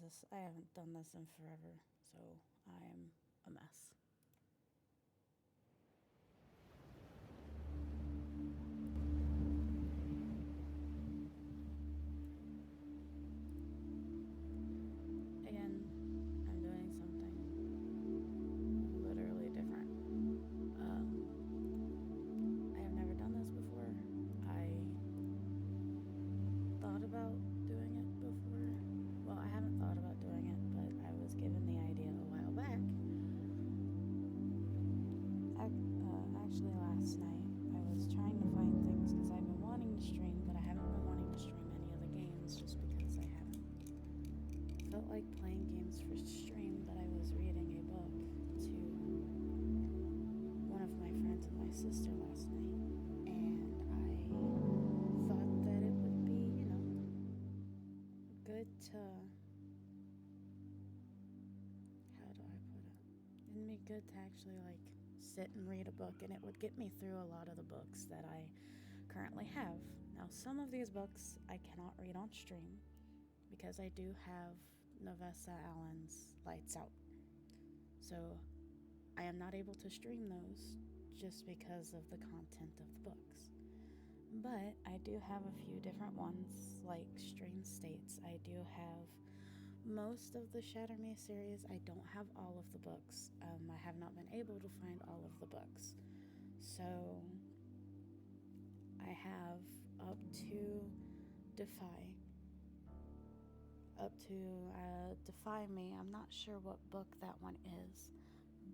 this? I haven't done this in forever, so I am a mess. Again, I'm doing something literally different. I have never done this before. I thought about doing it before. Well, I haven't thought about doing it, but I was given the idea a while back. Actually, last night I was trying to find things because I've been wanting to stream, but I haven't been wanting to stream any other games just because I haven't felt like playing games for stream. But I was reading a book to one of my friends and my sister last night, and I thought that it would be, good to, how do I put it? It'd be good to actually sit and read a book, and it would get me through a lot of the books that I currently have. Now, some of these books I cannot read on stream because I do have Novessa Allen's Lights Out. So I am not able to stream those just because of the content of the books. But I do have a few different ones, like Strange States. I do have most of the Shatter Me series. I don't have all of the books. I have not been able to find all of the books. So I have up to Defy. Defy Me. I'm not sure what book that one is,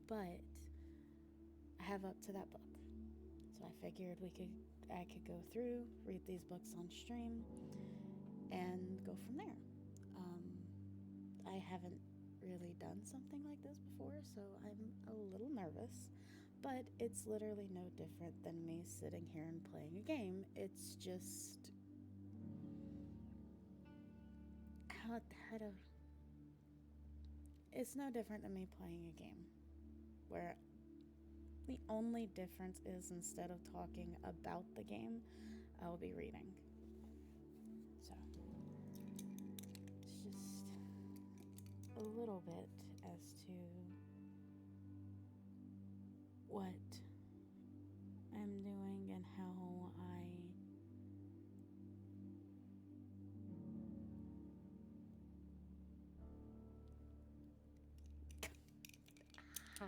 but I have up to that book. So I figured I could go through, read these books on stream, and go from there. I haven't really done something like this before, so I'm a little nervous, but it's literally no different than me sitting here and playing a game. It's just it's no different than me playing a game where the only difference is instead of talking about the game, I'll be reading. So it's just a little bit as to what I'm doing and how I hi.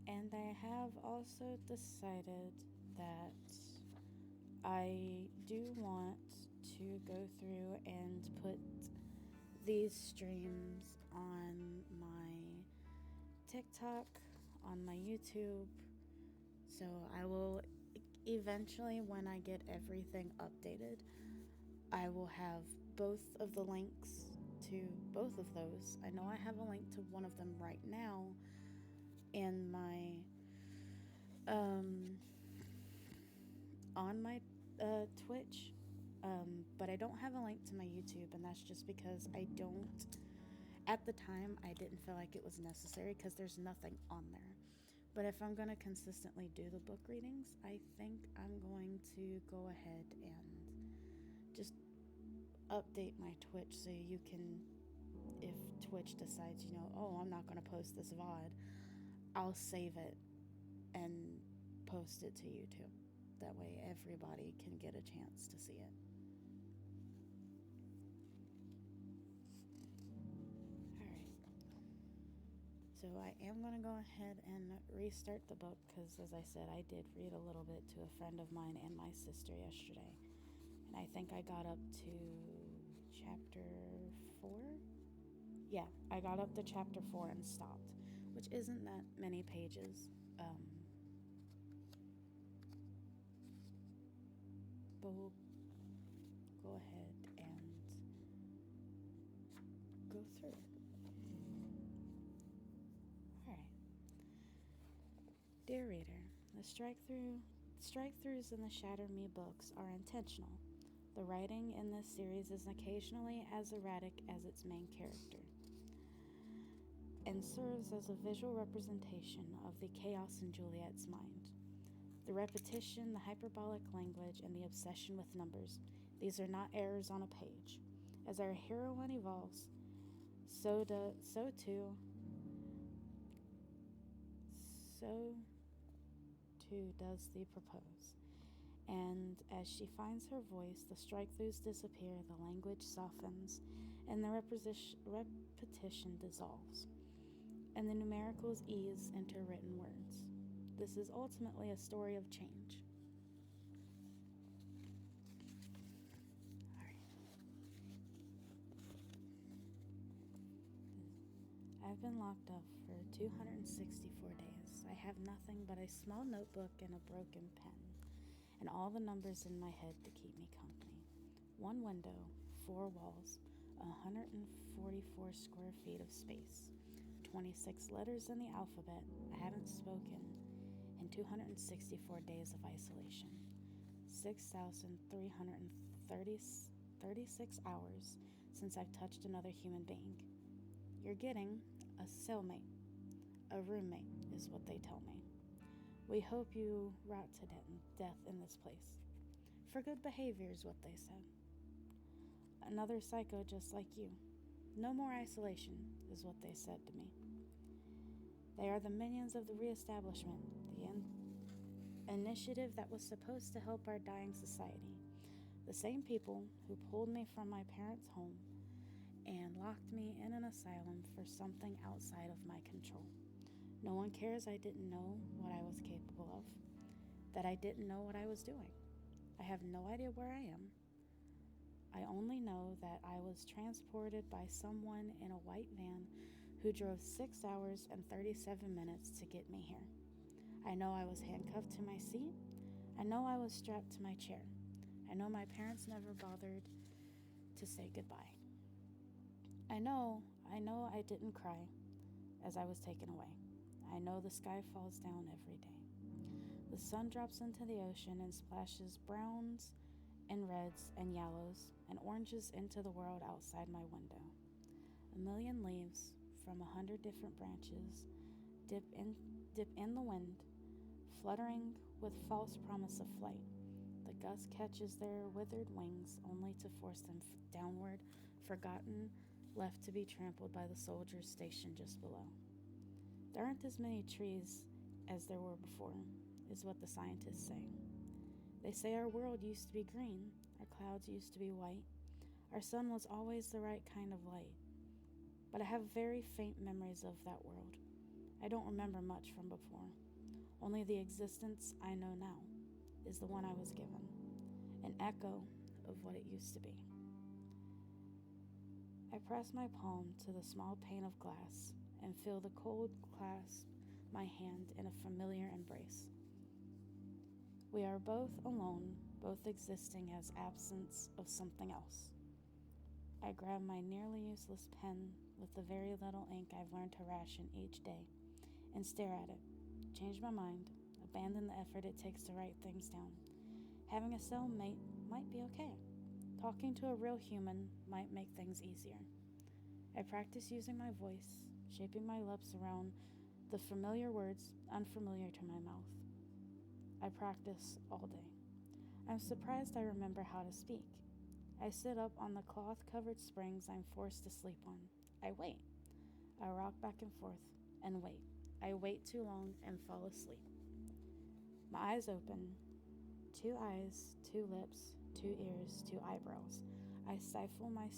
And I have also decided that I do want to go through and put these streams on my TikTok, on my YouTube. So I will eventually, when I get everything updated, I will have both of the links to both of those. I know I have a link to one of them right now in my on my Twitch, but I don't have a link to my YouTube, and that's just because at the time I didn't feel like it was necessary because there's nothing on there. But if I'm going to consistently do the book readings, I think I'm going to go ahead and just update my Twitch so you can, if Twitch decides, oh, I'm not going to post this VOD, I'll save it and post it to YouTube. That way everybody can get a chance to see it. Alright. So I am going to go ahead and restart the book because, as I said, I did read a little bit to a friend of mine and my sister yesterday. And I think I got up to chapter 4? Yeah, I got up to chapter 4 and stopped, which isn't that many pages. But we'll go ahead and go through it. Alright. Dear reader, the strike-throughs in the Shatter Me books are intentional. The writing in this series is occasionally as erratic as its main character and serves as a visual representation of the chaos in Juliet's mind. The repetition, the hyperbolic language, and the obsession with numbers, these are not errors on a page. As our heroine evolves, so too does the propose. And as she finds her voice, the strike-throughs disappear, the language softens, and the repetition dissolves, and the numericals ease into written words. This is ultimately a story of change. I've been locked up for 264 days. I have nothing but a small notebook and a broken pen, and all the numbers in my head to keep me company. One window, 4 walls, 144 square feet of space, 26 letters in the alphabet I haven't spoken in 264 days of isolation, 6,336 hours since I've touched another human being. You're getting a cellmate, a roommate, is what they tell me. We hope you rot to death in this place. For good behavior is what they said. Another psycho just like you. No more isolation, is what they said to me. They are the minions of the reestablishment, the initiative that was supposed to help our dying society. The same people who pulled me from my parents' home and locked me in an asylum for something outside of my control. No one cares I didn't know what I was capable of, that I didn't know what I was doing. I have no idea where I am. I only know that I was transported by someone in a white van who drove 6 hours and 37 minutes to get me here. I know I was handcuffed to my seat. I know I was strapped to my chair. I know my parents never bothered to say goodbye. I know I didn't cry as I was taken away. I know the sky falls down every day. The sun drops into the ocean and splashes browns and reds and yellows and oranges into the world outside my window. A million leaves from 100 different branches dip in the wind, fluttering with false promise of flight. The gust catches their withered wings only to force them downward, forgotten, left to be trampled by the soldiers stationed just below. There aren't as many trees as there were before, is what the scientists say. They say our world used to be green, our clouds used to be white, our sun was always the right kind of light. But I have very faint memories of that world. I don't remember much from before. Only the existence I know now is the one I was given, an echo of what it used to be. I press my palm to the small pane of glass and feel the cold clasp my hand in a familiar embrace. We are both alone, both existing as absence of something else. I grab my nearly useless pen with the very little ink I've learned to ration each day and stare at it, change my mind, abandon the effort it takes to write things down. Having a cellmate might be okay. Talking to a real human might make things easier. I practice using my voice, shaping my lips around the familiar words unfamiliar to my mouth. I practice all day. I'm surprised I remember how to speak. I sit up on the cloth-covered springs I'm forced to sleep on. I wait. I rock back and forth and wait. I wait too long and fall asleep. My eyes open. 2 eyes, 2 lips, 2 ears, 2 eyebrows. I stifle my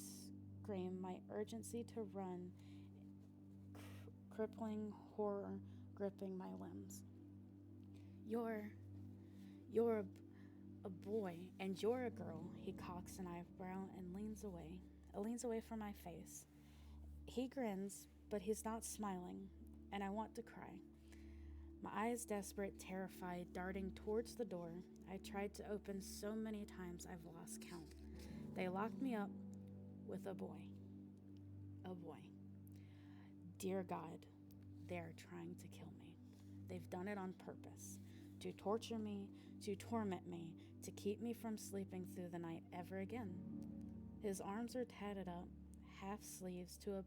scream, my urgency to run, crippling horror gripping my limbs. You're a boy, and you're a girl. He cocks an eyebrow and leans away from my face. He grins, but he's not smiling, and I want to cry. My eyes desperate, terrified, darting towards the door I tried to open so many times I've lost count. They locked me up with a boy. A boy. Dear God, they are trying to kill me. They've done it on purpose. To torture me, to torment me, to keep me from sleeping through the night ever again. His arms are tatted up, half sleeves to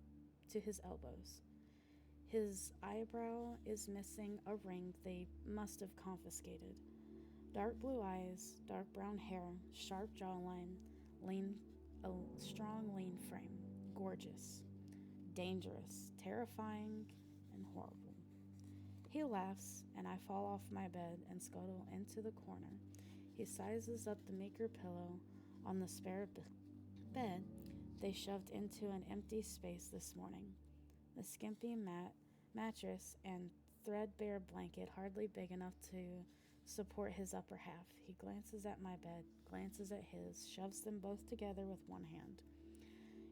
his elbows. His eyebrow is missing a ring they must have confiscated. Dark blue eyes, dark brown hair, sharp jawline, lean, a strong, lean frame. Gorgeous, dangerous, terrifying, and horrible. He laughs, and I fall off my bed and scuttle into the corner. He sizes up the meager pillow on the spare bed they shoved into an empty space this morning. The skimpy mattress and threadbare blanket hardly big enough to support his upper half. He glances at my bed, glances at his, shoves them both together with one hand,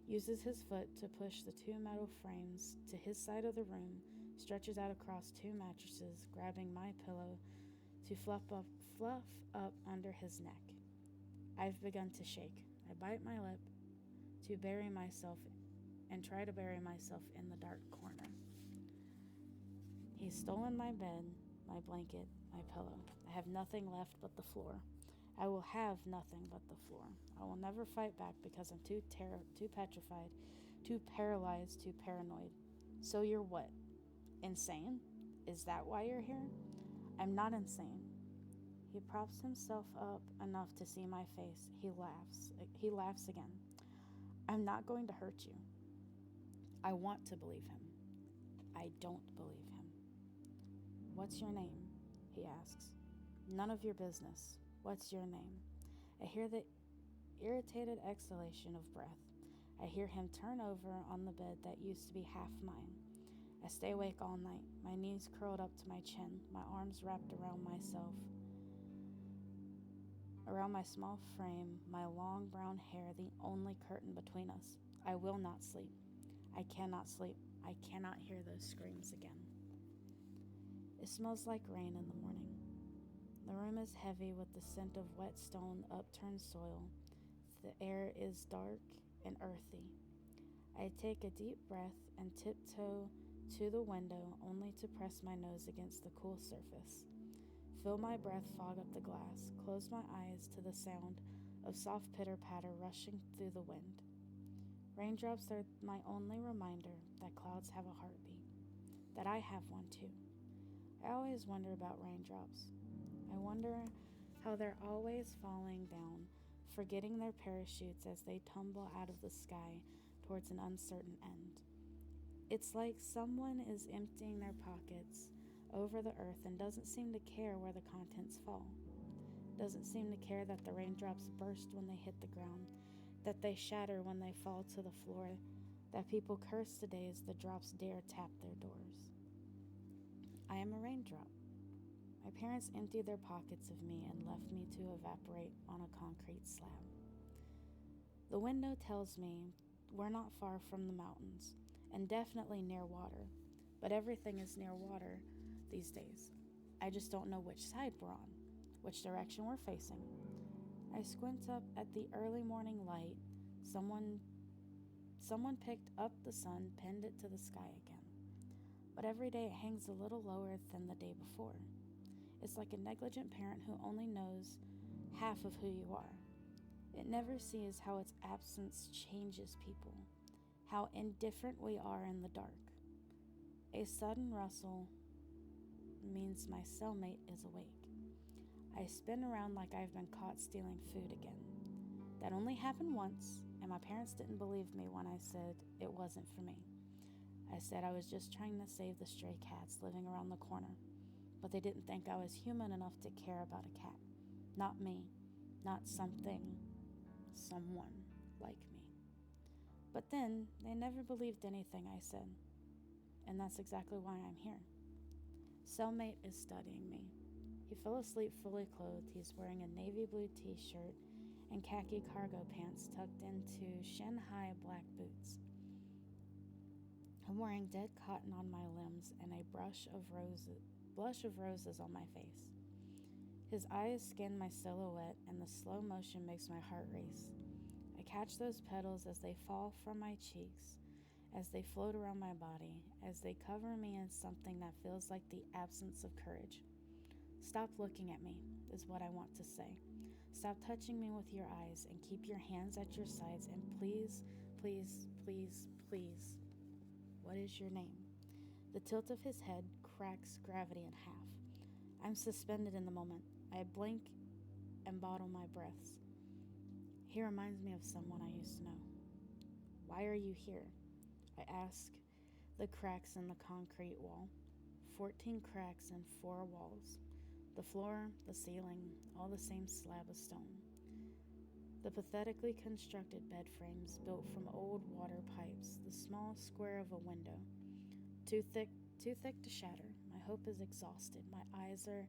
uses his foot to push the two metal frames to his side of the room, stretches out across two mattresses, grabbing my pillow to fluff up under his neck. I've begun to shake. I bite my lip to bury myself and try to bury myself in the dark corner. He's stolen my bed, my blanket, my pillow. I have nothing left but the floor. I will have nothing but the floor. I will never fight back because I'm too petrified, too paralyzed, too paranoid. So you're what? Insane? Is that why you're here? I'm not insane. He props himself up enough to see my face. He laughs. He laughs again. I'm not going to hurt you. I want to believe him. I don't believe him. What's your name? He asks. None of your business. What's your name? I hear the irritated exhalation of breath. I hear him turn over on the bed that used to be half mine. I stay awake all night, my knees curled up to my chin, my arms wrapped around myself, around my small frame, my long brown hair the only curtain between us. I will not sleep. I cannot sleep. I cannot hear those screams again. It smells like rain in the morning. The room is heavy with the scent of wet stone, upturned soil. The air is dark and earthy. I take a deep breath and tiptoe to the window only to press my nose against the cool surface. Feel my breath fog up the glass, close my eyes to the sound of soft pitter-patter rushing through the wind. Raindrops are my only reminder that clouds have a heartbeat, that I have one too. I always wonder about raindrops. I wonder how they're always falling down, forgetting their parachutes as they tumble out of the sky towards an uncertain end. It's like someone is emptying their pockets over the earth and doesn't seem to care where the contents fall. Doesn't seem to care that the raindrops burst when they hit the ground, that they shatter when they fall to the floor, that people curse the days the drops dare tap their doors. I am a raindrop. My parents emptied their pockets of me and left me to evaporate on a concrete slab. The window tells me we're not far from the mountains, and definitely near water, but everything is near water these days. I just don't know which side we're on, which direction we're facing. I squint up at the early morning light. Someone picked up the sun, pinned it to the sky again. But every day it hangs a little lower than the day before. It's like a negligent parent who only knows half of who you are. It never sees how its absence changes people, how indifferent we are in the dark. A sudden rustle means my cellmate is awake. I spin around like I've been caught stealing food again. That only happened once, and my parents didn't believe me when I said it wasn't for me. I said I was just trying to save the stray cats living around the corner, but they didn't think I was human enough to care about a cat. Not me, not someone like me. But then, they never believed anything I said, and that's exactly why I'm here. Cellmate is studying me. He fell asleep fully clothed. He's wearing a navy blue t-shirt and khaki cargo pants tucked into shin-high black boots. I'm wearing dead cotton on my limbs and a blush of roses on my face. His eyes scan my silhouette, and the slow motion makes my heart race. I catch those petals as they fall from my cheeks, as they float around my body, as they cover me in something that feels like the absence of courage. Stop looking at me, is what I want to say. Stop touching me with your eyes and keep your hands at your sides, and please, please, please, please, what is your name? The tilt of his head cracks gravity in half. I'm suspended in the moment. I blink and bottle my breaths. He reminds me of someone I used to know. Why are you here? I ask the cracks in the concrete wall. 14 cracks in 4 walls. The floor, the ceiling, all the same slab of stone. The pathetically constructed bed frames built from old water pipes, the small square of a window. Too thick to shatter. My hope is exhausted. My eyes are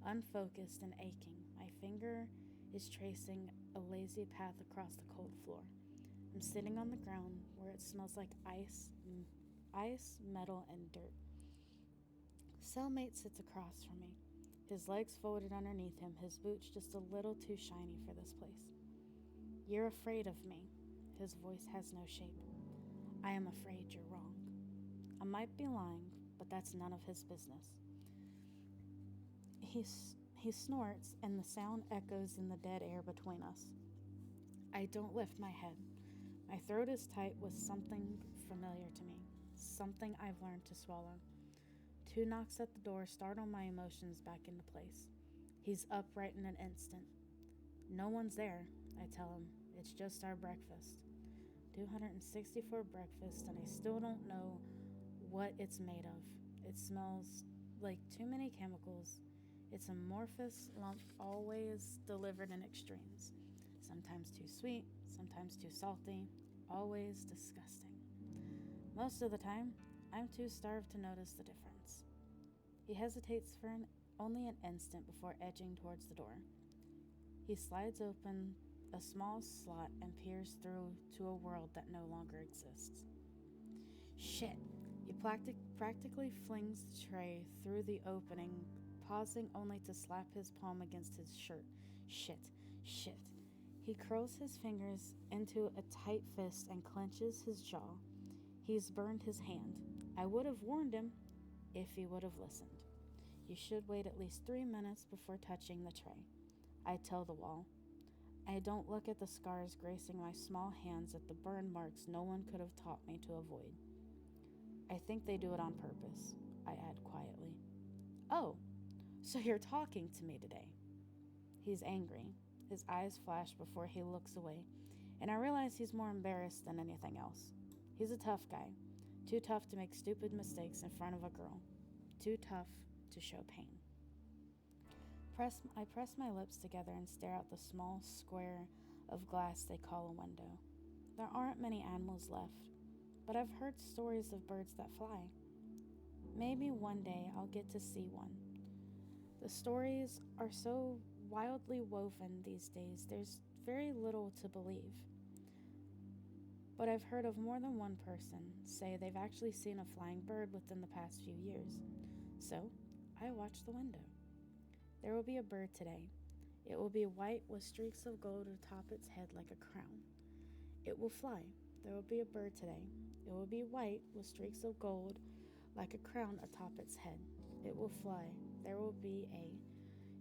unfocused and aching. My finger is tracing a lazy path across the cold floor. I'm sitting on the ground where it smells like ice, metal, and dirt. Cellmate sits across from me, his legs folded underneath him, his boots just a little too shiny for this place. You're afraid of me. His voice has no shape. I am afraid you're wrong. I might be lying, but that's none of his business. He snorts, and the sound echoes in the dead air between us. I don't lift my head. My throat is tight with something familiar to me, something I've learned to swallow. 2 knocks at the door startle my emotions back into place. He's upright in an instant. No one's there, I tell him. It's just our breakfast. 264 breakfasts, and I still don't know what it's made of. It smells like too many chemicals. It's an amorphous lump always delivered in extremes. Sometimes too sweet, sometimes too salty, always disgusting. Most of the time, I'm too starved to notice the difference. He hesitates for only an instant before edging towards the door. He slides open a small slot and peers through to a world that no longer exists. Shit! He practically flings the tray through the opening, pausing only to slap his palm against his shirt. Shit. He curls his fingers into a tight fist and clenches his jaw. He's burned his hand. I would have warned him if he would have listened. You should wait at least 3 minutes before touching the tray. I tell the wall. I don't look at the scars gracing my small hands at the burn marks no one could have taught me to avoid. I think they do it on purpose, I add quietly. Oh, so you're talking to me today. He's angry. His eyes flash before he looks away, and I realize he's more embarrassed than anything else. He's a tough guy, too tough to make stupid mistakes in front of a girl, too tough to show pain. I press my lips together and stare out the small square of glass they call a window. There aren't many animals left, but I've heard stories of birds that fly. Maybe one day I'll get to see one. The stories are so wildly woven these days, there's very little to believe. But I've heard of more than one person say they've actually seen a flying bird within the past few years. So, I watch the window. There will be a bird today. It will be white with streaks of gold atop its head like a crown. It will fly. There will be a bird today. It will be white with streaks of gold like a crown atop its head. It will fly. There will be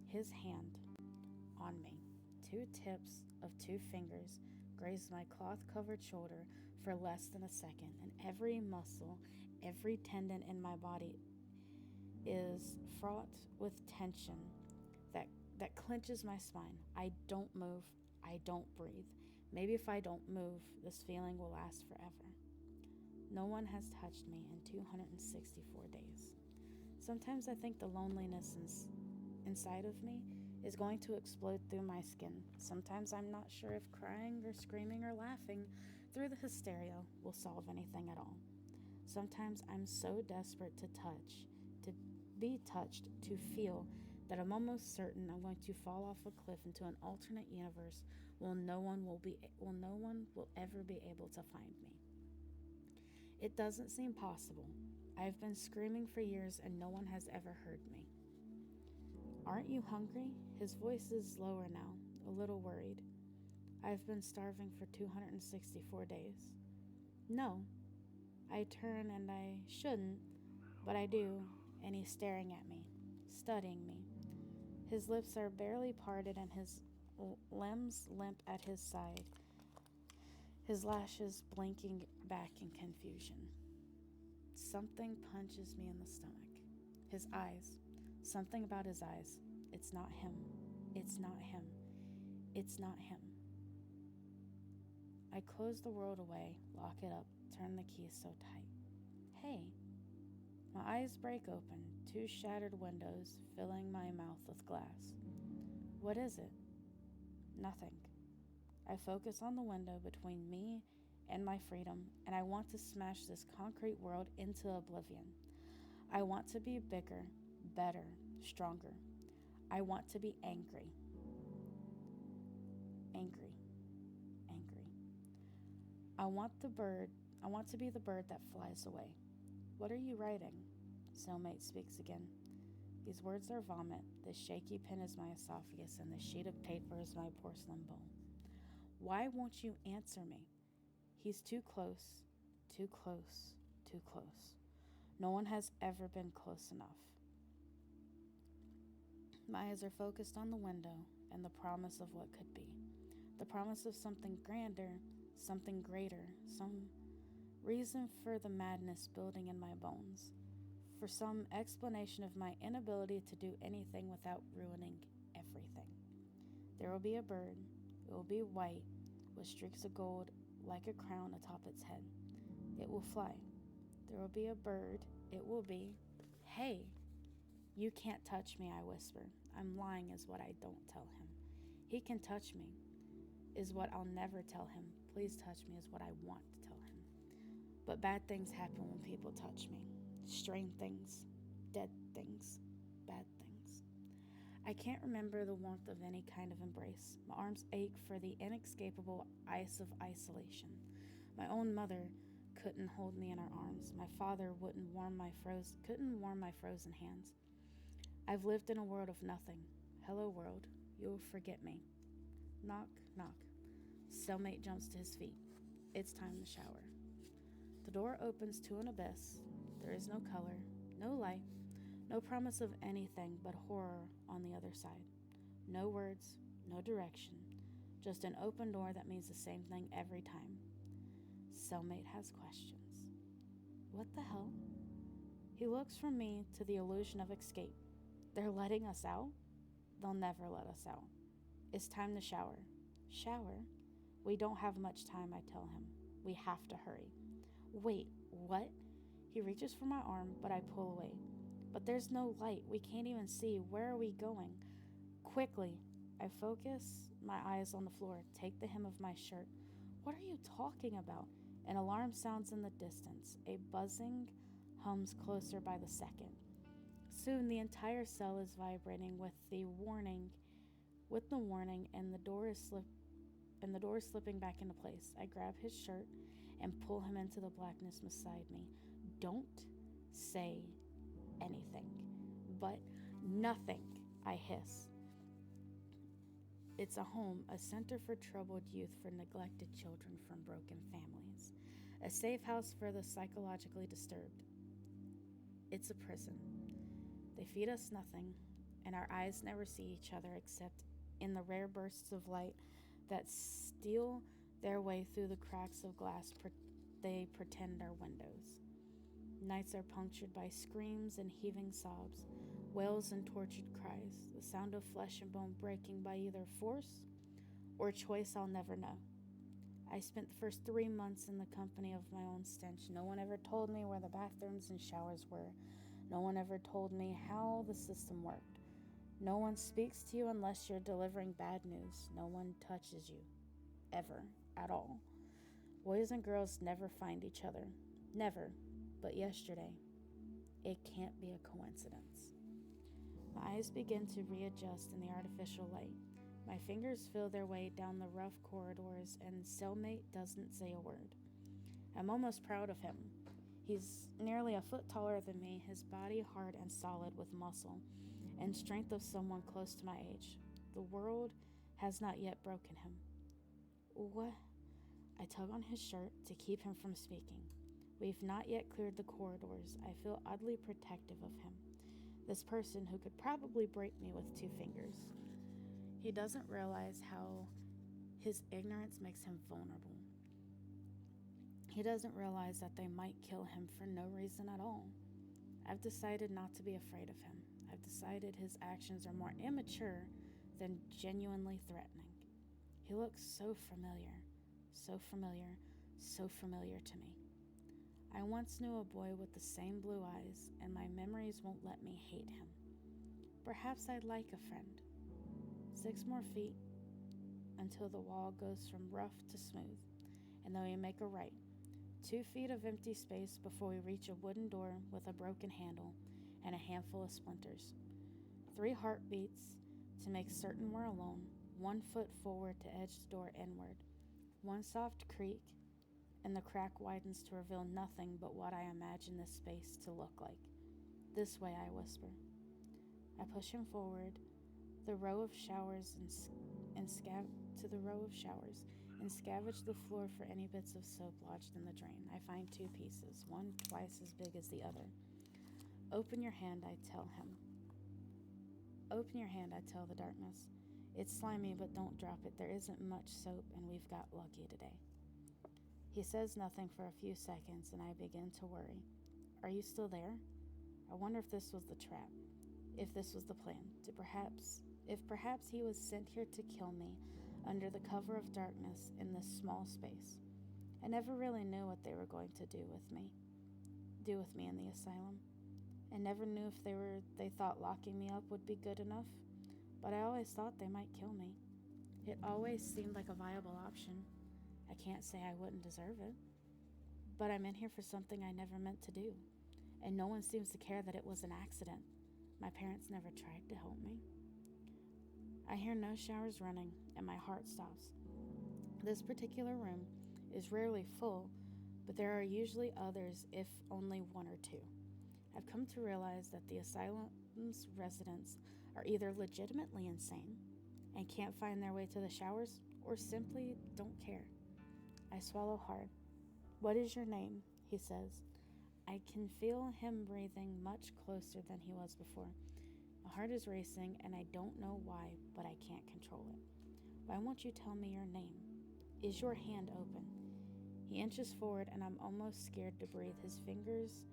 his hand on me. 2 tips of 2 fingers graze my cloth-covered shoulder for less than a second, and every muscle, every tendon in my body is fraught with tension that clenches my spine. I don't move. I don't breathe. Maybe if I don't move, this feeling will last forever. No one has touched me in 264 days. Sometimes I think the loneliness inside of me is going to explode through my skin. Sometimes I'm not sure if crying or screaming or laughing through the hysteria will solve anything at all. Sometimes I'm so desperate to be touched, to feel, that I'm almost certain I'm going to fall off a cliff into an alternate universe where no one will ever be able to find me. It doesn't seem possible. I've been screaming for years and no one has ever heard me. Aren't you hungry? His voice is lower now, a little worried. I've been starving for 264 days. No. I turn and I shouldn't, but I do, and he's staring at me, studying me. His lips are barely parted and his limbs limp at his side, his lashes blinking back in confusion. Something punches me in the stomach. His eyes. Something about his eyes. It's not him. It's not him. It's not him. I close the world away, lock it up, turn the key so tight. Hey. My eyes break open, two shattered windows filling my mouth with glass. What is it? Nothing. I focus on the window between me and my freedom, and I want to smash this concrete world into oblivion. I want to be bigger, better, stronger. I want to be angry. Angry. Angry. I want to be the bird that flies away. What are you writing? Cellmate speaks again. These words are vomit. This shaky pen is my esophagus, and this sheet of paper is my porcelain bowl. Why won't you answer me? He's too close, too close, too close. No one has ever been close enough. My eyes are focused on the window and the promise of what could be. The promise of something grander, something greater, some reason for the madness building in my bones, for some explanation of my inability to do anything without ruining everything. There will be a bird. It will be white, with streaks of gold like a crown atop its head. It will fly. There will be a bird. It will be, hey, you can't touch me, I whisper. I'm lying is what I don't tell him. He can touch me, is what I'll never tell him. Please touch me is what I want to tell him. But bad things happen when people touch me. Strange things, dead things, bad things. I can't remember the warmth of any kind of embrace. My arms ache for the inescapable ice of isolation. My own mother couldn't hold me in her arms. My father couldn't warm my frozen hands. I've lived in a world of nothing. Hello, world. You'll forget me. Knock, knock. Cellmate jumps to his feet. It's time to shower. The door opens to an abyss. There is no color, no light, no promise of anything but horror on the other side. No words, no direction, just an open door that means the same thing every time. Cellmate has questions. What the hell? He looks from me to the illusion of escape. They're letting us out? They'll never let us out. It's time to shower. Shower? We don't have much time, I tell him. We have to hurry. Wait, what? He reaches for my arm, but I pull away. But there's no light. We can't even see. Where are we going? Quickly, I focus my eyes on the floor, take the hem of my shirt. What are you talking about? An alarm sounds in the distance. A buzzing hums closer by the second. Soon the entire cell is vibrating with the warning, and the door is slipping back into place. I grab his shirt and pull him into the blackness beside me. Don't say anything. But nothing, I hiss. It's a home, a center for troubled youth, for neglected children from broken families, a safe house for the psychologically disturbed. It's a prison. They feed us nothing, and our eyes never see each other except in the rare bursts of light that steal their way through the cracks of glass they pretend are windows. Nights are punctured by screams and heaving sobs, wails and tortured cries, the sound of flesh and bone breaking by either force or choice I'll never know. I spent the first 3 months in the company of my own stench. No one ever told me where the bathrooms and showers were. No one ever told me how the system worked. No one speaks to you unless you're delivering bad news. No one touches you, ever, at all. Boys and girls never find each other. Never. But yesterday, it can't be a coincidence. My eyes begin to readjust in the artificial light. My fingers feel their way down the rough corridors, and Cellmate doesn't say a word. I'm almost proud of him. He's nearly a foot taller than me, his body hard and solid with muscle and strength of someone close to my age. The world has not yet broken him. What? I tug on his shirt to keep him from speaking. We've not yet cleared the corridors. I feel oddly protective of him. This person who could probably break me with 2 fingers. He doesn't realize how his ignorance makes him vulnerable. He doesn't realize that they might kill him for no reason at all. I've decided not to be afraid of him. I've decided his actions are more immature than genuinely threatening. He looks so familiar, so familiar, so familiar to me. I once knew a boy with the same blue eyes, and my memories won't let me hate him. Perhaps I'd like a friend. 6 more feet until the wall goes from rough to smooth, and then we make a right. 2 feet of empty space before we reach a wooden door with a broken handle and a handful of splinters. 3 heartbeats to make certain we're alone. 1 foot forward to edge the door inward. 1 soft creak, and the crack widens to reveal nothing but what I imagine this space to look like. This way, I whisper. I push him forward, the row of showers and scavenge the floor for any bits of soap lodged in the drain. I find 2 pieces, one twice as big as the other. Open your hand, I tell him. Open your hand, I tell the darkness. It's slimy, but don't drop it. There isn't much soap, and we've got lucky today. He says nothing for a few seconds, and I begin to worry. Are you still there? I wonder if this was the trap, if this was the plan, if perhaps he was sent here to kill me under the cover of darkness in this small space. I never really knew what they were going to do with me in the asylum. I never knew if they thought locking me up would be good enough, but I always thought they might kill me. It always seemed like a viable option. I can't say I wouldn't deserve it, but I'm in here for something I never meant to do, and no one seems to care that it was an accident. My parents never tried to help me. I hear no showers running, and my heart stops. This particular room is rarely full, but there are usually others, if only 1 or 2. I've come to realize that the asylum's residents are either legitimately insane and can't find their way to the showers, or simply don't care. I swallow hard. What is your name? He says. I can feel him breathing much closer than he was before. My heart is racing, and I don't know why, but I can't control it. Why won't you tell me your name? Is your hand open? He inches forward, and I'm almost scared to breathe. His fingers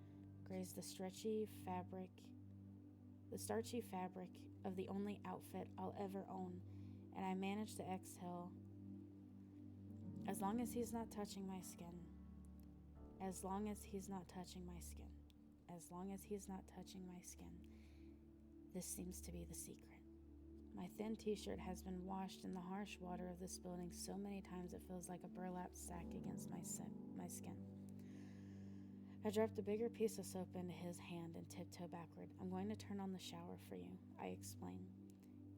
graze the starchy fabric of the only outfit I'll ever own, and I manage to exhale. As long as he's not touching my skin. As long as he's not touching my skin. As long as he's not touching my skin. This seems to be the secret. My thin t-shirt has been washed in the harsh water of this building so many times it feels like a burlap sack against my skin. I dropped a bigger piece of soap into his hand and tiptoe backward. I'm going to turn on the shower for you, I explain,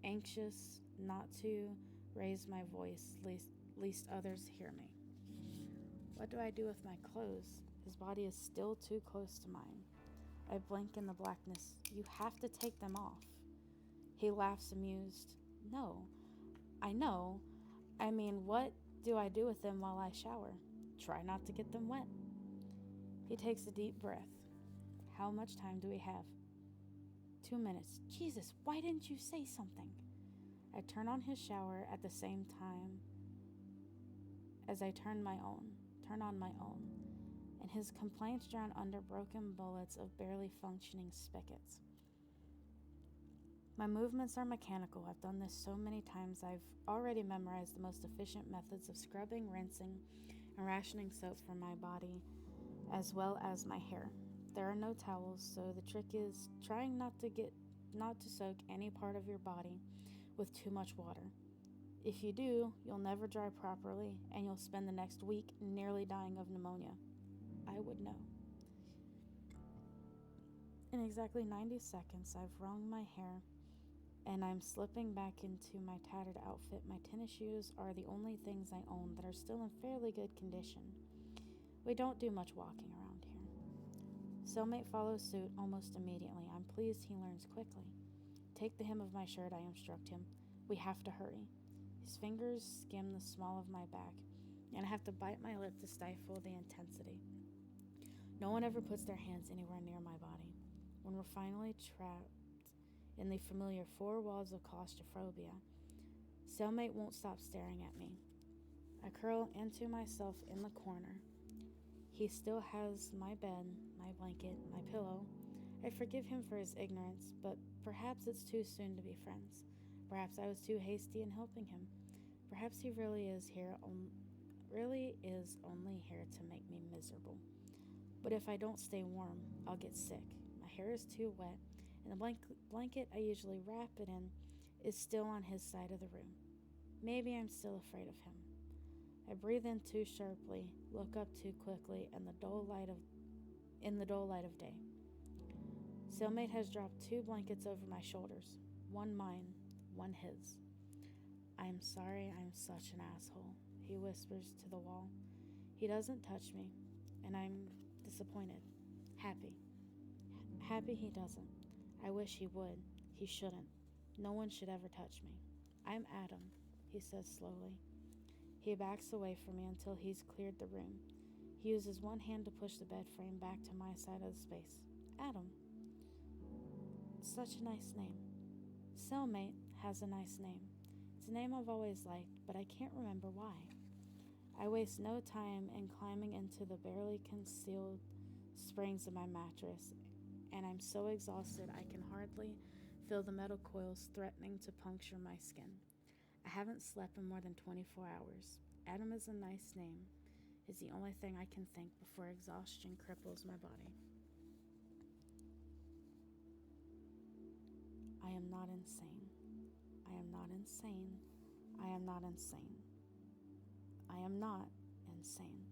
anxious not to raise my voice lest others hear me. What do I do with my clothes? His body is still too close to mine. I blink in the blackness. You have to take them off. He laughs, amused. No, I know. I mean, what do I do with them while I shower? Try not to get them wet. He takes a deep breath. How much time do we have? 2 minutes. Jesus, why didn't you say something? I turn on his shower at the same time as I turn on my own, and his complaints drown under broken bullets of barely functioning spigots. My movements are mechanical. I've done this so many times I've already memorized the most efficient methods of scrubbing, rinsing, and rationing soap for my body, as well as my hair. There are no towels, so the trick is trying not to soak any part of your body with too much water. If you do, you'll never dry properly, and you'll spend the next week nearly dying of pneumonia. I would know. In exactly 90 seconds, I've wrung my hair, and I'm slipping back into my tattered outfit. My tennis shoes are the only things I own that are still in fairly good condition. We don't do much walking around here. Cellmate follows suit almost immediately. I'm pleased he learns quickly. Take the hem of my shirt, I instruct him. We have to hurry. His fingers skim the small of my back, and I have to bite my lip to stifle the intensity. No one ever puts their hands anywhere near my body. When we're finally trapped in the familiar 4 walls of claustrophobia, Cellmate won't stop staring at me. I curl into myself in the corner. He still has my bed, my blanket, my pillow. I forgive him for his ignorance, but perhaps it's too soon to be friends. Perhaps I was too hasty in helping him. Perhaps he really is only here to make me miserable. But if I don't stay warm, I'll get sick. My hair is too wet, and the blanket I usually wrap it in is still on his side of the room. Maybe I'm still afraid of him. I breathe in too sharply, look up too quickly, in the dull light of day. Cellmate has dropped 2 blankets over my shoulders, one mine, one his. I'm sorry I'm such an asshole, he whispers to the wall. He doesn't touch me, and I'm disappointed. Happy. Happy he doesn't. I wish he would. He shouldn't. No one should ever touch me. I'm Adam, he says slowly. He backs away from me until he's cleared the room. He uses one hand to push the bed frame back to my side of the space. Adam. Such a nice name. Cellmate has a nice name. It's a name I've always liked, but I can't remember why. I waste no time in climbing into the barely concealed springs of my mattress, and I'm so exhausted I can hardly feel the metal coils threatening to puncture my skin. I haven't slept in more than 24 hours. Adam is a nice name, is the only thing I can think before exhaustion cripples my body. I am not insane. I am not insane. I am not insane. I am not insane.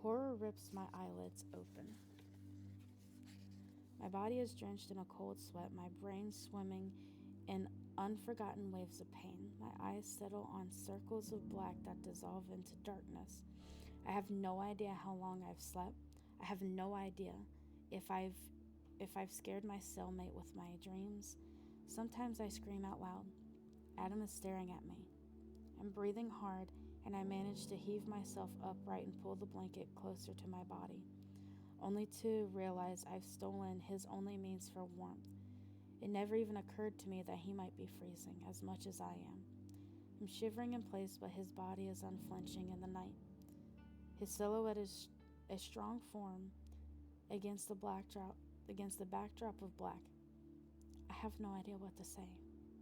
Horror rips my eyelids open. My body is drenched in a cold sweat, my brain swimming in unforgotten waves of pain. My eyes settle on circles of black that dissolve into darkness. I have no idea how long I've slept. I have no idea if I've scared my cellmate with my dreams. Sometimes I scream out loud. Adam is staring at me. I'm breathing hard, and I manage to heave myself upright and pull the blanket closer to my body, only to realize I've stolen his only means for warmth. It never even occurred to me that he might be freezing as much as I am. I'm shivering in place, but his body is unflinching in the night. His silhouette is a strong form against the backdrop of black. I have no idea what to say.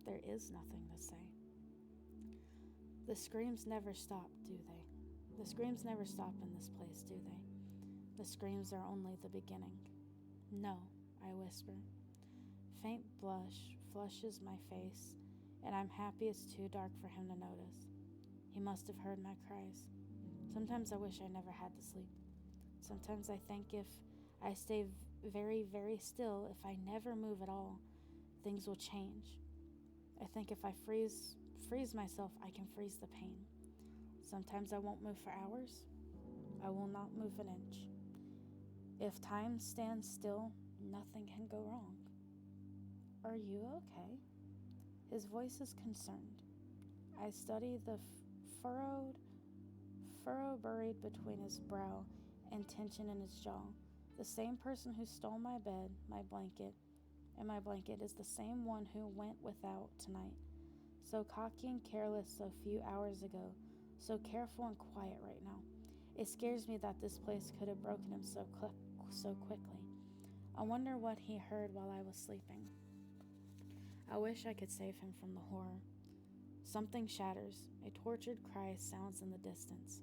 There is nothing to say. The screams never stop, do they? The screams never stop in this place, do they? The screams are only the beginning. No, I whisper. Faint blush flushes my face, and I'm happy it's too dark for him to notice. He must have heard my cries. Sometimes I wish I never had to sleep. Sometimes I think if I stay very, very still, if I never move at all, things will change. I think if I freeze myself, I can freeze the pain. Sometimes I won't move for hours. I will not move an inch. If time stands still, nothing can go wrong. Are you okay? His voice is concerned. I study the furrow buried between his brow and tension in his jaw. The same person who stole my bed, my blanket is the same one who went without tonight. So cocky and careless a few hours ago, so careful and quiet right now. It scares me that this place could have broken him so quickly. I wonder what he heard while I was sleeping. I wish I could save him from the horror. Something shatters. A tortured cry sounds in the distance.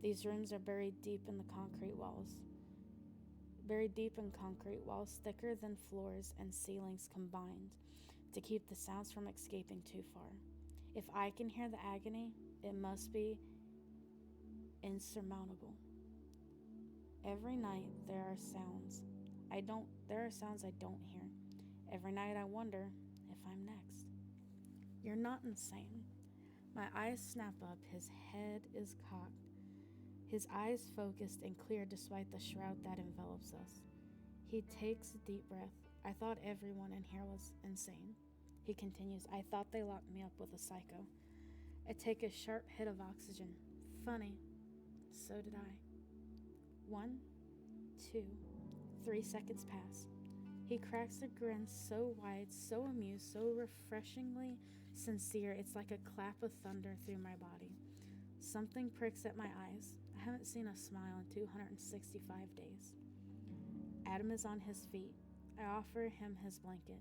These rooms are buried deep in concrete walls, thicker than floors and ceilings combined to keep the sounds from escaping too far. If I can hear the agony, it must be insurmountable. Every night there are sounds I don't hear. Every night I wonder if I'm next. You're not insane. My eyes snap up, his head is cocked, his eyes focused and clear despite the shroud that envelops us. He takes a deep breath. I thought everyone in here was insane. He continues, I thought they locked me up with a psycho. I take a sharp hit of oxygen. Funny. So did I. 1, 2, 3 seconds pass. He cracks a grin so wide, so amused, so refreshingly sincere, it's like a clap of thunder through my body. Something pricks at my eyes. I haven't seen a smile in 265 days. Adam is on his feet. I offer him his blanket.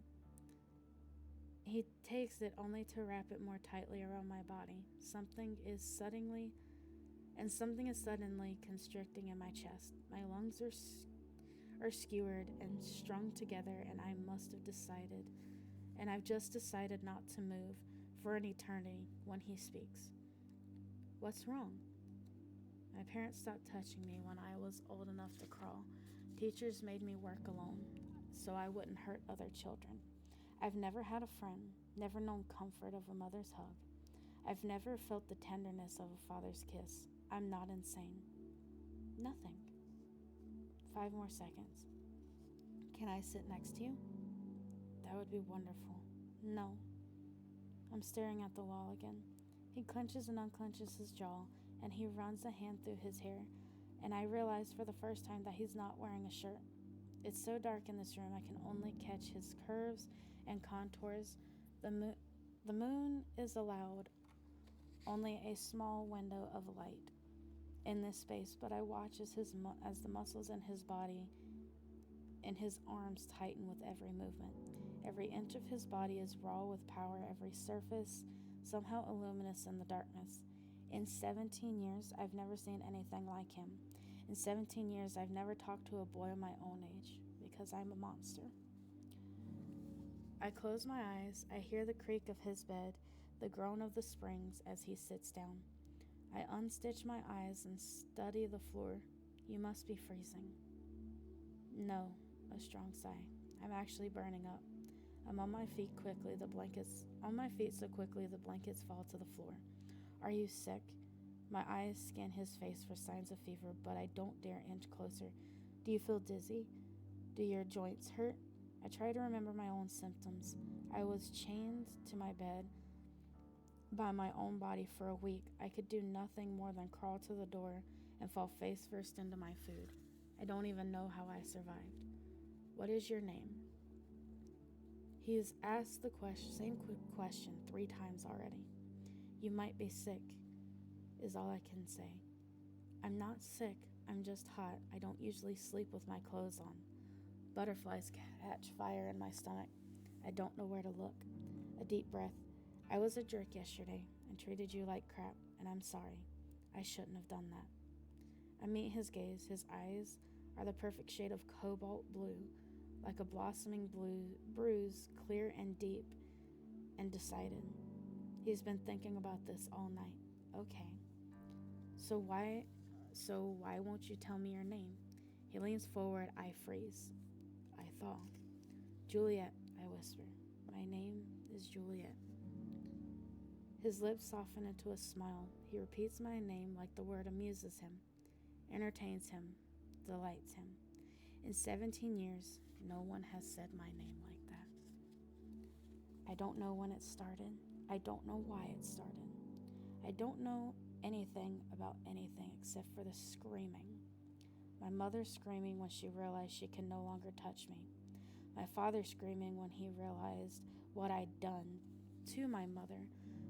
He takes it only to wrap it more tightly around my body. Something is suddenly constricting in my chest. My lungs are skewered and strung together, and I've just decided not to move for an eternity when he speaks. What's wrong? My parents stopped touching me when I was old enough to crawl. Teachers made me work alone so I wouldn't hurt other children. I've never had a friend, never known comfort of a mother's hug. I've never felt the tenderness of a father's kiss. I'm not insane. Nothing. 5 more seconds. Can I sit next to you? That would be wonderful. No. I'm staring at the wall again. He clenches and unclenches his jaw, and he runs a hand through his hair, and I realize for the first time that he's not wearing a shirt. It's so dark in this room I can only catch his curves and contours. The moon is allowed only a small window of light in this space, but I watch as the muscles in his body and his arms tighten with every movement. Every inch of his body is raw with power, every surface somehow illuminous in the darkness. In 17 years, I've never seen anything like him. In 17 years, I've never talked to a boy my own age, because I'm a monster. I close my eyes. I hear the creak of his bed, the groan of the springs as he sits down. I unstitch my eyes and study the floor. You must be freezing. No, a strong sigh. I'm actually burning up. I'm on my feet so quickly the blankets fall to the floor. Are you sick? My eyes scan his face for signs of fever, but I don't dare inch closer. Do you feel dizzy? Do your joints hurt? I try to remember my own symptoms. I was chained to my bed by my own body for a week. I could do nothing more than crawl to the door and fall face first into my food. I don't even know how I survived. What is your name? He's asked the same question 3 times already. You might be sick, is all I can say. I'm not sick, I'm just hot. I don't usually sleep with my clothes on. Butterflies catch fire in my stomach. I don't know where to look. A deep breath. I was a jerk yesterday and treated you like crap, and I'm sorry. I shouldn't have done that. I meet his gaze. His eyes are the perfect shade of cobalt blue, like a blossoming bruise, clear and deep and decided. He's been thinking about this all night. Okay. So why won't you tell me your name? He leans forward. I freeze. I thaw. Juliet, I whisper. My name is Juliet. His lips soften into a smile. He repeats my name like the word amuses him, entertains him, delights him. In 17 years, no one has said my name like that. I don't know when it started. I don't know why it started. I don't know anything about anything except for the screaming. My mother screaming when she realized she can no longer touch me. My father screaming when he realized what I'd done to my mother.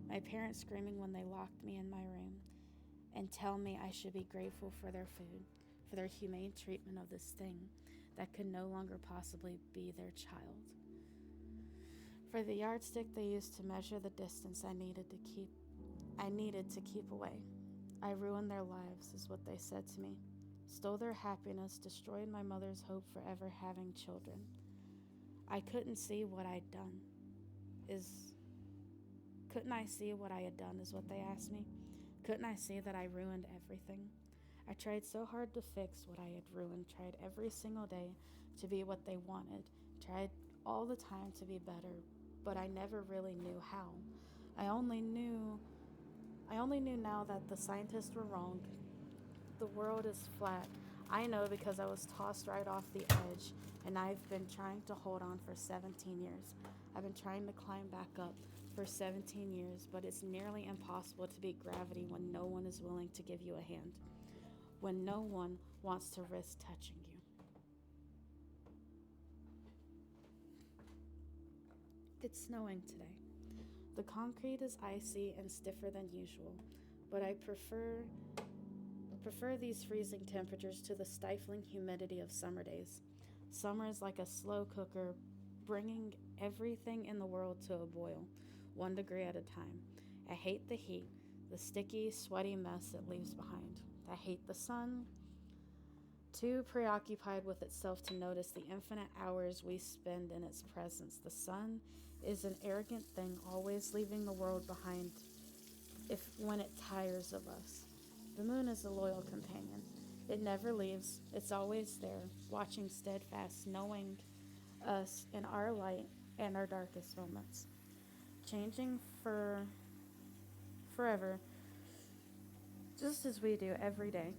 My parents screaming when they locked me in my room and tell me I should be grateful for their food, for their humane treatment of this thing that could no longer possibly be their child. For the yardstick they used to measure the distance I needed to keep away. I ruined their lives, is what they said to me. Stole their happiness, destroyed my mother's hope for ever having children. I couldn't see what I'd done. Couldn't I see what I had done, is what they asked me. Couldn't I see that I ruined everything? I tried so hard to fix what I had ruined, tried every single day to be what they wanted, tried all the time to be better, but I never really knew how. I only knew now that the scientists were wrong. The world is flat. I know because I was tossed right off the edge, and I've been trying to hold on for 17 years. I've been trying to climb back up for 17 years, but it's nearly impossible to beat gravity when no one is willing to give you a hand, when no one wants to risk touching you. It's snowing today. The concrete is icy and stiffer than usual, but I prefer these freezing temperatures to the stifling humidity of summer days. Summer is like a slow cooker, bringing everything in the world to a boil, 1 degree at a time. I hate the heat, the sticky, sweaty mess it leaves behind. I hate the sun, too preoccupied with itself to notice the infinite hours we spend in its presence. The sun is an arrogant thing, always leaving the world behind if when it tires of us. The moon is a loyal companion. It never leaves. It's always there, watching steadfast, knowing us in our light and our darkest moments. Changing for forever, just as we do every day.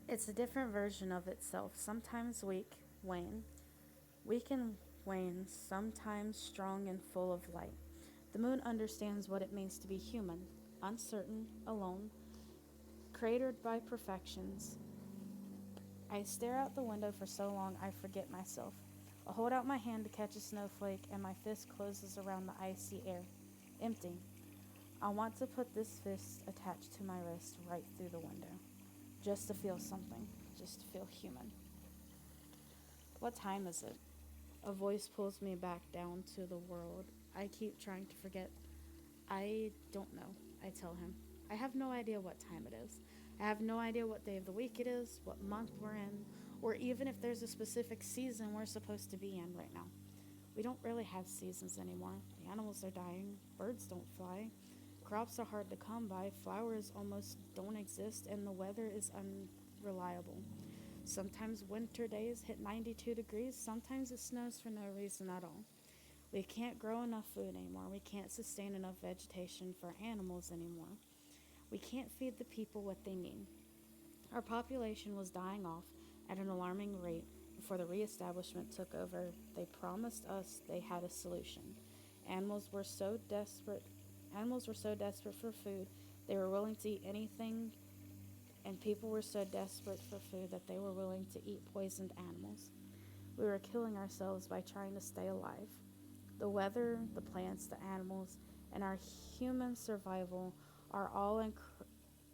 It's a different version of itself, sometimes weak, weak and wane, sometimes strong and full of light. The moon understands what it means to be human, uncertain, alone, cratered by perfections. I stare out the window for so long I forget myself. I hold out my hand to catch a snowflake, and my fist closes around the icy air. Empty. I want to put this fist attached to my wrist right through the window. Just to feel something. Just to feel human. What time is it? A voice pulls me back down to the world I keep trying to forget. I don't know, I tell him. I have no idea what time it is. I have no idea what day of the week it is, what month we're in, or even if there's a specific season we're supposed to be in right now. We don't really have seasons anymore. The animals are dying, birds don't fly, crops are hard to come by, flowers almost don't exist, and the weather is unreliable. Sometimes winter days hit 92 degrees, sometimes it snows for no reason at all. We can't grow enough food anymore. We can't sustain enough vegetation for animals anymore. We can't feed the people what they need. Our population was dying off at an alarming rate before the reestablishment took over. They promised us they had a solution. Animals were so desperate Animals were so desperate for food, they were willing to eat anything, and people were so desperate for food that they were willing to eat poisoned animals. We were killing ourselves by trying to stay alive. The weather, the plants, the animals, and our human survival are all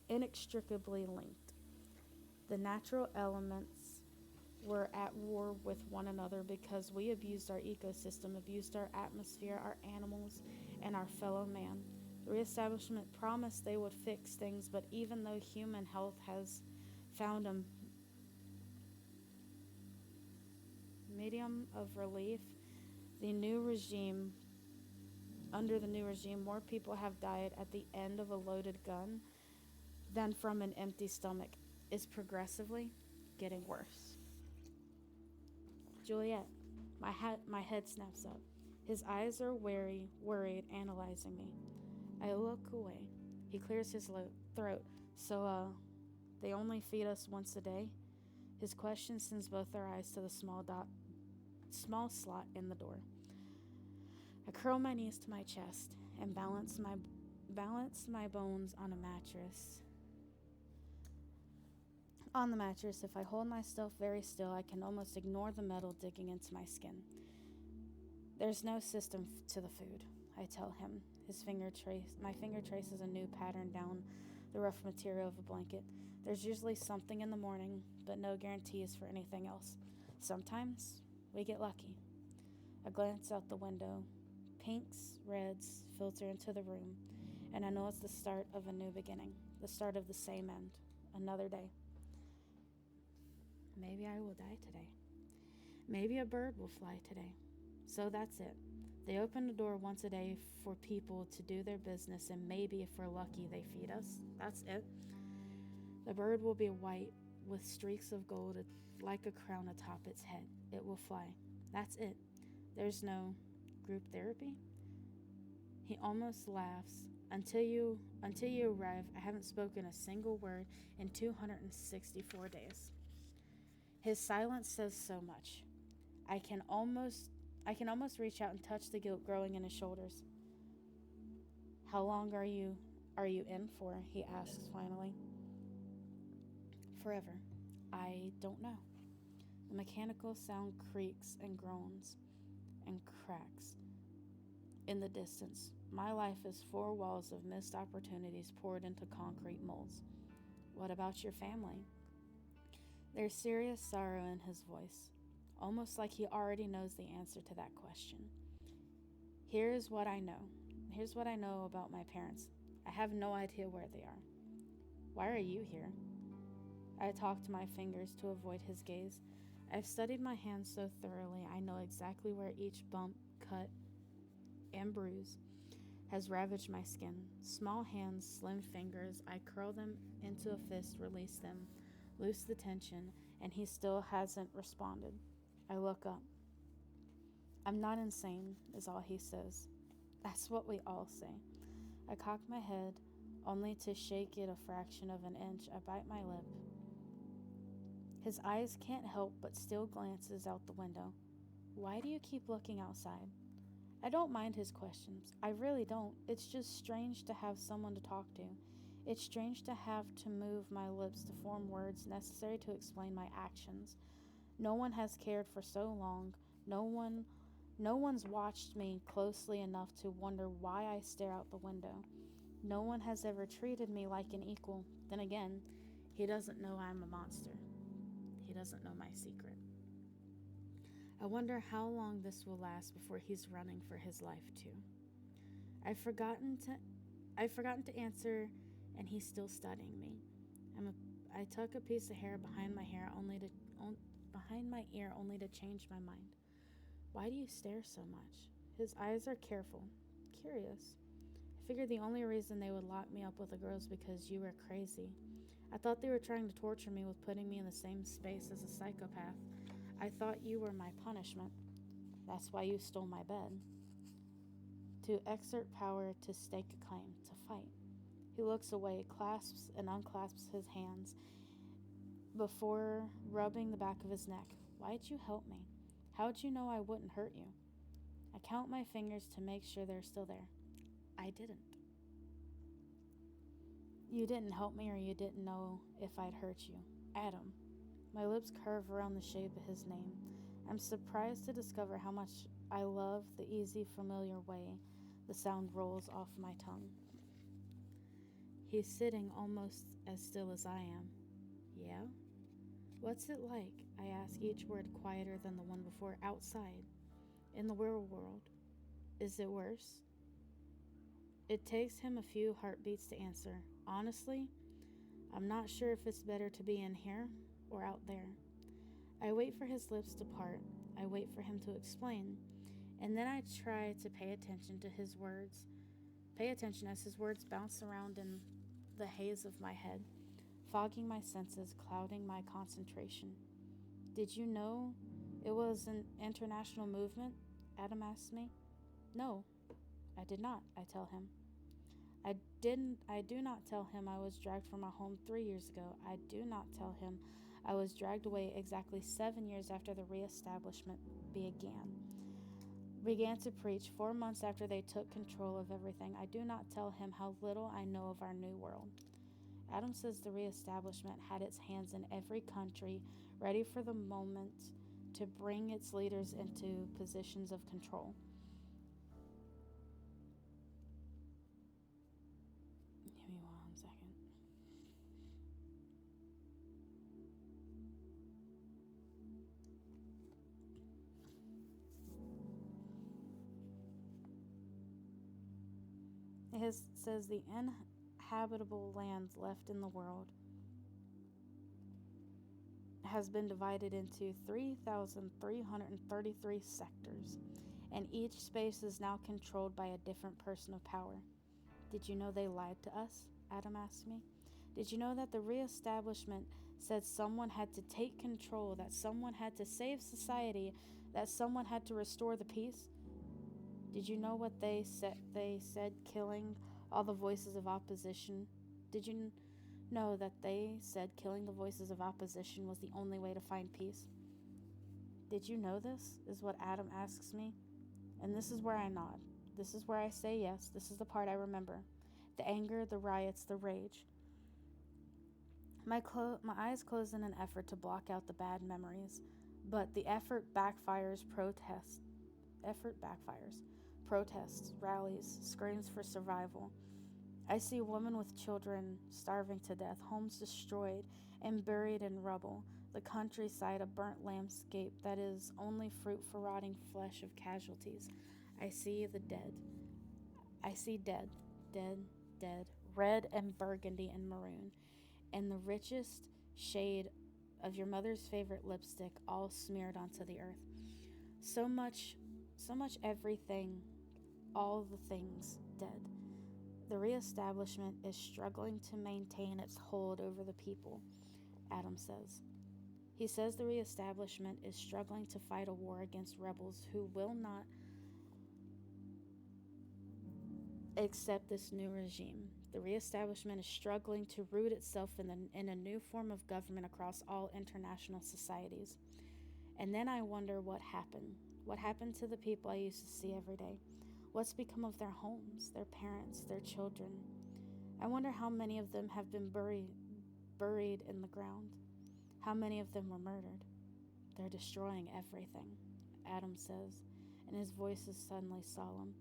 inextricably linked. The natural elements were at war with one another because we abused our ecosystem, abused our atmosphere, our animals, and our fellow man. The reestablishment promised they would fix things, but even though human health has found a medium of relief, the new regime under the new regime, more people have died at the end of a loaded gun than from an empty stomach. Is progressively getting worse. Juliet, my head snaps up. His eyes are wary, worried, analyzing me. I look away. He clears his throat. So, they only feed us once a day? His question sends both our eyes to the small slot in the door. I curl my knees to my chest and balance my bones on a mattress. On the mattress, if I hold myself very still, I can almost ignore the metal digging into my skin. There's no system to the food, I tell him. My finger traces a new pattern down the rough material of a blanket. There's usually something in the morning, but no guarantees for anything else. Sometimes we get lucky. I glance out the window. Pinks, reds filter into the room, and I know it's the start of a new beginning, the start of the same end, another day. Maybe I will die today. Maybe a bird will fly today. So that's it. They open the door once a day for people to do their business, and maybe if we're lucky, they feed us. That's it. The bird will be white with streaks of gold like a crown atop its head. It will fly. That's it. There's no group therapy? He almost laughs. Until you arrive, I haven't spoken a single word in 264 days. His silence says so much. I can almost reach out and touch the guilt growing in his shoulders. How long are you in for? He asks finally. Forever. I don't know. The mechanical sound creaks and groans and cracks. In the distance, my life is four walls of missed opportunities poured into concrete molds. What about your family? There's serious sorrow in his voice, almost like he already knows the answer to that question. Here's what I know. Here's what I know about my parents. I have no idea where they are. Why are you here? I talked my fingers to avoid his gaze. I've studied my hands so thoroughly I know exactly where each bump, cut, and bruise has ravaged my skin. Small hands, slim fingers, I curl them into a fist, release them, loose the tension, and he still hasn't responded. I look up. I'm not insane, is all he says. That's what we all say. I cock my head, only to shake it a fraction of an inch. I bite my lip. His eyes can't help but still glances out the window. Why do you keep looking outside? I don't mind his questions. I really don't. It's just strange to have someone to talk to. It's strange to have to move my lips to form words necessary to explain my actions. No one has cared for so long. No one's watched me closely enough to wonder why I stare out the window. No one has ever treated me like an equal. Then again, he doesn't know I'm a monster. He doesn't know my secret. I wonder how long this will last before he's running for his life too. I've forgotten to answer, and he's still studying me. I tuck a piece of hair behind my ear only to change my mind. Why do you stare so much? His eyes are careful, curious. I figured the only reason they would lock me up with a girl is because you were crazy. I thought they were trying to torture me with putting me in the same space as a psychopath. I thought you were my punishment. That's why you stole my bed. To exert power, to stake a claim, to fight. He looks away, clasps and unclasps his hands before rubbing the back of his neck. Why'd you help me? How'd you know I wouldn't hurt you? I count my fingers to make sure they're still there. I didn't. You didn't help me, or you didn't know if I'd hurt you. Adam. My lips curve around the shape of his name. I'm surprised to discover how much I love the easy, familiar way the sound rolls off my tongue. He's sitting almost as still as I am. Yeah? What's it like? I ask, each word quieter than the one before. Outside, in the real world. Is it worse? It takes him a few heartbeats to answer. Honestly, I'm not sure if it's better to be in here or out there. I wait for his lips to part. I wait for him to explain. And then I try to pay attention to his words. Pay attention as his words bounce around in the haze of my head, fogging my senses, clouding my concentration. Did you know it was an international movement? Adam asks me. No, I did not, I tell him. I do not tell him I was dragged from my home 3 years ago. I do not tell him I was dragged away exactly 7 years after the reestablishment began to preach 4 months after they took control of everything. I do not tell him how little I know of our new world. Adam says the reestablishment had its hands in every country, ready for the moment to bring its leaders into positions of control. Give me 1 second. It says the inhabitable land left in the world has been divided into 3,333 sectors, and each space is now controlled by a different person of power. Did you know they lied to us? Adam asked me. Did you know that the reestablishment said someone had to take control, that someone had to save society, that someone had to restore the peace? Did you know what they said? They said killing all the voices of opposition. Did you know that they said killing the voices of opposition was the only way to find peace? Did you know this? Is what Adam asks me. And this is where I nod. This is where I say yes. This is the part I remember. The anger, the riots, the rage. My eyes close in an effort to block out the bad memories, but the effort backfires. Protests, rallies, screams for survival. I see women with children starving to death, homes destroyed and buried in rubble, the countryside a burnt landscape that is only fruit for rotting flesh of casualties. I see the dead. I see dead, dead, dead, red and burgundy and maroon, and the richest shade of your mother's favorite lipstick all smeared onto the earth. So much, so much everything, all the things dead. The reestablishment is struggling to maintain its hold over the people, Adam says. He says the reestablishment is struggling to fight a war against rebels who will not accept this new regime. The reestablishment is struggling to root itself in a new form of government across all international societies. And then I wonder what happened. What happened to the people I used to see every day? What's become of their homes, their parents, their children? I wonder how many of them have been buried in the ground. How many of them were murdered? They're destroying everything, Adam says, and his voice is suddenly solemn.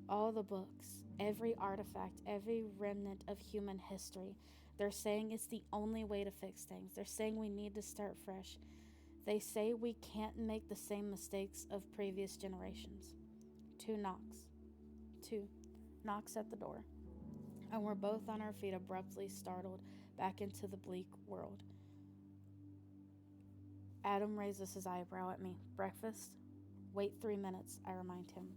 All the books, every artifact, every remnant of human history. They're saying it's the only way to fix things. They're saying we need to start fresh. They say we can't make the same mistakes of previous generations. Two knocks at the door, and we're both on our feet, abruptly startled back into the bleak world. Adam raises his eyebrow at me. Breakfast? Wait 3 minutes, I remind him.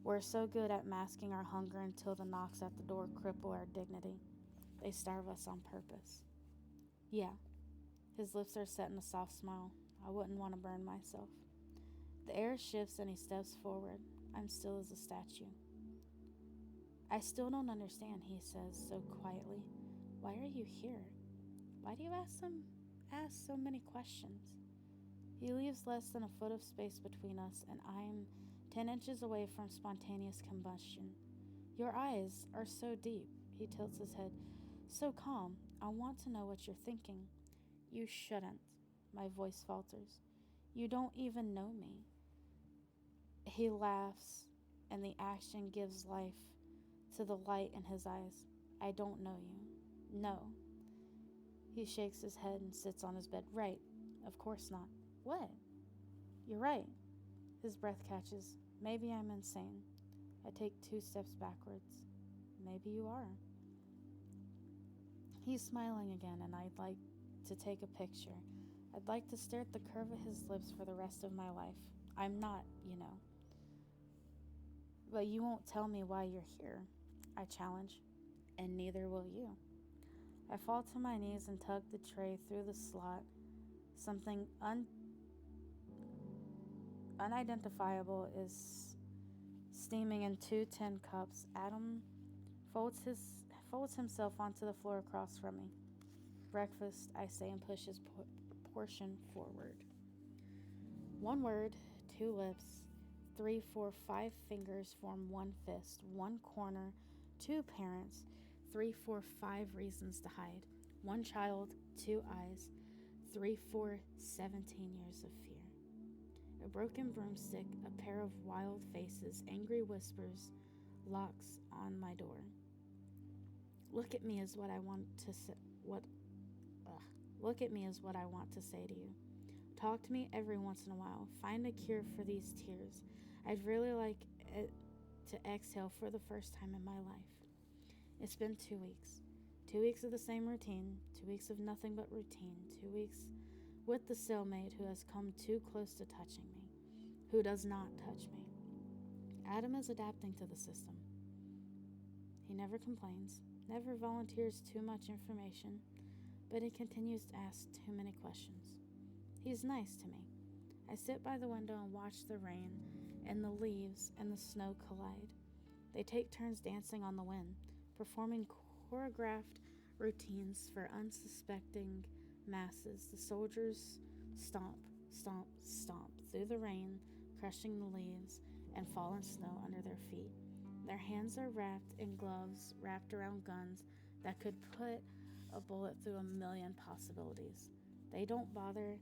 We're so good at masking our hunger until the knocks at the door cripple our dignity. They starve us on purpose. Yeah. His lips are set in a soft smile. I wouldn't want to burn myself. The air shifts and he steps forward. I'm still as a statue. I still don't understand, he says so quietly. Why are you here? Why do you ask so many questions? He leaves less than a foot of space between us, and I am 10 inches away from spontaneous combustion. Your eyes are so deep, he tilts his head, so calm. I want to know what you're thinking. You shouldn't, my voice falters. You don't even know me. He laughs, and the action gives life to the light in his eyes. I don't know you. No. He shakes his head and sits on his bed. Right. Of course not. What? You're right. His breath catches. Maybe I'm insane. I take 2 steps backwards. Maybe you are. He's smiling again, and I'd like to take a picture. I'd like to stare at the curve of his lips for the rest of my life. I'm not, you know. But you won't tell me why you're here, I challenge, and neither will you. I fall to my knees and tug the tray through the slot. Something unidentifiable is steaming in 2 tin cups. Adam folds himself onto the floor across from me. Breakfast, I say, and push his portion forward. 1 word, 2 lips, 3, 4, 5 fingers form 1 fist, 1 corner, 2 parents, 3, 4, 5 reasons to hide, 1 child, 2 eyes, 3, 4, 17 years of fear. A broken broomstick, a pair of wild faces, angry whispers, locks on my door. Look at me is what I want to say. Look at me is what I want to say to you. Talk to me every once in a while. Find a cure for these tears. I'd really like it to exhale for the first time in my life. It's been 2 weeks. 2 weeks of the same routine. 2 weeks of nothing but routine. 2 weeks with the cellmate who has come too close to touching me, who does not touch me. Adam is adapting to the system. He never complains, never volunteers too much information, but he continues to ask too many questions. He's nice to me. I sit by the window and watch the rain and the leaves and the snow collide. They take turns dancing on the wind, performing choreographed routines for unsuspecting masses. The soldiers stomp, stomp, stomp through the rain, crushing the leaves and fallen snow under their feet. Their hands are wrapped in gloves wrapped around guns that could put a bullet through a million possibilities. They don't bother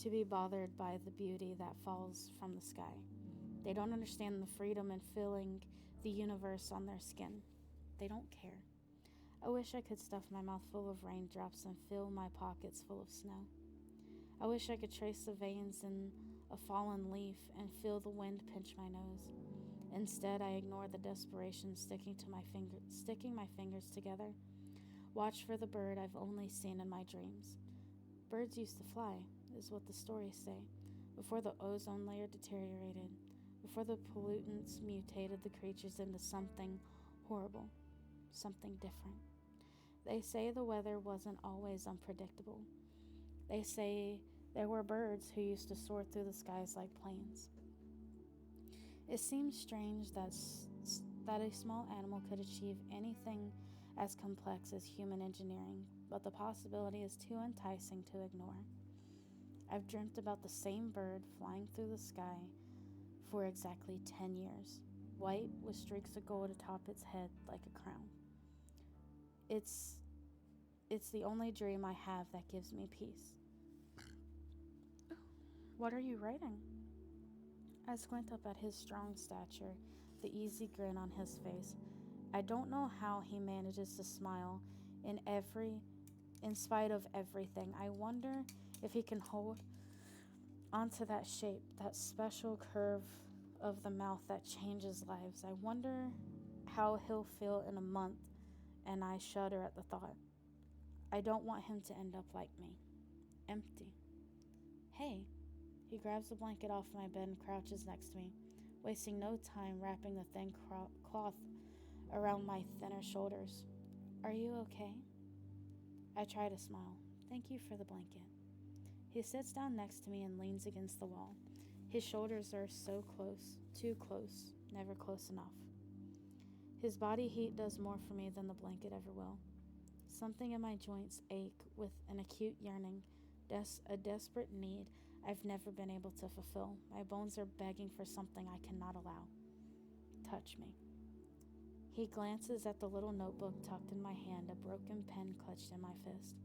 to be bothered by the beauty that falls from the sky. They don't understand the freedom in feeling the universe on their skin. They don't care. I wish I could stuff my mouth full of raindrops and fill my pockets full of snow. I wish I could trace the veins in a fallen leaf and feel the wind pinch my nose. Instead, I ignore the desperation sticking my fingers together. Watch for the bird I've only seen in my dreams. Birds used to fly, is what the stories say, before the ozone layer deteriorated, before the pollutants mutated the creatures into something horrible, something different. They say the weather wasn't always unpredictable. They say there were birds who used to soar through the skies like planes. It seems strange that a small animal could achieve anything as complex as human engineering, but the possibility is too enticing to ignore. I've dreamt about the same bird flying through the sky for exactly 10 years, white with streaks of gold atop its head like a crown. It's the only dream I have that gives me peace. What are you writing? I squint up at his strong stature, the easy grin on his face. I don't know how he manages to smile in spite of everything. I wonder if he can hold onto that shape, that special curve of the mouth that changes lives. I wonder how he'll feel in a month, and I shudder at the thought. I don't want him to end up like me, empty. Hey, he grabs the blanket off my bed and crouches next to me, wasting no time wrapping the thin cloth around my thinner shoulders. Are you okay? I try to smile. Thank you for the blanket. He sits down next to me and leans against the wall. His shoulders are so close, too close, never close enough. His body heat does more for me than the blanket ever will. Something in my joints ache with an acute yearning, a desperate need I've never been able to fulfill. My bones are begging for something I cannot allow. Touch me. He glances at the little notebook tucked in my hand, a broken pen clutched in my fist.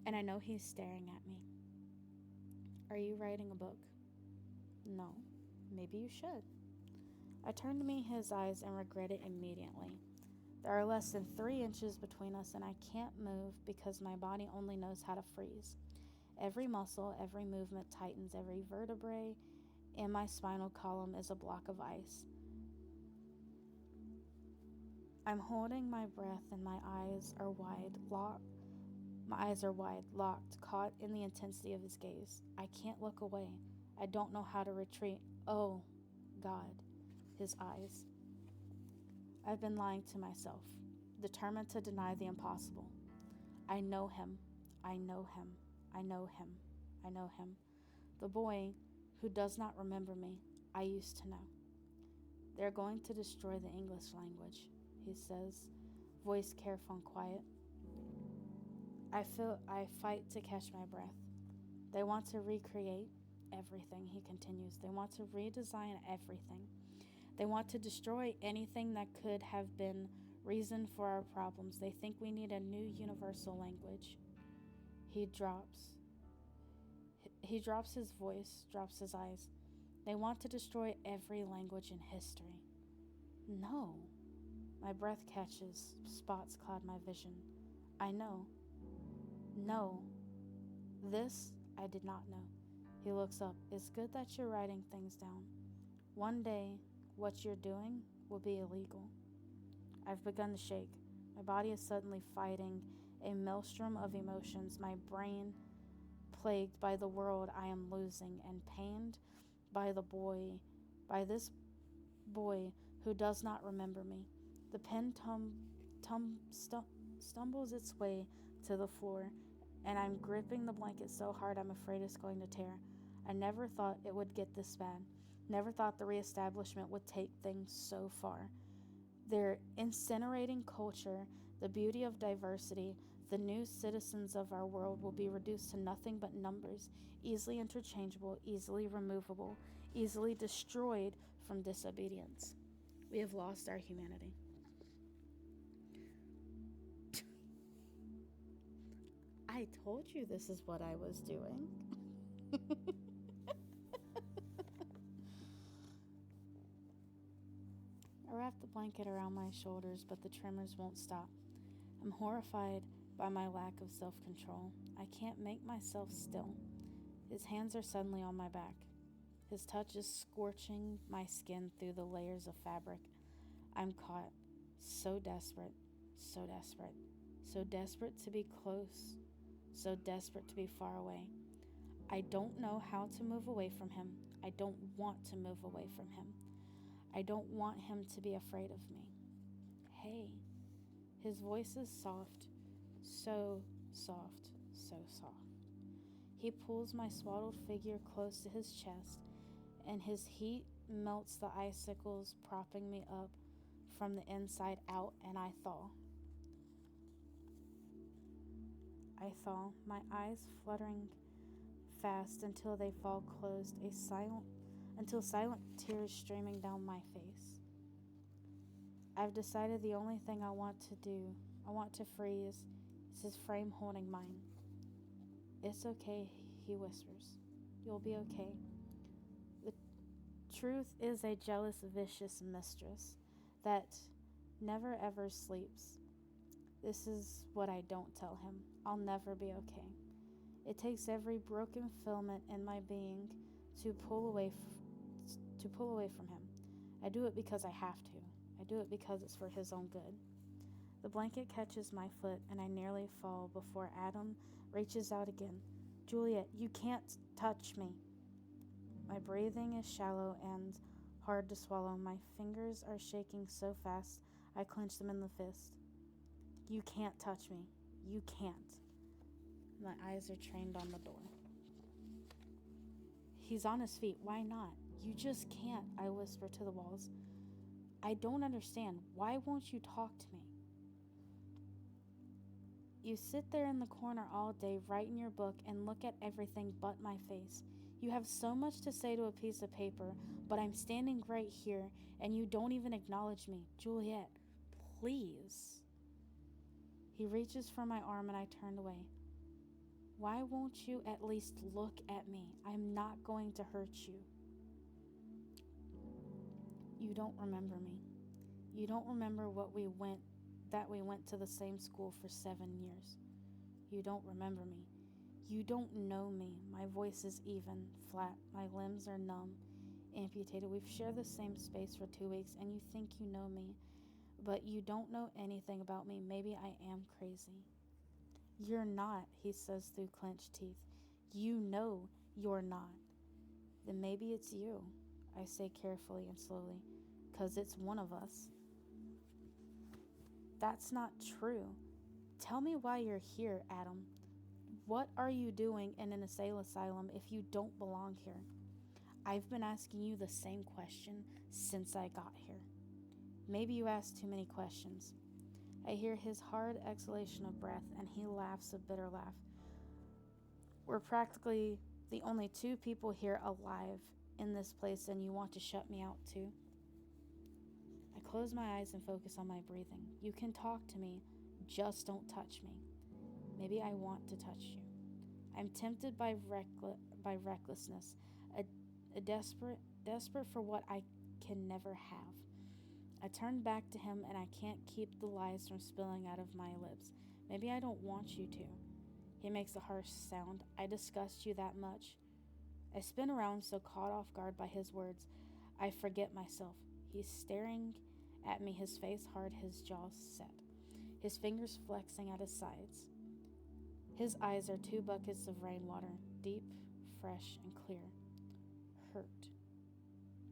And I know he's staring at me. Are you writing a book? No. Maybe you should. I turn to meet his eyes and regret it immediately. There are less than 3 inches between us, and I can't move because my body only knows how to freeze. Every muscle, every movement tightens, every vertebrae in my spinal column is a block of ice. I'm holding my breath and my eyes are wide, locked, caught in the intensity of his gaze. I can't look away. I don't know how to retreat. Oh, God, his eyes. I've been lying to myself, determined to deny the impossible. I know him. I know him. I know him. I know him. The boy who does not remember me, I used to know. They're going to destroy the English language, he says, voice careful and quiet. I fight to catch my breath. They want to recreate everything, he continues. They want to redesign everything. They want to destroy anything that could have been reason for our problems. They think we need a new universal language. He drops his voice, drops his eyes. They want to destroy every language in history. No. My breath catches, spots cloud my vision. I know. No. This I did not know. He looks up. It's good that you're writing things down. One day, what you're doing will be illegal. I've begun to shake. My body is suddenly fighting a maelstrom of emotions, my brain plagued by the world I am losing and pained by this boy who does not remember me. The pen stumbles its way to the floor, and I'm gripping the blanket so hard I'm afraid it's going to tear. I never thought it would get this bad. Never thought the reestablishment would take things so far. They're incinerating culture, the beauty of diversity. The new citizens of our world will be reduced to nothing but numbers, easily interchangeable, easily removable, easily destroyed from disobedience. We have lost our humanity. I told you this is what I was doing. blanket around my shoulders, but the tremors won't stop. I'm horrified by my lack of self control. I can't make myself still. His hands are suddenly on my back. His touch is scorching my skin through the layers of fabric. I'm caught. So desperate. So desperate. So desperate to be close. So desperate to be far away. I don't know how to move away from him. I don't want to move away from him. I don't want him to be afraid of me. Hey. His voice is soft. So soft. So soft. He pulls my swaddled figure close to his chest, and his heat melts the icicles propping me up from the inside out, and I thaw. My eyes fluttering fast until they fall closed, until silent tears streaming down my face. I've decided the only thing I want to freeze, is his frame holding mine. It's okay, he whispers. You'll be okay. The truth is a jealous, vicious mistress that never ever sleeps. This is what I don't tell him. I'll never be okay. It takes every broken filament in my being to pull away from him. I do it because I have to. I do it because it's for his own good. The blanket catches my foot and I nearly fall before Adam reaches out again. Juliet, you can't touch me. My breathing is shallow and hard to swallow. My fingers are shaking so fast I clench them in the fist. You can't touch me. You can't. My eyes are trained on the door. He's on his feet. Why not? You just can't, I whisper to the walls. I don't understand. Why won't you talk to me? You sit there in the corner all day, writing your book, and look at everything but my face. You have so much to say to a piece of paper, but I'm standing right here, and you don't even acknowledge me. Juliet, please. He reaches for my arm, and I turn away. Why won't you at least look at me? I'm not going to hurt you. You don't remember me. You don't remember that we went to the same school for 7 years. You don't remember me. You don't know me. My voice is even, flat. My limbs are numb, amputated. We've shared the same space for 2 weeks, and you think you know me, but you don't know anything about me. Maybe I am crazy. You're not, he says through clenched teeth. You know you're not. Then maybe it's you, I say carefully and slowly, 'cause it's one of us. That's not true. Tell me why you're here, Adam. What are you doing in an asylum if you don't belong here? I've been asking you the same question since I got here. Maybe you asked too many questions. I hear his hard exhalation of breath, and he laughs a bitter laugh. We're practically the only 2 people here alive in this place, and you want to shut me out too? I close my eyes and focus on my breathing. You can talk to me, just don't touch me. Maybe I want to touch you. I'm tempted by recklessness, a desperate for what I can never have. I turn back to him, and I can't keep the lies from spilling out of my lips. Maybe I don't want you to. He makes a harsh sound. I disgust you that much. I spin around, so caught off guard by his words, I forget myself. He's staring at me, his face hard, his jaws set, his fingers flexing at his sides. His eyes are 2 buckets of rainwater, deep, fresh, and clear. Hurt.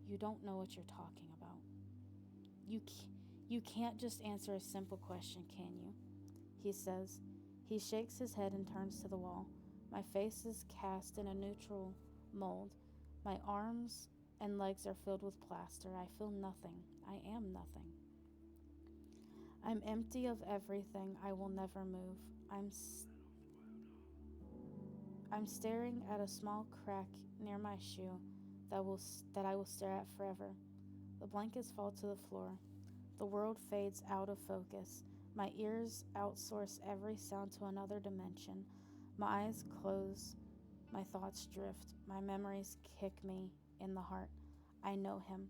You don't know what you're talking about. You can't just answer a simple question, can you? He says. He shakes his head and turns to the wall. My face is cast in a neutral mold. My arms and legs are filled with plaster. I feel nothing. I am nothing. I'm empty of everything. I will never move. I'm staring at a small crack near my shoe that I will stare at forever. The blankets fall to the floor. The world fades out of focus. My ears outsource every sound to another dimension. My eyes close. My thoughts drift. My memories kick me in the heart. I know him.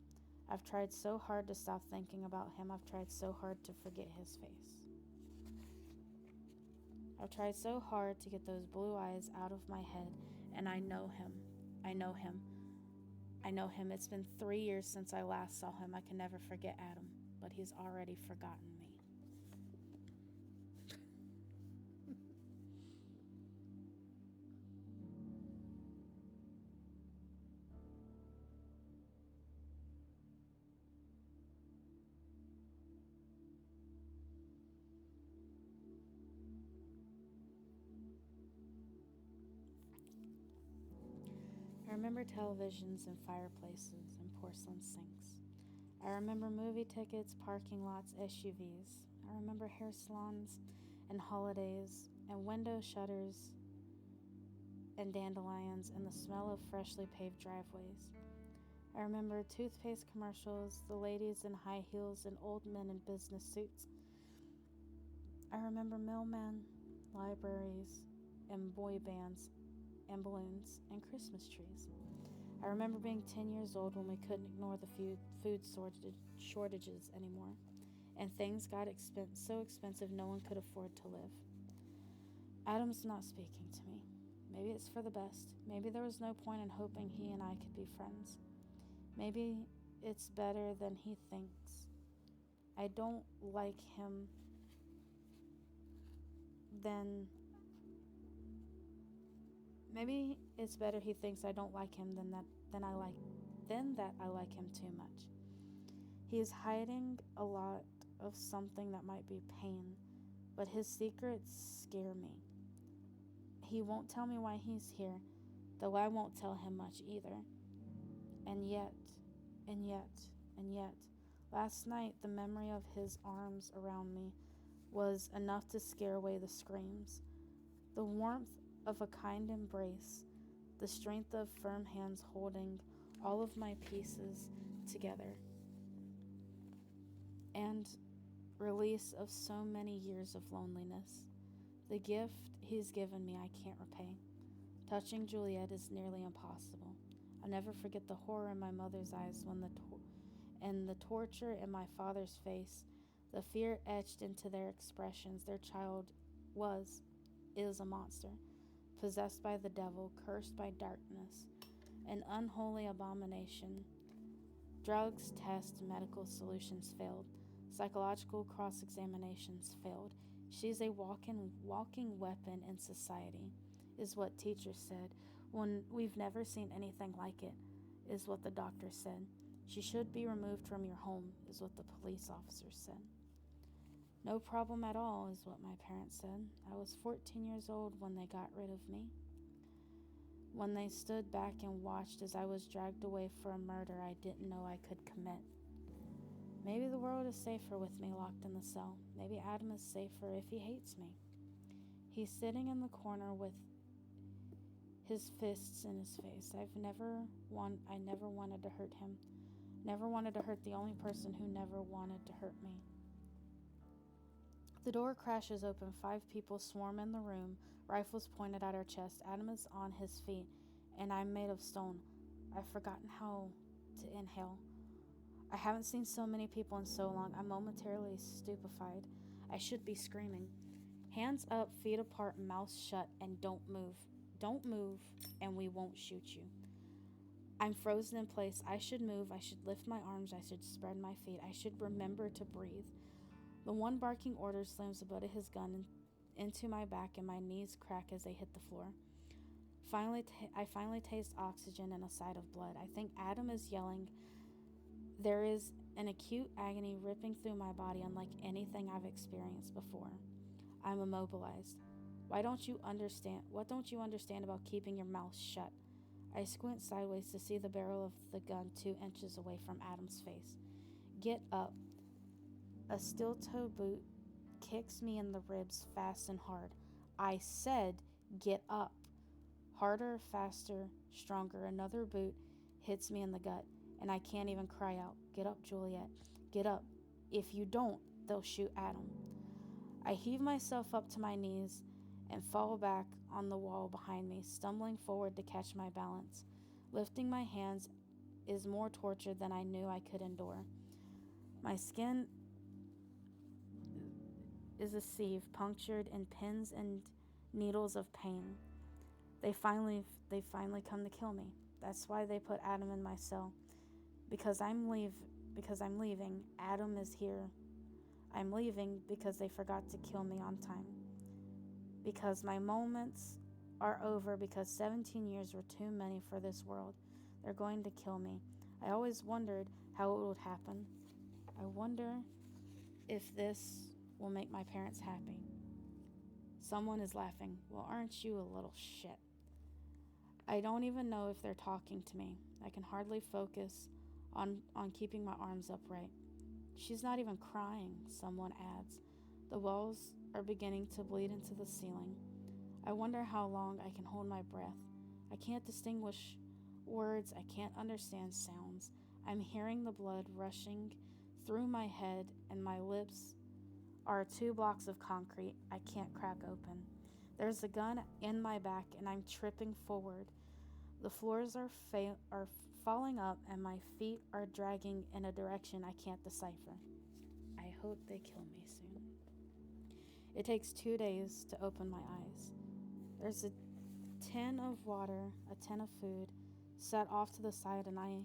I've tried so hard to stop thinking about him. I've tried so hard to forget his face. I've tried so hard to get those blue eyes out of my head, and I know him. I know him. I know him. It's been 3 years since I last saw him. I can never forget Adam, but he's already forgotten me. I remember televisions and fireplaces and porcelain sinks. I remember movie tickets, parking lots, SUVs. I remember hair salons and holidays and window shutters and dandelions and the smell of freshly paved driveways. I remember toothpaste commercials, the ladies in high heels and old men in business suits. I remember mailmen, libraries, and boy bands and balloons and Christmas trees. I remember being 10 years old when we couldn't ignore the food shortages anymore, and things got so expensive no one could afford to live. Adam's not speaking to me. Maybe it's for the best. Maybe there was no point in hoping he and I could be friends. Maybe it's better than he thinks. I don't like him then. Maybe it's better he thinks I don't like him than that I like him too much. He is hiding a lot of something that might be pain, but his secrets scare me. He won't tell me why he's here, though I won't tell him much either. And yet, and yet, and yet, last night the memory of his arms around me was enough to scare away the screams. The warmth of a kind embrace, the strength of firm hands holding all of my pieces together, and release of so many years of loneliness. The gift he's given me I can't repay. Touching Juliet is nearly impossible. I'll never forget the horror in my mother's eyes and the torture in my father's face, the fear etched into their expressions. Their child is a monster, possessed by the devil, cursed by darkness, an unholy abomination. Drugs, tests, medical solutions failed. Psychological cross-examinations failed. She's a walking weapon in society, is what teachers said. When we've never seen anything like it, is what the doctor said. She should be removed from your home, is what the police officer said. No problem at all, is what my parents said. I was 14 years old when they got rid of me. When they stood back and watched as I was dragged away for a murder I didn't know I could commit. Maybe the world is safer with me locked in the cell. Maybe Adam is safer if he hates me. He's sitting in the corner with his fists in his face. I never wanted to hurt him. Never wanted to hurt the only person who never wanted to hurt me. The door crashes open. 5 people swarm in the room, rifles pointed at our chest. Adam is on his feet, and I'm made of stone. I've forgotten how to inhale. I haven't seen so many people in so long. I'm momentarily stupefied. I should be screaming. Hands up, feet apart, mouth shut, and don't move. Don't move, and we won't shoot you. I'm frozen in place. I should move. I should lift my arms. I should spread my feet. I should remember to breathe. The one barking order slams the butt of his gun into my back, and my knees crack as they hit the floor. I finally taste oxygen and a sight of blood. I think Adam is yelling. There is an acute agony ripping through my body unlike anything I've experienced before. I'm immobilized. What don't you understand about keeping your mouth shut? I squint sideways to see the barrel of the gun 2 inches away from Adam's face. Get up. A steel-toe boot kicks me in the ribs fast and hard. I said, get up. Harder, faster, stronger. Another boot hits me in the gut, and I can't even cry out. Get up, Juliet. Get up. If you don't, they'll shoot Adam. I heave myself up to my knees and fall back on the wall behind me, stumbling forward to catch my balance. Lifting my hands is more torture than I knew I could endure. My skin is a sieve punctured in pins and needles of pain. They finally come to kill me. That's why they put Adam in my cell. Because I'm leaving. Adam is here. I'm leaving because they forgot to kill me on time. Because my moments are over, because 17 years were too many for this world. They're going to kill me. I always wondered how it would happen. I wonder if this will make my parents happy. Someone is laughing. Well, aren't you a little shit? I don't even know if they're talking to me. I can hardly focus on keeping my arms upright. She's not even crying, someone adds. The walls are beginning to bleed into the ceiling. I wonder how long I can hold my breath. I can't distinguish words. I can't understand sounds. I'm hearing the blood rushing through my head, and my lips are 2 blocks of concrete I can't crack open. There's a gun in my back, and I'm tripping forward. The floors are falling up, and my feet are dragging in a direction I can't decipher. I hope they kill me soon. It takes 2 days to open my eyes. There's a tin of water, a tin of food, set off to the side, and I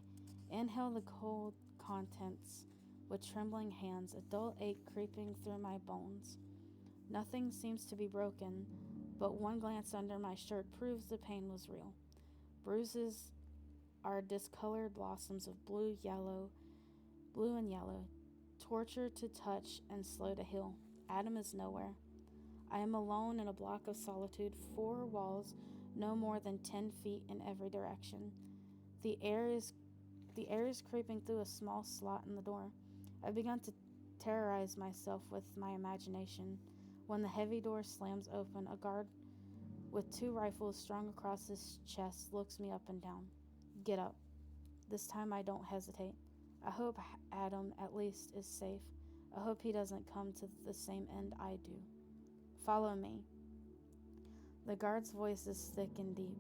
inhale the cold contents with trembling hands, a dull ache creeping through my bones. Nothing seems to be broken, but one glance under my shirt proves the pain was real. Bruises are discolored blossoms of blue and yellow, torture to touch and slow to heal. Adam is nowhere. I am alone in a block of solitude, 4 walls, no more than 10 feet in every direction. The air is creeping through a small slot in the door. I've begun to terrorize myself with my imagination. When the heavy door slams open, a guard with 2 rifles strung across his chest looks me up and down. Get up. This time I don't hesitate. I hope Adam at least is safe. I hope he doesn't come to the same end I do. Follow me. The guard's voice is thick and deep.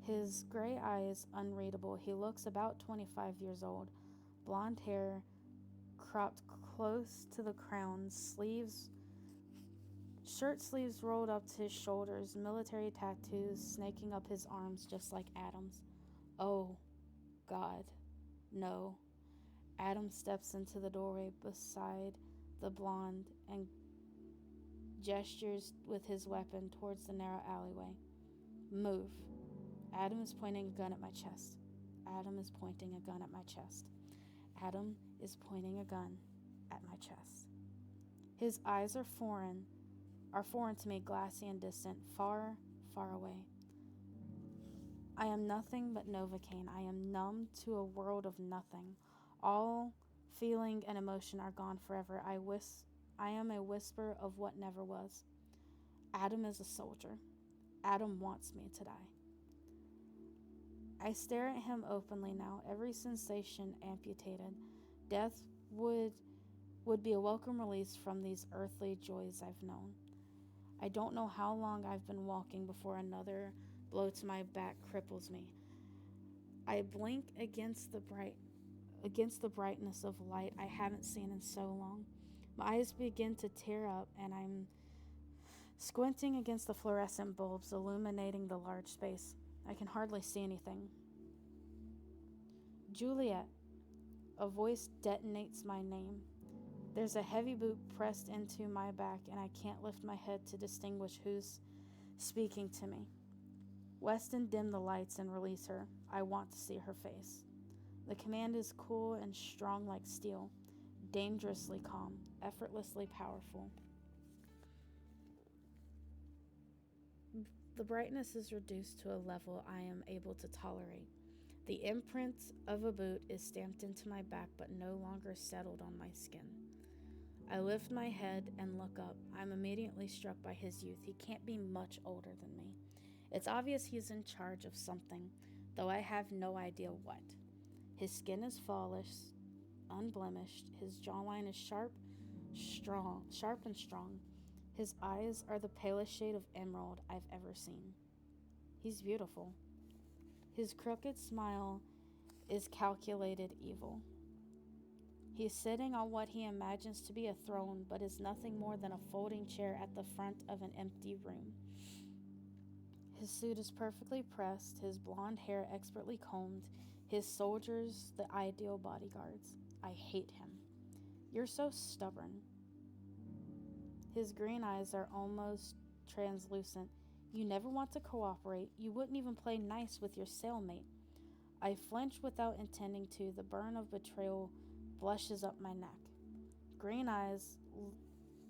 His gray eyes unreadable. He looks about 25 years old. Blonde hair cropped close to the crown, shirt sleeves rolled up to his shoulders, military tattoos snaking up his arms just like Adam's. Oh, God, no. Adam steps into the doorway beside the blonde and gestures with his weapon towards the narrow alleyway. Move. Adam is pointing a gun at my chest. Adam is pointing a gun at my chest. Adam is pointing a gun at my chest. His eyes are foreign to me, glassy and distant, far, far away. I am nothing but Novocaine. I am numb to a world of nothing. All feeling and emotion are gone forever. I am a whisper of what never was. Adam is a soldier. Adam wants me to die. I stare at him openly now, every sensation amputated. Death would be a welcome release from these earthly joys I've known. I don't know how long I've been walking before another blow to my back cripples me. I blink against the brightness of light I haven't seen in so long. My eyes begin to tear up, and I'm squinting against the fluorescent bulbs illuminating the large space. I can hardly see anything. Juliet. A voice detonates my name. There's a heavy boot pressed into my back, and I can't lift my head to distinguish who's speaking to me. Weston, dim the lights and release her. I want to see her face. The command is cool and strong like steel, dangerously calm, effortlessly powerful. The brightness is reduced to a level I am able to tolerate. The imprint of a boot is stamped into my back, but no longer settled on my skin. I lift my head and look up. I'm immediately struck by his youth. He can't be much older than me. It's obvious he's in charge of something, though I have no idea what. His skin is flawless, unblemished. His jawline is sharp and strong. His eyes are the palest shade of emerald I've ever seen. He's beautiful. His crooked smile is calculated evil. He's sitting on what he imagines to be a throne, but is nothing more than a folding chair at the front of an empty room. His suit is perfectly pressed, his blonde hair expertly combed, his soldiers the ideal bodyguards. I hate him. You're so stubborn. His green eyes are almost translucent. You never want to cooperate. You wouldn't even play nice with your cellmate. I flinch without intending to. The burn of betrayal blushes up my neck. Green Eyes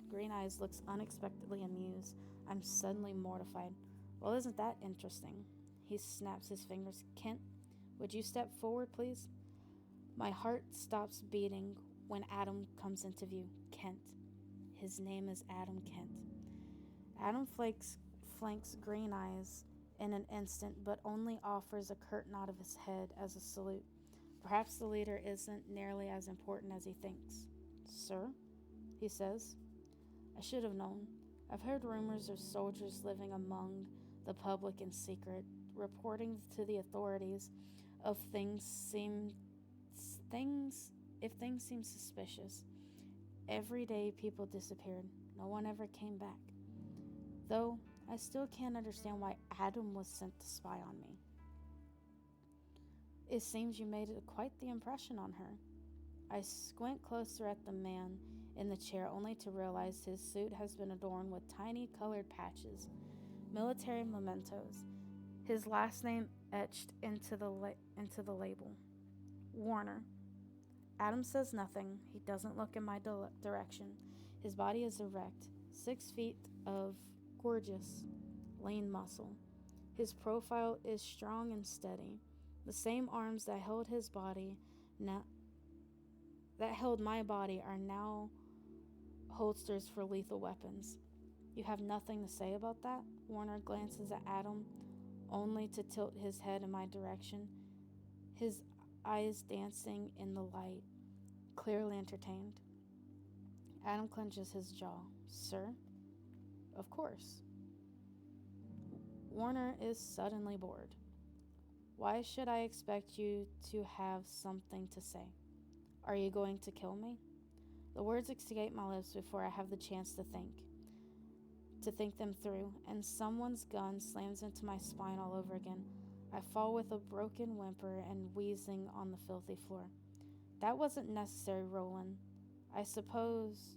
Green Eyes looks unexpectedly amused. I'm suddenly mortified. Well, isn't that interesting? He snaps his fingers. Kent, would you step forward, please? My heart stops beating when Adam comes into view. Kent. His name is Adam Kent. Adam flanks Green Eyes in an instant, but only offers a curt nod of his head as a salute. Perhaps the leader isn't nearly as important as he thinks. Sir, he says. I should have known. I've heard rumors of soldiers living among the public in secret, reporting to the authorities of if things seem suspicious. Every day people disappeared. No one ever came back. Though I still can't understand why Adam was sent to spy on me. It seems you made quite the impression on her. I squint closer at the man in the chair only to realize his suit has been adorned with tiny colored patches, military mementos, his last name etched into the label. Warner. Adam says nothing. He doesn't look in my direction. His body is erect, 6 feet of gorgeous, lean muscle. His profile is strong and steady. The same arms that held his body that held my body are now holsters for lethal weapons. You have nothing to say about that? Warner glances at Adam, only to tilt his head in my direction, his eyes dancing in the light, clearly entertained. Adam clenches his jaw. Sir? Of course. Warner is suddenly bored. Why should I expect you to have something to say? Are you going to kill me? The words escape my lips before I have the chance to think them through, and someone's gun slams into my spine all over again. I fall with a broken whimper and wheezing on the filthy floor. That wasn't necessary, Roland. I suppose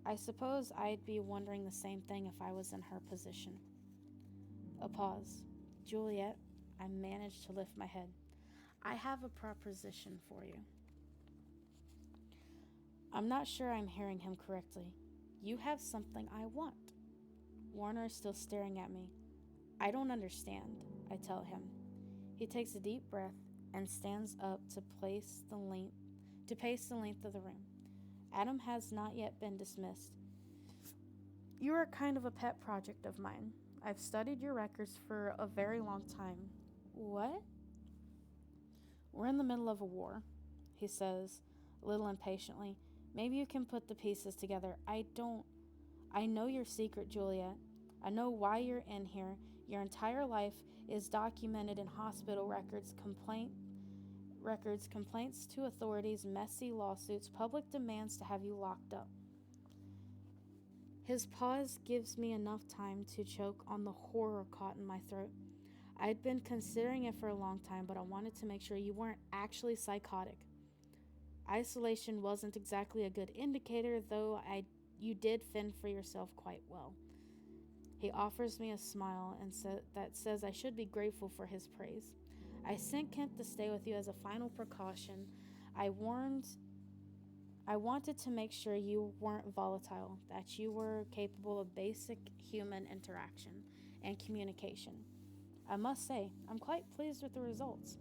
I'd be wondering the same thing if I was in her position. A pause. Juliet, I managed to lift my head. I have a proposition for you. I'm not sure I'm hearing him correctly. You have something I want. Warner is still staring at me. I don't understand, I tell him. He takes a deep breath and stands up to pace the length of the room. Adam has not yet been dismissed. You are kind of a pet project of mine. I've studied your records for a very long time. What? We're in the middle of a war, he says, a little impatiently. Maybe you can put the pieces together. I know your secret, Juliet. I know why you're in here. Your entire life is documented in hospital records, complaints to authorities, messy lawsuits, public demands to have you locked up. His pause gives me enough time to choke on the horror caught in my throat. I'd been considering it for a long time, but I wanted to make sure you weren't actually psychotic. Isolation wasn't exactly a good indicator, though you did fend for yourself quite well. He offers me a smile and that says I should be grateful for his praise. I sent Kent to stay with you as a final precaution. I wanted to make sure you weren't volatile, that you were capable of basic human interaction and communication. I must say, I'm quite pleased with the results.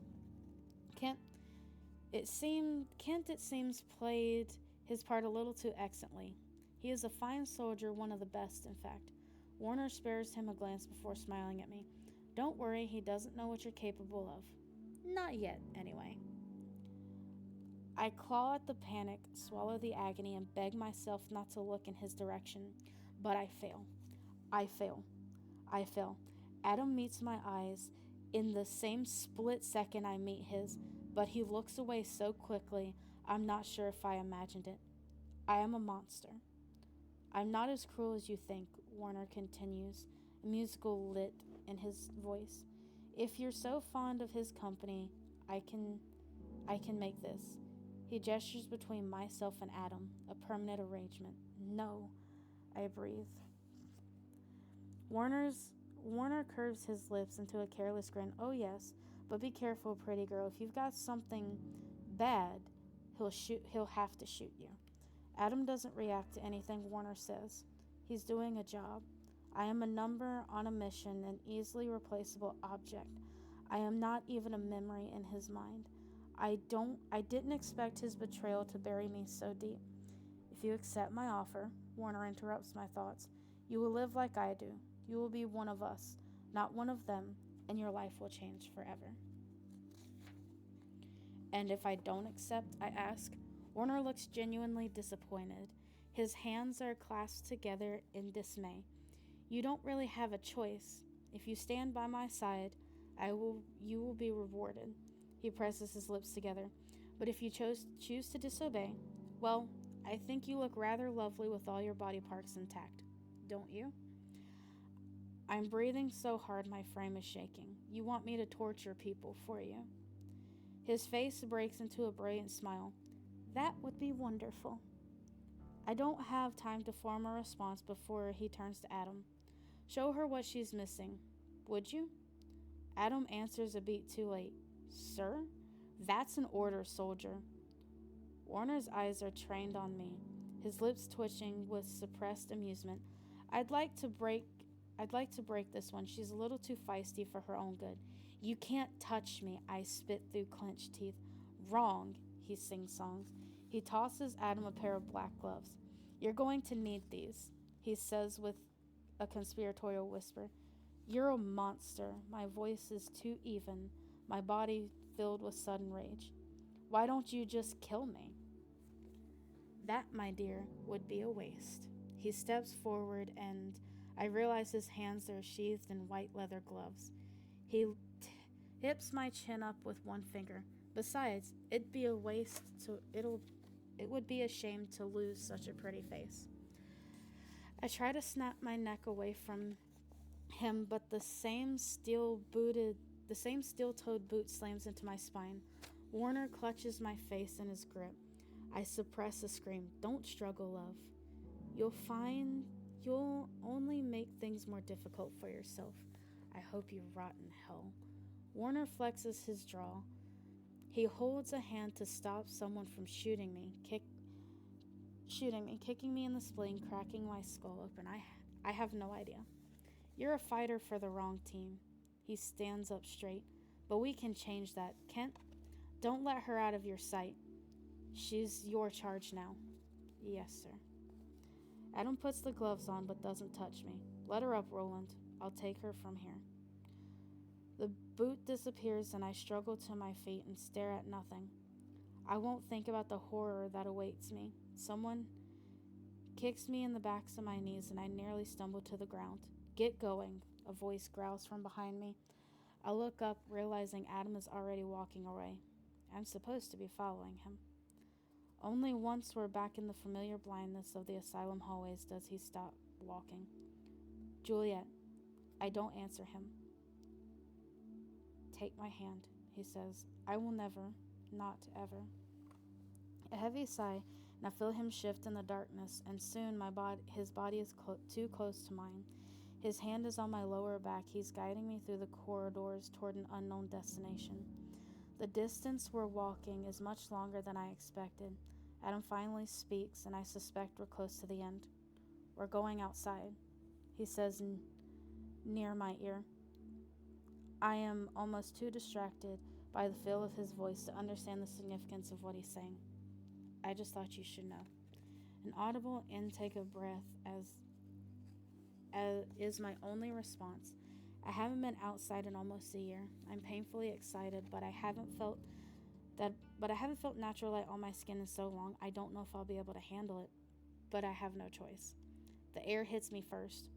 Kent, it seems, played his part a little too excellently. He is a fine soldier, one of the best, in fact. Warner spares him a glance before smiling at me. Don't worry, he doesn't know what you're capable of. Not yet, anyway. I claw at the panic, swallow the agony, and beg myself not to look in his direction. But I fail. I fail. Adam meets my eyes, In the same split second, I meet his, but he looks away so quickly, I'm not sure if I imagined it. I am a monster. I'm not as cruel as you think, Warner continues, a musical lit in his voice. If you're so fond of his company, I can I can make this. He gestures between myself and Adam, a permanent arrangement. No, I breathe. Warner's Warner curves his lips into a careless grin. Oh yes, but be careful, pretty girl. If you've got something bad, he'll have to shoot you. Adam doesn't react to anything Warner says. He's doing a job. I am a number on a mission, an easily replaceable object. I am not even a memory in his mind. I didn't expect his betrayal to bury me so deep. If you accept my offer, Warner interrupts my thoughts, you will live like I do. You will be one of us, not one of them, and your life will change forever. And if I don't accept, I ask. Warner looks genuinely disappointed. His hands are clasped together in dismay. You don't really have a choice. If you stand by my side, you will be rewarded. He presses his lips together. But if you choose to disobey, well, I think you look rather lovely with all your body parts intact. Don't you? I'm breathing so hard my frame is shaking. You want me to torture people for you? His face breaks into a brilliant smile. That would be wonderful. I don't have time to form a response before he turns to Adam. Show her what she's missing. Would you? Adam answers a beat too late. Sir? That's an order, soldier. Warner's eyes are trained on me, his lips twitching with suppressed amusement. I'd like to break this one. She's a little too feisty for her own good. You can't touch me, I spit through clenched teeth. Wrong, he sing-songs. He tosses Adam a pair of black gloves. You're going to need these, he says with a conspiratorial whisper. You're a monster. My voice is too even, my body filled with sudden rage. Why don't you just kill me? That, my dear, would be a waste. He steps forward and I realize his hands are sheathed in white leather gloves. He tips my chin up with one finger. Besides, it would be a shame to lose such a pretty face. I try to snap my neck away from him, but the same steel-toed boot slams into my spine. Warner clutches my face in his grip. I suppress a scream. Don't struggle, love. You'll only make things more difficult for yourself. I hope you rot in hell. Warner flexes his jaw. He holds a hand to stop someone from shooting me, kicking me in the spleen, cracking my skull open. I have no idea. You're a fighter for the wrong team. He stands up straight. But we can change that. Kent, don't let her out of your sight. She's your charge now. Yes, sir. Adam puts the gloves on but doesn't touch me. Let her up, Roland. I'll take her from here. The boot disappears and I struggle to my feet and stare at nothing. I won't think about the horror that awaits me. Someone kicks me in the backs of my knees and I nearly stumble to the ground. Get going, a voice growls from behind me. I look up, realizing Adam is already walking away. I'm supposed to be following him. Only once we're back in the familiar blindness of the asylum hallways does he stop walking. Juliet. I don't answer him. Take my hand, he says. I will never, not ever. A heavy sigh, and I feel him shift in the darkness, and soon his body is too close to mine. His hand is on my lower back. He's guiding me through the corridors toward an unknown destination. The distance we're walking is much longer than I expected. Adam finally speaks, and I suspect we're close to the end. We're going outside, he says near my ear. I am almost too distracted by the feel of his voice to understand the significance of what he's saying. I just thought you should know. An audible intake of breath as is my only response. I haven't been outside in almost a year. I'm painfully excited, but I haven't felt natural light on my skin in so long. I don't know if I'll be able to handle it, but I have no choice. The air hits me first.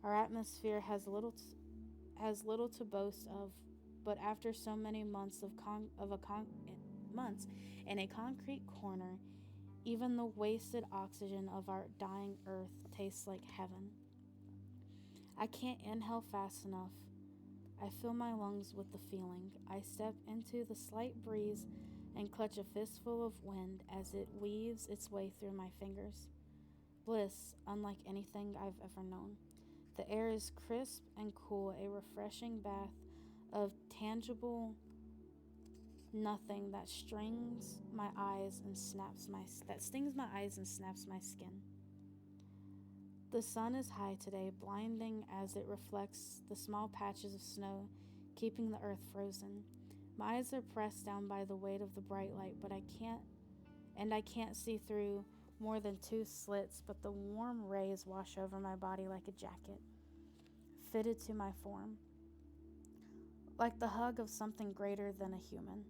Our atmosphere has little to boast of But after so many months months in a concrete corner, even the wasted oxygen of our dying earth tastes like heaven. I can't inhale fast enough. I fill my lungs with the feeling. I step into the slight breeze and clutch a fistful of wind as it weaves its way through my fingers. Bliss, unlike anything I've ever known. The air is crisp and cool, a refreshing bath of tangible nothing that stings my eyes and snaps my skin. The sun is high today, blinding as it reflects the small patches of snow, keeping the earth frozen. My eyes are pressed down by the weight of the bright light, but I can't see through more than two slits, but the warm rays wash over my body like a jacket, fitted to my form, like the hug of something greater than a human.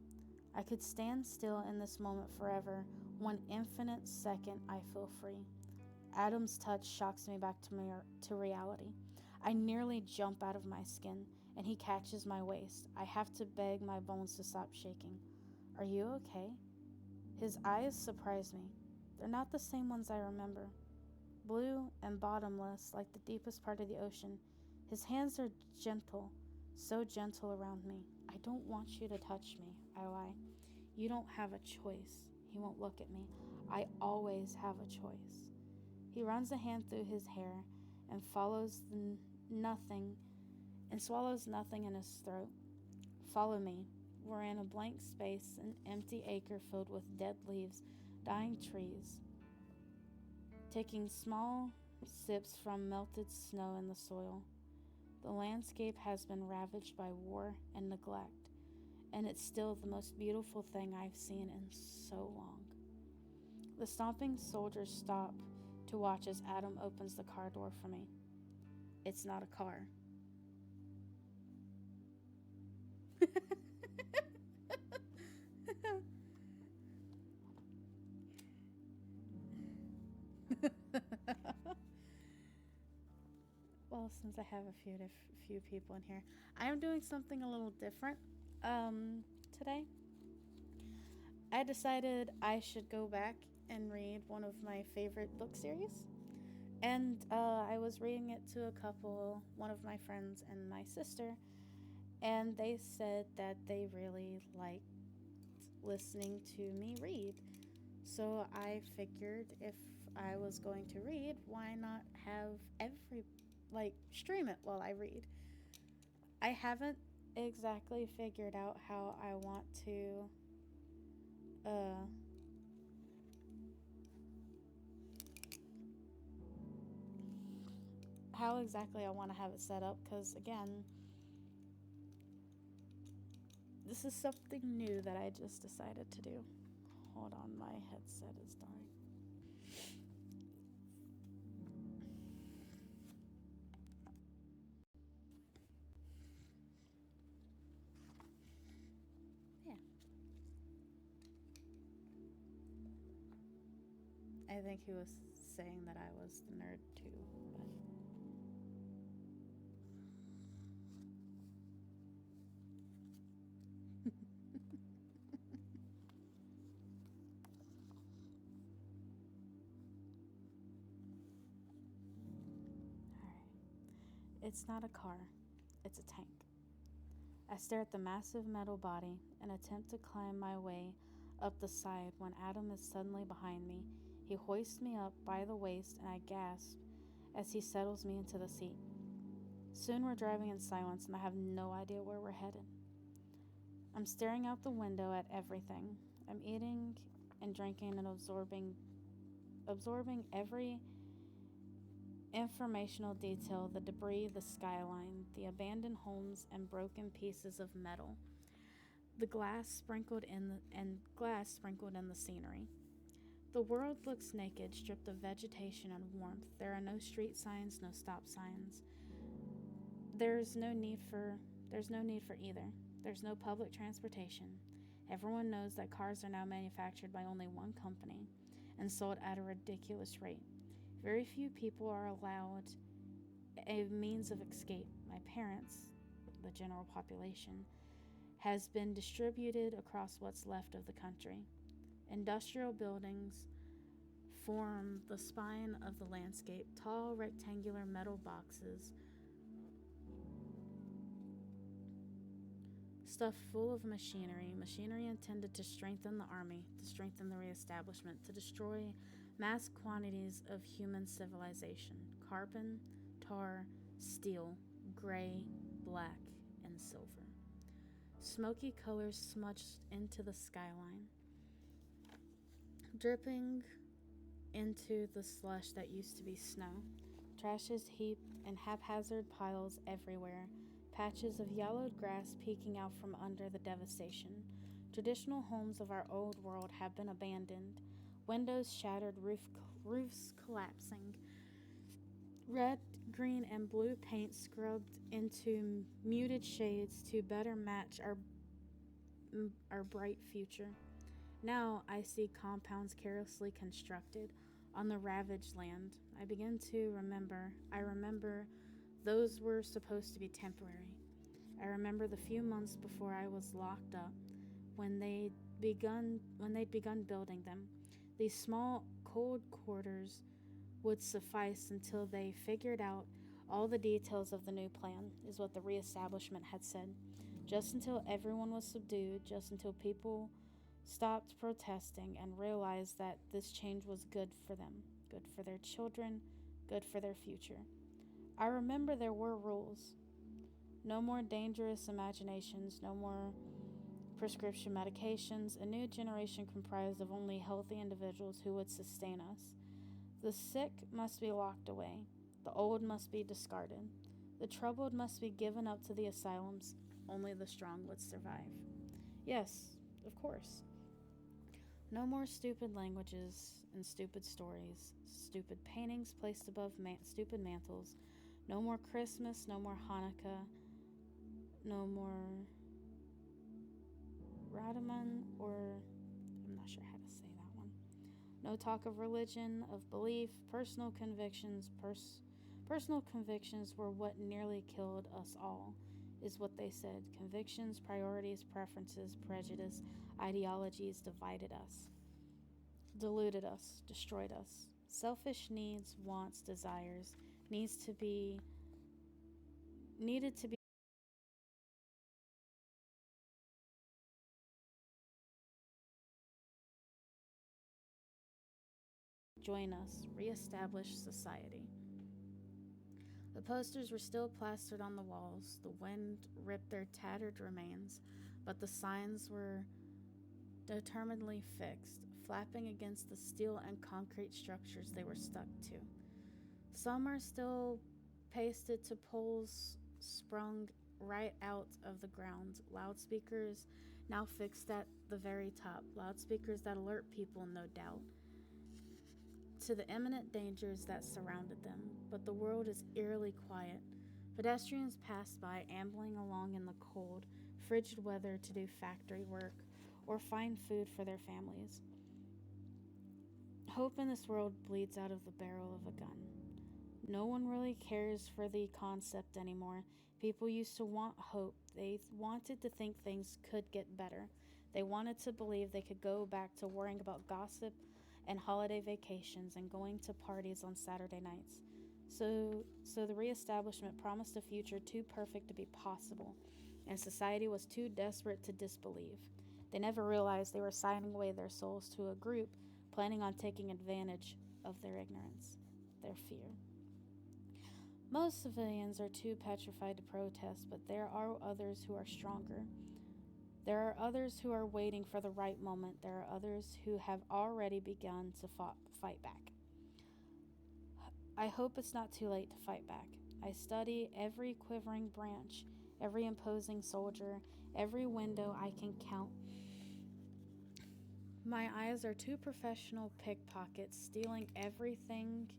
I could stand still in this moment forever. One infinite second, I feel free. Adam's touch shocks me back to reality. I nearly jump out of my skin, and he catches my waist. I have to beg my bones to stop shaking. Are you okay? His eyes surprise me. They're not the same ones I remember. Blue and bottomless, like the deepest part of the ocean. His hands are gentle, so gentle around me. I don't want you to touch me, I lie. You don't have a choice. He won't look at me. I always have a choice. He runs a hand through his hair and nothing and swallows nothing in his throat. Follow me. We're in a blank space, an empty acre filled with dead leaves, dying trees, taking small sips from melted snow in the soil. The landscape has been ravaged by war and neglect, and it's still the most beautiful thing I've seen in so long. The stomping soldiers stop to watch as Adam opens the car door for me. It's not a car. Well, since I have a few people in here, I am doing something a little different today. I decided I should go back and read one of my favorite book series. And I was reading it to a couple, one of my friends and my sister, and they said that they really liked listening to me read. So I figured if I was going to read, why not have stream it while I read? I haven't exactly figured out uh, how exactly I want to have it set up, because again, this is something new that I just decided to do. Hold on, my headset is dying. Yeah. I think he was saying that I was the nerd too, but alright. It's not a car, it's a tank. I stare at the massive metal body and attempt to climb my way up the side when Adam is suddenly behind me. He hoists me up by the waist and I gasp as he settles me into the seat. Soon we're driving in silence and I have no idea where we're headed. I'm staring out the window at everything. I'm eating and drinking and absorbing every informational detail, the debris, the skyline, the abandoned homes and broken pieces of metal. The glass sprinkled in the scenery. The world looks naked, stripped of vegetation and warmth. There are no street signs, no stop signs. There's no need for either. There's no public transportation. Everyone knows that cars are now manufactured by only one company and sold at a ridiculous rate. Very few people are allowed a means of escape. My parents, the general population, has been distributed across what's left of the country. Industrial buildings form the spine of the landscape, tall rectangular metal boxes stuffed full of machinery intended to strengthen the army, to strengthen the reestablishment, to destroy mass quantities of human civilization: carbon, tar, steel, gray, black, and silver. Smoky colors smudged into the skyline, dripping into the slush that used to be snow. Trash is heaped in haphazard piles everywhere, patches of yellowed grass peeking out from under the devastation. Traditional homes of our old world have been abandoned, windows shattered, roofs collapsing, red, green, and blue paint scrubbed into muted shades to better match our bright future. Now I see compounds carelessly constructed on the ravaged land. I remember those were supposed to be temporary. I remember the few months before I was locked up when they'd begun building them. These small, cold quarters would suffice until they figured out all the details of the new plan, is what the reestablishment had said. Just until everyone was subdued, just until people stopped protesting and realized that this change was good for them, good for their children, good for their future. I remember there were rules. No more dangerous imaginations, no more prescription medications, a new generation comprised of only healthy individuals who would sustain us. The sick must be locked away, the old must be discarded, the troubled must be given up to the asylums, only the strong would survive. Yes, of course. No more stupid languages and stupid stories, stupid paintings placed above stupid mantles. No more Christmas, no more Hanukkah, no more Ramadan, or I'm not sure how to say that one. No talk of religion, of belief, personal convictions. Personal convictions were what nearly killed us all, is what they said. Convictions, priorities, preferences, prejudice, ideologies divided us, deluded us, destroyed us. Selfish needs, wants, desires, needed to be join us, reestablish society. The posters were still plastered on the walls. The wind ripped their tattered remains, but the signs were determinedly fixed, flapping against the steel and concrete structures they were stuck to. Some are still pasted to poles sprung right out of the ground. Loudspeakers now fixed at the very top. Loudspeakers that alert people, no doubt, to the imminent dangers that surrounded them. But the world is eerily quiet. Pedestrians pass by, ambling along in the cold, frigid weather to do factory work or find food for their families. Hope in this world bleeds out of the barrel of a gun. No one really cares for the concept anymore. People used to want hope. They wanted to think things could get better. They wanted to believe they could go back to worrying about gossip and holiday vacations and going to parties on Saturday nights. So the reestablishment promised a future too perfect to be possible, and society was too desperate to disbelieve. They never realized they were signing away their souls to a group planning on taking advantage of their ignorance, their fear. Most civilians are too petrified to protest, but there are others who are stronger. There are others who are waiting for the right moment. There are others who have already begun to fight back. I hope it's not too late to fight back. I study every quivering branch, every imposing soldier, every window I can count. My eyes are two professional pickpockets, stealing everything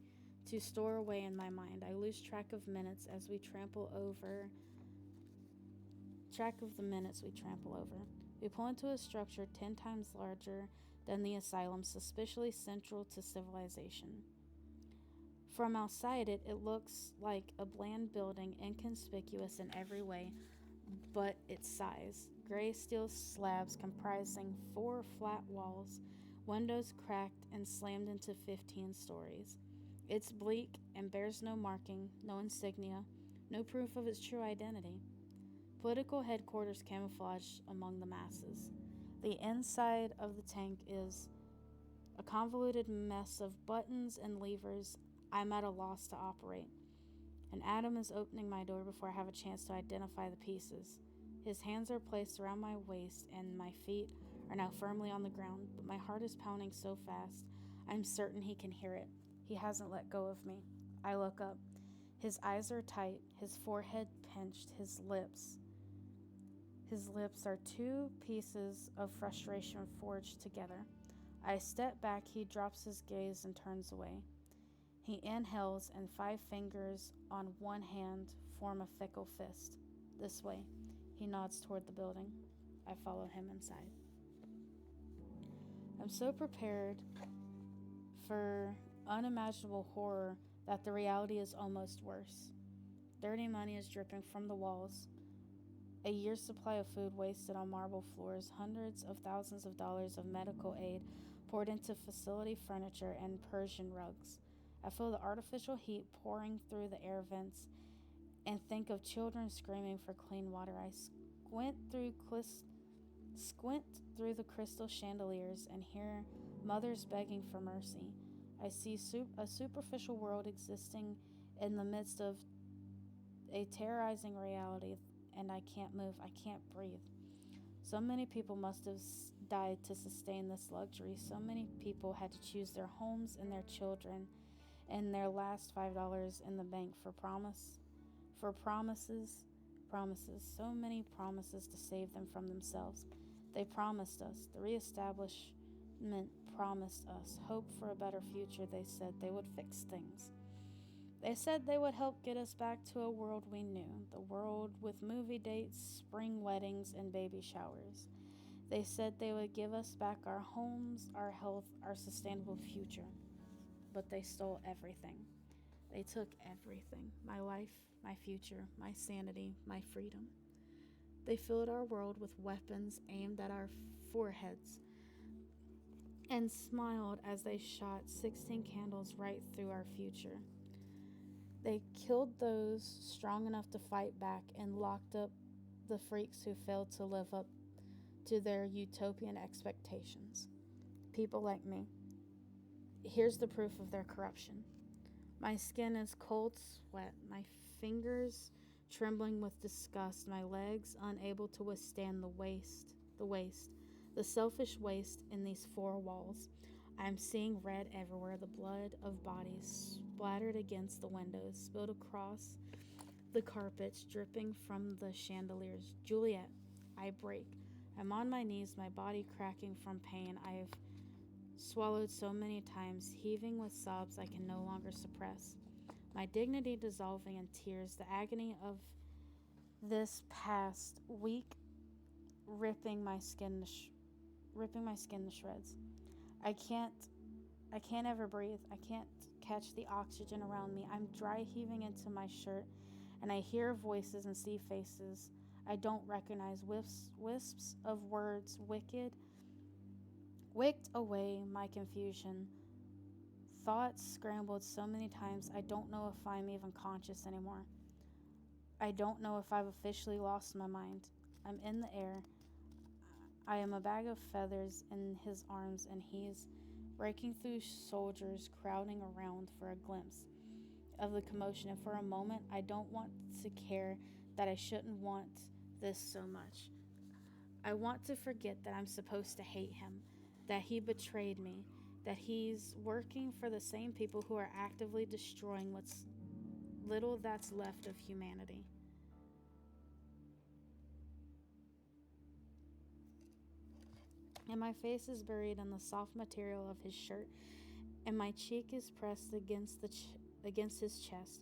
to store away in my mind. I lose track of the minutes we trample over. We pull into a structure 10 times larger than the asylum, suspiciously central to civilization. From outside it looks like a bland building, inconspicuous in every way but its size. gray steel slabs comprising 4 flat walls, windows cracked and slammed into 15 stories. It's bleak and bears no marking, no insignia, no proof of its true identity. Political headquarters camouflaged among the masses. The inside of the tank is a convoluted mess of buttons and levers I'm at a loss to operate. And Adam is opening my door before I have a chance to identify the pieces. His hands are placed around my waist and my feet are now firmly on the ground, but my heart is pounding so fast I'm certain he can hear it. He hasn't let go of me. I look up. His eyes are tight, his forehead pinched, his lips. His lips are 2 pieces of frustration forged together. I step back, he drops his gaze and turns away. He inhales, and 5 fingers on one hand form a fickle fist. This way. He nods toward the building. I follow him inside. I'm so prepared for unimaginable horror that the reality is almost worse. Dirty money is dripping from the walls. A year's supply of food wasted on marble floors, hundreds of thousands of dollars of medical aid poured into facility furniture and Persian rugs. I feel the artificial heat pouring through the air vents and think of children screaming for clean water. I squint through the crystal chandeliers and hear mothers begging for mercy. I see a superficial world existing in the midst of a terrorizing reality, and I can't move. I can't breathe. So many people must have died to sustain this luxury. So many people had to choose their homes and their children and their last $5 in the bank for promises, so many promises to save them from themselves. They promised us, the reestablishment promised us hope for a better future. They said they would fix things. They said they would help get us back to a world we knew, the world with movie dates, spring weddings, and baby showers. They said they would give us back our homes, our health, our sustainable future. But they stole everything. They took everything. My life, my future, my sanity, my freedom. They filled our world with weapons aimed at our foreheads and smiled as they shot 16 candles right through our future. They killed those strong enough to fight back and locked up the freaks who failed to live up to their utopian expectations. People like me. Here's the proof of their corruption. My skin is cold sweat, my fingers trembling with disgust, my legs unable to withstand the selfish waste in these 4 walls. I am seeing red everywhere, the blood of bodies splattered against the windows, spilled across the carpets, dripping from the chandeliers. Juliet, I break. I'm on my knees, my body cracking from pain. I've swallowed so many times, heaving with sobs I can no longer suppress. My dignity dissolving in tears, the agony of this past week ripping my skin to shreds. I can't ever breathe. I can't catch the oxygen around me. I'm dry heaving into my shirt, and I hear voices and see faces I don't recognize, wisps of words, wicked away my confusion. Thoughts scrambled so many times I don't know if I'm even conscious anymore. I don't know if I've officially lost my mind. I'm in the air. I am a bag of feathers in his arms, and he's breaking through soldiers crowding around for a glimpse of the commotion. And for a moment, I don't want to care that I shouldn't want this so much. I want to forget that I'm supposed to hate him, that he betrayed me, that he's working for the same people who are actively destroying what's little that's left of humanity. And my face is buried in the soft material of his shirt, and my cheek is pressed against his chest.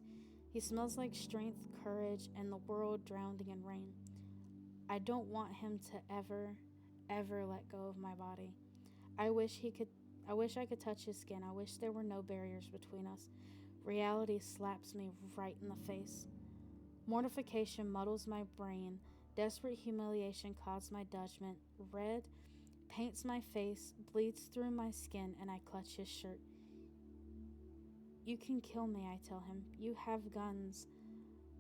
He smells like strength, courage, and the world drowning in rain. I don't want him to ever let go of my body. I wish I could touch his skin. I wish there were no barriers between us. Reality slaps me right in the face. Mortification muddles my brain, Desperate humiliation clouds my judgment. Red paints my face, bleeds through my skin, and I clutch his shirt. You can kill me, I tell him. You have guns.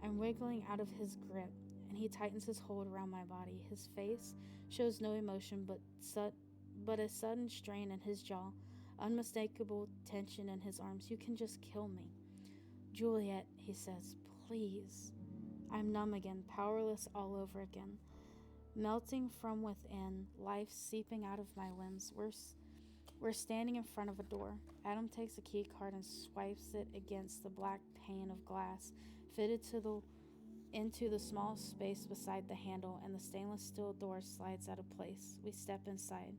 I'm wriggling out of his grip, and he tightens his hold around my body. His face shows no emotion but a sudden strain in his jaw, unmistakable tension in his arms. You can just kill me. Juliet, he says, please. I'm numb again, powerless all over again. Melting from within, life seeping out of my limbs. We're standing in front of a door. Adam takes a key card and swipes it against the black pane of glass fitted into the small space beside the handle, and the stainless steel door slides out of place. We step inside.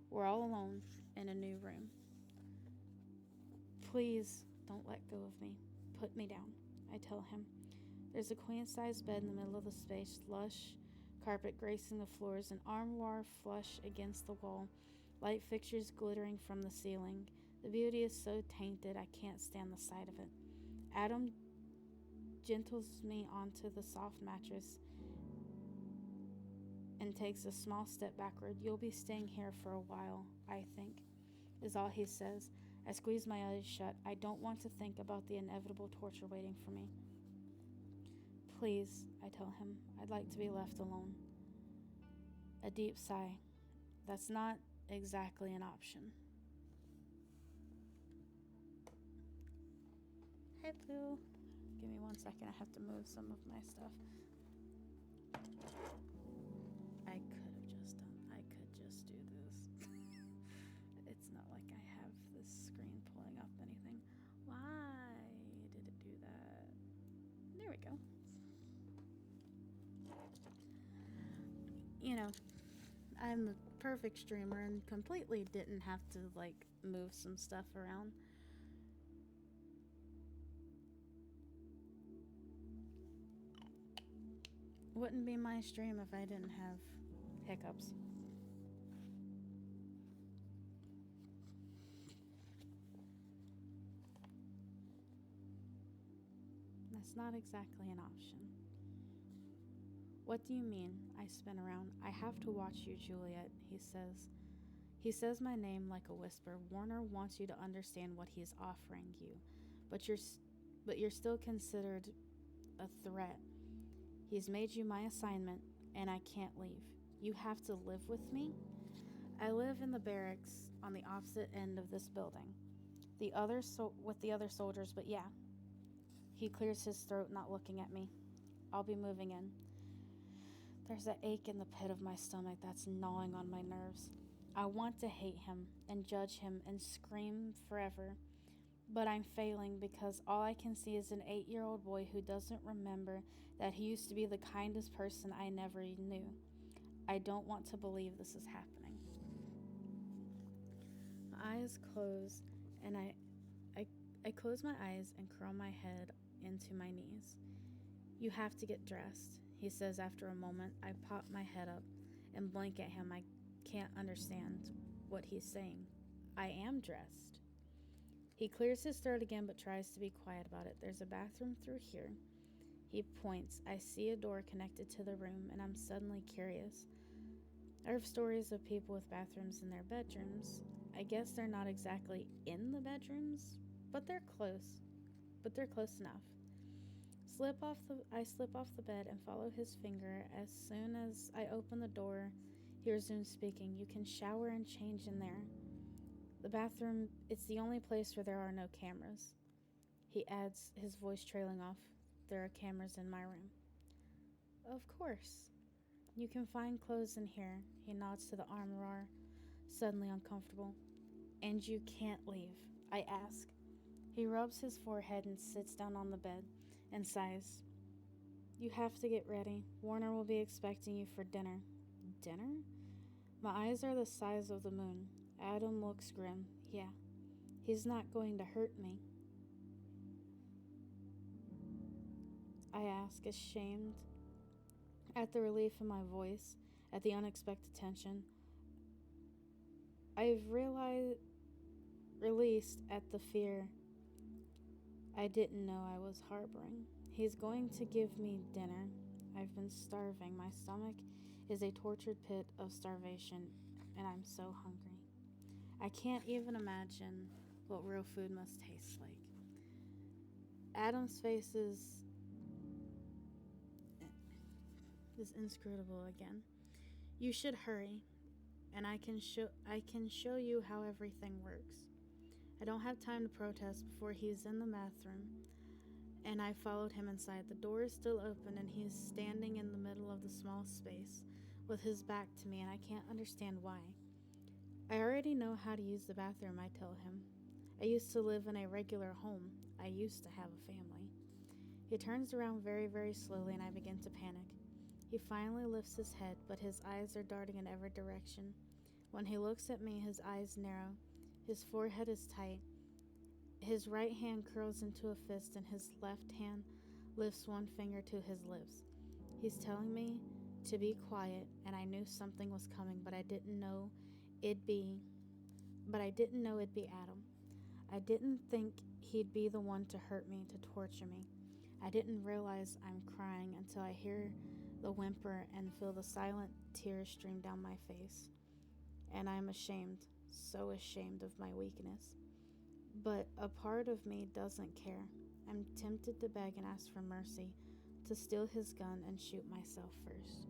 We're all alone in a new room. Please don't let go of me. Put me down, I tell him. There's a queen-size bed in the middle of the space, lush carpet gracing the floors, an armoire flush against the wall, light fixtures glittering from the ceiling. The beauty is so tainted I can't stand the sight of it. Adam gentles me onto the soft mattress and takes a small step backward. You'll be staying here for a while, I think, is all he says. I squeeze my eyes shut. I don't want to think about the inevitable torture waiting for me. Please, I tell him, I'd like to be left alone. A deep sigh. That's not exactly an option. Hey, Blue. Give me 1 second. I have to move some of my stuff. I could just do this. It's not like I have this screen pulling up anything. Why did it do that? There we go. You know, I'm the perfect streamer and completely didn't have to, move some stuff around. Wouldn't be my stream if I didn't have hiccups. That's not exactly an option. What do you mean? I spin around. I have to watch you, Juliet, he says. He says my name like a whisper. Warner wants you to understand what he's offering you, but you're still considered a threat. He's made you my assignment, and I can't leave. You have to live with me? I live in the barracks on the opposite end of this building. With the other soldiers, but yeah. He clears his throat, not looking at me. I'll be moving in. There's an ache in the pit of my stomach that's gnawing on my nerves. I want to hate him and judge him and scream forever, but I'm failing because all I can see is an 8-year-old boy who doesn't remember that he used to be the kindest person I never knew. I don't want to believe this is happening. My eyes close, and I close my eyes and curl my head into my knees. You have to get dressed, he says after a moment. I pop my head up and blink at him. I can't understand what he's saying. I am dressed. He clears his throat again but tries to be quiet about it. There's a bathroom through here. He points. I see a door connected to the room, and I'm suddenly curious. I heard stories of people with bathrooms in their bedrooms. I guess they're not exactly in the bedrooms, but they're close. Enough. I slip off the bed and follow his finger. As soon as I open the door, he resumes speaking. You can shower and change in there. The bathroom, it's the only place where there are no cameras. He adds, his voice trailing off. There are cameras in my room. Of course. You can find clothes in here. He nods to the armoire, suddenly uncomfortable. And you can't leave, I ask. He rubs his forehead and sits down on the bed and sighs. You have to get ready. Warner will be expecting you for dinner. Dinner? My eyes are the size of the moon. Adam looks grim. Yeah. He's not going to hurt me. I ask, ashamed at the relief in my voice, at the unexpected tension. I've released at the fear I didn't know I was harboring. He's going to give me dinner. I've been starving. My stomach is a tortured pit of starvation, and I'm so hungry. I can't even imagine what real food must taste like. Adam's face is inscrutable again. You should hurry, and I can show you how everything works. I don't have time to protest before he's in the bathroom, and I followed him inside. The door is still open, and he is standing in the middle of the small space with his back to me, and I can't understand why. I already know how to use the bathroom, I tell him. I used to live in a regular home. I used to have a family. He turns around very, very slowly, and I begin to panic. He finally lifts his head, but his eyes are darting in every direction. When he looks at me, his eyes narrow. His forehead is tight. His right hand curls into a fist, and his left hand lifts one finger to his lips. He's telling me to be quiet, and I knew something was coming, but I didn't know it'd be Adam. I didn't think he'd be the one to hurt me, to torture me. I didn't realize I'm crying until I hear the whimper and feel the silent tears stream down my face. And I'm ashamed, so ashamed of my weakness. But a part of me doesn't care. I'm tempted to beg and ask for mercy, to steal his gun and shoot myself first.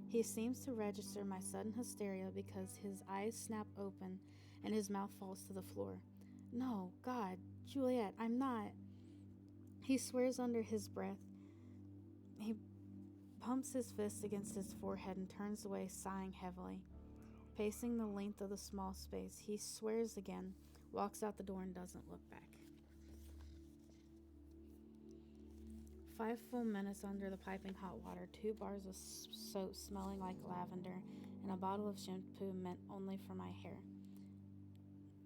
He seems to register my sudden hysteria because his eyes snap open and his mouth falls to the floor. No, God, Juliet, I'm not. He swears under his breath. He pumps his fist against his forehead and turns away, sighing heavily. Pacing the length of the small space, he swears again, walks out the door, and doesn't look back. 5 full minutes under the piping hot water, 2 bars of soap smelling like lavender, and a bottle of shampoo meant only for my hair.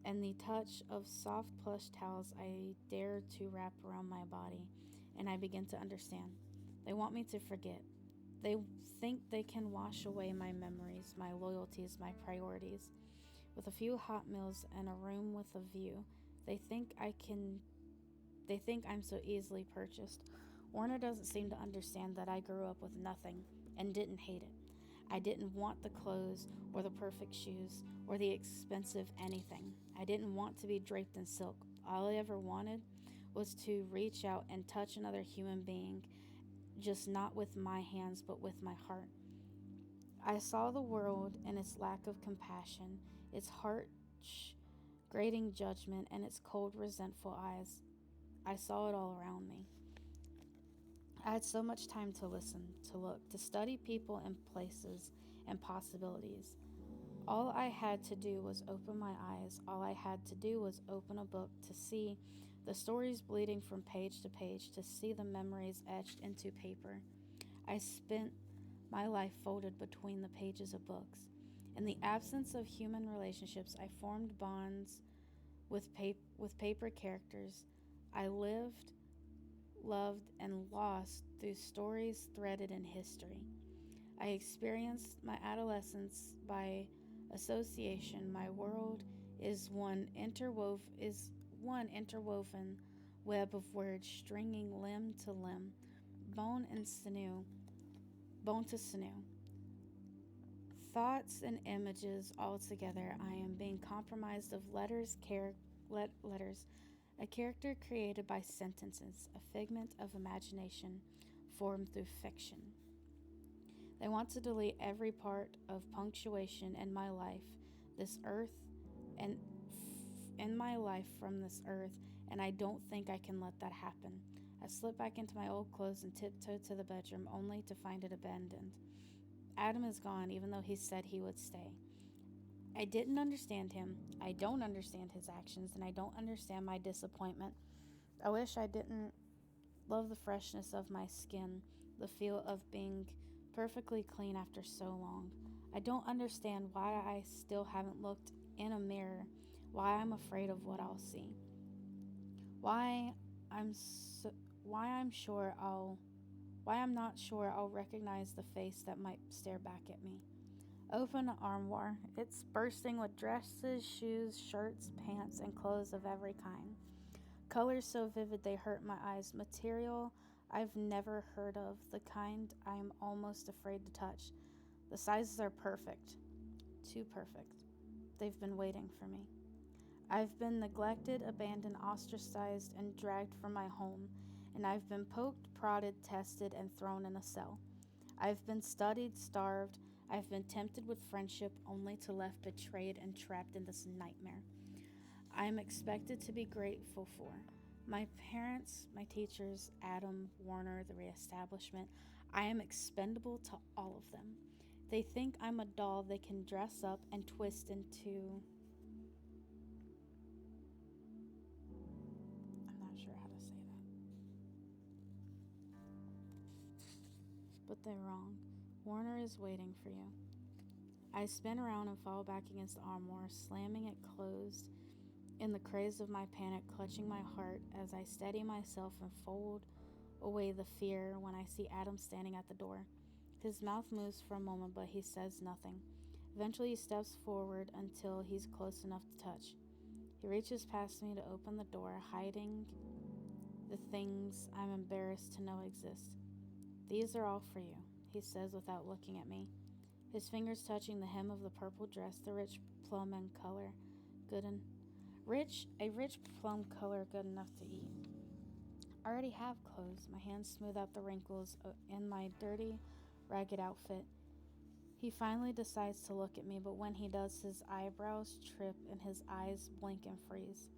And the touch of soft plush towels I dare to wrap around my body, and I begin to understand. They want me to forget. They think they can wash away my memories, my loyalties, my priorities. With a few hot meals and a room with a view, they think I'm so easily purchased. Warner doesn't seem to understand that I grew up with nothing and didn't hate it. I didn't want the clothes or the perfect shoes or the expensive anything. I didn't want to be draped in silk. All I ever wanted was to reach out and touch another human being, just not with my hands but with my heart. I saw the world and its lack of compassion, its harsh, grating judgment, and its cold, resentful eyes. I saw it all around me. I had so much time to listen, to look, to study people and places and possibilities. All I had to do was open my eyes. All I had to do was open a book to see the stories bleeding from page to page, to see the memories etched into paper. I spent my life folded between the pages of books. In the absence of human relationships, I formed bonds with paper characters. I lived, loved, and lost through stories threaded in history. I experienced my adolescence by association. My world is one interwoven web of words stringing limb to limb, bone to sinew. Thoughts and images all together. I am being compromised of letters, a character created by sentences, a figment of imagination formed through fiction. They want to delete every part of punctuation in my life, this earth, and in my life from this earth, and I don't think I can let that happen. I slip back into my old clothes and tiptoe to the bedroom, only to find it abandoned. Adam is gone, even though he said he would stay. I didn't understand him. I don't understand his actions, and I don't understand my disappointment. I wish I didn't love the freshness of my skin, the feel of being perfectly clean after so long. I don't understand why I still haven't looked in a mirror, why I'm afraid of what I'll see, why I'm not sure I'll recognize the face that might stare back at me. Open armoire. It's bursting with dresses, shoes, shirts, pants, and clothes of every kind. Colors so vivid they hurt my eyes. Material I've never heard of, the kind I'm almost afraid to touch. The sizes are perfect. Too perfect. They've been waiting for me. I've been neglected, abandoned, ostracized, and dragged from my home, and I've been poked, prodded, tested, and thrown in a cell. I've been studied, starved, I've been tempted with friendship only to left betrayed and trapped in this nightmare. I am expected to be grateful for. My parents, my teachers, Adam, Warner, the reestablishment, I am expendable to all of them. They think I'm a doll they can dress up and twist into. I'm not sure how to say that. But they're wrong. Warner is waiting for you. I spin around and fall back against the armoire, slamming it closed in the craze of my panic, clutching my heart as I steady myself and fold away the fear when I see Adam standing at the door. His mouth moves for a moment, but he says nothing. Eventually, he steps forward until he's close enough to touch. He reaches past me to open the door, hiding the things I'm embarrassed to know exist. "These are all for you," he says without looking at me. His fingers touching the hem of the purple dress, the rich plum in color, good and a rich plum color good enough to eat. I already have clothes. My hands smooth out the wrinkles in my dirty, ragged outfit. He finally decides to look at me, but when he does, his eyebrows trip and his eyes blink and freeze.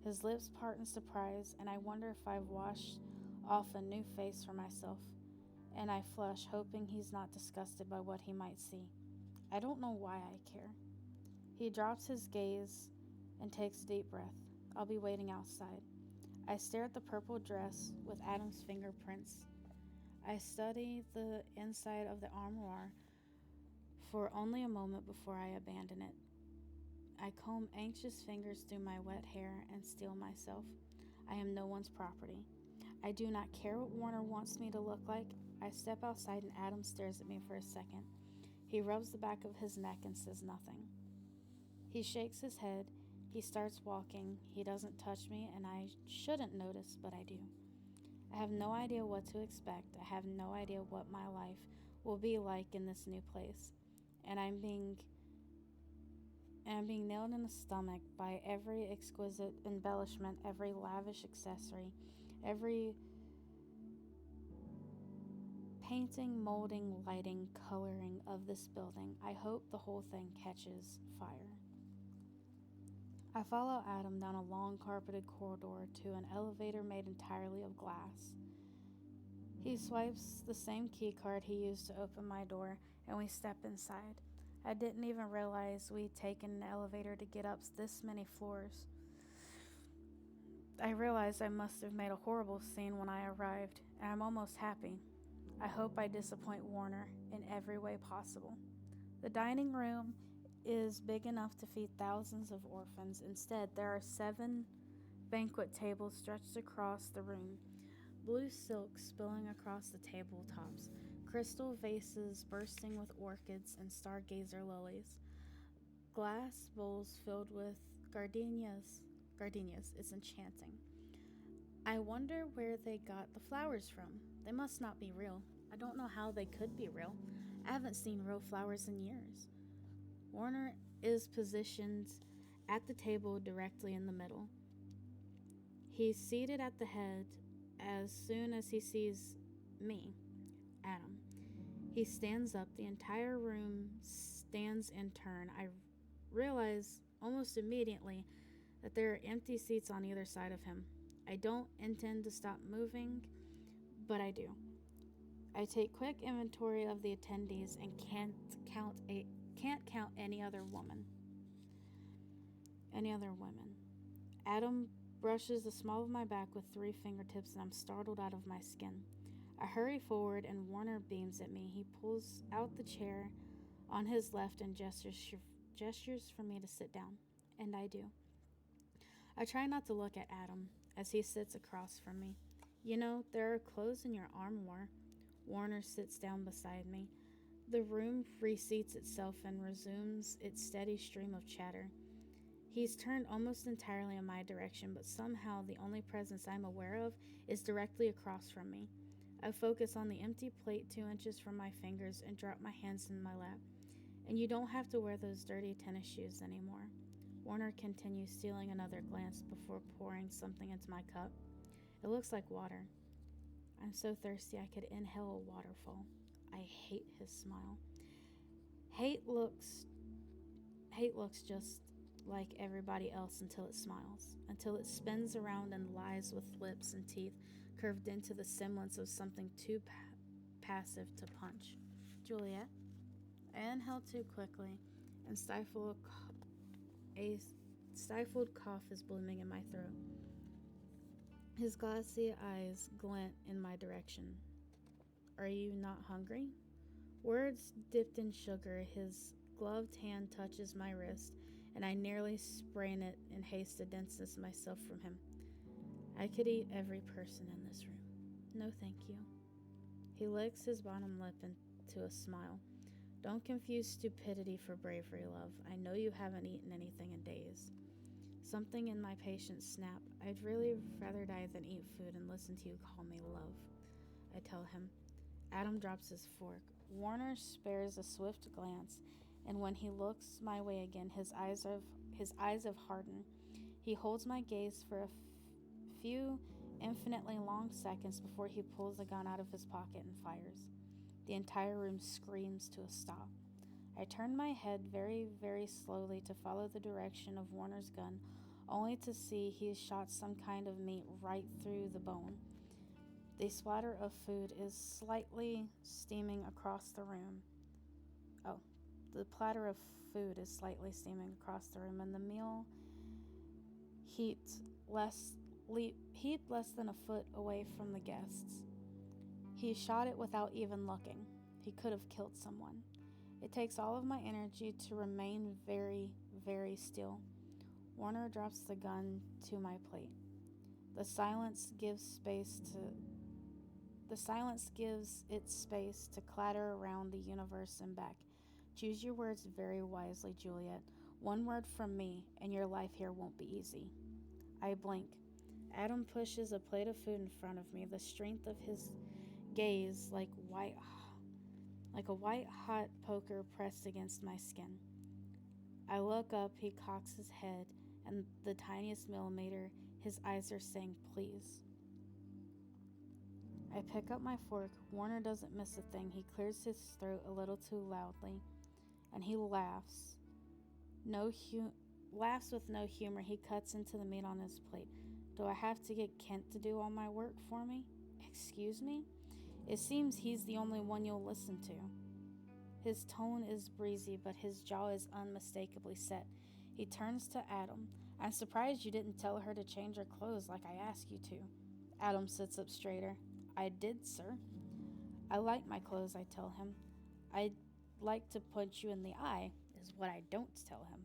His lips part in surprise, and I wonder if I've washed off a new face for myself. And I flush, hoping he's not disgusted by what he might see. I don't know why I care. He drops his gaze and takes a deep breath. I'll be waiting outside. I stare at the purple dress with Adam's fingerprints. I study the inside of the armoire for only a moment before I abandon it. I comb anxious fingers through my wet hair and steel myself. I am no one's property. I do not care what Warner wants me to look like. I step outside and Adam stares at me for a second. He rubs the back of his neck and says nothing. He shakes his head. He starts walking. He doesn't touch me, and I shouldn't notice, but I do. I have no idea what to expect. I have no idea what my life will be like in this new place. And I'm being nailed in the stomach by every exquisite embellishment, every lavish accessory, every painting, molding, lighting, coloring of this building. I hope the whole thing catches fire. I follow Adam down a long carpeted corridor to an elevator made entirely of glass. He swipes the same key card he used to open my door, and we step inside. I didn't even realize we'd taken an elevator to get up this many floors. I realized I must have made a horrible scene when I arrived, and I'm almost happy. I hope I disappoint Warner in every way possible. The dining room is big enough to feed thousands of orphans. Instead, there are 7 banquet tables stretched across the room, blue silk spilling across the tabletops, crystal vases bursting with orchids and stargazer lilies, glass bowls filled with gardenias. It's enchanting. I wonder where they got the flowers from. They must not be real. I don't know how they could be real. I haven't seen real flowers in years. Warner is positioned at the table directly in the middle. He's seated at the head as soon as he sees me, Adam. He stands up. The entire room stands in turn. I realize almost immediately that there are empty seats on either side of him. I don't intend to stop moving, but I do. I take quick inventory of the attendees and can't count any other women. Adam brushes the small of my back with 3 fingertips, and I'm startled out of my skin. I hurry forward, and Warner beams at me. He pulls out the chair on his left and gestures for me to sit down, and I do. I try not to look at Adam as he sits across from me. "You know, there are clothes in your armoire." Warner sits down beside me. The room reseats itself and resumes its steady stream of chatter. He's turned almost entirely in my direction, but somehow the only presence I'm aware of is directly across from me. I focus on the empty plate 2 inches from my fingers and drop my hands in my lap. And you don't have to wear those dirty tennis shoes anymore. Warner continues, stealing another glance before pouring something into my cup. It looks like water. I'm so thirsty I could inhale a waterfall. I hate his smile. Hate looks hate looks just like everybody else until it smiles, until it spins around and lies with lips and teeth curved into the semblance of something too passive to punch. Juliet? I inhale too quickly, and a stifled cough is blooming in my throat. His glassy eyes glint in my direction. Are you not hungry? Words dipped in sugar, his gloved hand touches my wrist, and I nearly sprain it in haste to distance myself from him. I could eat every person in this room. No, thank you. He licks his bottom lip into a smile. Don't confuse stupidity for bravery, love. I know you haven't eaten anything in days. Something in my patience snap. I'd really rather die than eat food and listen to you call me love, I tell him. Adam drops his fork. Warner spares a swift glance, and when he looks my way again, his eyes have hardened. He holds my gaze for a few infinitely long seconds before he pulls a gun out of his pocket and fires. The entire room screams to a stop. I turn my head very, very slowly to follow the direction of Warner's gun, only to see he has shot some kind of meat right through the bone. The splatter of food is slightly steaming across the room. Oh, the platter of food is slightly steaming across the room, and the meal heaped less than a foot away from the guests. He shot it without even looking. He could have killed someone. It takes all of my energy to remain very, very still. Warner drops the gun to my plate. The silence gives its space to clatter around the universe and back. Choose your words very wisely, Juliet. One word from me, and your life here won't be easy. I blink. Adam pushes a plate of food in front of me, the strength of his gaze like a white hot poker pressed against my skin. I look up, he cocks his head, and the tiniest millimeter, his eyes are saying, please. I pick up my fork. Warner doesn't miss a thing. He clears his throat a little too loudly, and he laughs. Laughs with no humor. He cuts into the meat on his plate. Do I have to get Kent to do all my work for me? Excuse me? It seems he's the only one you'll listen to. His tone is breezy, but his jaw is unmistakably set. He turns to Adam. I'm surprised you didn't tell her to change her clothes like I asked you to. Adam sits up straighter. I did, sir. I like my clothes, I tell him. I'd like to punch you in the eye, is what I don't tell him.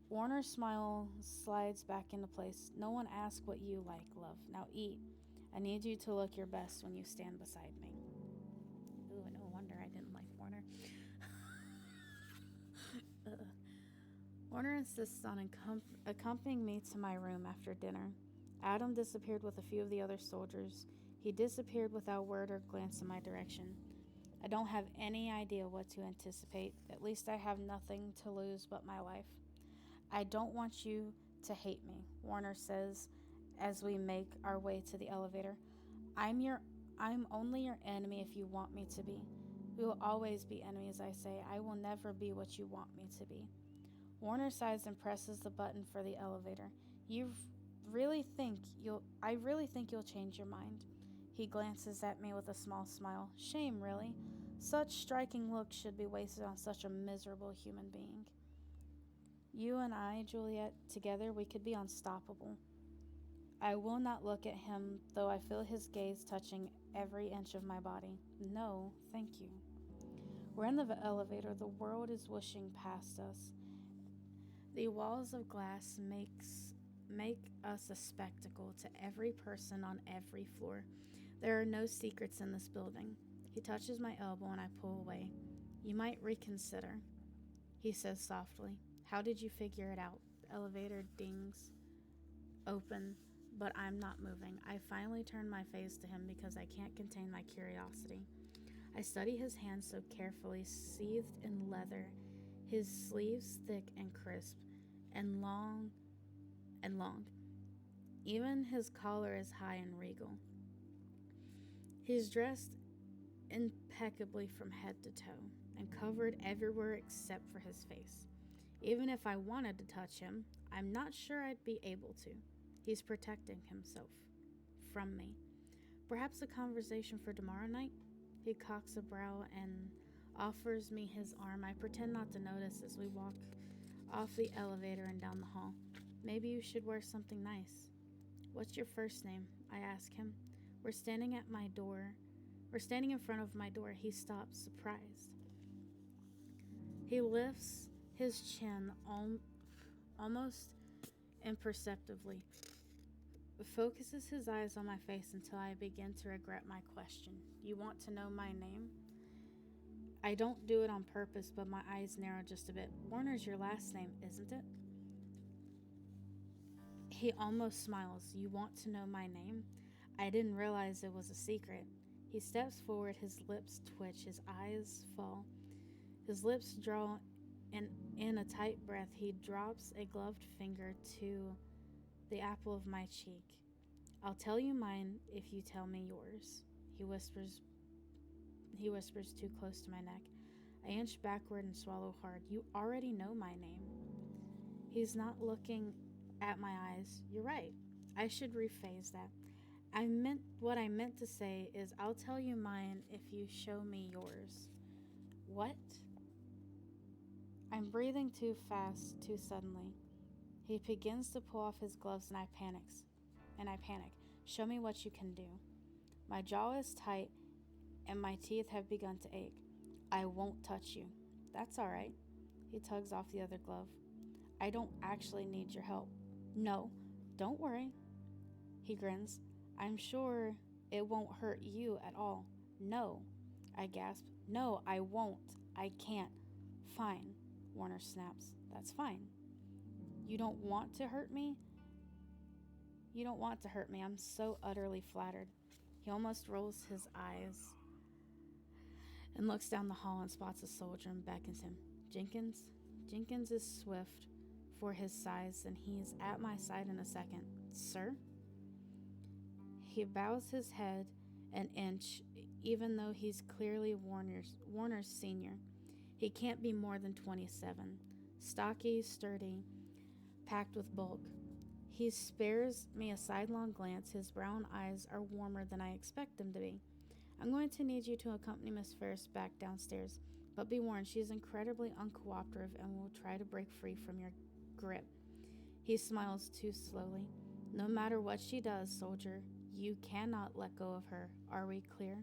Warner's smile slides back into place. No one asks what you like, love. Now eat. I need you to look your best when you stand beside me. Ooh, no wonder I didn't like Warner. Warner insists on accompanying me to my room after dinner. Adam disappeared with a few of the other soldiers. He disappeared without word or glance in my direction. I don't have any idea what to anticipate. At least I have nothing to lose but my life. I don't want you to hate me, Warner says as we make our way to the elevator. I'm only your enemy if you want me to be. We will always be enemies, I say. I will never be what you want me to be. Warner sighs and presses the button for the elevator. I really think you'll change your mind. He glances at me with a small smile. Shame, really. Such striking looks should be wasted on such a miserable human being. You and I, Juliet, together we could be unstoppable. I will not look at him, though I feel his gaze touching every inch of my body. No, thank you. We're in the elevator. The world is whooshing past us. The walls of glass make us a spectacle to every person on every floor. There are no secrets in this building. He touches my elbow and I pull away. You might reconsider, he says softly. How did you figure it out? The elevator dings open. but I'm not moving. I finally turn my face to him because I can't contain my curiosity. I study his hands so carefully, seethed in leather, his sleeves thick and crisp, and long. Even his collar is high and regal. He's dressed impeccably from head to toe, and covered everywhere except for his face. Even if I wanted to touch him, I'm not sure I'd be able to. He's protecting himself from me. Perhaps a conversation for tomorrow night? He cocks a brow and offers me his arm. I pretend not to notice as we walk off the elevator and down the hall. Maybe you should wear something nice. What's your first name? I ask him. We're standing at my door. We're standing in front of my door. He stops, surprised. He lifts his chin almost imperceptibly, focuses his eyes on my face until I begin to regret my question. You want to know my name? I don't do it on purpose, but my eyes narrow just a bit. Warner's your last name, isn't it? He almost smiles. You want to know my name? I didn't realize it was a secret. He steps forward, his lips twitch, his eyes fall. His lips draw, and in a tight breath, he drops a gloved finger to the apple of my cheek. I'll tell you mine if you tell me yours. He whispers too close to my neck. I inch backward and swallow hard. You already know my name. He's not looking at my eyes. You're right. I should rephrase that. What I meant to say is I'll tell you mine if you show me yours. What? I'm breathing too fast, too suddenly. He begins to pull off his gloves and I panic. Show me what you can do. My jaw is tight and my teeth have begun to ache. I won't touch you. That's all right. He tugs off the other glove. I don't actually need your help. No, don't worry. He grins. I'm sure it won't hurt you at all. No, I gasp. No, I won't. I can't. Fine, Warner snaps. That's fine. You don't want to hurt me? You don't want to hurt me. I'm so utterly flattered. He almost rolls his eyes and looks down the hall and spots a soldier and beckons him. Jenkins? Jenkins is swift for his size, and he's at my side in a second. Sir? He bows his head an inch, even though he's clearly Warner's senior. He can't be more than 27. Stocky, sturdy, packed with bulk. He spares me a sidelong glance. His brown eyes are warmer than I expect them to be. I'm going to need you to accompany Miss Ferris back downstairs, but be warned, she is incredibly uncooperative and will try to break free from your grip. He smiles too slowly. No matter what she does, soldier, you cannot let go of her. Are we clear?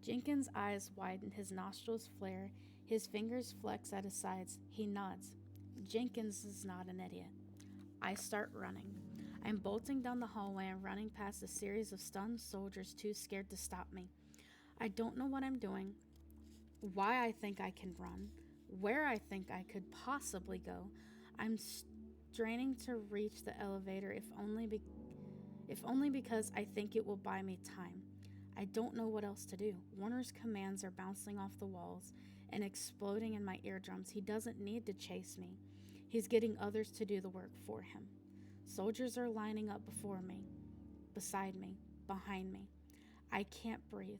Jenkins' eyes widen, his nostrils flare, his fingers flex at his sides. He nods. Jenkins is not an idiot. I start running. I'm bolting down the hallway and running past a series of stunned soldiers too scared to stop me. I don't know what I'm doing, why I think I can run, where I think I could possibly go. I'm straining to reach the elevator, if only because I think it will buy me time. I don't know what else to do. Warner's commands are bouncing off the walls and exploding in my eardrums. He doesn't need to chase me. He's getting others to do the work for him. Soldiers are lining up before me, beside me, behind me. I can't breathe.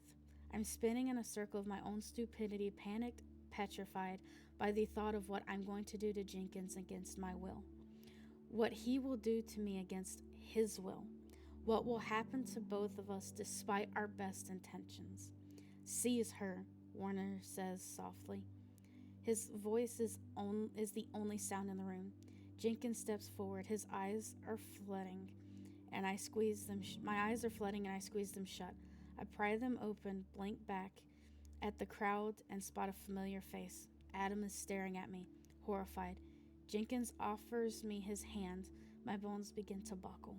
I'm spinning in a circle of my own stupidity, panicked, petrified by the thought of what I'm going to do to Jenkins against my will. What he will do to me against his will. What will happen to both of us despite our best intentions. Seize her, Warner says softly. His voice is the only sound in the room. Jenkins steps forward. His eyes are flooding, and I squeeze them. My eyes are flooding, and I squeeze them shut. I pry them open, blink back at the crowd, and spot a familiar face. Adam is staring at me, horrified. Jenkins offers me his hand. My bones begin to buckle.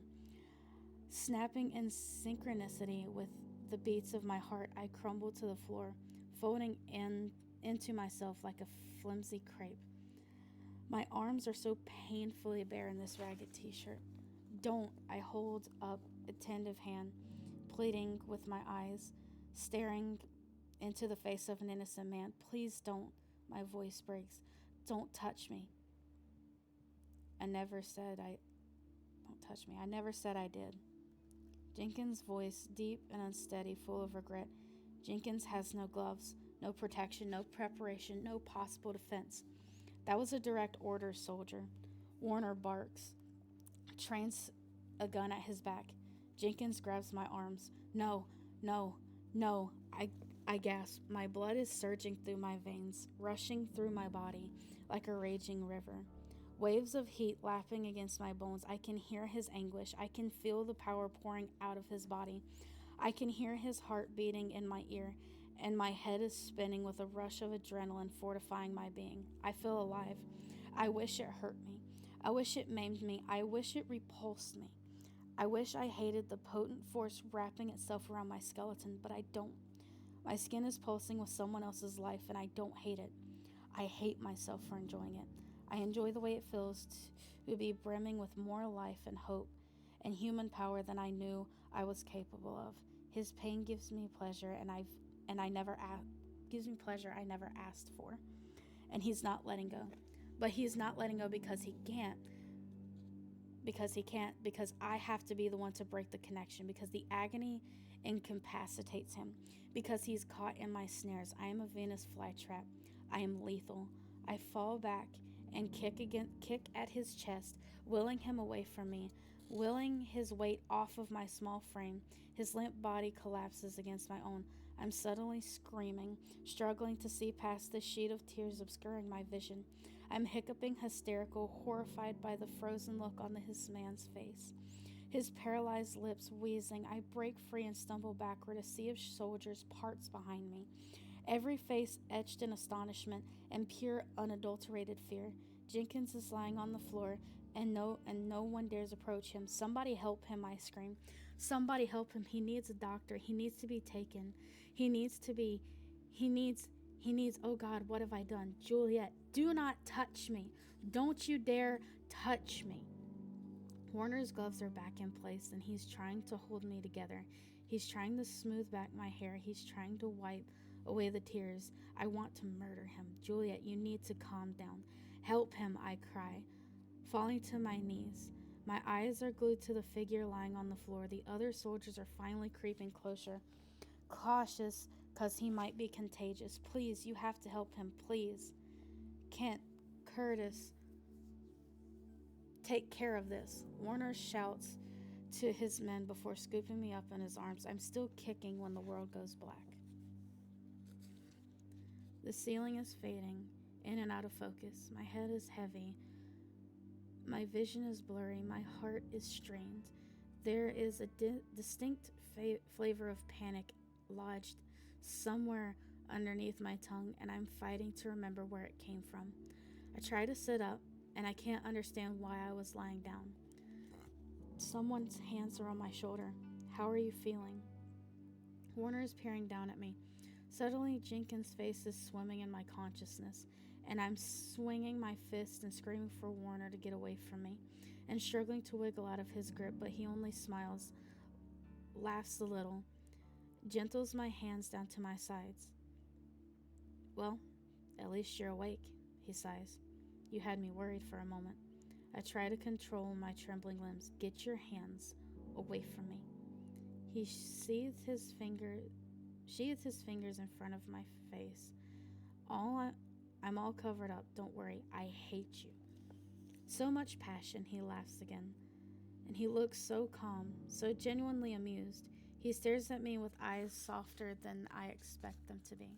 Snapping in synchronicity with the beats of my heart, I crumble to the floor, folding into myself like a flimsy crepe. My arms are so painfully bare in this ragged t-shirt. Don't. I hold up a tentative hand, pleading with my eyes, staring into the face of an innocent man. Please don't. My voice breaks. Don't touch me. I never said I. Don't touch me. I never said I did. Jenkins' voice, deep and unsteady, full of regret. Jenkins has no gloves, no protection, no preparation, no possible defense. That was a direct order, soldier. Warner barks, trains a gun at his back. Jenkins grabs my arms. No, no, no. I gasp. My blood is surging through my veins, rushing through my body like a raging river. Waves of heat lapping against my bones. I can hear his anguish. I can feel the power pouring out of his body. I can hear his heart beating in my ear, and my head is spinning with a rush of adrenaline fortifying my being. I feel alive. I wish it hurt me. I wish it maimed me. I wish it repulsed me. I wish I hated the potent force wrapping itself around my skeleton, but I don't. My skin is pulsing with someone else's life, and I don't hate it. I hate myself for enjoying it. I enjoy the way it feels to be brimming with more life and hope and human power than I knew I was capable of. His pain gives me pleasure, gives me pleasure I never asked for. And he's not letting go. But he's not letting go because he can't. Because I have to be the one to break the connection, because the agony incapacitates him, because he's caught in my snares. I am a Venus flytrap. I am lethal. I fall back and kick at his chest, willing him away from me, willing his weight off of my small frame. His limp body collapses against my own. I'm suddenly screaming, struggling to see past the sheet of tears obscuring my vision. I'm hiccuping, hysterical, horrified by the frozen look on his man's face. His paralyzed lips wheezing, I break free and stumble backward, a sea of soldiers parts behind me. Every face etched in astonishment and pure unadulterated fear. Jenkins is lying on the floor, and no one dares approach him. Somebody help him, I scream. Somebody help him. He needs a doctor. He needs to be taken. He needs, oh God, what have I done? Juliet, do not touch me. Don't you dare touch me. Warner's gloves are back in place, and he's trying to hold me together. He's trying to smooth back my hair. He's trying to wipe away the tears. I want to murder him. Juliet, you need to calm down. Help him, I cry, falling to my knees. My eyes are glued to the figure lying on the floor. The other soldiers are finally creeping closer, cautious because he might be contagious. Please, you have to help him, please. Kent, Curtis, take care of this. Warner shouts to his men before scooping me up in his arms. I'm still kicking when the world goes black. The ceiling is fading, in and out of focus. My head is heavy. My vision is blurry. My heart is strained. There is a distinct flavor of panic lodged somewhere underneath my tongue, and I'm fighting to remember where it came from. I try to sit up, and I can't understand why I was lying down. Someone's hands are on my shoulder. How are you feeling? Warner is peering down at me. Suddenly, Jenkins' face is swimming in my consciousness, and I'm swinging my fist and screaming for Warner to get away from me, and struggling to wiggle out of his grip, but he only smiles, laughs a little, gentles my hands down to my sides. Well, at least you're awake, he sighs. You had me worried for a moment. I try to control my trembling limbs. Get your hands away from me. He sheathes his fingers in front of my face. I'm all covered up. Don't worry. I hate you. So much passion, he laughs again. And he looks so calm, so genuinely amused. He stares at me with eyes softer than I expect them to be.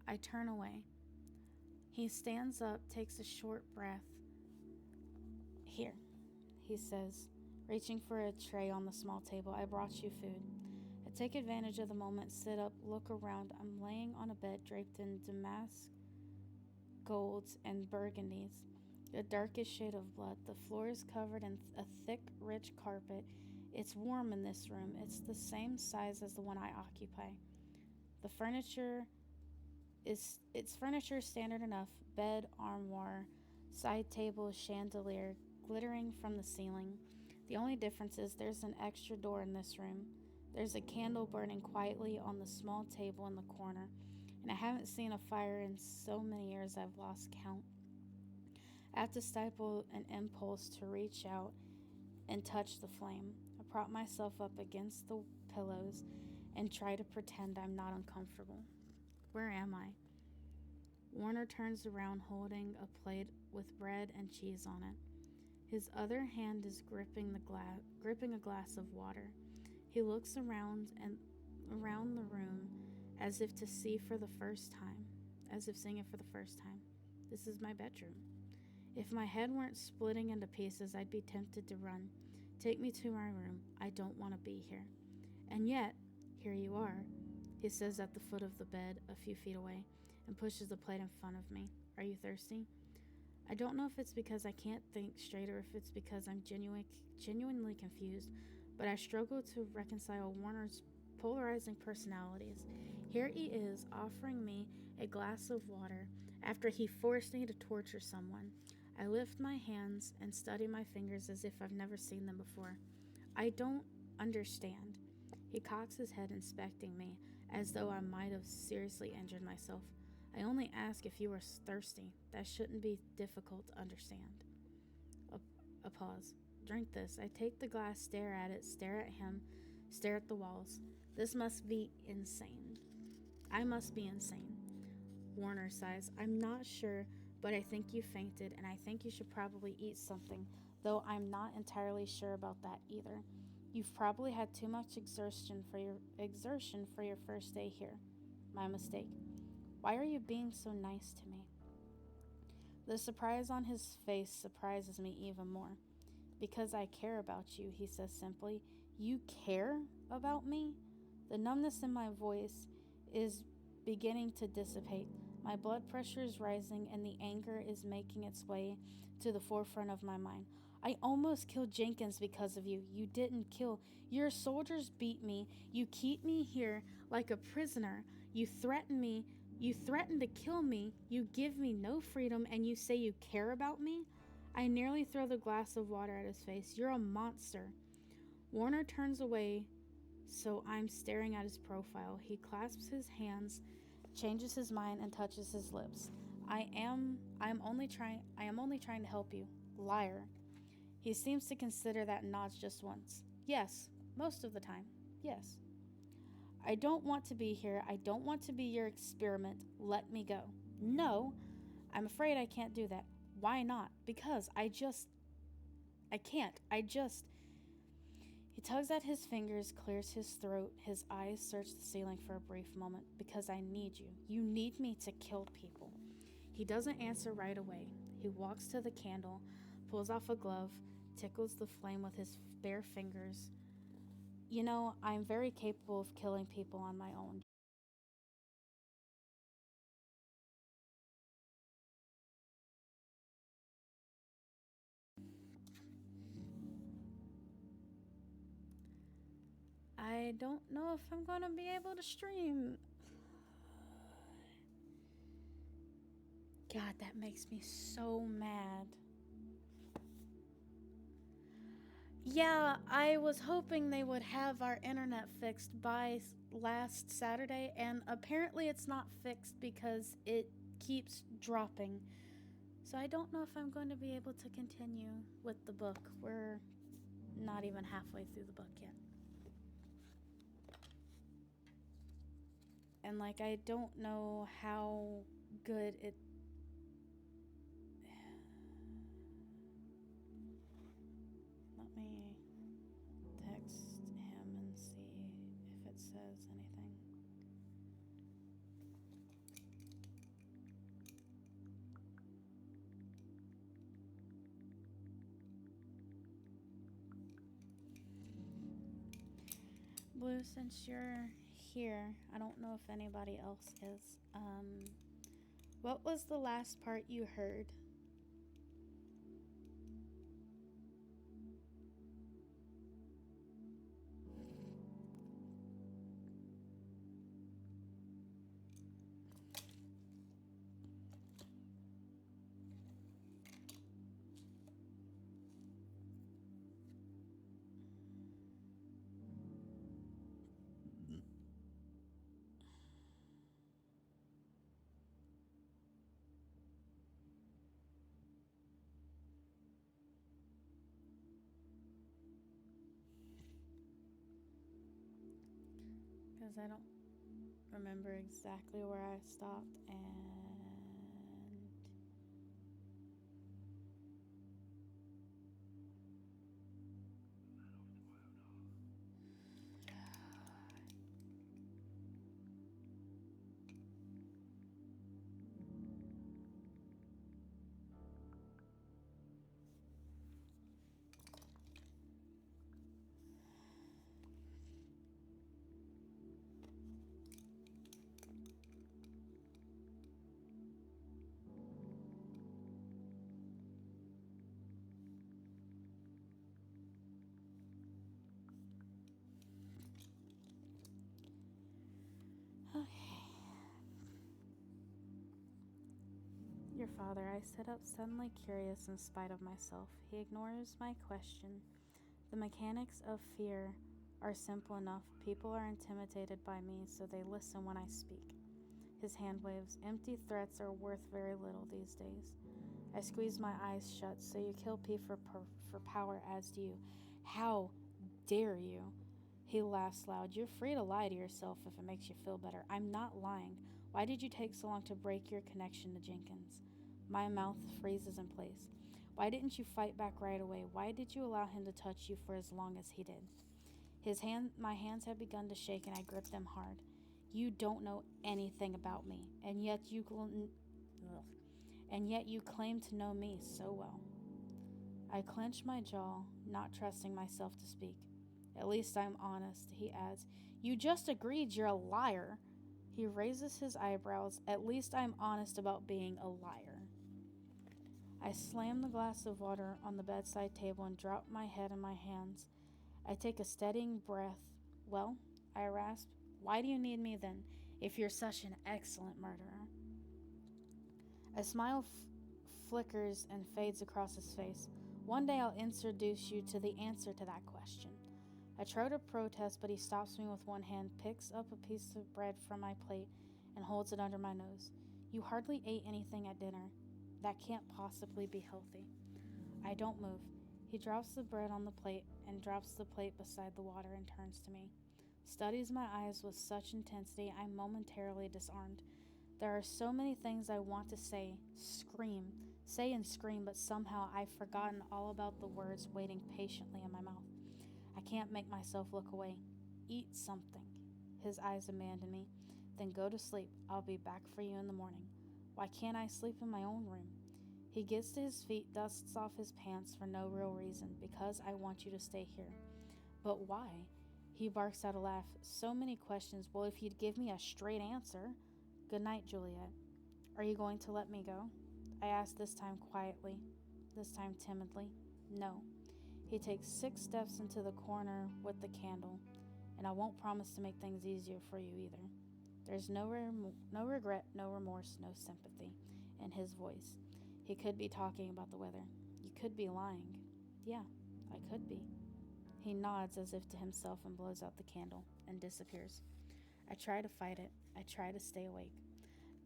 I turn away. He stands up, takes a short breath. Here, he says, reaching for a tray on the small table. I brought you food. I take advantage of the moment, sit up, look around. I'm laying on a bed draped in damask, golds, and burgundies, the darkest shade of blood. The floor is covered in a thick, rich carpet. It's warm in this room. It's the same size as the one I occupy. The furniture is standard enough. Bed, armoire, side table, chandelier, glittering from the ceiling. The only difference is there's an extra door in this room. There's a candle burning quietly on the small table in the corner, and I haven't seen a fire in so many years I've lost count. I have to stifle an impulse to reach out and touch the flame. I prop myself up against the pillows and try to pretend I'm not uncomfortable. Where am I? Warner turns around holding a plate with bread and cheese on it. His other hand is gripping a glass of water. He looks around the room as if to see for the first time, as if seeing it for the first time. This is my bedroom. If my head weren't splitting into pieces, I'd be tempted to run. Take me to my room. I don't want to be here. And yet, here you are, he says at the foot of the bed a few feet away and pushes the plate in front of me. Are you thirsty? I don't know if it's because I can't think straight or if it's because I'm genuinely confused, but I struggle to reconcile Warner's polarizing personalities. Here he is offering me a glass of water after he forced me to torture someone. I lift my hands and study my fingers as if I've never seen them before. I don't understand. He cocks his head, inspecting me, as though I might have seriously injured myself. I only ask if you are thirsty. That shouldn't be difficult to understand. A pause. Drink this. I take the glass, stare at it, stare at him, stare at the walls. This must be insane. I must be insane. Warner sighs. I'm not sure, but I think you fainted, and I think you should probably eat something, though I'm not entirely sure about that either. You've probably had too much exertion for your first day here. My mistake. Why are you being so nice to me? The surprise on his face surprises me even more. Because I care about you, he says simply. You care about me? The numbness in my voice is beginning to dissipate. My blood pressure is rising and the anger is making its way to the forefront of my mind. I almost killed Jenkins because of you. You didn't kill. Your soldiers beat me. You keep me here like a prisoner. You threaten me. You threaten to kill me. You give me no freedom and you say you care about me? I nearly throw the glass of water at his face. You're a monster. Warner turns away, so I'm staring at his profile. He clasps his hands, changes his mind, and touches his lips. I am only trying to help you. Liar. He seems to consider that nods just once. Yes, most of the time. Yes. I don't want to be here. I don't want to be your experiment. Let me go. No, I'm afraid I can't do that. Why not? Because I can't. He tugs at his fingers, clears his throat. His eyes search the ceiling for a brief moment. Because I need you. You need me to kill people. He doesn't answer right away. He walks to the candle, pulls off a glove, tickles the flame with his bare fingers. You know, I'm very capable of killing people on my own. I don't know if I'm going to be able to stream. God, that makes me so mad. Yeah, I was hoping they would have our internet fixed by last Saturday, and apparently it's not fixed because it keeps dropping. So I don't know if I'm going to be able to continue with the book. We're not even halfway through the book yet. And I don't know how good it. Let me text him and see if it says anything. Blue, since you're here, I don't know if anybody else is. What was the last part you heard? because I don't remember exactly where I stopped, and okay. Your father, I sit up suddenly curious in spite of myself. He ignores my question. The mechanics of fear are simple enough. People are intimidated by me, so they listen when I speak. His hand waves. Empty threats are worth very little these days. I squeeze my eyes shut. So you kill P for power, as do you. How dare you? He laughs loud. You're free to lie to yourself if it makes you feel better. I'm not lying. Why did you take so long to break your connection to Jenkins? My mouth freezes in place. Why didn't you fight back right away? Why did you allow him to touch you for as long as he did? My hands had begun to shake and I gripped them hard. You don't know anything about me, and yet you claim to know me so well. I clench my jaw, not trusting myself to speak. At least I'm honest, he adds. You just agreed you're a liar. He raises his eyebrows. At least I'm honest about being a liar. I slam the glass of water on the bedside table and drop my head in my hands. I take a steadying breath. Well, I rasp, why do you need me then, if you're such an excellent murderer? A smile flickers and fades across his face. One day I'll introduce you to the answer to that question. I try to protest, but he stops me with one hand, picks up a piece of bread from my plate, and holds it under my nose. You hardly ate anything at dinner. That can't possibly be healthy. I don't move. He drops the bread on the plate and drops the plate beside the water and turns to me. Studies my eyes with such intensity, I'm momentarily disarmed. There are so many things I want to say and scream, but somehow I've forgotten all about the words waiting patiently in my mouth. I can't make myself look away. Eat something. His eyes abandon me. Then go to sleep. I'll be back for you in the morning. Why can't I sleep in my own room? He gets to his feet, dusts off his pants for no real reason. Because I want you to stay here. But why? He barks out a laugh. So many questions. Well, if you'd give me a straight answer. Good night, Juliet. Are you going to let me go? I ask, this time quietly, this time timidly. No. He takes 6 steps into the corner with the candle, and I won't promise to make things easier for you either. There's no regret, no remorse, no sympathy in his voice. He could be talking about the weather. You could be lying. Yeah, I could be. He nods as if to himself and blows out the candle and disappears. I try to fight it. I try to stay awake.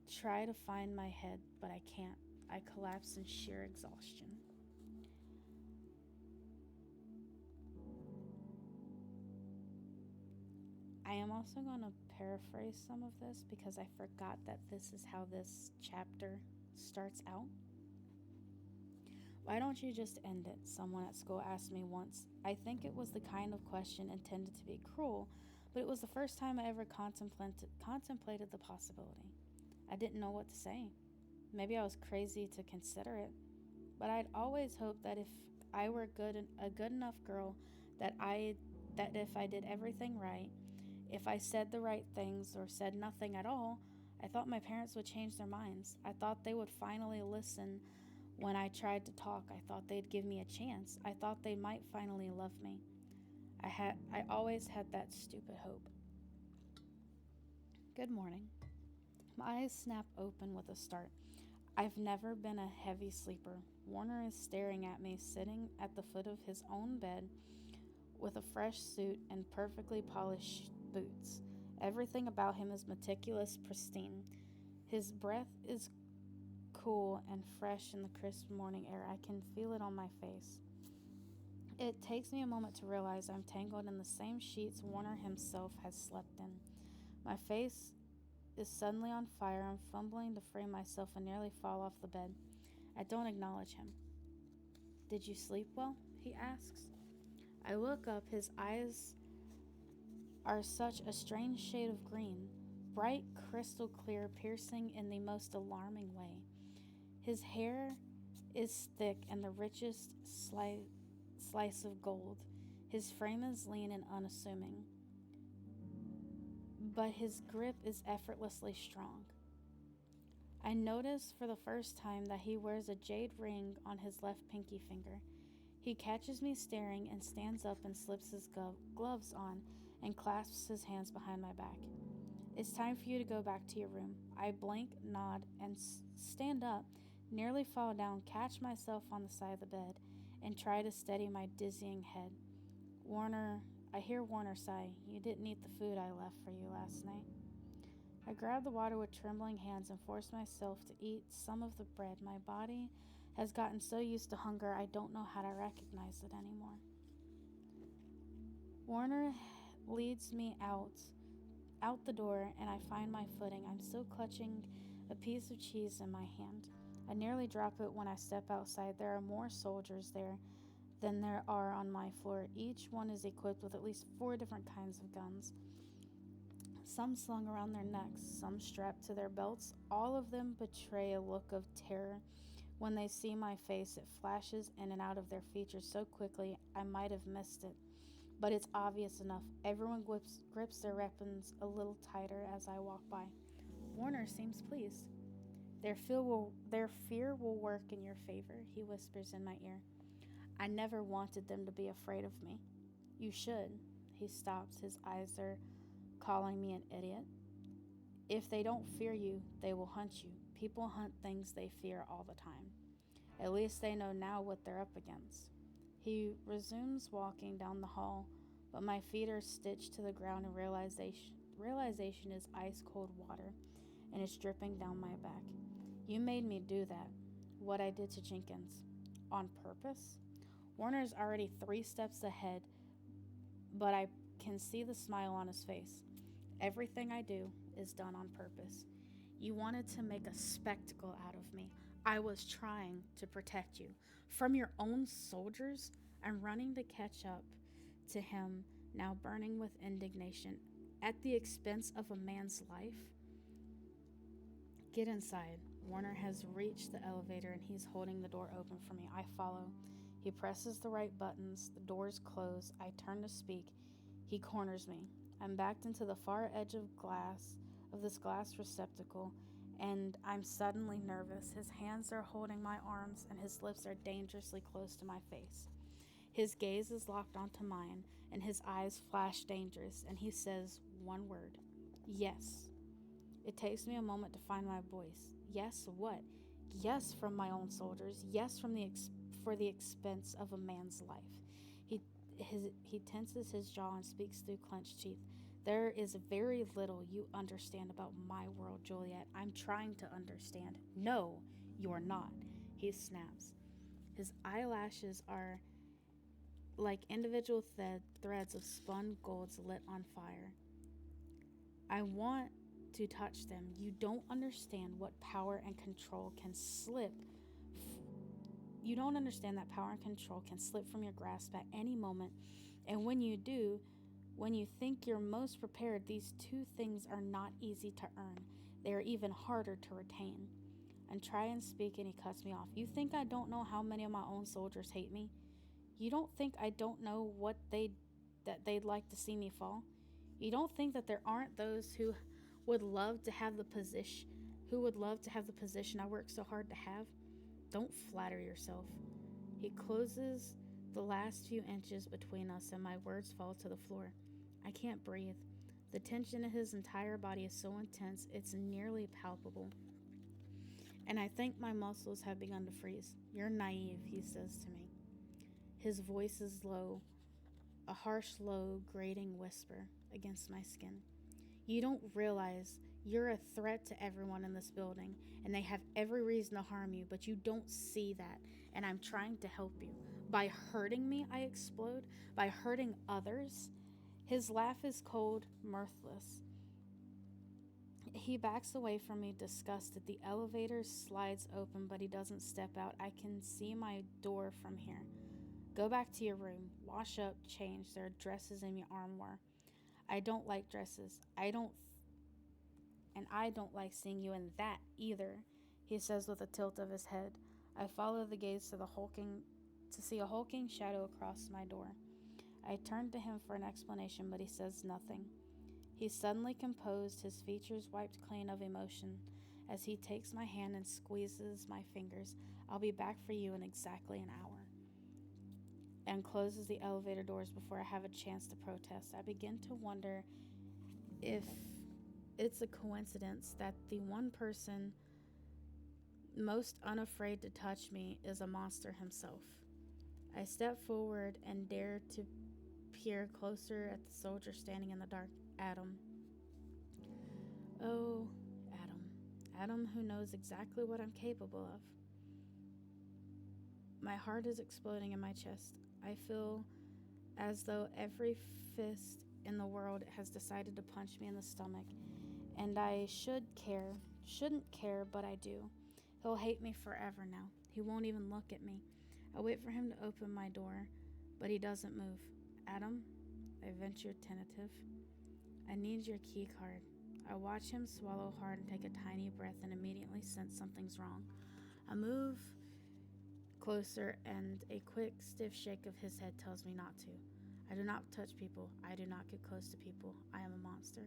Try to find my head, but I can't. I collapse in sheer exhaustion. I am also going to paraphrase some of this because I forgot that this is how this chapter starts out. Why don't you just end it? Someone at school asked me once. I think it was the kind of question intended to be cruel, but it was the first time I ever contemplated the possibility. I didn't know what to say. Maybe I was crazy to consider it, but I'd always hoped that if I were a good enough girl, that if I did everything right, if I said the right things or said nothing at all, I thought my parents would change their minds. I thought they would finally listen when I tried to talk. I thought they'd give me a chance. I thought they might finally love me. I always had that stupid hope. Good morning. My eyes snap open with a start. I've never been a heavy sleeper. Warner is staring at me, sitting at the foot of his own bed with a fresh suit and perfectly polished boots. Everything about him is meticulous, pristine. His breath is cool and fresh in the crisp morning air. I can feel it on my face. It takes me a moment to realize I'm tangled in the same sheets Warner himself has slept in. My face is suddenly on fire. I'm fumbling to free myself and nearly fall off the bed. I don't acknowledge him. Did you sleep well? He asks. I look up. His eyes are such a strange shade of green, bright, crystal clear, piercing in the most alarming way. His hair is thick and the richest slice of gold. His frame is lean and unassuming, but his grip is effortlessly strong. I notice for the first time that he wears a jade ring on his left pinky finger. He catches me staring and stands up and slips his gloves on and clasps his hands behind my back. It's time for you to go back to your room. I blink, nod, and stand up, nearly fall down, catch myself on the side of the bed, and try to steady my dizzying head. I hear Warner sigh. You didn't eat the food I left for you last night. I grab the water with trembling hands and force myself to eat some of the bread. My body has gotten so used to hunger I don't know how to recognize it anymore. Warner leads me out the door, and I find my footing. I'm still clutching a piece of cheese in my hand. I nearly drop it when I step outside. There are more soldiers there than there are on my floor. Each one is equipped with at least 4 different kinds of guns. Some slung around their necks, some strapped to their belts. All of them betray a look of terror. When they see my face, it flashes in and out of their features so quickly I might have missed it. But it's obvious enough. Everyone grips their weapons a little tighter as I walk by. Warner seems pleased. Their fear will work in your favor, he whispers in my ear. I never wanted them to be afraid of me. You should. He stops. His eyes are calling me an idiot. If they don't fear you, they will hunt you. People hunt things they fear all the time. At least they know now what they're up against. He resumes walking down the hall, but my feet are stitched to the ground and realization is ice-cold water, and it's dripping down my back. You made me do that. What I did to Jenkins. On purpose? Warner's already 3 steps ahead, but I can see the smile on his face. Everything I do is done on purpose. You wanted to make a spectacle out of me. I was trying to protect you. From your own soldiers? I'm running to catch up to him, now burning with indignation. At the expense of a man's life? Get inside. Warner has reached the elevator and he's holding the door open for me. I follow. He presses the right buttons. The doors close. I turn to speak. He corners me. I'm backed into the far edge of this glass receptacle, and I'm suddenly nervous. His hands are holding my arms, and his lips are dangerously close to my face. His gaze is locked onto mine, and his eyes flash dangerous, and he says one word. Yes. It takes me a moment to find my voice. Yes, what? Yes, from my own soldiers. Yes, for the expense of a man's life. He tenses his jaw and speaks through clenched teeth. There is very little you understand about my world, Juliet. I'm trying to understand. No, you're not. He snaps. His eyelashes are like individual threads of spun golds lit on fire. I want to touch them. You don't understand what power and control can slip. You don't understand that power and control can slip from your grasp at any moment. And when you do, when you think you're most prepared, these 2 things are not easy to earn. They are even harder to retain. And try and speak and he cuts me off. You think I don't know how many of my own soldiers hate me? You don't think I don't know that they'd like to see me fall? You don't think that there aren't those who would love to have the position I worked so hard to have? Don't flatter yourself. He closes the last few inches between us and my words fall to the floor. I can't breathe. The tension in his entire body is so intense it's nearly palpable. And I think my muscles have begun to freeze. You're naive, he says to me. His voice is low, a harsh, low, grating whisper against my skin. You don't realize you're a threat to everyone in this building, and they have every reason to harm you, but you don't see that, and I'm trying to help you. By hurting me, I explode. By hurting others? His laugh is cold, mirthless. He backs away from me, disgusted. The elevator slides open, but he doesn't step out. I can see my door from here. Go back to your room. Wash up, change. There are dresses in your armoire. I don't like dresses. I don't like seeing you in that either, he says with a tilt of his head. I follow the gaze to see a hulking shadow across my door. I turn to him for an explanation, but he says nothing. He's suddenly composed, his features wiped clean of emotion, as he takes my hand and squeezes my fingers. I'll be back for you in exactly an hour. And closes the elevator doors before I have a chance to protest. I begin to wonder if it's a coincidence that the one person most unafraid to touch me is a monster himself. I step forward and dare to peer closer at the soldier standing in the dark. Adam. Oh, Adam. Adam who knows exactly what I'm capable of. My heart is exploding in my chest. I feel as though every fist in the world has decided to punch me in the stomach. And I shouldn't care, but I do. He'll hate me forever now. He won't even look at me. I wait for him to open my door, but he doesn't move. Adam, I venture tentative. I need your key card. I watch him swallow hard and take a tiny breath and immediately sense something's wrong. I move closer and a quick, stiff shake of his head tells me not to. I do not touch people. I do not get close to people. I am a monster.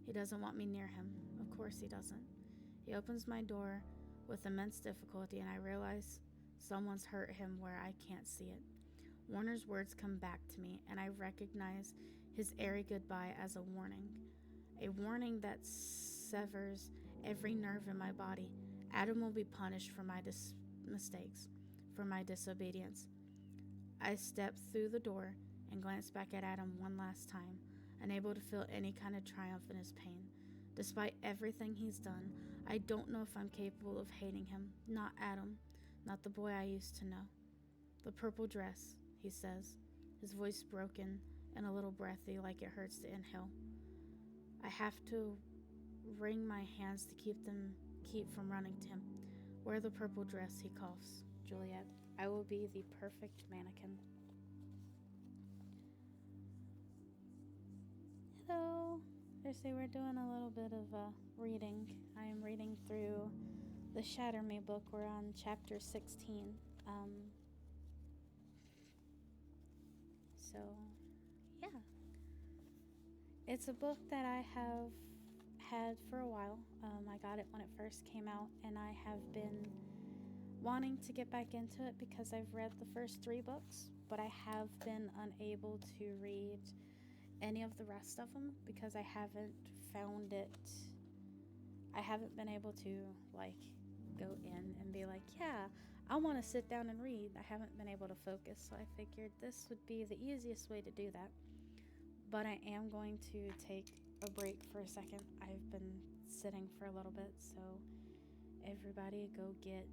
He doesn't want me near him. Of course he doesn't. He opens my door with immense difficulty and I realize someone's hurt him where I can't see it. Warner's words come back to me and I recognize his airy goodbye as a warning. A warning that severs every nerve in my body. Adam will be punished for my mistakes, for my disobedience. I step through the door and glance back at Adam one last time, unable to feel any kind of triumph in his pain. Despite everything he's done, I don't know if I'm capable of hating him. Not Adam, not the boy I used to know. The purple dress, he says, his voice broken and a little breathy like it hurts to inhale. I have to wring my hands to keep from running to him. Wear the purple dress, he coughs. Juliet, I will be the perfect mannequin. Hello. Thursday we're doing a little bit of reading. I am reading through the Shatter Me book. We're on chapter 16. So, yeah. It's a book that I have had for a while. I got it when it first came out, and I have been wanting to get back into it because I've read the first 3 books, but I have been unable to read any of the rest of them because I haven't found it. I haven't been able to, like, go in and be like, yeah, I want to sit down and read. I haven't been able to focus, so I figured this would be the easiest way to do that. But I am going to take a break for a second. I've been sitting for a little bit, so everybody go get,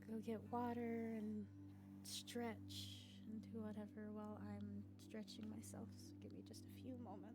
go get water and stretch and do whatever while I'm stretching myself. So give me just a few moments.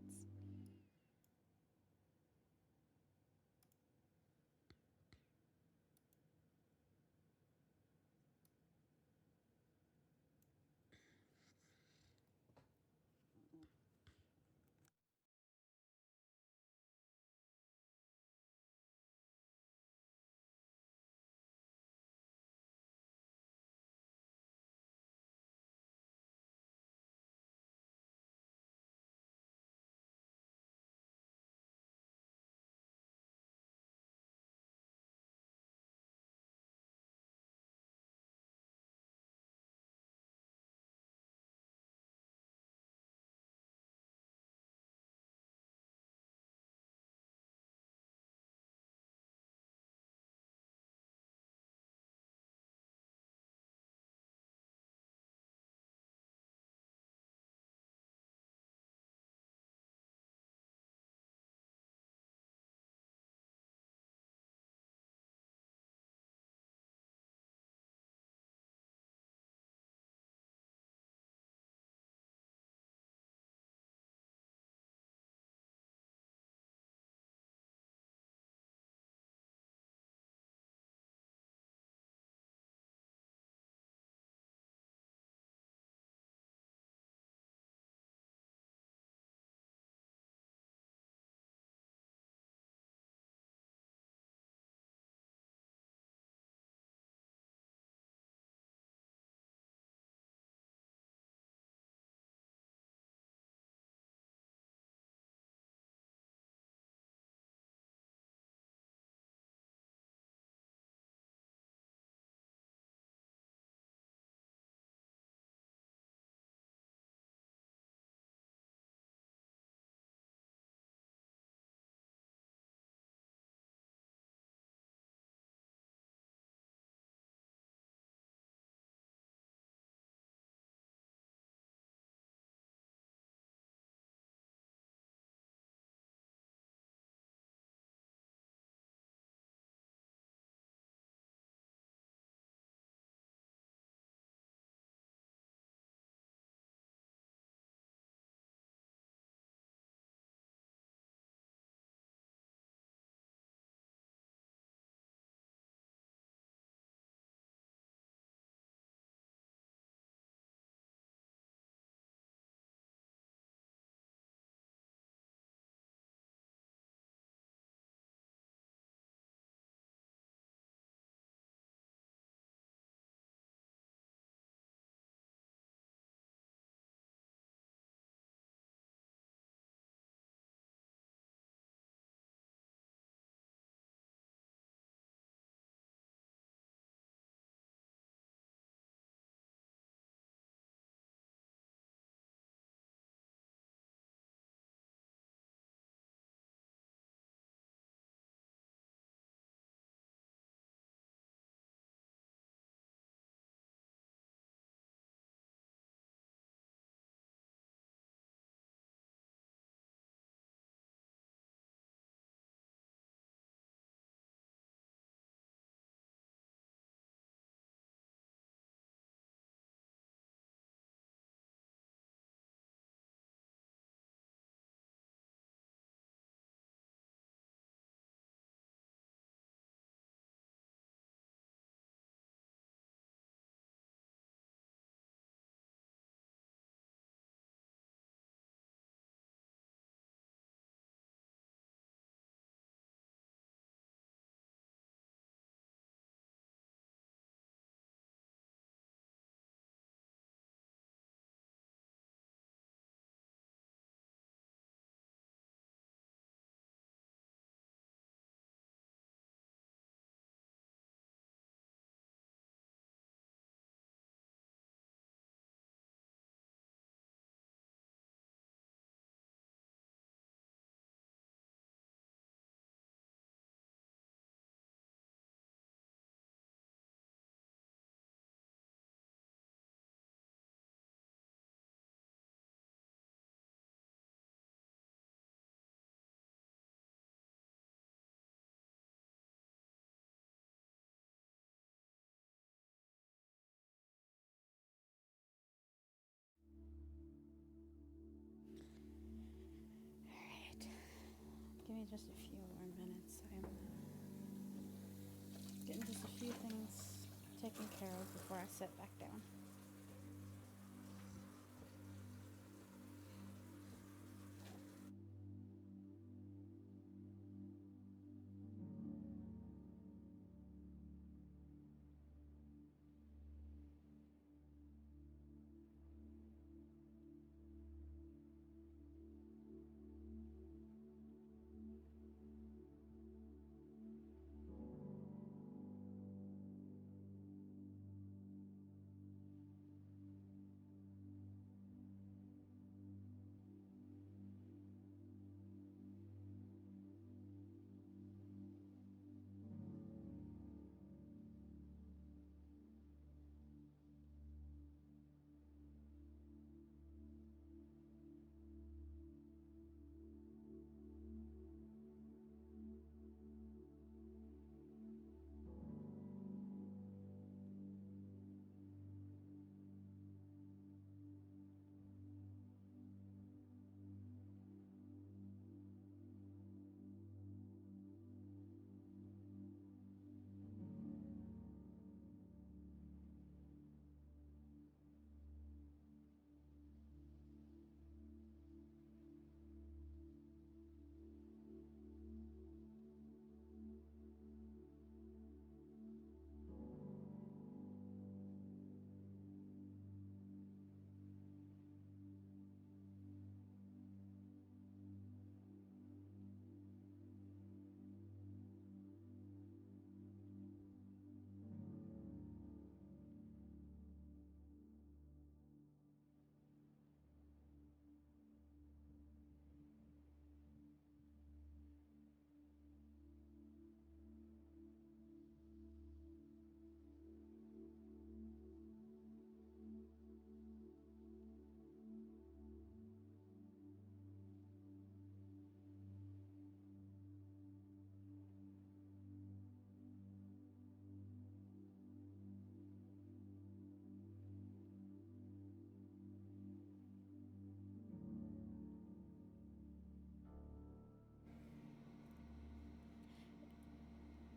sit back down.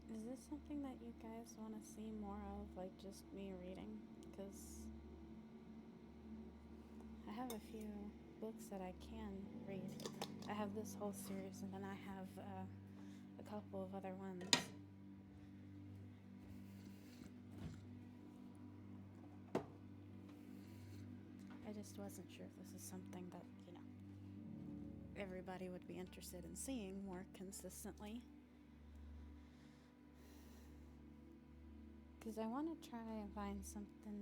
Is this something that you guys want to see more of, like just me reading? Because I have a few books that I can read. I have this whole series, and then I have a couple of other ones. I just wasn't sure if this is something that, everybody would be interested in seeing more consistently. Because I want to try and find something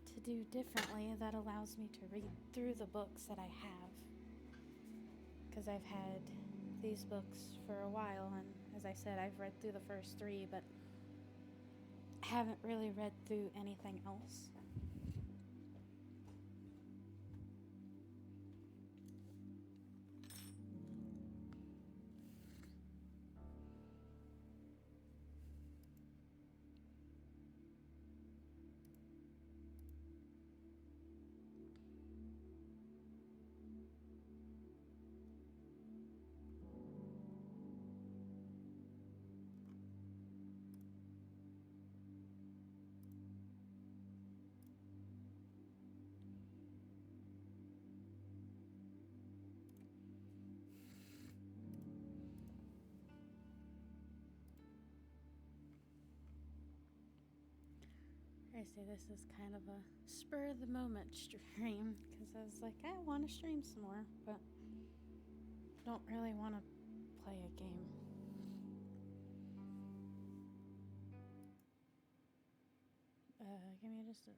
to do differently that allows me to read through the books that I have. Because I've had these books for a while, and as I said, I've read through the first 3, but haven't really read through anything else. I say this is kind of a spur of the moment stream, because I was like, I want to stream some more, but don't really want to play a game. Give me just a...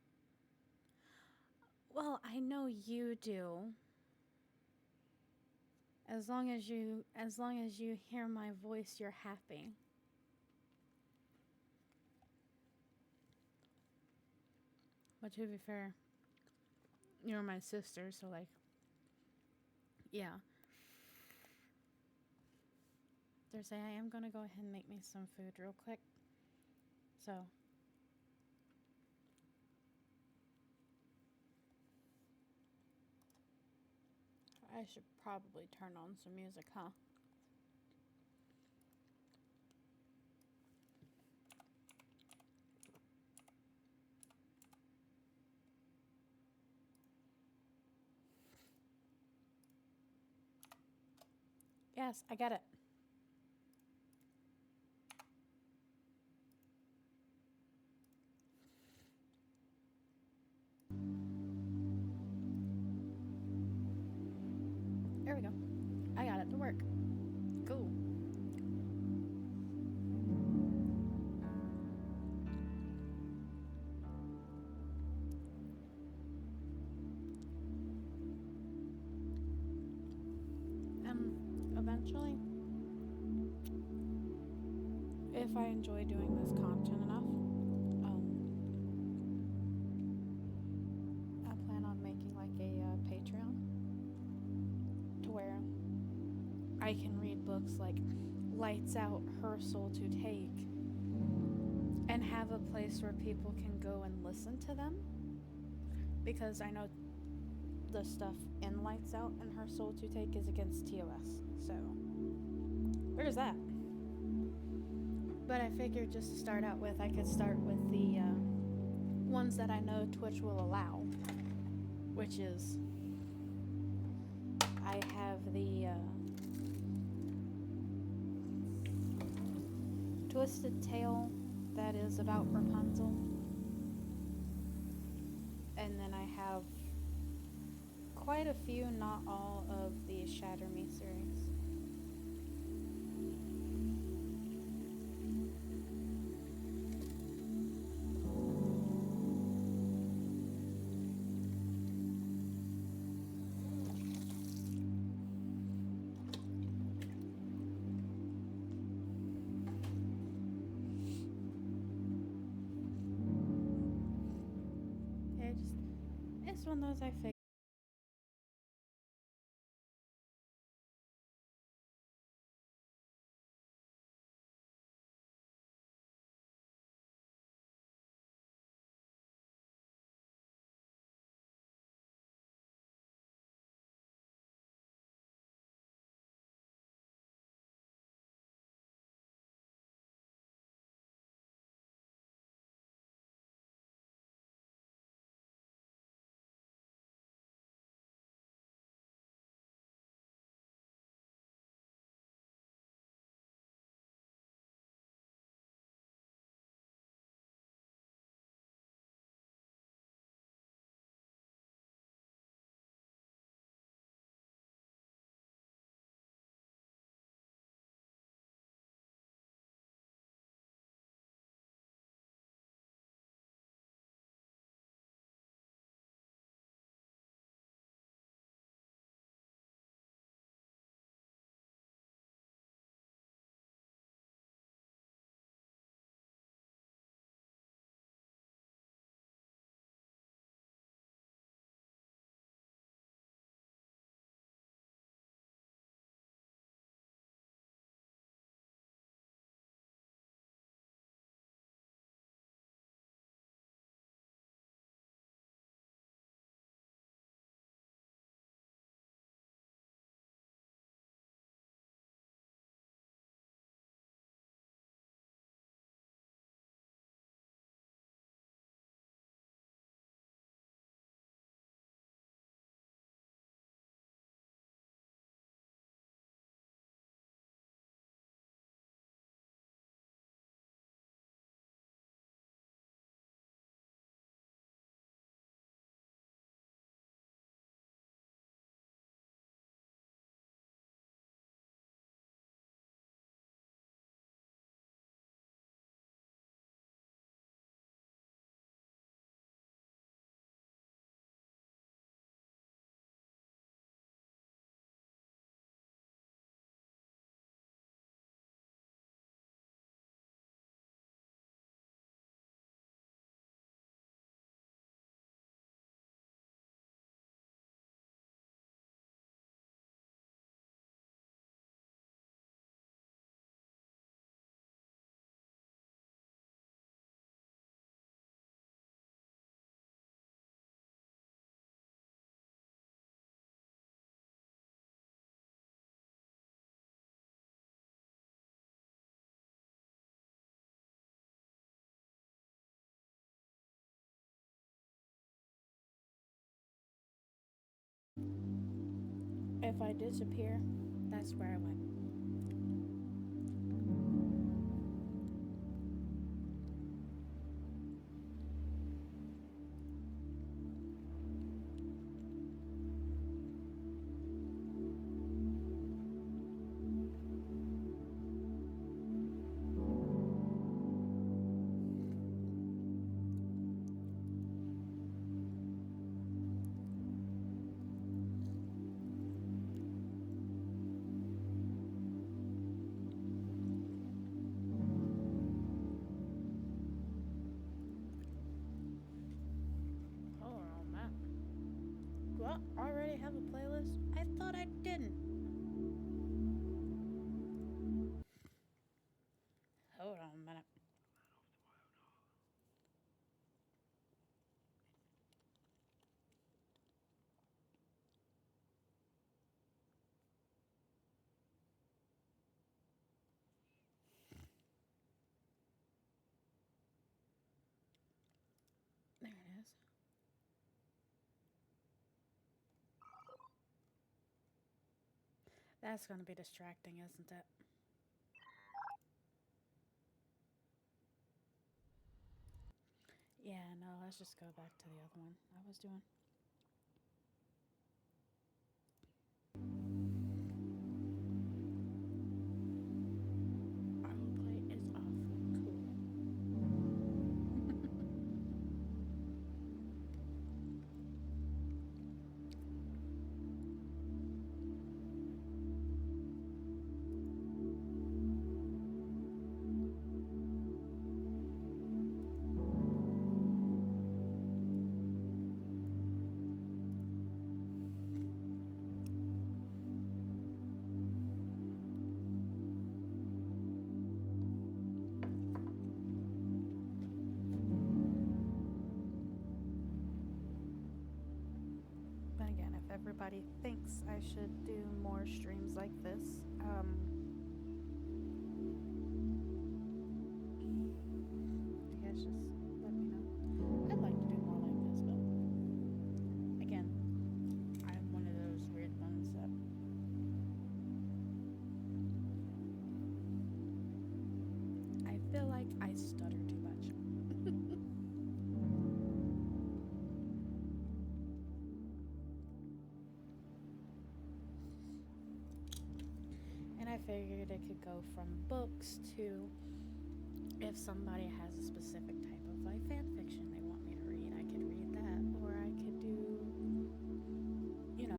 Well, I know you do. As long as you hear my voice, you're happy. But to be fair, you're my sister, so like, yeah. Thursday, I am gonna go ahead and make me some food real quick. So I should probably turn on some music, huh? Yes, I get it. There we go. I got it to work. Cool. Eventually, if I enjoy doing this content enough, I plan on making like a Patreon to where I can read books like Lights Out, Her Soul to Take, and have a place where people can go and listen to them. Because I know the stuff in Lights Out and Her Soul to Take is against TOS. So, there's that. But I figured just to start out with, I could start with the ones that I know Twitch will allow, which is I have the Twisted Tale that is about Rapunzel, and then I have quite a few, not all, of the Shatter Me series. It's one of those I figured. If I disappear, That's where I went. Oh man. Do I already have a playlist? I thought I didn't. Hold on a minute. There it is. That's gonna be distracting, isn't it? Yeah, no, let's just go back to the other one I was doing. Autoplay is off. Cool. But again, if everybody thinks I should do more streams like this, I guess just let me know. I'd like to do more like this, but again, I'm one of those weird ones that I feel like I stutter too much. And I figured it could go from books to if somebody has a specific type of like fan fiction they want me to read, I could read that, or I could do, you know,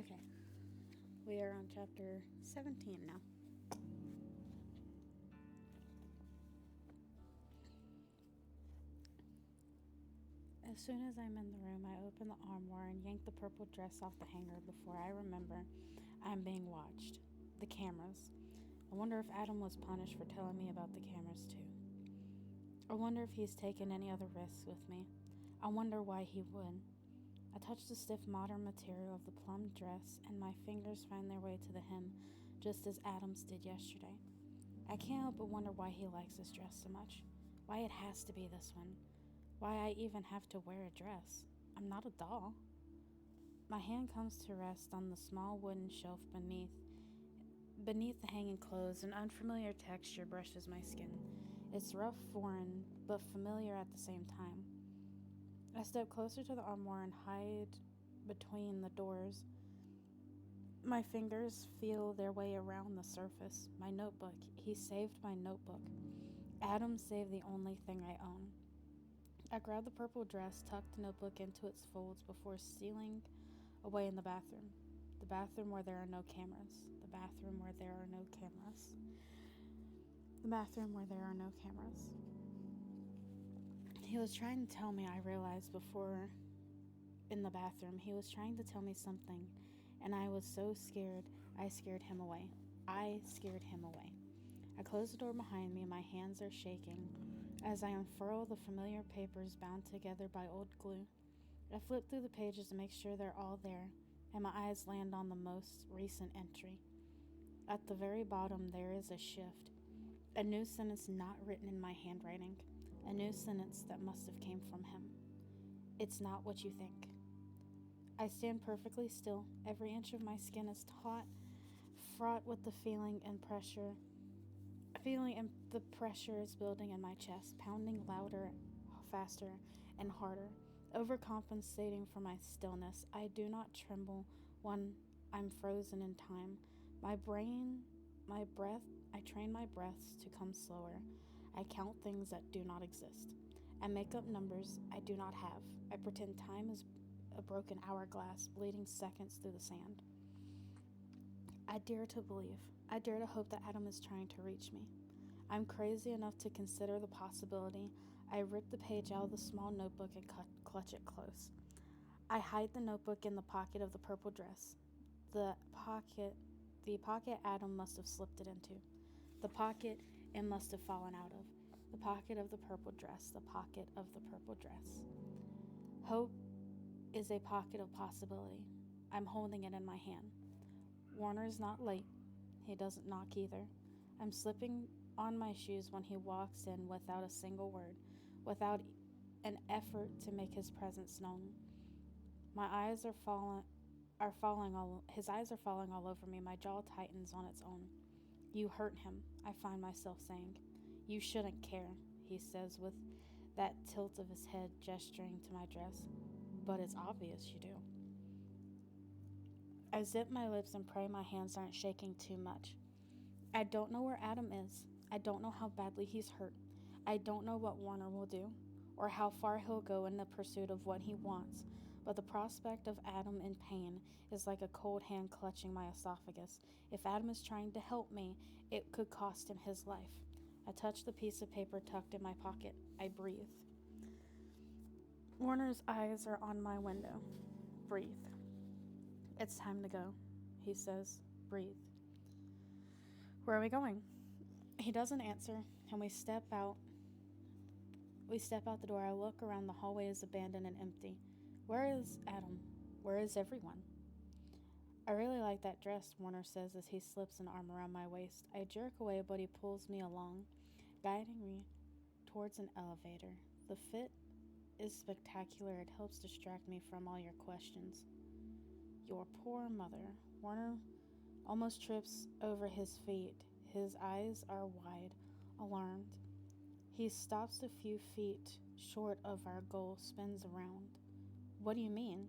Okay, we are on chapter 17 now. As soon as I'm in the room, I open the armoire and yank the purple dress off the hanger before I remember I'm being watched. The cameras. I wonder if Adam was punished for telling me about the cameras too. I wonder if he's taken any other risks with me. I wonder why he would. I touch the stiff modern material of the plum dress and my fingers find their way to the hem just as Adam's did yesterday. I can't help but wonder why he likes this dress so much. Why it has to be this one. Why I even have to wear a dress. I'm not a doll. My hand comes to rest on the small wooden shelf beneath. Beneath the hanging clothes, an unfamiliar texture brushes my skin. It's rough, foreign, but familiar at the same time. I step closer to the armoire and hide between the doors. My fingers feel their way around the surface. My notebook. He saved my notebook. Adam saved the only thing I own. I grab the purple dress, tuck the notebook into its folds before stealing away in the bathroom. The bathroom where there are no cameras. The bathroom where there are no cameras. The bathroom where there are no cameras. He was trying to tell me, I realized before in the bathroom, he was trying to tell me something, and I was so scared, I scared him away. I scared him away. I close the door behind me, my hands are shaking as I unfurl the familiar papers bound together by old glue. I flip through the pages to make sure they're all there, and my eyes land on the most recent entry. At the very bottom, there is a shift. A new sentence not written in my handwriting. A new sentence that must have came from him. It's not what you think. I stand perfectly still. Every inch of my skin is taut, fraught with the feeling and the pressure is building in my chest, pounding louder, faster, and harder, overcompensating for my stillness. I do not tremble when I'm frozen in time. I train my breaths to come slower. I count things that do not exist. I make up numbers I do not have. I pretend time is a broken hourglass, bleeding seconds through the sand. I dare to believe. I dare to hope that Adam is trying to reach me. I'm crazy enough to consider the possibility. I rip the page out of the small notebook and clutch it close. I hide the notebook in the pocket of the purple dress. The pocket Adam must have slipped it into. The pocket it must have fallen out of. The pocket of the purple dress. The pocket of the purple dress. Hope is a pocket of possibility. I'm holding it in my hand. Warner's not late. He doesn't knock either. I'm slipping on my shoes when he walks in without a single word, without an effort to make his presence known. His eyes are falling all over me. My jaw tightens on its own. You hurt him, I find myself saying. You shouldn't care, he says with that tilt of his head, gesturing to my dress. But it's obvious you do. I zip my lips and pray my hands aren't shaking too much. I don't know where Adam is. I don't know how badly he's hurt. I don't know what Warner will do, or how far he'll go in the pursuit of what he wants, but the prospect of Adam in pain is like a cold hand clutching my esophagus. If Adam is trying to help me, it could cost him his life. I touch the piece of paper tucked in my pocket. I breathe. Warner's eyes are on my window. Breathe. It's time to go, he says. Breathe. Where are we going? He doesn't answer, and we step out the door. I look around. The hallway is abandoned and empty. Where is Adam? Where is everyone? I really like that dress, Warner says as he slips an arm around my waist. I jerk away, but he pulls me along, guiding me towards an elevator. The fit is spectacular. It helps distract me from all your questions. Your poor mother. Warner almost trips over his feet. His eyes are wide, alarmed. He stops a few feet short of our goal, spins around. What do you mean?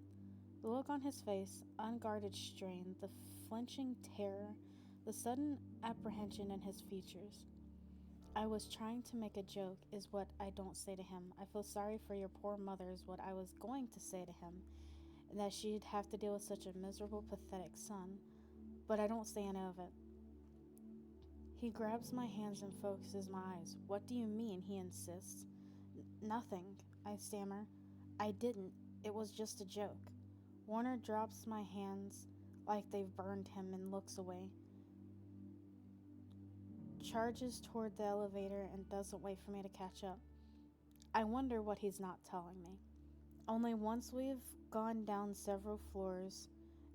The look on his face, unguarded strain, the flinching terror, the sudden apprehension in his features. I was trying to make a joke, is what I don't say to him. I feel sorry for your poor mother is what I was going to say to him. and that she'd have to deal with such a miserable, pathetic son. But I don't say any of it. He grabs my hands and focuses my eyes. What do you mean? He insists. Nothing, I stammer. I didn't. It was just a joke. Warner drops my hands like they've burned him and looks away. Charges toward the elevator and doesn't wait for me to catch up. I wonder what he's not telling me. Only once we've gone down several floors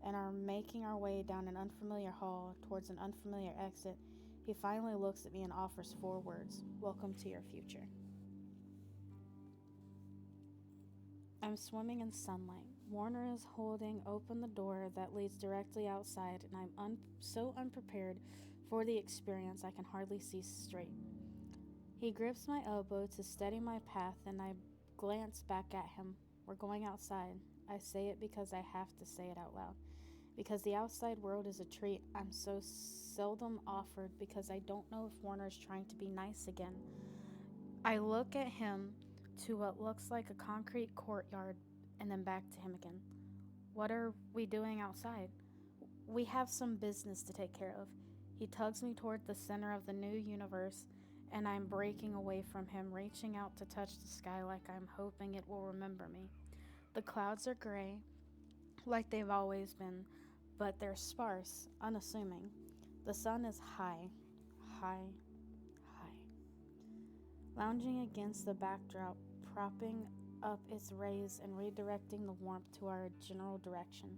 and are making our way down an unfamiliar hall towards an unfamiliar exit, he finally looks at me and offers 4 words. Welcome to your future. I'm swimming in sunlight. Warner is holding open the door that leads directly outside, and I'm so unprepared for the experience I can hardly see straight. He grips my elbow to steady my path, and I glance back at him. We're going outside. I say it because I have to say it out loud. Because the outside world is a treat I'm so seldom offered, because I don't know if Warner is trying to be nice again. I look at him to what looks like a concrete courtyard and then back to him again. What are we doing outside? We have some business to take care of. He tugs me toward the center of the new universe, and I'm breaking away from him, reaching out to touch the sky like I'm hoping it will remember me. The clouds are gray, like they've always been, but they're sparse, unassuming. The sun is high, high, high. Lounging against the backdrop, propping up its rays and redirecting the warmth to our general direction.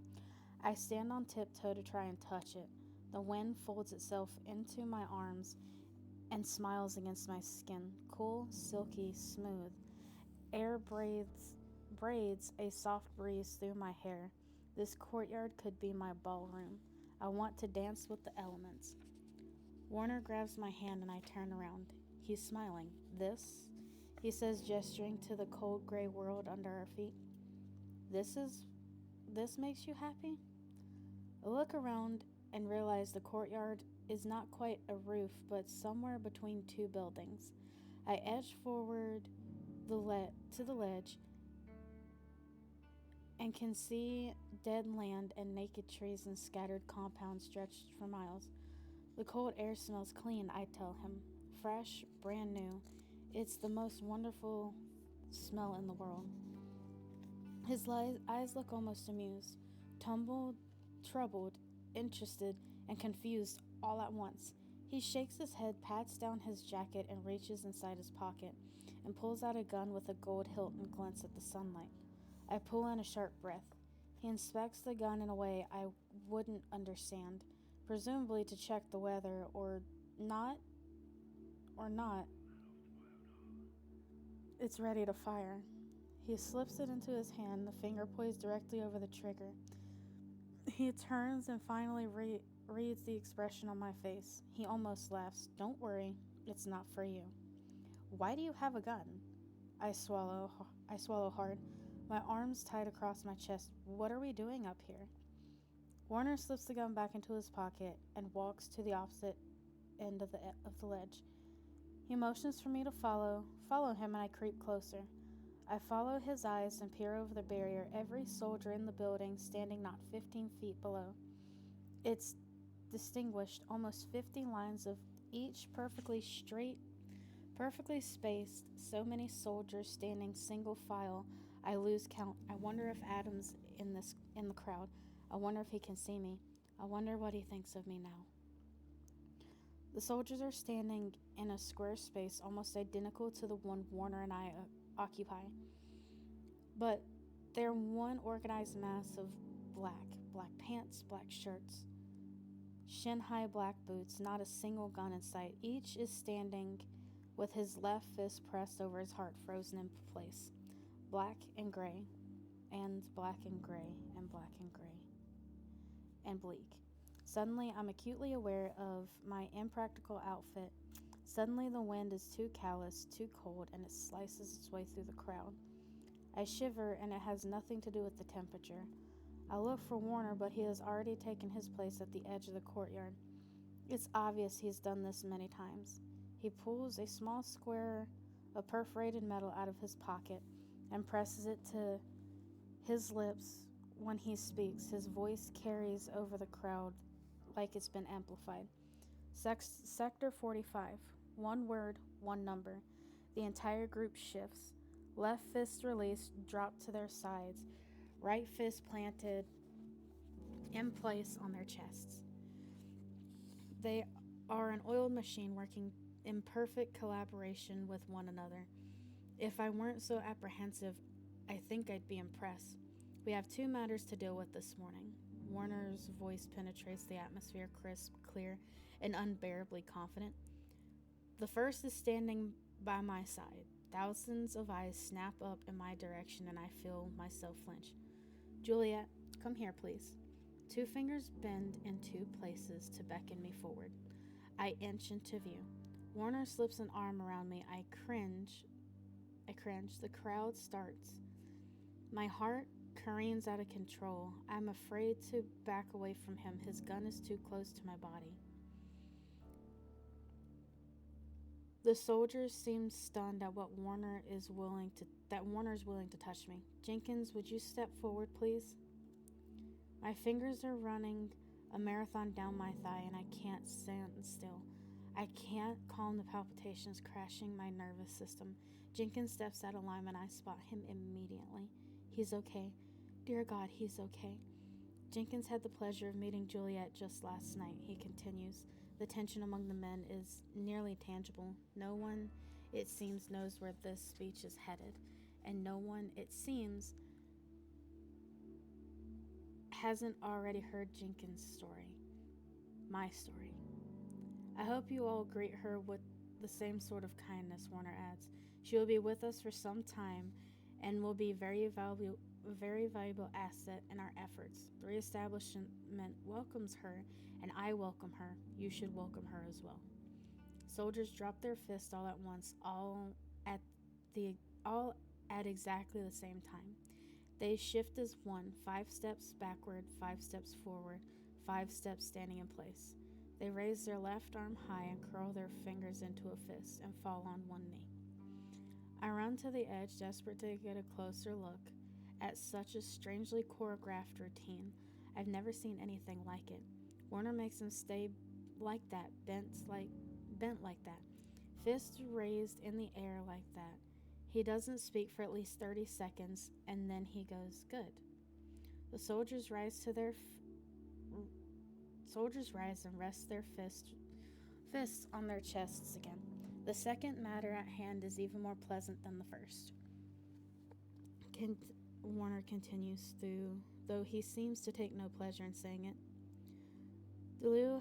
I stand on tiptoe to try and touch it. The wind folds itself into my arms and smiles against my skin, cool, silky, smooth. Air braids a soft breeze through my hair. This courtyard could be my ballroom. I want to dance with the elements. Warner grabs my hand and I turn around. He's smiling. This, he says, gesturing to the cold gray world under our feet. This makes you happy? I look around and realize the courtyard is not quite a roof, but somewhere between 2 buildings. I edge forward to the ledge and can see dead land and naked trees and scattered compounds stretched for miles. The cold air smells clean, I tell him. Fresh, brand new. It's the most wonderful smell in the world. His eyes look almost amused, troubled, interested, and confused all at once. He shakes his head, pats down his jacket, and reaches inside his pocket and pulls out a gun with a gold hilt and glints at the sunlight. I pull in a sharp breath. He inspects the gun in a way I wouldn't understand, presumably to check the weather, or not. It's ready to fire. He slips it into his hand, the finger poised directly over the trigger. He turns and finally reads the expression on my face. He almost laughs. Don't worry, it's not for you. Why do you have a gun? I swallow hard, my arms tied across my chest. What are we doing up here? Warner slips the gun back into his pocket and walks to the opposite end of the ledge. He motions for me to follow him, and I creep closer. I follow his eyes and peer over the barrier, every soldier in the building standing not 15 feet below. It's distinguished, almost 50 lines of each perfectly straight, perfectly spaced, so many soldiers standing single file. I lose count. I wonder if Adam's in the crowd. I wonder if he can see me. I wonder what he thinks of me now. The soldiers are standing in a square space almost identical to the one Warner and I occupy. But they're one organized mass of black pants, black shirts, shin-high black boots, not a single gun in sight. Each is standing with his left fist pressed over his heart, frozen in place. Black and gray, and black and gray, and black and gray, and bleak. Suddenly, I'm acutely aware of my impractical outfit. Suddenly, the wind is too callous, too cold, and it slices its way through the crowd. I shiver, and it has nothing to do with the temperature. I look for Warner, but he has already taken his place at the edge of the courtyard. It's obvious he's done this many times. He pulls a small square of perforated metal out of his pocket and presses it to his lips when he speaks, his voice carries over the crowd like it's been amplified. Sector 45. One word, one number. The entire group shifts. Left fist released, drop to their sides. Right fist planted in place on their chests. They are an oiled machine working in perfect collaboration with one another. If I weren't so apprehensive, I think I'd be impressed. We have two matters to deal with this morning. Warner's voice penetrates the atmosphere, crisp, clear, and unbearably confident. The first is standing by my side. Thousands of eyes snap up in my direction, and I feel myself flinch. Juliet, come here, please. Two fingers bend in two places to beckon me forward. I inch into view. Warner slips an arm around me. I cringe. The crowd starts. My heart careens out of control. I'm afraid to back away from him. His gun is too close to my body. The soldiers seem stunned at what Warner's willing to touch me. Jenkins, would you step forward, please? My fingers are running a marathon down my thigh, and I can't stand still. I can't calm the palpitations crashing my nervous system. Jenkins steps out of line, and I spot him immediately. He's okay. Dear God, he's okay. Jenkins had the pleasure of meeting Juliet just last night, he continues. The tension among the men is nearly tangible. No one, it seems, knows where this speech is headed, and no one, it seems, hasn't already heard Jenkins' story. My story. I hope you all greet her with the same sort of kindness, Warner adds. She will be with us for some time and will be a very valuable asset in our efforts. The reestablishment welcomes her, and I welcome her. You should welcome her as well. Soldiers drop their fists all at once, all at exactly the same time. They shift as one, 5 steps backward, 5 steps forward, 5 steps standing in place. They raise their left arm high and curl their fingers into a fist and fall on one knee. I run to the edge, desperate to get a closer look at such a strangely choreographed routine. I've never seen anything like it. Warner makes them stay like that, bent like that, fists raised in the air like that. He doesn't speak for at least 30 seconds, and then he goes, good. The soldiers rise and rest their fists on their chests again. The second matter at hand is even more pleasant than the first. Warner continues, though he seems to take no pleasure in saying it. Deleu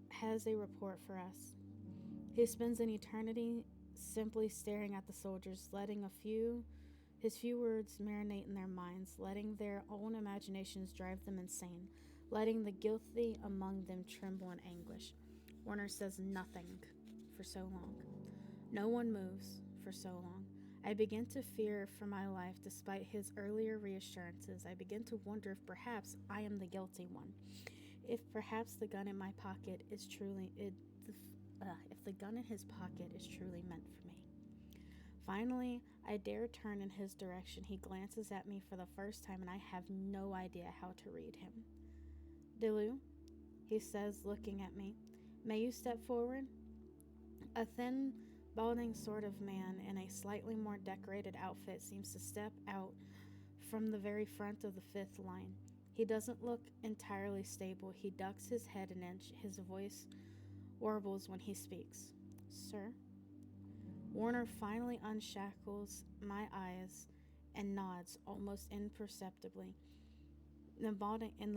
has a report for us. He spends an eternity simply staring at the soldiers, letting his few words marinate in their minds, letting their own imaginations drive them insane, letting the guilty among them tremble in anguish. Warner says nothing for so long. No one moves for so long. I begin to fear for my life despite his earlier reassurances. I begin to wonder if perhaps I am the guilty one. If perhaps the gun in my pocket is truly if the gun in his pocket is truly meant for me. Finally, I dare turn in his direction. He glances at me for the first time, and I have no idea how to read him. Deleu, he says, looking at me, may you step forward? A thin, balding sort of man in a slightly more decorated outfit seems to step out from the very front of the fifth line. He doesn't look entirely stable. He ducks his head an inch. His voice warbles when he speaks. Sir? Warner finally unshackles my eyes and nods almost imperceptibly in the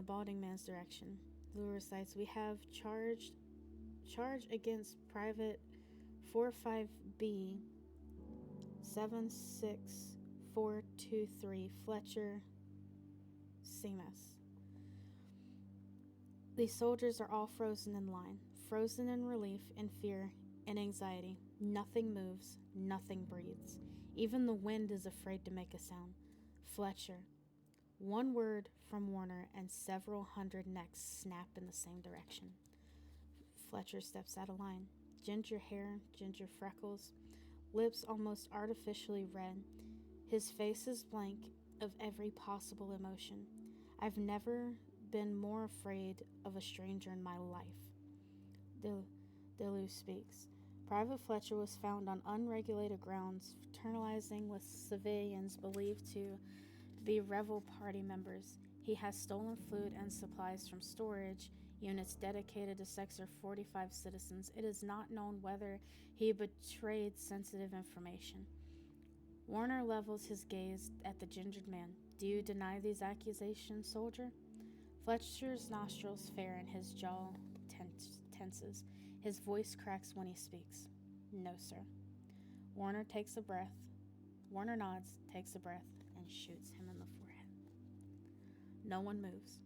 balding man's direction. Lou recites, we have charge against Private 45B 76423 Fletcher Seamus. The soldiers are all frozen in line, frozen in relief, in fear, in anxiety. Nothing moves, nothing breathes. Even the wind is afraid to make a sound. Fletcher. One word from Warner and several hundred necks snap in the same direction. Fletcher steps out of line. Ginger hair, ginger freckles, lips almost artificially red. His face is blank of every possible emotion. I've never been more afraid of a stranger in my life. Deleuze speaks. Private Fletcher was found on unregulated grounds, fraternizing with civilians believed to be rebel party members. He has stolen food and supplies from storage units dedicated to Sector 45 citizens. It is not known whether he betrayed sensitive information. Warner levels his gaze at the gingered man. Do you deny these accusations, soldier? Fletcher's nostrils flare and his jaw tenses. His voice cracks when he speaks. No, sir. Warner takes a breath. Warner nods, takes a breath, and shoots him in the forehead. No one moves.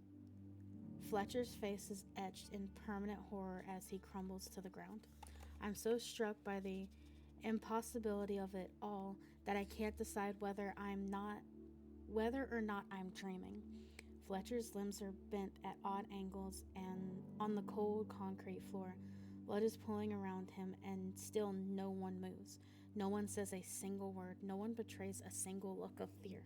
Fletcher's face is etched in permanent horror as he crumbles to the ground. I'm so struck by the impossibility of it all that I can't decide whether or not I'm dreaming. Fletcher's limbs are bent at odd angles and on the cold concrete floor. Blood is pooling around him, and still no one moves. No one says a single word. No one betrays a single look of fear.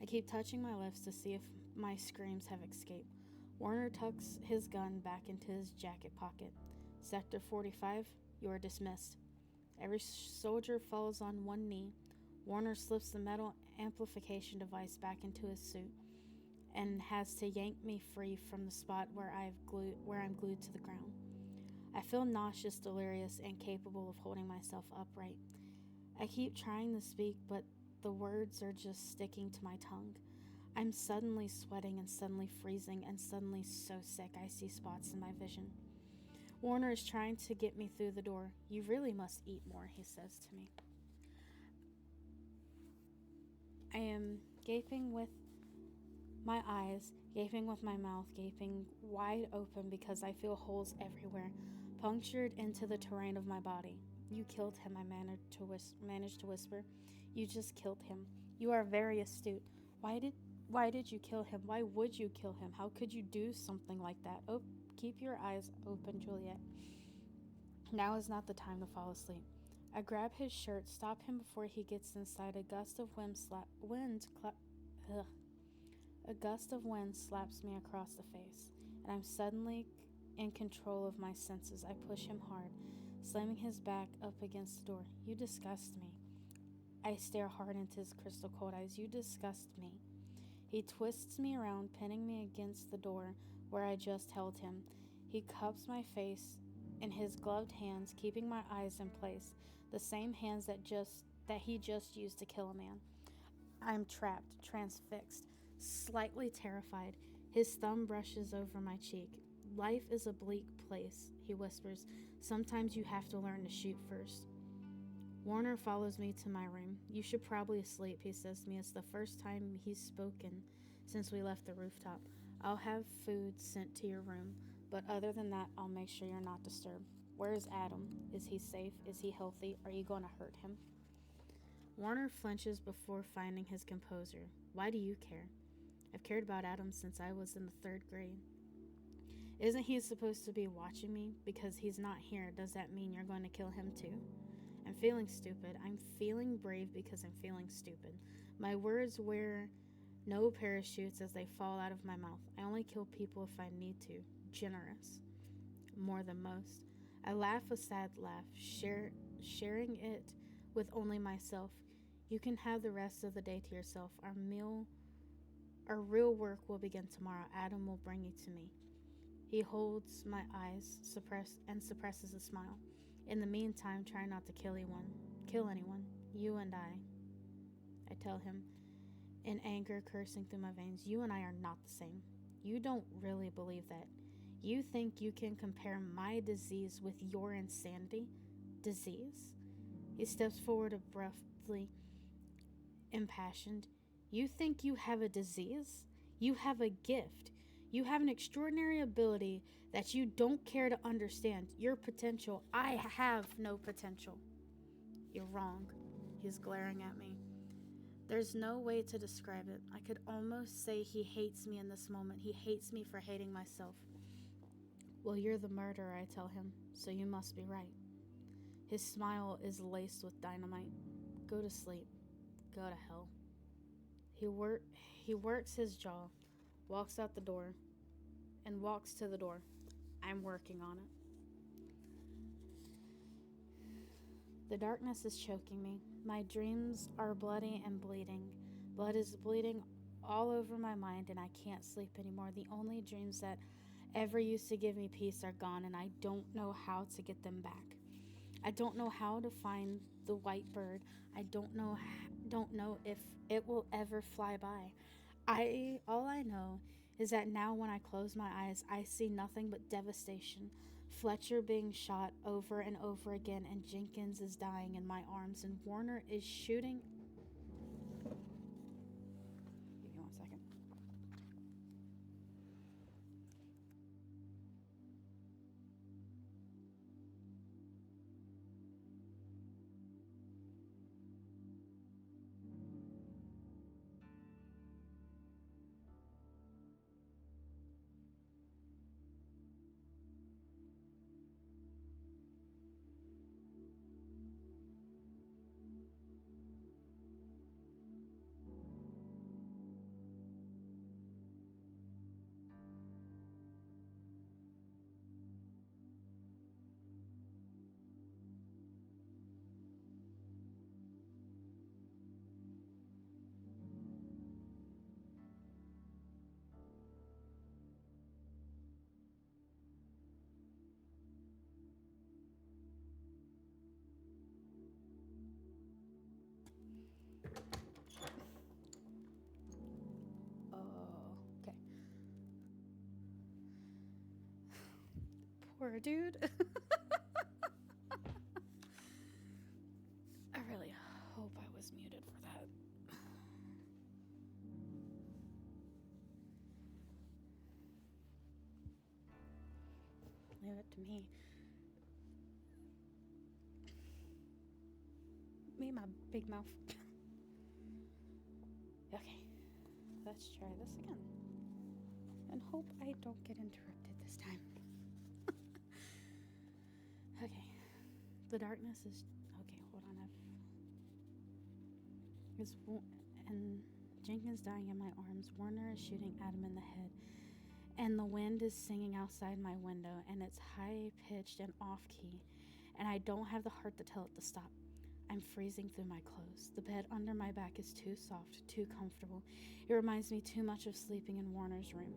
I keep touching my lips to see if my screams have escaped. Warner tucks his gun back into his jacket pocket. Sector 45, you are dismissed. Every soldier falls on one knee. Warner slips the metal amplification device back into his suit and has to yank me free from the spot where I'm glued to the ground. I feel nauseous, delirious, and capable of holding myself upright. I keep trying to speak, but the words are just sticking to my tongue. I'm suddenly sweating and suddenly freezing and suddenly so sick I see spots in my vision. Warner is trying to get me through the door. You really must eat more, he says to me. I am gaping with my eyes, gaping with my mouth, gaping wide open because I feel holes everywhere, punctured into the terrain of my body. You killed him, I managed to whisper. You just killed him. You are very astute. Why did you kill him? Why would you kill him? How could you do something like that? Oh, keep your eyes open, Juliet. Now is not the time to fall asleep. I grab his shirt, stop him before he gets inside. A gust of wind slaps me across the face, and I'm suddenly in control of my senses. I push him hard, slamming his back up against the door. You disgust me. I stare hard into his crystal cold eyes. You disgust me. He twists me around, pinning me against the door where I just held him. He cups my face in his gloved hands, keeping my eyes in place, the same hands that he just used to kill a man. I'm trapped, transfixed, slightly terrified. His thumb brushes over my cheek. Life is a bleak place, he whispers. Sometimes you have to learn to shoot first. Warner follows me to my room. You should probably sleep, he says to me. It's the first time he's spoken since we left the rooftop. I'll have food sent to your room, but other than that, I'll make sure you're not disturbed. Where is Adam? Is he safe? Is he healthy? Are you going to hurt him? Warner flinches before finding his composure. Why do you care? I've cared about Adam since I was in the 3rd grade. Isn't he supposed to be watching me? Because he's not here, does that mean you're going to kill him too? I'm feeling stupid. I'm feeling brave because I'm feeling stupid. My words wear no parachutes as they fall out of my mouth. I only kill people if I need to. Generous. More than most. I laugh a sad laugh, sharing it with only myself. You can have the rest of the day to yourself. Our real work will begin tomorrow. Adam will bring you to me. He holds my eyes, suppresses a smile. In the meantime, try not to kill anyone. You and I tell him, in anger coursing through my veins. You and I are not the same. You don't really believe that. You think you can compare my disease with your insanity? Disease? He steps forward abruptly, impassioned. You think you have a disease? You have a gift. You have an extraordinary ability that you don't care to understand. Your potential. I have no potential. You're wrong. He's glaring at me. There's no way to describe it. I could almost say he hates me in this moment. He hates me for hating myself. Well, you're the murderer, I tell him, so you must be right. His smile is laced with dynamite. Go to sleep. Go to hell. He works his jaw. walks out the door, and walks to the door. I'm working on it. The darkness is choking me. My dreams are bloody and bleeding. Blood is bleeding all over my mind, and I can't sleep anymore. The only dreams that ever used to give me peace are gone, and I don't know how to get them back. I don't know how to find the white bird. I don't know if it will ever fly by. I all I know is that now when I close my eyes, I see nothing but devastation. Fletcher being shot over and over again, and Jenkins is dying in my arms, and Warner is shooting. Give me 1 second. Oh, okay. Poor dude. I really hope I was muted for that. Leave it to me. Me, my big mouth. Okay, let's try this again. And hope I don't get interrupted this time. Okay, the darkness is. Okay, hold on. And Jenkins dying in my arms. Warner is shooting Adam in the head. And the wind is singing outside my window, and it's high pitched and off key. And I don't have the heart to tell it to stop. I'm freezing through my clothes. The bed under my back is too soft, too comfortable. It reminds me too much of sleeping in Warner's room,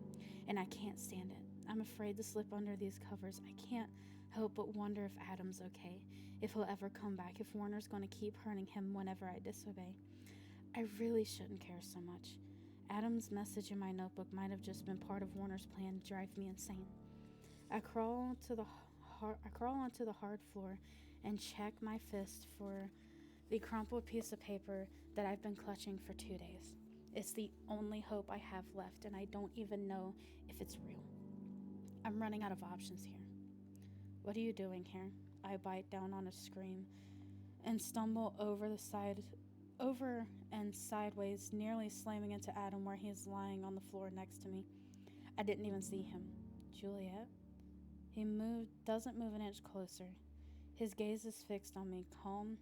and I can't stand it. I'm afraid to slip under these covers. I can't help but wonder if Adam's okay, if he'll ever come back, if Warner's going to keep hurting him whenever I disobey. I really shouldn't care so much. Adam's message in my notebook might have just been part of Warner's plan to drive me insane. I crawl onto the hard floor and check my fist for the crumpled piece of paper that I've been clutching for 2 days. It's the only hope I have left, and I don't even know if it's real. I'm running out of options here. What are you doing here? I bite down on a scream and stumble over and sideways, nearly slamming into Adam where he is lying on the floor next to me. I didn't even see him. Juliet? He doesn't move an inch closer. His gaze is fixed on me, calm,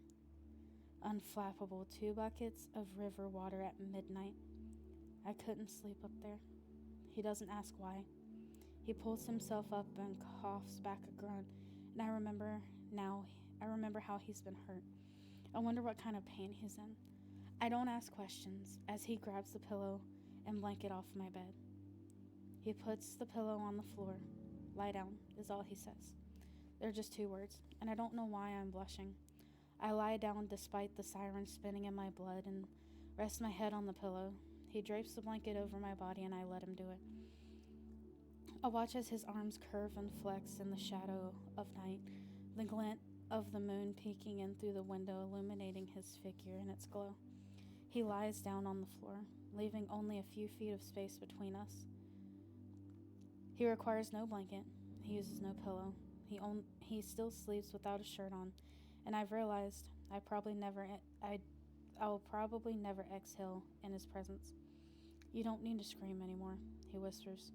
unflappable. 2 buckets of river water at midnight. I couldn't sleep up there. He doesn't ask why. He pulls himself up and coughs back a grunt, and I remember how he's been hurt. I wonder what kind of pain he's in. I don't ask questions as he grabs the pillow and blanket off my bed. He puts the pillow on the floor. Lie down, is all he says. They're just 2 words, and I don't know why I'm blushing. I lie down despite the siren spinning in my blood and rest my head on the pillow. He drapes the blanket over my body, and I let him do it. I watch as his arms curve and flex in the shadow of night, the glint of the moon peeking in through the window, illuminating his figure in its glow. He lies down on the floor, leaving only a few feet of space between us. He requires no blanket. He uses no pillow. He still sleeps without a shirt on, and I've realized I'll probably never exhale in his presence. You don't need to scream anymore, he whispers.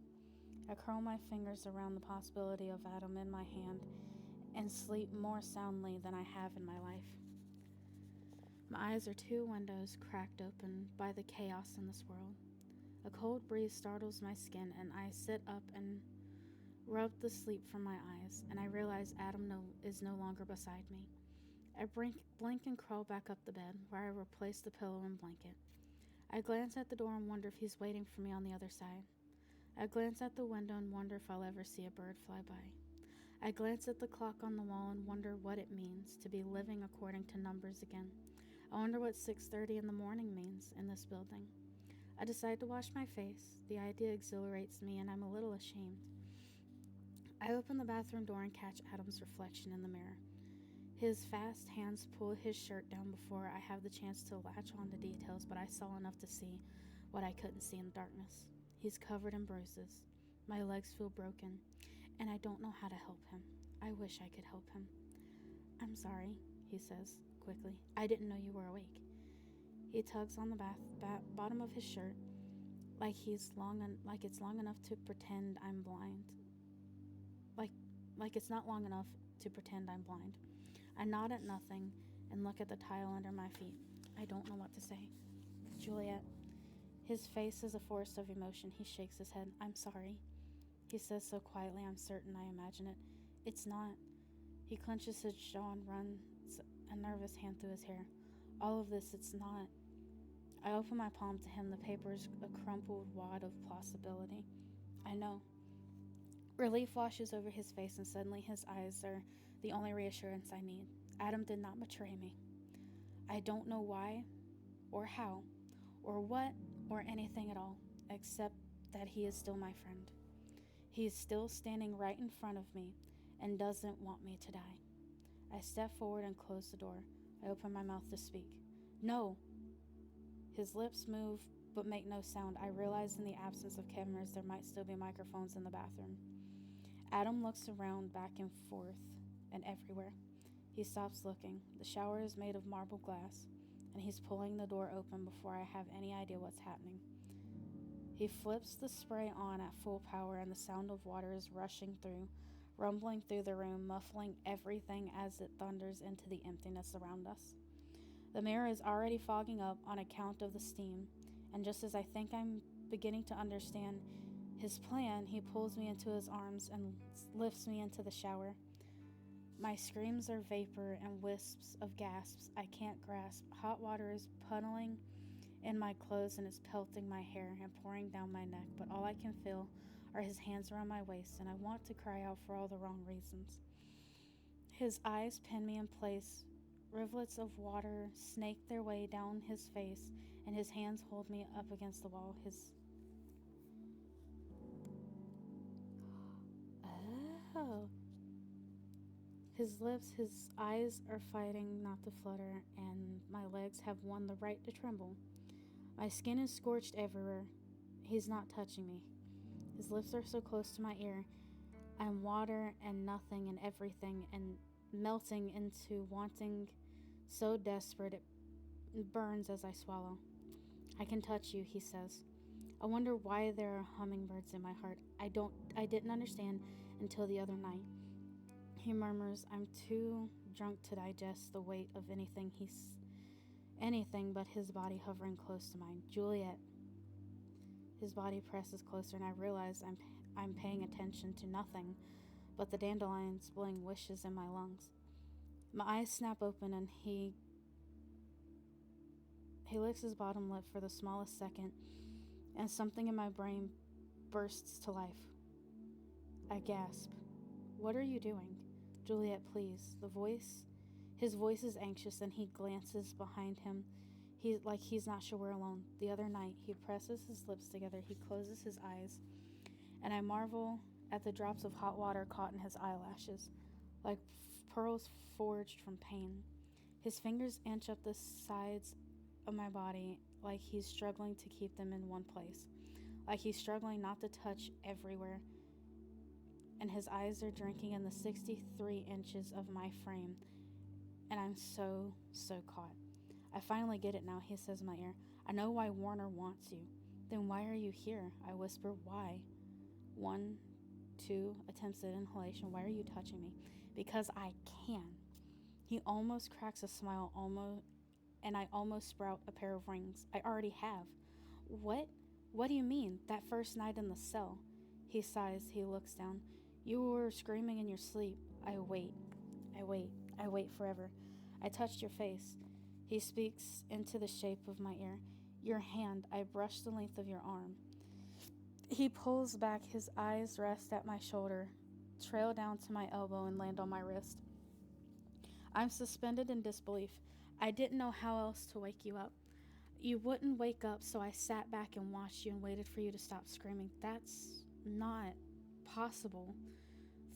I curl my fingers around the possibility of Adam in my hand and sleep more soundly than I have in my life. My eyes are 2 windows cracked open by the chaos in this world. A cold breeze startles my skin, and I sit up and rub the sleep from my eyes, and I realize is no longer beside me. I blink and crawl back up the bed, where I replace the pillow and blanket. I glance at the door and wonder if he's waiting for me on the other side. I glance at the window and wonder if I'll ever see a bird fly by. I glance at the clock on the wall and wonder what it means to be living according to numbers again. I wonder what 6:30 in the morning means in this building. I decide to wash my face. The idea exhilarates me and I'm a little ashamed. I open the bathroom door and catch Adam's reflection in the mirror. His fast hands pull his shirt down before I have the chance to latch on to details, but I saw enough to see what I couldn't see in the darkness. He's covered in bruises. My legs feel broken, and I don't know how to help him. I wish I could help him. I'm sorry, he says quickly. I didn't know you were awake. He tugs on the bottom of his shirt like it's long enough to pretend I'm blind. Like it's not long enough to pretend I'm blind. I nod at nothing and look at the tile under my feet. I don't know what to say. Juliet. His face is a forest of emotion. He shakes his head. I'm sorry. He says so quietly, I'm certain I imagine it. It's not. He clenches his jaw and runs a nervous hand through his hair. All of this, it's not. I open my palm to him. The paper's a crumpled wad of plausibility. I know. Relief washes over his face, and suddenly his eyes are the only reassurance I need. Adam did not betray me. I don't know why, or how, or what, or anything at all, except that he is still my friend. He is still standing right in front of me and doesn't want me to die. I step forward and close the door. I open my mouth to speak. No! His lips move but make no sound. I realize in the absence of cameras there might still be microphones in the bathroom. Adam looks around back and forth and everywhere. He stops looking. The shower is made of marble glass, and he's pulling the door open before I have any idea what's happening. He flips the spray on at full power, and the sound of water is rushing through, rumbling through the room, muffling everything as it thunders into the emptiness around us. The mirror is already fogging up on account of the steam, and just as I think I'm beginning to understand his plan, he pulls me into his arms and lifts me into the shower. My screams are vapor and wisps of gasps I can't grasp. Hot water is puddling in my clothes and it's pelting my hair and pouring down my neck, but all I can feel are his hands around my waist, and I want to cry out for all the wrong reasons. His eyes pin me in place. Rivulets of water snake their way down his face, and his hands hold me up against the wall. His eyes are fighting not to flutter, and my legs have won the right to tremble. My skin is scorched everywhere. He's not touching me. His lips are so close to my ear. I'm water and nothing and everything, and melting into wanting so desperate it burns as I swallow. I can touch you, he says. I wonder why there are hummingbirds in my heart. I didn't understand until the other night. He murmurs, I'm too drunk to digest the weight of anything but his body hovering close to mine. Juliet. His body presses closer, and I realize I'm paying attention to nothing but the dandelions blowing wishes in my lungs. My eyes snap open, and he licks his bottom lip for the smallest second, and something in my brain bursts to life. I gasp. What are you doing? Juliet, please. His voice is anxious, and he glances behind him. He's not sure we're alone. The other night, he presses his lips together, he closes his eyes, and I marvel at the drops of hot water caught in his eyelashes, like pearls forged from pain. His fingers inch up the sides of my body like he's struggling to keep them in one place, like he's struggling not to touch everywhere, and his eyes are drinking in the 63 inches of my frame, and I'm so caught. I finally get it now, he says in my ear. I know why Warner wants you. Then why are you here? I whisper, why? 1, 2 attempts at inhalation. Why are you touching me? Because I can. He almost cracks a smile, and I almost sprout a pair of rings. I already have. What? What do you mean? That first night in the cell? He sighs, he looks down. You were screaming in your sleep. I wait. I wait. I wait forever. I touched your face. He speaks into the shape of my ear. Your hand. I brush the length of your arm. He pulls back, his eyes rest at my shoulder, trail down to my elbow, and land on my wrist. I'm suspended in disbelief. I didn't know how else to wake you up. You wouldn't wake up, so I sat back and watched you and waited for you to stop screaming. That's not possible.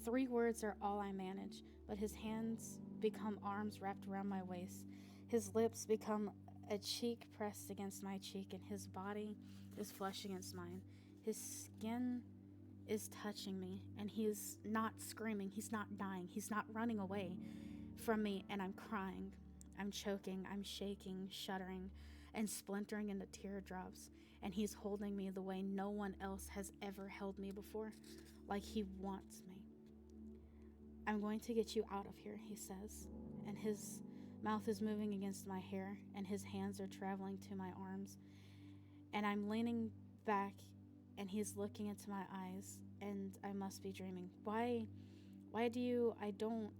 3 words are all I manage, but his hands become arms wrapped around my waist. His lips become a cheek pressed against my cheek, and his body is flesh against mine. His skin is touching me, and he is not screaming. He's not dying. He's not running away from me, and I'm crying. I'm choking. I'm shaking, shuddering, and splintering into teardrops. And he's holding me the way no one else has ever held me before, like he wants me. I'm going to get you out of here, he says, and his mouth is moving against my hair, and his hands are traveling to my arms. And I'm leaning back, and he's looking into my eyes, and I must be dreaming. Why do you, I don't.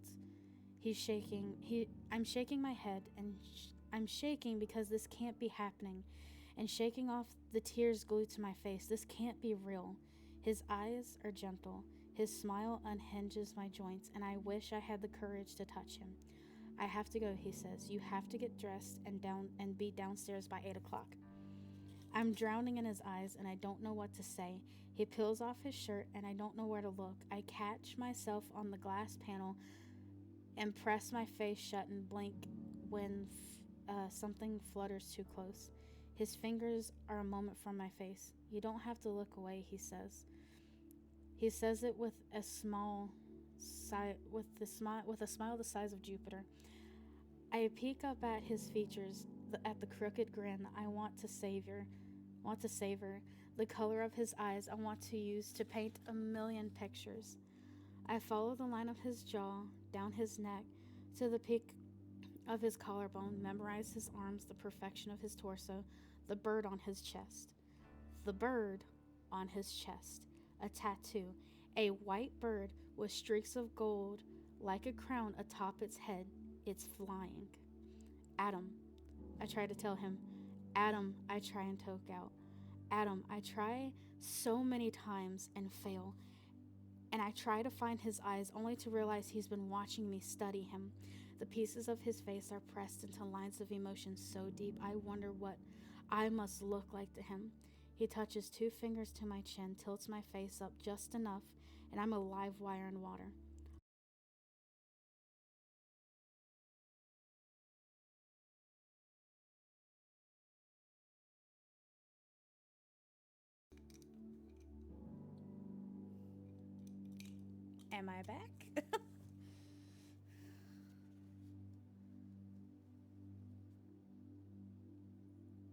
He's shaking. I'm shaking my head, and I'm shaking because this can't be happening, and shaking off the tears glued to my face. This can't be real. His eyes are gentle. His smile unhinges my joints, and I wish I had the courage to touch him. I have to go, he says. You have to get dressed and be downstairs by 8 o'clock. I'm drowning in his eyes, and I don't know what to say. He peels off his shirt, and I don't know where to look. I catch myself on the glass panel and press my face shut and blink when something flutters too close. His fingers are a moment from my face. You don't have to look away, he says. He says it with a smile the size of Jupiter. I peek up at his features, at the crooked grin I want to savor, the color of his eyes I want to use to paint a million pictures. I follow the line of his jaw, down his neck, to the peak of his collarbone, memorize his arms, the perfection of his torso, the bird on his chest. The bird on his chest. A tattoo. A white bird with streaks of gold like a crown atop its head. It's flying. Adam, I try to tell him. Adam, I try and toke out. Adam, I try so many times and fail. And I try to find his eyes only to realize he's been watching me study him. The pieces of his face are pressed into lines of emotion so deep I wonder what I must look like to him. He touches 2 fingers to my chin, tilts my face up just enough, and I'm a live wire in water. Am I back?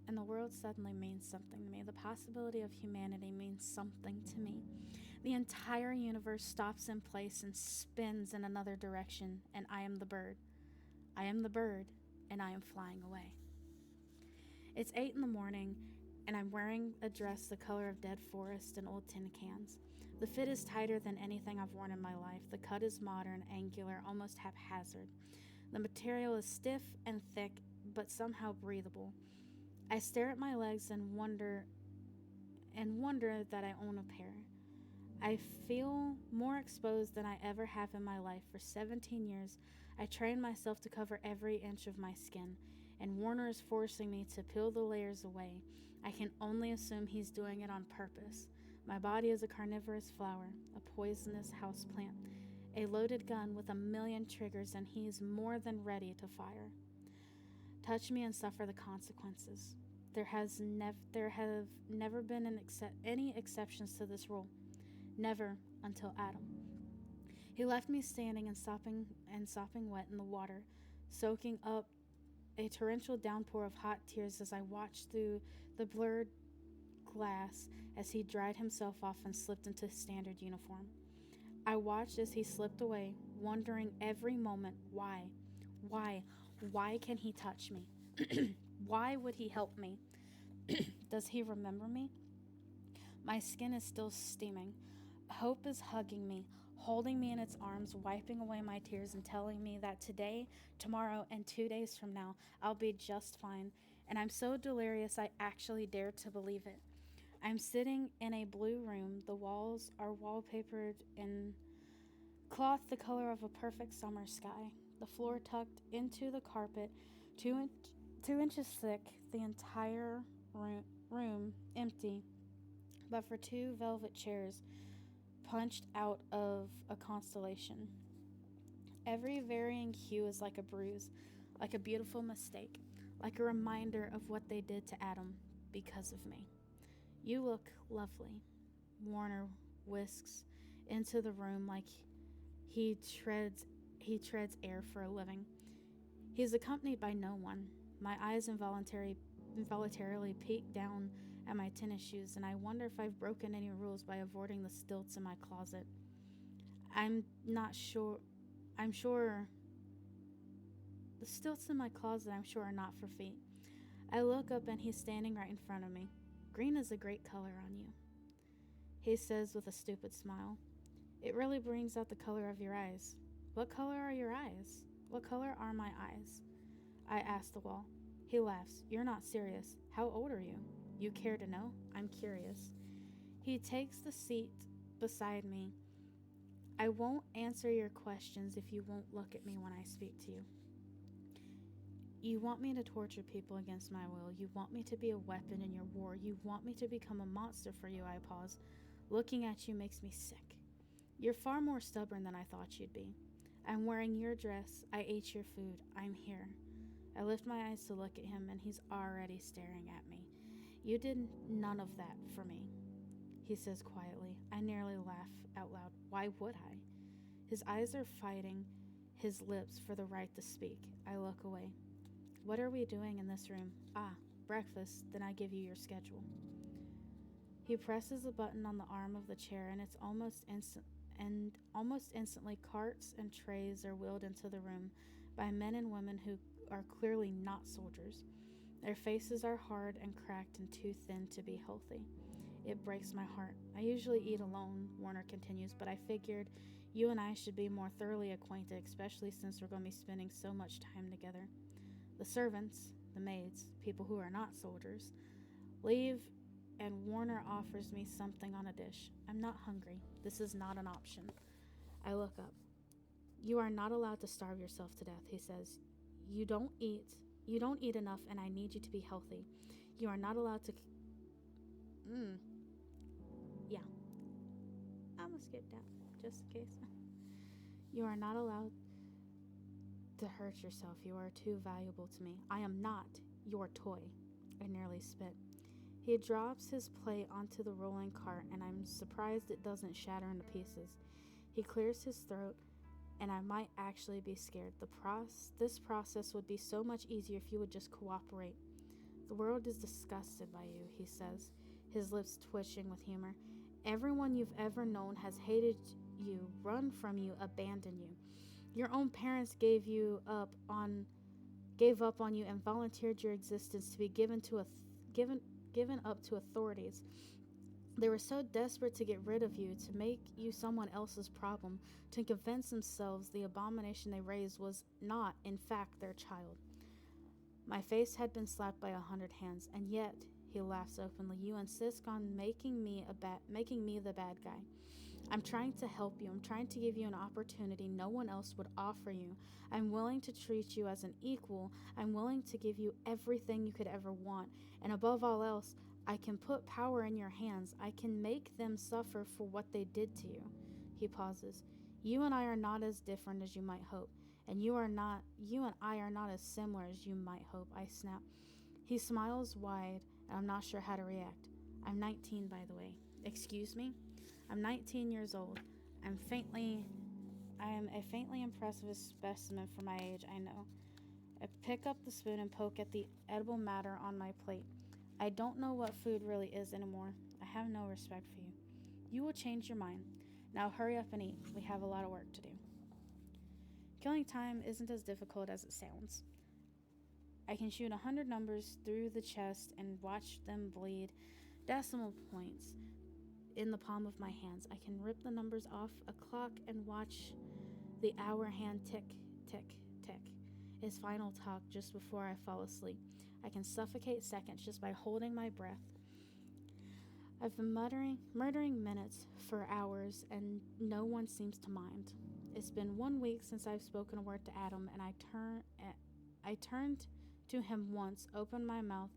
And the world suddenly means something to me. The possibility of humanity means something to me. The entire universe stops in place and spins in another direction, and I am the bird. I am the bird, and I am flying away. It's 8 in the morning, and I'm wearing a dress the color of dead forest and old tin cans. The fit is tighter than anything I've worn in my life. The cut is modern, angular, almost haphazard. The material is stiff and thick, but somehow breathable. I stare at my legs and wonder that I own a pair. I feel more exposed than I ever have in my life. For 17 years, I trained myself to cover every inch of my skin, and Warner is forcing me to peel the layers away. I can only assume he's doing it on purpose. My body is a carnivorous flower, a poisonous houseplant, a loaded gun with a million triggers, and he is more than ready to fire. Touch me and suffer the consequences. There have never been any exceptions to this rule. Never until Adam. He left me standing and sopping wet in the water, soaking up a torrential downpour of hot tears as I watched through the blurred glass as he dried himself off and slipped into his standard uniform. I watched as he slipped away, wondering every moment why. Why can he touch me? Why would he help me? Does he remember me? My skin is still steaming. Hope is hugging me, holding me in its arms, wiping away my tears, and telling me that today, tomorrow, and 2 days from now, I'll be just fine. And I'm so delirious I actually dare to believe it. I'm sitting in a blue room. The walls are wallpapered in cloth the color of a perfect summer sky. The floor tucked into the carpet, 2 inches thick, the entire room empty, but for two velvet chairs punched out of a constellation. Every varying hue is like a bruise, like a beautiful mistake, like a reminder of what they did to Adam because of me. You look lovely. Warner whisks into the room like he treads he treads air for a living. He is accompanied by no one. My eyes involuntarily peek down at my tennis shoes, and I wonder if I've broken any rules by avoiding the stilts in my closet. I'm not sure. I'm sure the stilts in my closet, I'm sure, are not for feet. I look up and he's standing right in front of me. Green is a great color on you, he says with a stupid smile. It really brings out the color of your eyes. What color are your eyes? What color are my eyes? I ask the wall. He laughs. You're not serious. How old are you? You care to know? I'm curious. He takes the seat beside me. I won't answer your questions if you won't look at me when I speak to you. You want me to torture people against my will. You want me to be a weapon in your war. You want me to become a monster for you. I pause. Looking at you makes me sick. You're far more stubborn than I thought you'd be. I'm wearing your dress. I ate your food. I'm here. I lift my eyes to look at him, and he's already staring at me. You did none of that for me, he says quietly. I nearly laugh out loud. Why would I? His eyes are fighting his lips for the right to speak. I look away. What are we doing in this room? Ah, breakfast. Then I give you your schedule. He presses a button on the arm of the chair, and it's almost instantly carts and trays are wheeled into the room by men and women who are clearly not soldiers. Their faces are hard and cracked and too thin to be healthy. It breaks my heart. I usually eat alone, Warner continues, but I figured you and I should be more thoroughly acquainted, especially since we're going to be spending so much time together. The servants, the maids, people who are not soldiers, leave, and Warner offers me something on a dish. I'm not hungry. This is not an option. I look up. You are not allowed to starve yourself to death, he says. You don't eat enough, and I need you to be healthy. You are not allowed to... Yeah. I'm gonna skip that, just in case. You are not allowed to hurt yourself. You are too valuable to me. I am not your toy. I nearly spit. He drops his plate onto the rolling cart, and I'm surprised it doesn't shatter into pieces. He clears his throat, and I might actually be scared. This process would be so much easier if you would just cooperate. The world is disgusted by you, he says, his lips twitching with humor. Everyone you've ever known has hated you, run from you, abandoned you. Your own parents gave up on you and volunteered your existence to be given up to authorities. They were so desperate to get rid of you, to make you someone else's problem, to convince themselves the abomination they raised was not, in fact, their child. My face had been slapped by 100 hands, and yet, he laughs openly, you insist on making me the bad guy. I'm trying to help you. I'm trying to give you an opportunity no one else would offer you. I'm willing to treat you as an equal. I'm willing to give you everything you could ever want. And above all else, I can put power in your hands. I can make them suffer for what they did to you. He pauses. You and I are not as different as you might hope. And you and I are not as similar as you might hope. I snap. He smiles wide, and I'm not sure how to react. I'm 19, by the way. Excuse me? I'm 19 years old. I am a faintly impressive specimen for my age, I know. I pick up the spoon and poke at the edible matter on my plate. I don't know what food really is anymore. I have no respect for you. You will change your mind. Now hurry up and eat. We have a lot of work to do. Killing time isn't as difficult as it sounds. I can shoot 100 numbers through the chest and watch them bleed decimal points. in the palm of my hands. I can rip the numbers off a clock and watch the hour hand tick, tick, tick. His final talk just before I fall asleep. I can suffocate seconds just by holding my breath. I've been murdering minutes for hours, and no one seems to mind. It's been 1 week since I've spoken a word to Adam, and I turned to him once, opened my mouth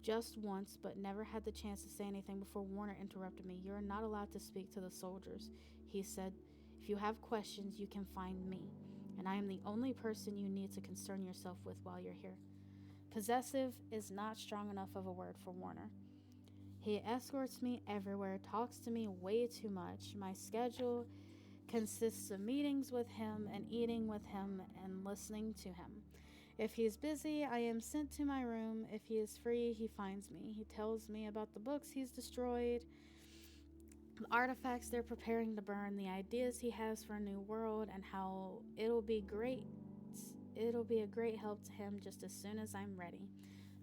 just once, but never had the chance to say anything before Warner interrupted me. "You're not allowed to speak to the soldiers," he said. "If you have questions, you can find me, and I am the only person you need to concern yourself with while you're here." Possessive is not strong enough of a word for Warner. He escorts me everywhere, talks to me way too much. My schedule consists of meetings with him and eating with him and listening to him. If he is busy, I am sent to my room. If he is free, he finds me. He tells me about the books he's destroyed, the artifacts they're preparing to burn, the ideas he has for a new world, and how it'll be a great help to him just as soon as I'm ready.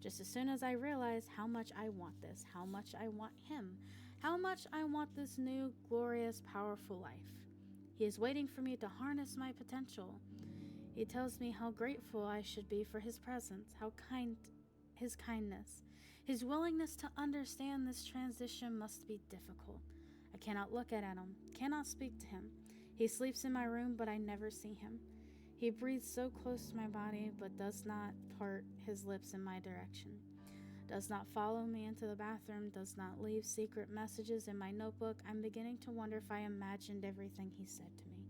Just as soon as I realize how much I want this, how much I want him, how much I want this new, glorious, powerful life. He is waiting for me to harness my potential. He tells me how grateful I should be for his presence, his kindness, his willingness to understand this transition must be difficult. I cannot look at him, cannot speak to him. He sleeps in my room, but I never see him. He breathes so close to my body, but does not part his lips in my direction. Does not follow me into the bathroom, does not leave secret messages in my notebook. I'm beginning to wonder if I imagined everything he said to me.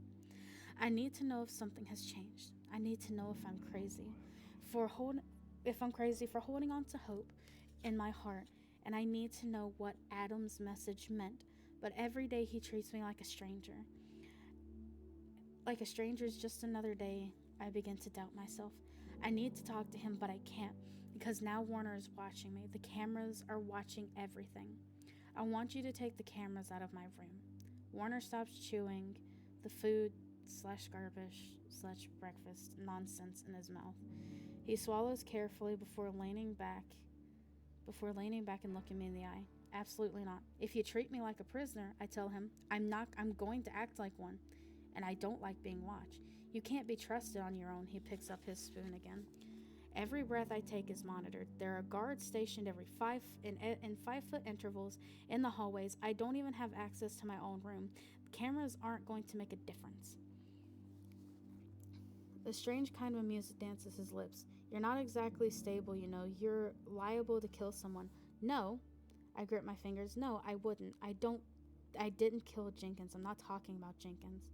I need to know if something has changed. I need to know if I'm crazy for holding on to hope in my heart, and I need to know what Adam's message meant. But every day he treats me like a stranger. Like a stranger is just another day. I begin to doubt myself. I need to talk to him, but I can't, because now Warner is watching me. The cameras are watching everything. I want you to take the cameras out of my room. Warner stops chewing the food / garbage / breakfast nonsense in his mouth. He swallows carefully before leaning back and looking me in the eye. Absolutely not. If you treat me like a prisoner, I tell him, I'm going to act like one, and I don't like being watched. You can't be trusted on your own. He picks up his spoon again. Every breath I take is monitored. There are guards stationed every 5-foot intervals in the hallways. I don't even have access to my own room. Cameras aren't going to make a difference. The strange kind of music dances his lips. You're not exactly stable, you know. You're liable to kill someone. No. I grip my fingers. No, I wouldn't. I didn't kill Jenkins. I'm not talking about Jenkins.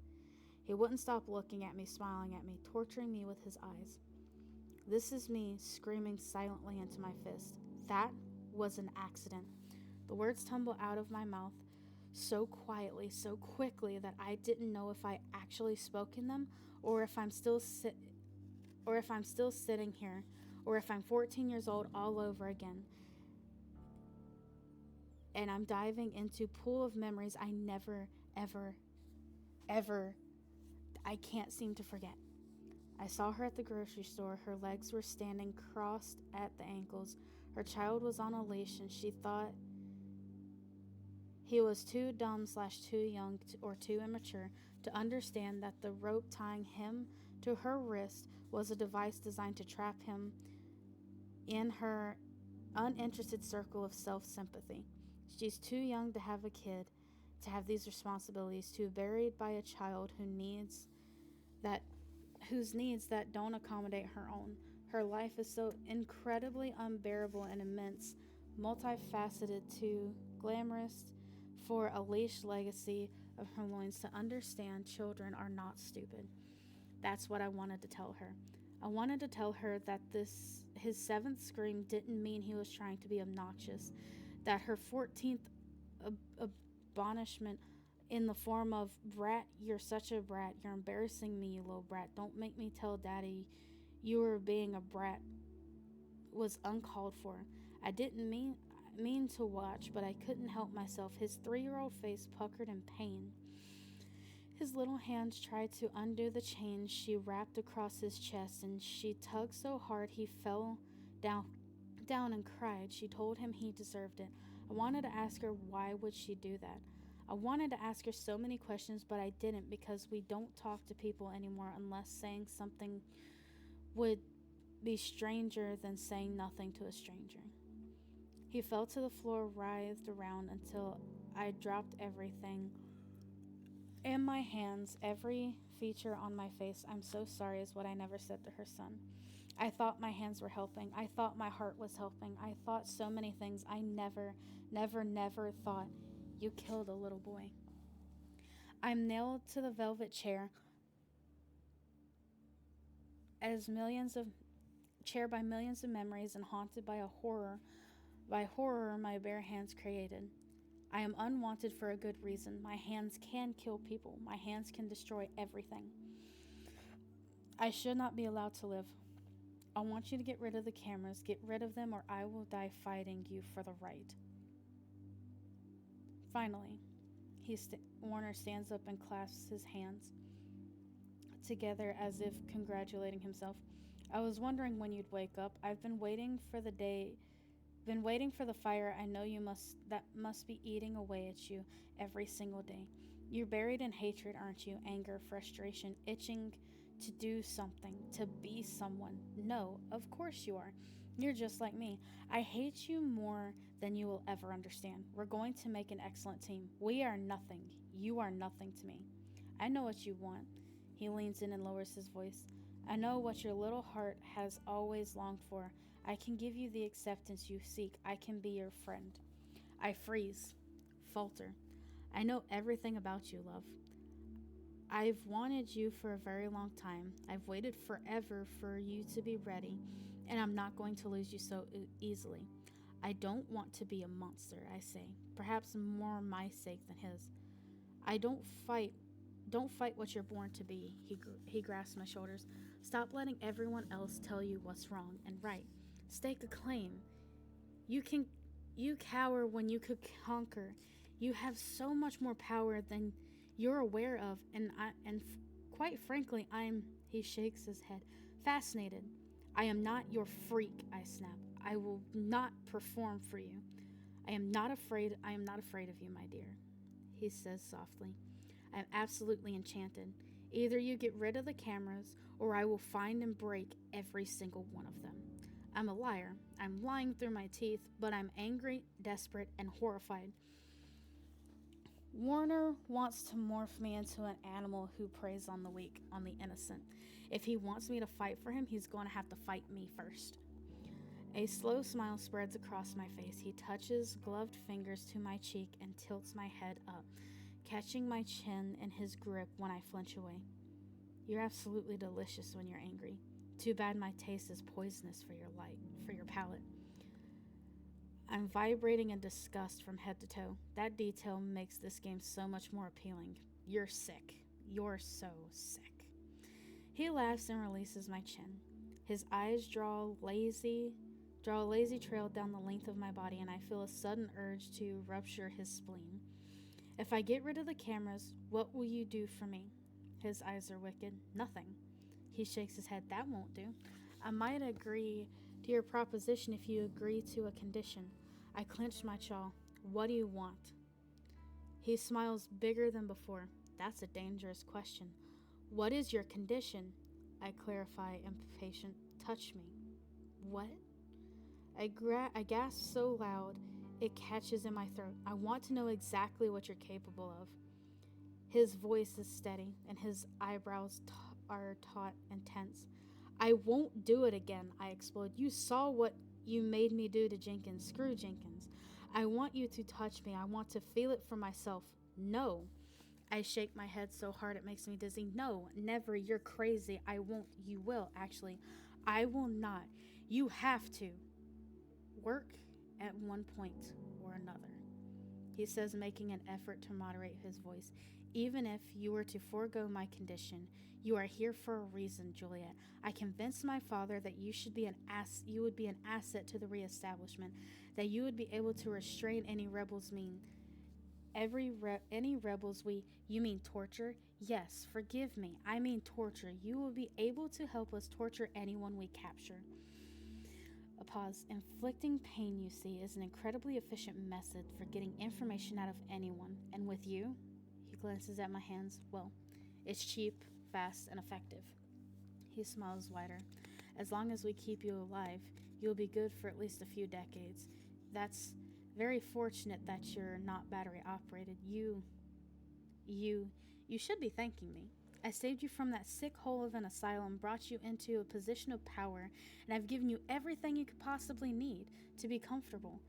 He wouldn't stop looking at me, smiling at me, torturing me with his eyes. This is me screaming silently into my fist. That was an accident. The words tumble out of my mouth so quietly, so quickly that I didn't know if I actually spoken them, or if I'm still sitting here, or if I'm 14 years old all over again. And I'm diving into a pool of memories I never, ever, ever, I can't seem to forget. I saw her at the grocery store. Her legs were standing crossed at the ankles. Her child was on a leash, and she thought he was too dumb / too young or too immature to understand that the rope tying him to her wrist was a device designed to trap him in her uninterested circle of self-sympathy. She's too young to have a kid, to have these responsibilities, to be buried by a child whose needs that don't accommodate her own. Her life is so incredibly unbearable and immense, multifaceted, too glamorous for a leash legacy of her loins to understand children are not stupid. That's what I wanted to tell her. I wanted to tell her that his 7th scream didn't mean he was trying to be obnoxious, that her 14th admonishment in the form of, "Brat, you're such a brat, you're embarrassing me, you little brat, don't make me tell Daddy you were being a brat," was uncalled for. I didn't mean to watch, but I couldn't help myself. His 3-year-old face puckered in pain. His little hands tried to undo the chains she wrapped across his chest, and she tugged so hard he fell down and cried. She told him he deserved it. I wanted to ask her why would she do that. I wanted to ask her so many questions, but I didn't because we don't talk to people anymore unless saying something would be stranger than saying nothing to a stranger. He fell to the floor, writhed around until I dropped everything in my hands, every feature on my face. I'm so sorry, is what I never said to her son. I thought my hands were helping. I thought my heart was helping. I thought so many things. I never thought you killed a little boy. I'm nailed to the velvet chair as millions of chair by millions of memories and haunted by horror my bare hands created. I am unwanted for a good reason. My hands can kill people. My hands can destroy everything. I should not be allowed to live. I want you to get rid of the cameras. Get rid of them or I will die fighting you for the right. Finally, Warner stands up and clasps his hands together as if congratulating himself. I was wondering when you'd wake up. I've been waiting for the fire I know that must be eating away at you every single day. You're buried in hatred, aren't you? Anger, frustration, itching to do something, to be someone. No, of course you are. You're just like me. I hate you more than you will ever understand. We're going to make an excellent team. We are nothing. You are nothing to me. I know what you want. He leans in and lowers his voice. I know what your little heart has always longed for. I can give you the acceptance you seek. I can be your friend. I freeze, falter. I know everything about you, love. I've wanted you for a very long time. I've waited forever for you to be ready, and I'm not going to lose you so easily. I don't want to be a monster, I say, perhaps more my sake than his. I don't fight. Don't fight what you're born to be. He grasps my shoulders. Stop letting everyone else tell you what's wrong and right. Stake a claim. You cower when you could conquer. You have so much more power than you're aware of, quite frankly, he shakes his head, fascinated. I am not your freak, I snap. I will not perform for you. I am not afraid of you, my dear, he says softly. I am absolutely enchanted. Either you get rid of the cameras, or I will find and break every single one of them. I'm a liar. I'm lying through my teeth, but I'm angry, desperate, and horrified. Warner wants to morph me into an animal who preys on the weak, on the innocent. If he wants me to fight for him, he's going to have to fight me first. A slow smile spreads across my face. He touches gloved fingers to my cheek and tilts my head up, catching my chin in his grip when I flinch away. You're absolutely delicious when you're angry. Too bad my taste is poisonous for your palate. I'm vibrating in disgust from head to toe. That detail makes this game so much more appealing. You're sick. You're so sick. He laughs and releases my chin. His eyes draw a lazy trail down the length of my body, and I feel a sudden urge to rupture his spleen. If I get rid of the cameras, what will you do for me? His eyes are wicked. Nothing. He shakes his head. That won't do. I might agree to your proposition if you agree to a condition. I clench my jaw. What do you want? He smiles bigger than before. That's a dangerous question. What is your condition? I clarify, impatient. Touch me. What? I gasp so loud it catches in my throat. I want to know exactly what you're capable of. His voice is steady, and his eyebrows are taut and tense. I won't do it again, I explode. You saw what you made me do to Jenkins. Screw Jenkins. I want you to touch me. I want to feel it for myself. No. I shake my head so hard it makes me dizzy. No, never. You're crazy. I won't. You will, actually. I will not. You have to. Work at one point or another, he says, making an effort to moderate his voice. Even if you were to forego my condition, you are here for a reason, Juliet. I convinced my father that you would be an asset to the reestablishment, that you would be able to restrain any rebels you mean torture? Yes, forgive me. I mean torture. You will be able to help us torture anyone we capture. A pause. Inflicting pain, you see, is an incredibly efficient method for getting information out of anyone. And with you, he glances at my hands, well, it's cheap, fast, and effective. He smiles wider. As long as we keep you alive, you'll be good for at least a few decades. That's very fortunate that you're not battery operated. You, you should be thanking me. I saved you from that sick hole of an asylum, brought you into a position of power, and I've given you everything you could possibly need to be comfortable.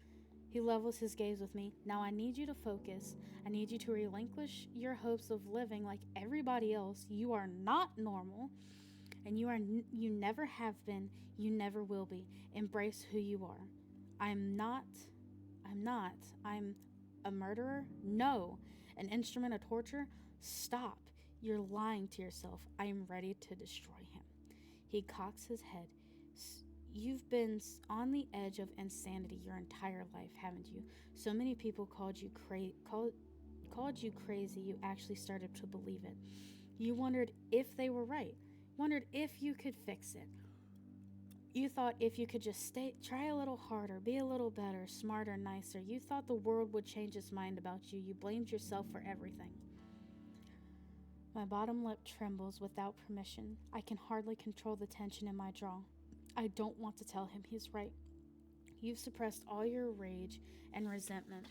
He levels his gaze with me. Now I need you to focus. I need you to relinquish your hopes of living like everybody else. You are not normal, and you never have been, you never will be. Embrace who you are. I'm not I'm a murderer? No. An instrument of torture? Stop. You're lying to yourself. I am ready to destroy him. He cocks his head. You've been on the edge of insanity your entire life, haven't you? So many people called you crazy, you actually started to believe it. You wondered if they were right. Wondered if you could fix it. You thought if you could just try a little harder, be a little better, smarter, nicer. You thought the world would change its mind about you. You blamed yourself for everything. My bottom lip trembles without permission. I can hardly control the tension in my jaw. I don't want to tell him he's right. You've suppressed all your rage and resentment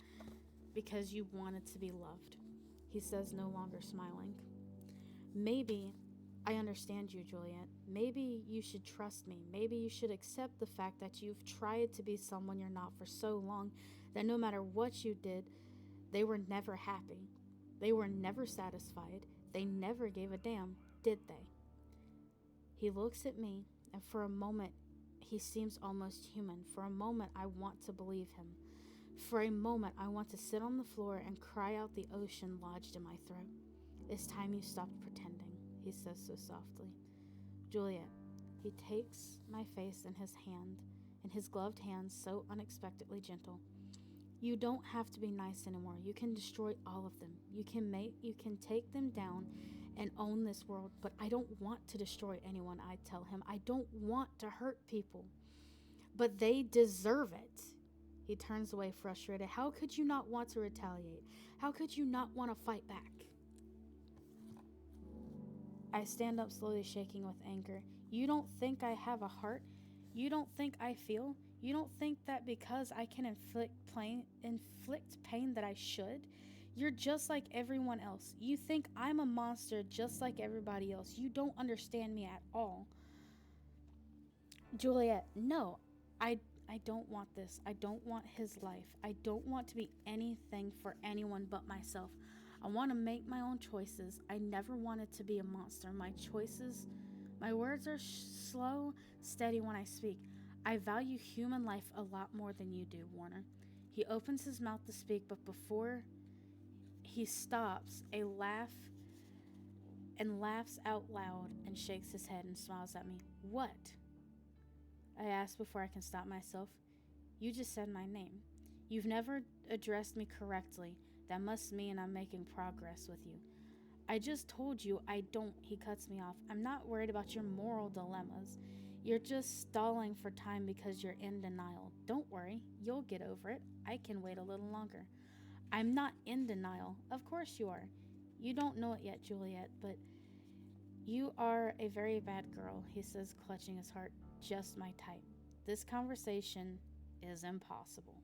because you wanted to be loved. He says, no longer smiling. Maybe I understand you, Juliet. Maybe you should trust me. Maybe you should accept the fact that you've tried to be someone you're not for so long that no matter what you did, they were never happy. They were never satisfied. They never gave a damn, did they? He looks at me, and for a moment, he seems almost human. For a moment, I want to believe him. For a moment, I want to sit on the floor and cry out the ocean lodged in my throat. It's time you stopped pretending, he says so softly. Juliet, he takes my face in his gloved hand so unexpectedly gentle. You don't have to be nice anymore. You can destroy all of them. You can take them down and own this world, but I don't want to destroy anyone, I tell him. I don't want to hurt people, but they deserve it. He turns away frustrated. How could you not want to retaliate? How could you not want to fight back? I stand up slowly, shaking with anger. You don't think I have a heart? You don't think I feel? You don't think that because I can inflict pain that I should? You're just like everyone else. You think I'm a monster just like everybody else. You don't understand me at all. Juliet, no, I don't want this. I don't want his life. I don't want to be anything for anyone but myself. I want to make my own choices. I never wanted to be a monster. My words are slow, steady when I speak. I value human life a lot more than you do, Warner. He opens his mouth to speak, but before he stops, laughs out loud and shakes his head and smiles at me. What? I ask before I can stop myself. You just said my name. You've never addressed me correctly. That must mean I'm making progress with you. I just told you I don't. He cuts me off. I'm not worried about your moral dilemmas. You're just stalling for time because you're in denial. Don't worry. You'll get over it. I can wait a little longer. I'm not in denial. Of course you are. You don't know it yet, Juliet, but you are a very bad girl, he says, clutching his heart. Just my type. This conversation is impossible.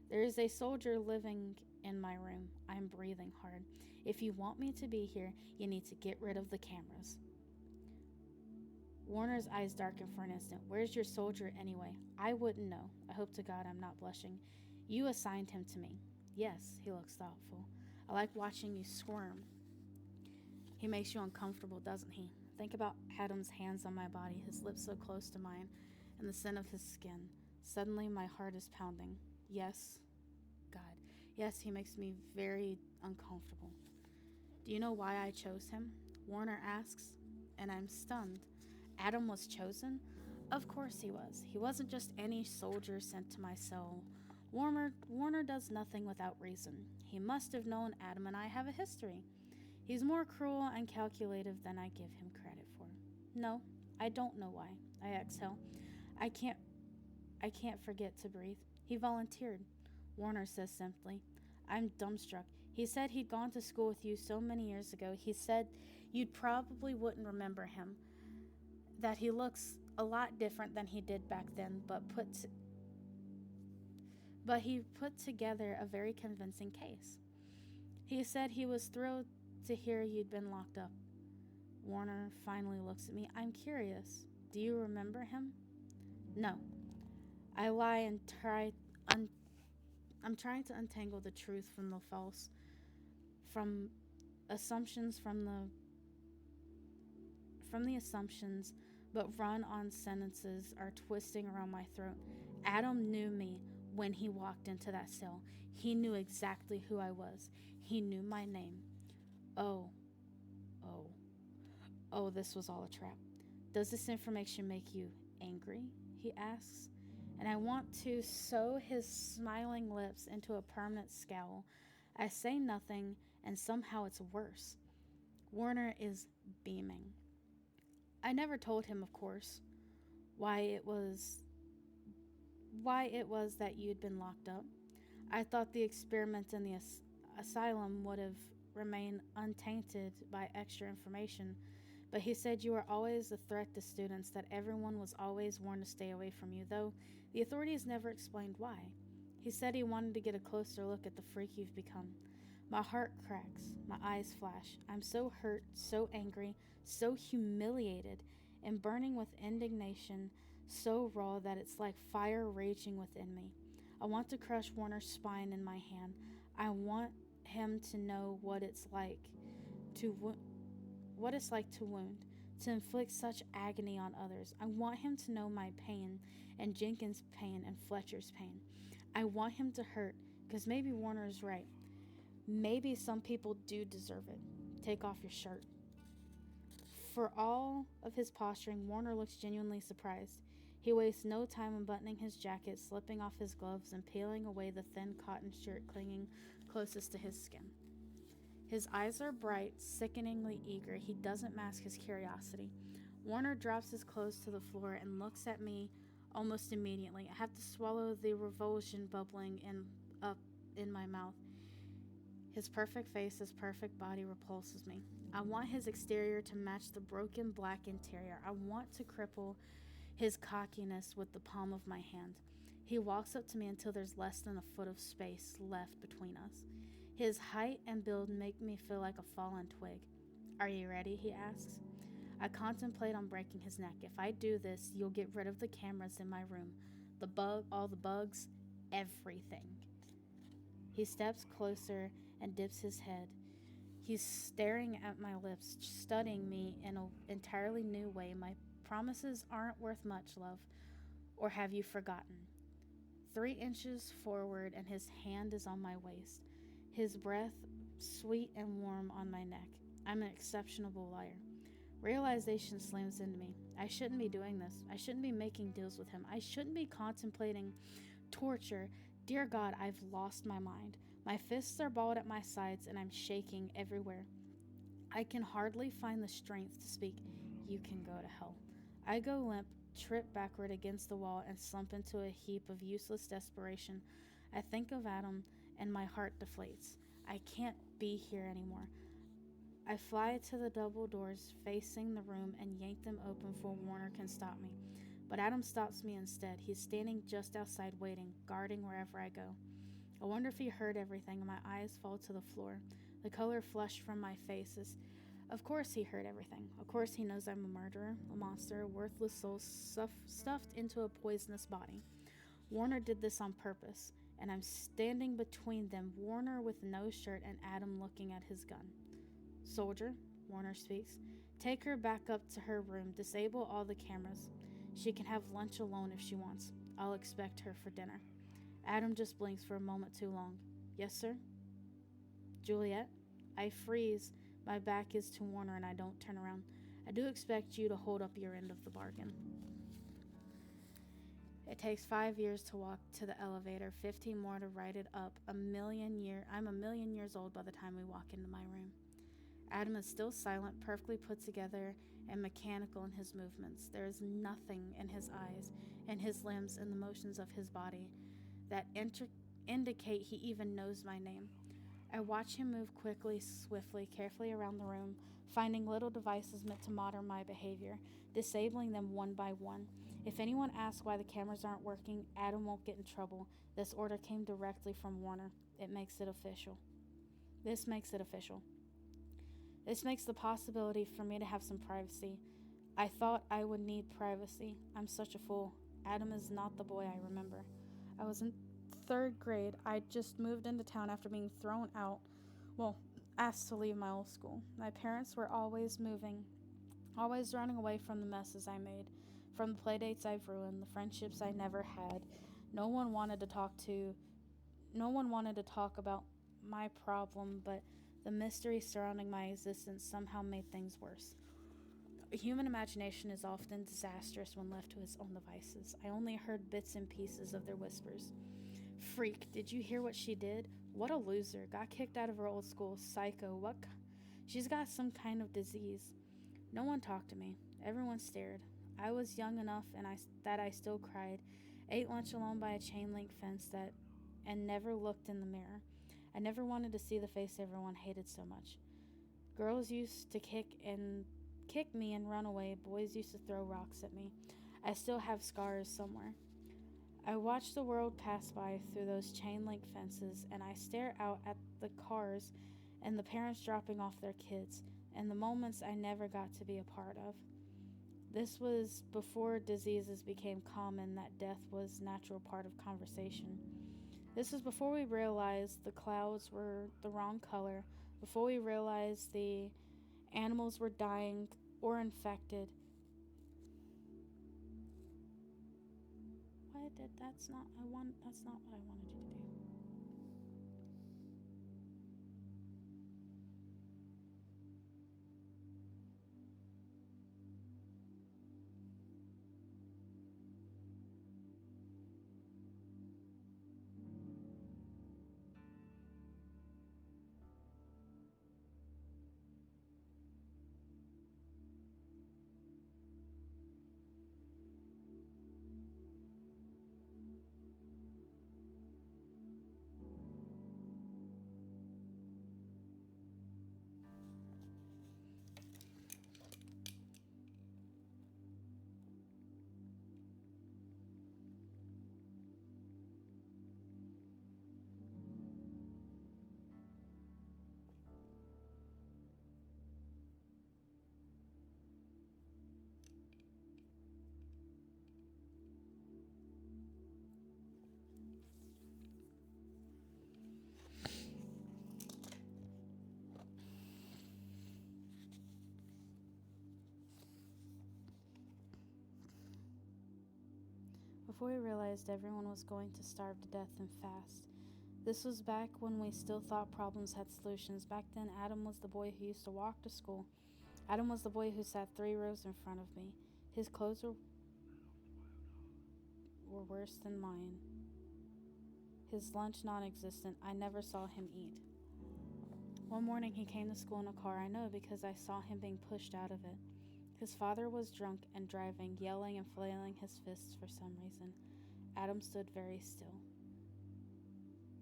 There is a soldier living in my room. I'm breathing hard. If you want me to be here, you need to get rid of the cameras. Warner's eyes darken for an instant. Where's your soldier anyway? I wouldn't know. I hope to God I'm not blushing. You assigned him to me. Yes, he looks thoughtful. I like watching you squirm. He makes you uncomfortable, doesn't he? Think about Adam's hands on my body, his lips so close to mine, and the scent of his skin. Suddenly, my heart is pounding. Yes, God. Yes, he makes me very uncomfortable. Do you know why I chose him? Warner asks, and I'm stunned. Adam was chosen? Of course he was. He wasn't just any soldier sent to my cell. Warner does nothing without reason. He must have known Adam and I have a history. He's more cruel and calculative than I give him credit for. No, I don't know why. I exhale. I can't I can't forget to breathe. He volunteered. Warner says simply. I'm dumbstruck. He said he'd gone to school with you so many years ago. He said you'd probably wouldn't remember him, that he looks a lot different than he did back then, but he put together a very convincing case. He said he was thrilled to hear you'd been locked up. Warner finally looks at me. I'm curious. Do you remember him? No. I lie and I'm trying to untangle the truth from the false, from assumptions from the assumptions, but run-on sentences are twisting around my throat. Adam knew me when he walked into that cell. He knew exactly who I was. He knew my name. Oh, oh, oh, this was all a trap. Does this information make you angry? He asks. And I want to sew his smiling lips into a permanent scowl. I say nothing, and somehow it's worse. Warner is beaming. I never told him, of course, why it was that you'd been locked up. I thought the experiment in the asylum would have remained untainted by extra information, but he said you were always a threat to students, that everyone was always warned to stay away from you, though the authorities never explained why. He said he wanted to get a closer look at the freak you've become. My heart cracks, my eyes flash. I'm so hurt, so angry, so humiliated, and burning with indignation so raw that it's like fire raging within me. I want to crush Warner's spine in my hand. I want him to know what it's like to wound, to inflict such agony on others. I want him to know my pain and Jenkins' pain and Fletcher's pain. I want him to hurt, because maybe Warner is right. Maybe some people do deserve it. Take off your shirt. For all of his posturing, Warner looks genuinely surprised. He wastes no time unbuttoning his jacket, slipping off his gloves, and peeling away the thin cotton shirt clinging closest to his skin. His eyes are bright, sickeningly eager. He doesn't mask his curiosity. Warner drops his clothes to the floor and looks at me almost immediately. I have to swallow the revulsion bubbling up in my mouth. His perfect face, his perfect body repulses me. I want his exterior to match the broken black interior. I want to cripple his cockiness with the palm of my hand. He walks up to me until there's less than a foot of space left between us. His height and build make me feel like a fallen twig. Are you ready? He asks. I contemplate on breaking his neck. If I do this, you'll get rid of the cameras in my room. All the bugs, everything. He steps closer and dips his head. He's staring at my lips, studying me in an entirely new way. My promises aren't worth much, love. Or have you forgotten? 3 inches forward, and his hand is on my waist. His breath, sweet and warm, on my neck. I'm an exceptional liar. Realization slams into me. I shouldn't be doing this. I shouldn't be making deals with him. I shouldn't be contemplating torture. Dear God, I've lost my mind. My fists are balled at my sides, and I'm shaking everywhere. I can hardly find the strength to speak. You can go to hell. I go limp, trip backward against the wall, and slump into a heap of useless desperation. I think of Adam, and my heart deflates. I can't be here anymore. I fly to the double doors facing the room and yank them open before Warner can stop me. But Adam stops me instead. He's standing just outside waiting, guarding wherever I go. I wonder if he heard everything, and my eyes fall to the floor. The color flushed from my face. Of course he heard everything. Of course he knows I'm a murderer, a monster, a worthless soul stuffed into a poisonous body. Warner did this on purpose, and I'm standing between them, Warner with no shirt and Adam looking at his gun. Soldier, Warner speaks, take her back up to her room, disable all the cameras. She can have lunch alone if she wants. I'll expect her for dinner. Adam just blinks for a moment too long. Yes, sir? Juliet? I freeze. My back is to Warner and I don't turn around. I do expect you to hold up your end of the bargain. It takes 5 years to walk to the elevator, 15 more to ride it up. I'm a million years old by the time we walk into my room. Adam is still silent, perfectly put together, and mechanical in his movements. There is nothing in his eyes, in his limbs, and the motions of his body that indicate he even knows my name. I watch him move quickly, swiftly, carefully around the room, finding little devices meant to monitor my behavior, disabling them one by one. If anyone asks why the cameras aren't working, Adam won't get in trouble. This order came directly from Warner. It makes it official. This makes it official. This makes the possibility for me to have some privacy. I thought I would need privacy. I'm such a fool. Adam is not the boy I remember. I was in third grade. I just moved into town after being thrown out, asked to leave my old school. My parents were always moving, always running away from the messes I made, from the playdates I've ruined, the friendships I never had. No one wanted to talk to, no one wanted to talk about my problem, but the mystery surrounding my existence somehow made things worse. Human imagination is often disastrous when left to its own devices. I only heard bits and pieces of their whispers. Freak, did you hear what she did? What a loser. Got kicked out of her old school. Psycho. She's got some kind of disease. No one talked to me. Everyone stared. I was young enough that I still cried. Ate lunch alone by a chain link fence and never looked in the mirror. I never wanted to see the face everyone hated so much. Girls used to kick me and run away. Boys used to throw rocks at me. I still have scars somewhere. I watch the world pass by through those chain link fences, and I stare out at the cars and the parents dropping off their kids, and the moments I never got to be a part of. This was before diseases became common, that death was a natural part of conversation. This was before we realized the clouds were the wrong color, before we realized the animals were dying or infected. That's not what I wanted you to do. Before we realized everyone was going to starve to death and fast. This was back when we still thought problems had solutions. Back then, Adam was the boy who used to walk to school. Adam was the boy who sat 3 rows in front of me. His clothes were worse than mine. His lunch non-existent. I never saw him eat. One morning he came to school in a car. I know because I saw him being pushed out of it. His father was drunk and driving, yelling and flailing his fists for some reason. Adam stood very still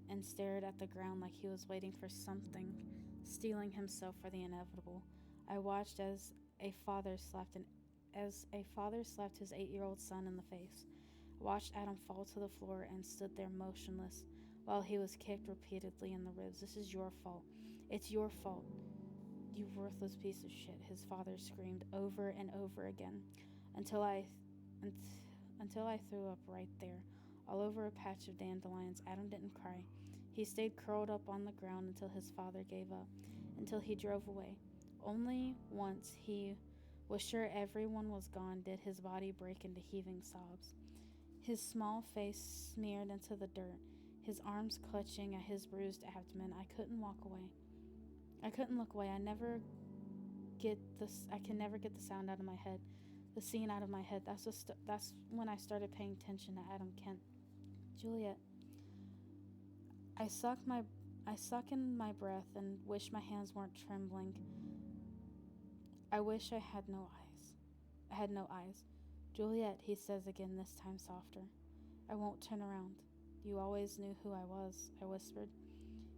and stared at the ground like he was waiting for something, steeling himself for the inevitable. I watched as a father slapped his 8-year-old son in the face. I watched Adam fall to the floor and stood there motionless while he was kicked repeatedly in the ribs. This is your fault. It's your fault. You worthless piece of shit, his father screamed over and over again until I threw up right there, all over a patch of dandelions. Adam didn't cry. He stayed curled up on the ground until his father gave up, until he drove away. Only once he was sure everyone was gone did his body break into heaving sobs. His small face smeared into the dirt, his arms clutching at his bruised abdomen. I couldn't walk away. I couldn't look away. I can never get the sound out of my head, the scene out of my head. That's when I started paying attention to Adam Kent. Juliet. I suck in my breath and wish my hands weren't trembling. I wish I had no eyes. I had no eyes. Juliet, he says again, this time softer. I won't turn around. You always knew who I was, I whispered.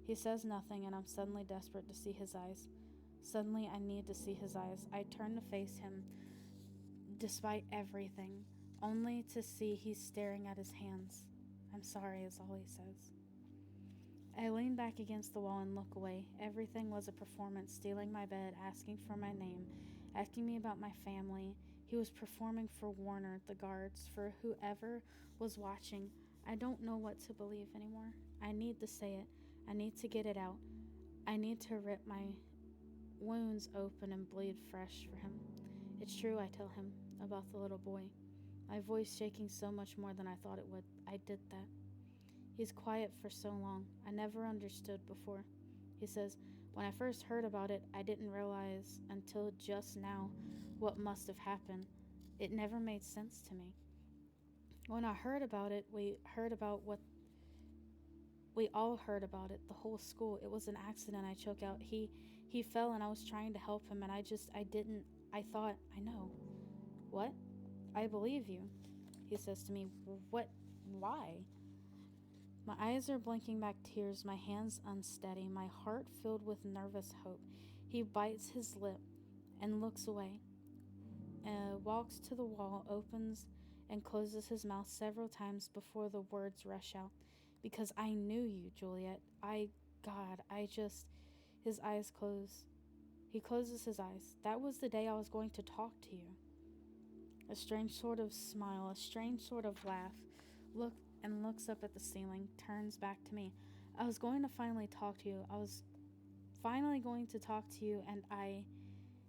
He says nothing, and I'm suddenly desperate to see his eyes. Suddenly, I need to see his eyes. I turn to face him, despite everything, only to see he's staring at his hands. I'm sorry, is all he says. I lean back against the wall and look away. Everything was a performance, stealing my bed, asking for my name, asking me about my family. He was performing for Warner, the guards, for whoever was watching. I don't know what to believe anymore. I need to say it. I need to get it out. I need to rip my wounds open and bleed fresh for him. It's true, I tell him, about the little boy. My voice shaking so much more than I thought it would. I did that. He's quiet for so long. I never understood before. He says, when I first heard about it, I didn't realize until just now what must have happened. It never made sense to me. When I heard about it, we all heard about it, the whole school. It was an accident, I choke out. He fell and I was trying to help him and I thought, I know. What? I believe you, he says to me. What? Why? My eyes are blinking back tears, my hands unsteady, my heart filled with nervous hope. He bites his lip and looks away, walks to the wall, opens and closes his mouth several times before the words rush out. Because I knew you, Juliet. His eyes close. He closes his eyes. That was the day I was going to talk to you. A strange sort of smile, a strange sort of laugh, looks up at the ceiling, turns back to me. I was going to finally talk to you.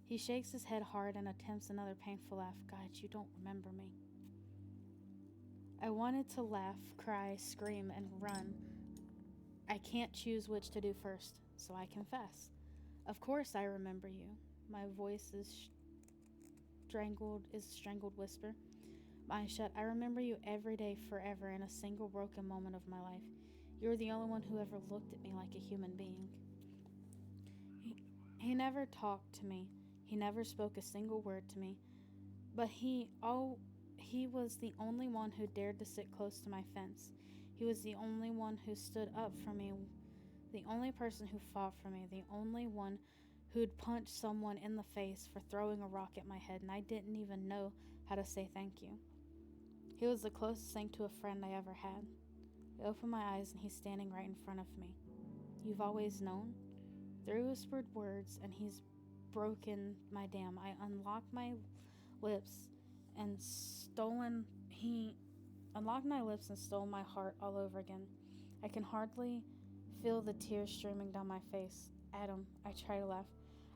He shakes his head hard and attempts another painful laugh. God, you don't remember me. I wanted to laugh, cry, scream, and run. I can't choose which to do first, so I confess. Of course I remember you. My voice is a strangled whisper. My eyes shut. I remember you every day forever in a single broken moment of my life. You were the only one who ever looked at me like a human being. He never talked to me. He never spoke a single word to me. But he was the only one who dared to sit close to my fence. He was the only one who stood up for me, the only person who fought for me, the only one who'd punch someone in the face for throwing a rock at my head, and I didn't even know how to say thank you. He was the closest thing to a friend I ever had. I open my eyes and he's standing right in front of me. You've always known? Three whispered words, and he's broken my dam. I unlocked my lips and stole my heart all over again. I can hardly feel the tears streaming down my face. Adam, I try to laugh.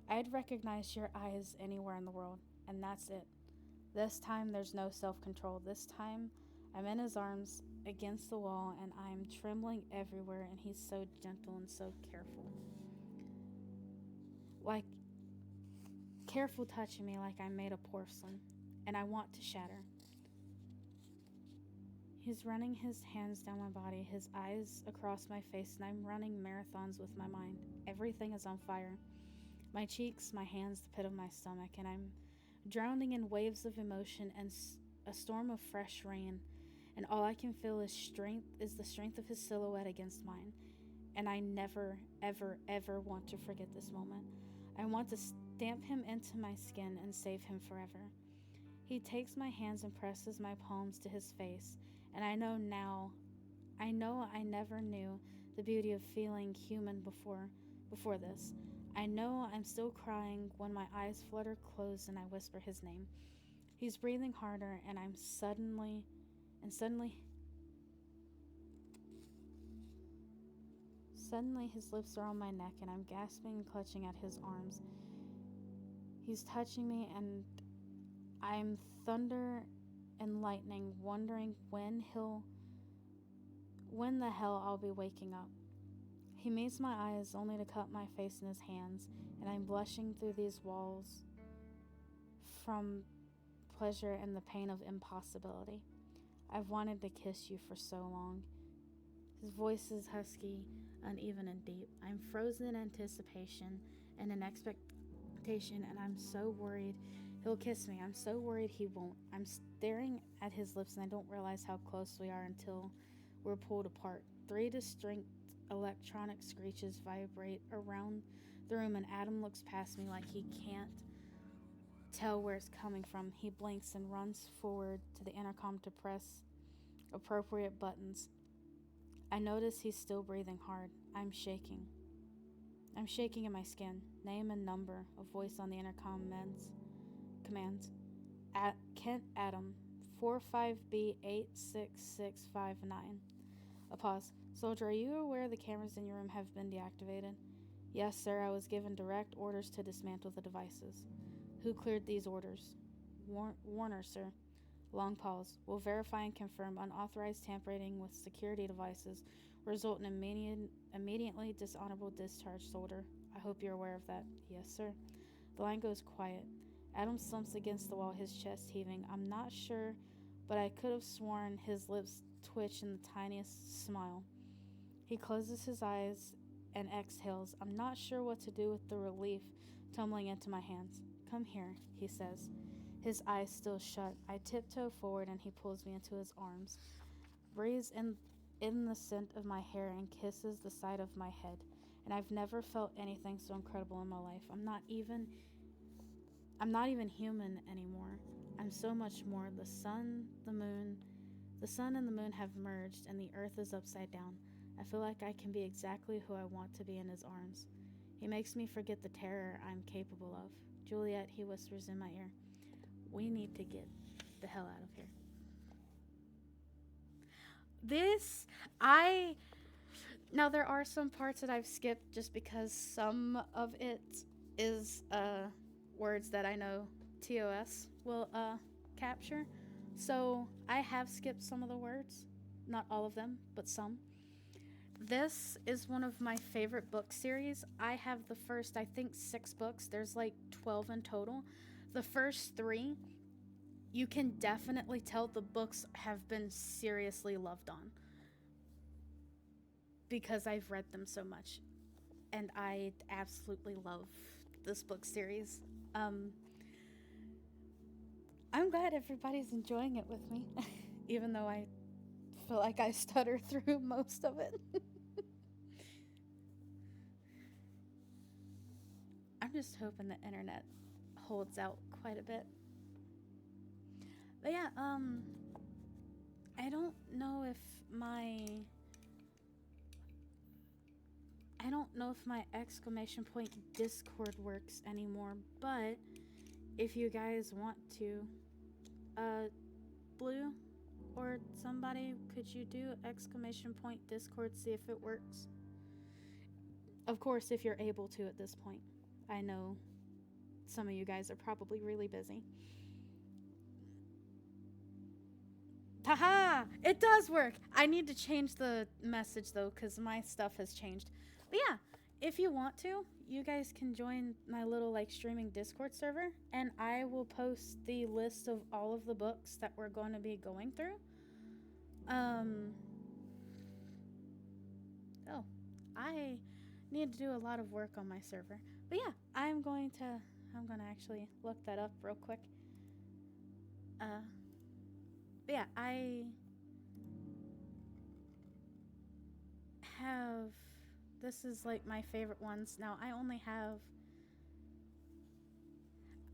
I'd recognize your eyes anywhere in the world, and that's it. This time there's no self-control. This time I'm in his arms against the wall, and I'm trembling everywhere, and he's so gentle and so careful. Careful touching me like I'm made of porcelain, and I want to shatter. He's running his hands down my body, his eyes across my face, and I'm running marathons with my mind. Everything is on fire. My cheeks, my hands, the pit of my stomach, and I'm drowning in waves of emotion and a storm of fresh rain. And all I can feel is the strength of his silhouette against mine. And I never, ever, ever want to forget this moment. I want to stamp him into my skin and save him forever. He takes my hands and presses my palms to his face, and I know I never knew the beauty of feeling human before this. I know I'm still crying when my eyes flutter closed and I whisper his name. He's breathing harder, and suddenly his lips are on my neck, and I'm gasping and clutching at his arms. He's touching me, and I'm thunder and lightning, wondering when the hell I'll be waking up. He meets my eyes only to cut my face in his hands, and I'm blushing through these walls from pleasure and the pain of impossibility. I've wanted to kiss you for so long. His voice is husky, uneven, and deep. I'm frozen in anticipation and in expectation, and I'm so worried He'll kiss me. I'm so worried he won't. I'm staring at his lips and I don't realize how close we are until we're pulled apart. Three distinct electronic screeches vibrate around the room and Adam looks past me like he can't tell where it's coming from. He blinks and runs forward to the intercom to press appropriate buttons. I notice he's still breathing hard. I'm shaking. I'm shaking in my skin. Name and number, a voice on the intercom commands. At Kent Adam, 45B86659. A pause. Soldier, are you aware the cameras in your room have been deactivated? Yes, sir. I was given direct orders to dismantle the devices. Who cleared these orders? Warner, sir. Long pause. Will verify and confirm unauthorized tampering with security devices result in immediately dishonorable discharge, soldier. I hope you're aware of that. Yes, sir. The line goes quiet. Adam slumps against the wall, his chest heaving. I'm not sure, but I could have sworn his lips twitch in the tiniest smile. He closes his eyes and exhales. I'm not sure what to do with the relief tumbling into my hands. Come here, he says. His eyes still shut. I tiptoe forward and he pulls me into his arms, breathes in the scent of my hair and kisses the side of my head. And I've never felt anything so incredible in my life. I'm not even human anymore. I'm so much more. The sun and the moon have merged and the earth is upside down. I feel like I can be exactly who I want to be in his arms. He makes me forget the terror I'm capable of. Juliet, he whispers in my ear. We need to get the hell out of here. Now there are some parts that I've skipped just because some of it is words that I know TOS will capture. So I have skipped some of the words, not all of them, but some. This is one of my favorite book series. I have the first, I think, 6 books. There's like 12 in total. The first 3, you can definitely tell the books have been seriously loved on because I've read them so much. And I absolutely love this book series. I'm glad everybody's enjoying it with me, even though I feel like I stutter through most of it. I'm just hoping the internet holds out quite a bit. But yeah, I don't know if my exclamation point Discord works anymore, but if you guys want to, Blue or somebody, could you do exclamation point Discord, see if it works? Of course, if you're able to at this point. I know some of you guys are probably really busy. Haha! It does work! I need to change the message though, because my stuff has changed. But yeah, if you want to, you guys can join my little like streaming Discord server, and I will post the list of all of the books that we're going to be going through. I need to do a lot of work on my server. But yeah, I'm gonna actually look that up real quick. But yeah, I have, this is like my favorite ones. Now,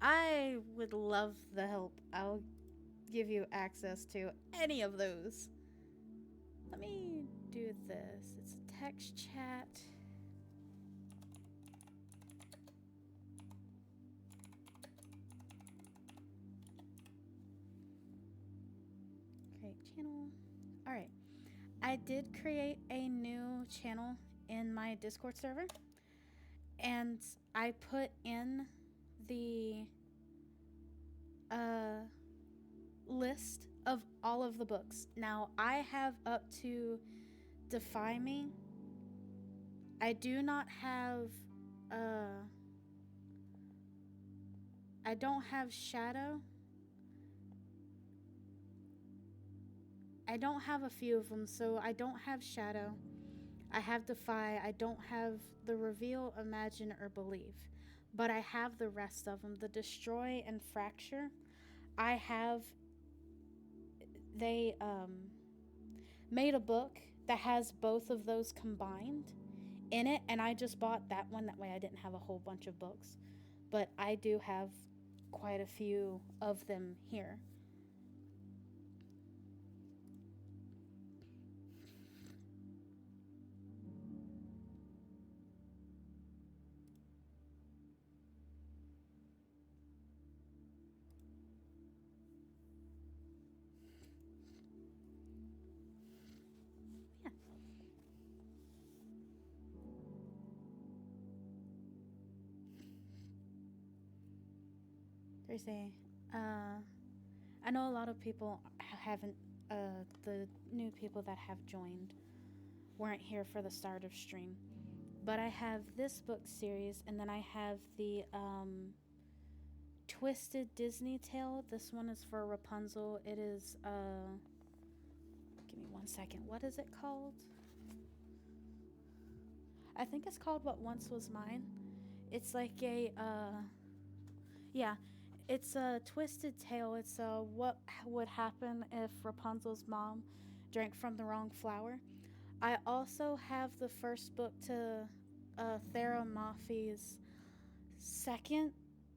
I would love the help. I'll give you access to any of those. Let me do this. It's a text chat. Create channel. All right. I did create a new channel in my Discord server, and I put in the list of all of the books. Now, I have up to Defy Me. I do not have I don't have Shadow. I don't have a few of them, so I don't have Shadow. I have Defy. I don't have the Reveal, Imagine, or Believe. but I have the rest of them. The Destroy and Fracture, I have. They made a book that has both of those combined in it, and I just bought that one. That way I didn't have a whole bunch of books. But I do have quite a few of them here. Yeah, there's a. I know a lot of people haven't. The new people that have joined weren't here for the start of stream, but I have this book series, and then I have the Twisted Disney Tale. This one is for Rapunzel. It is give me 1 second. What is it called? I think it's called What Once Was Mine. It's like a yeah, it's a twisted tale. It's what would happen if Rapunzel's mom drank from the wrong flower. I also have the first book to Tahereh Mafi's second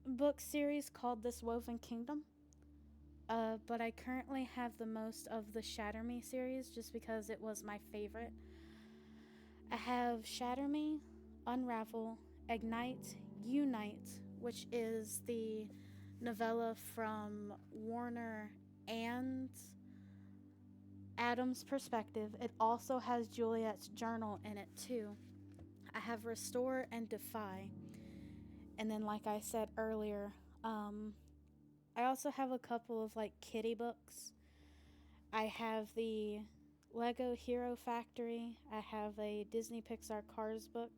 book series called This Woven Kingdom. But I currently have the most of the Shatter Me series just because it was my favorite. I have Shatter Me, Unravel, Ignite, Unite, which is the novella from Warner and Adam's perspective. It also has Juliet's journal in it too. I have Restore and Defy. And then, like I said earlier, I also have a couple of like kitty books. I have the Lego Hero Factory. I have a Disney Pixar Cars book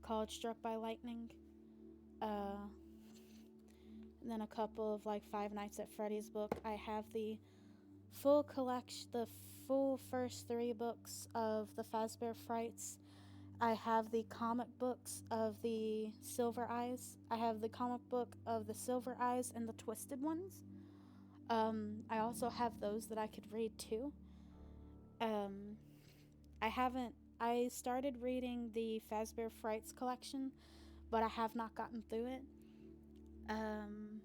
called Struck by Lightning. Uh, and then a couple of like Five Nights at Freddy's book. I have the full collection, the full first three books of the Fazbear Frights. I have the comic books of the Silver Eyes. I have the comic book of the Silver Eyes and the Twisted Ones. I also have those that I could read too. Um, I haven't. I started reading the Fazbear Frights collection, but I have not gotten through it. Um,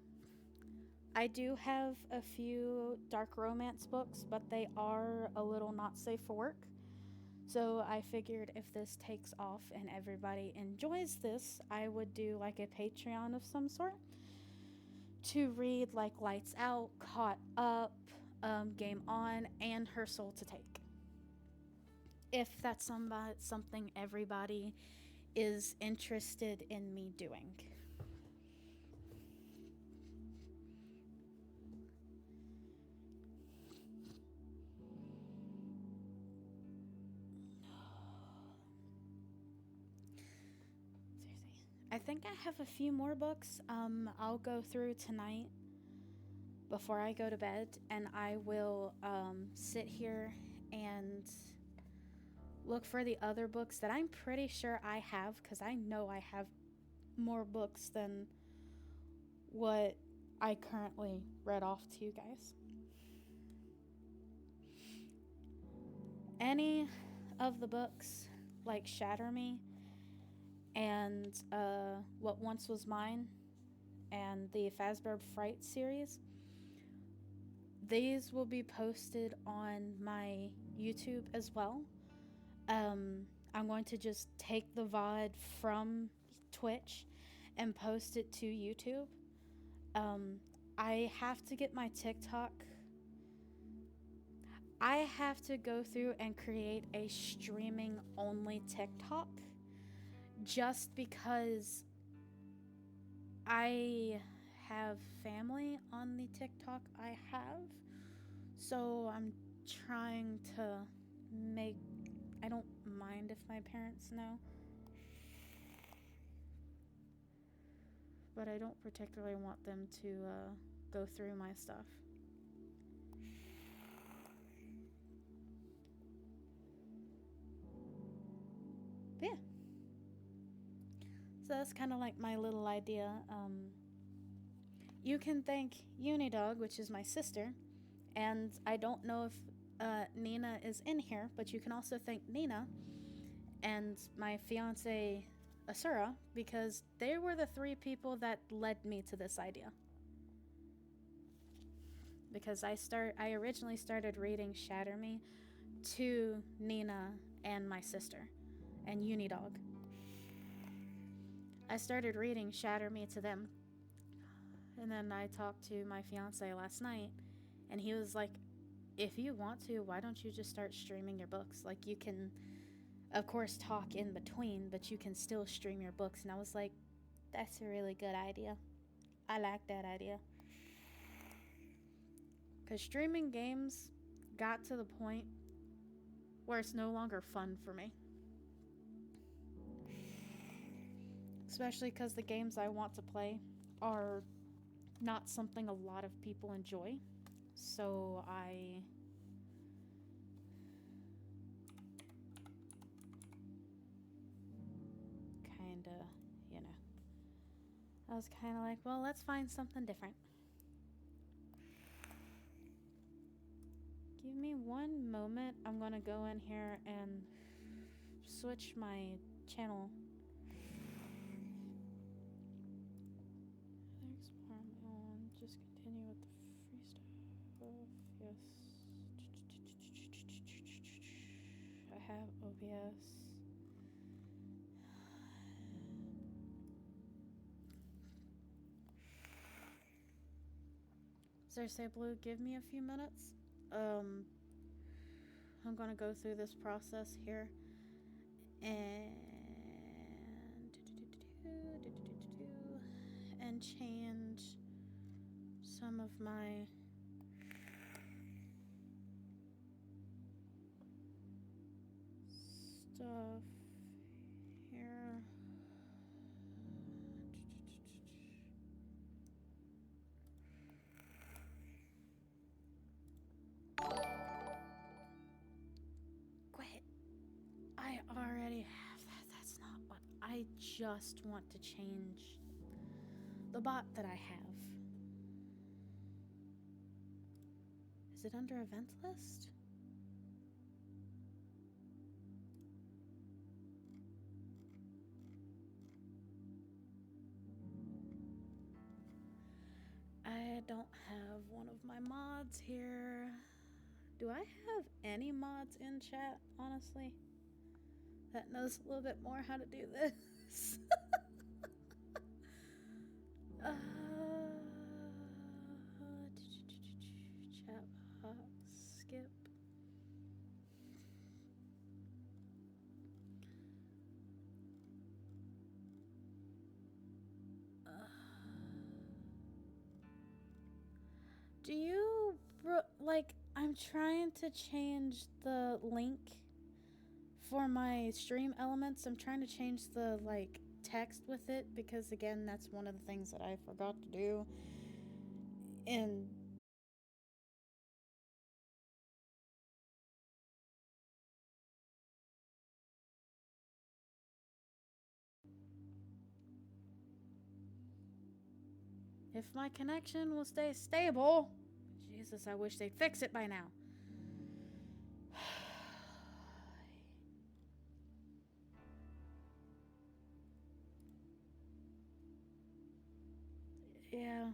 I do have a few dark romance books, but they are a little not safe for work. So I figured if this takes off and everybody enjoys this, I would do like a Patreon of some sort to read like Lights Out, Caught Up, Game On, and Her Soul to Take. If that's something everybody is interested in me doing. I think I have a few more books. I'll go through tonight before I go to bed, and I will sit here and look for the other books that I'm pretty sure I have, because I know I have more books than what I currently read off to you guys. Any of the books, like Shatter Me and What Once Was Mine and the Fazbear Fright series, these will be posted on my YouTube as well. I'm going to just take the VOD from Twitch and post it to YouTube. I have to get my TikTok. I have to go through and create a streaming only TikTok just because I have family on the TikTok I have. So I'm trying to make. I don't mind if my parents know, but I don't particularly want them to go through my stuff. But yeah. So that's kind of like my little idea. You can thank Unidog, which is my sister, and I don't know if Nina is in here, but you can also thank Nina and my fiance Asura, because they were the three people that led me to this idea. Because I originally started reading Shatter Me to Nina and my sister and Unidog. I started reading Shatter Me to them. And then I talked to my fiance last night, and he was like, if you want to, why don't you just start streaming your books? Like, you can, of course, talk in between, but you can still stream your books. And I was like, that's a really good idea. I like that idea. Because streaming games got to the point where it's no longer fun for me. Especially because the games I want to play are not something a lot of people enjoy. So I kinda, you know, I was kinda like, well, let's find something different. Give me one moment. I'm gonna go in here and switch my channel. Explore my own. Just continue with the free stuff. Yes. I have OBS. Cersei Blue, give me a few minutes. I'm gonna go through this process here and change some of my stuff here. Quit. I already have that. That's not what I just want to change the bot that I have. Is it under event list? I don't have one of my mods here. Do I have any mods in chat, honestly? That knows a little bit more how to do this. Chat box, skip. Do you, like, I'm trying to change the link for my stream elements. I'm trying to change the, like, text with it because, again, that's one of the things that I forgot to do. And if my connection will stay stable, Jesus, I wish they'd fix it by now. Yeah.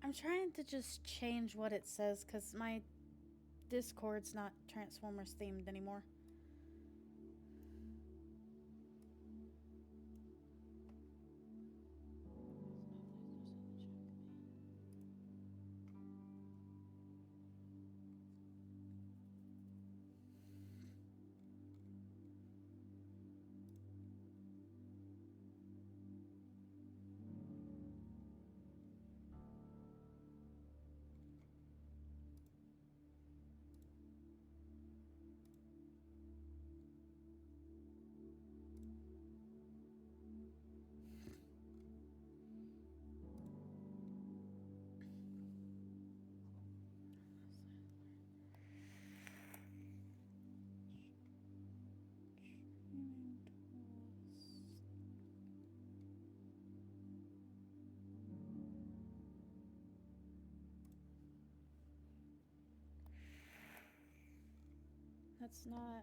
I'm trying to just change what it says because my Discord's not Transformers themed anymore. That's not.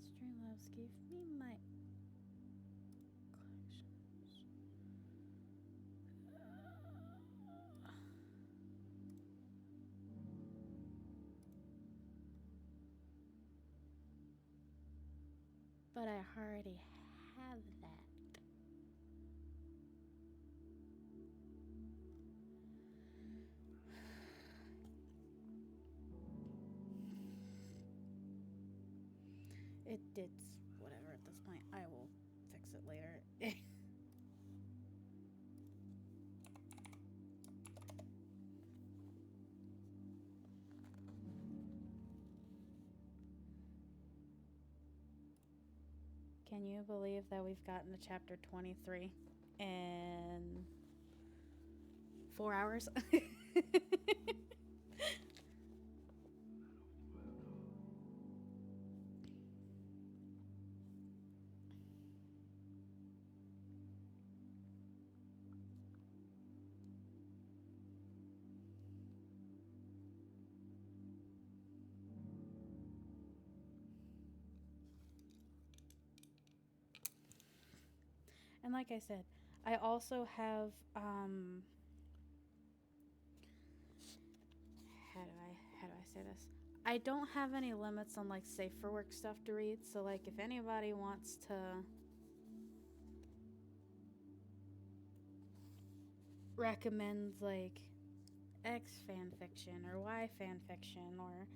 Streamlabs gave me my collections. But I already have that. It did whatever at this point. I will fix it later. Can you believe that we've gotten to chapter 23 in 4 hours? And like I said, I also have how do I say this? I don't have any limits on like safe for work stuff to read, so like if anybody wants to recommend like X fan fiction or Y fan fiction, or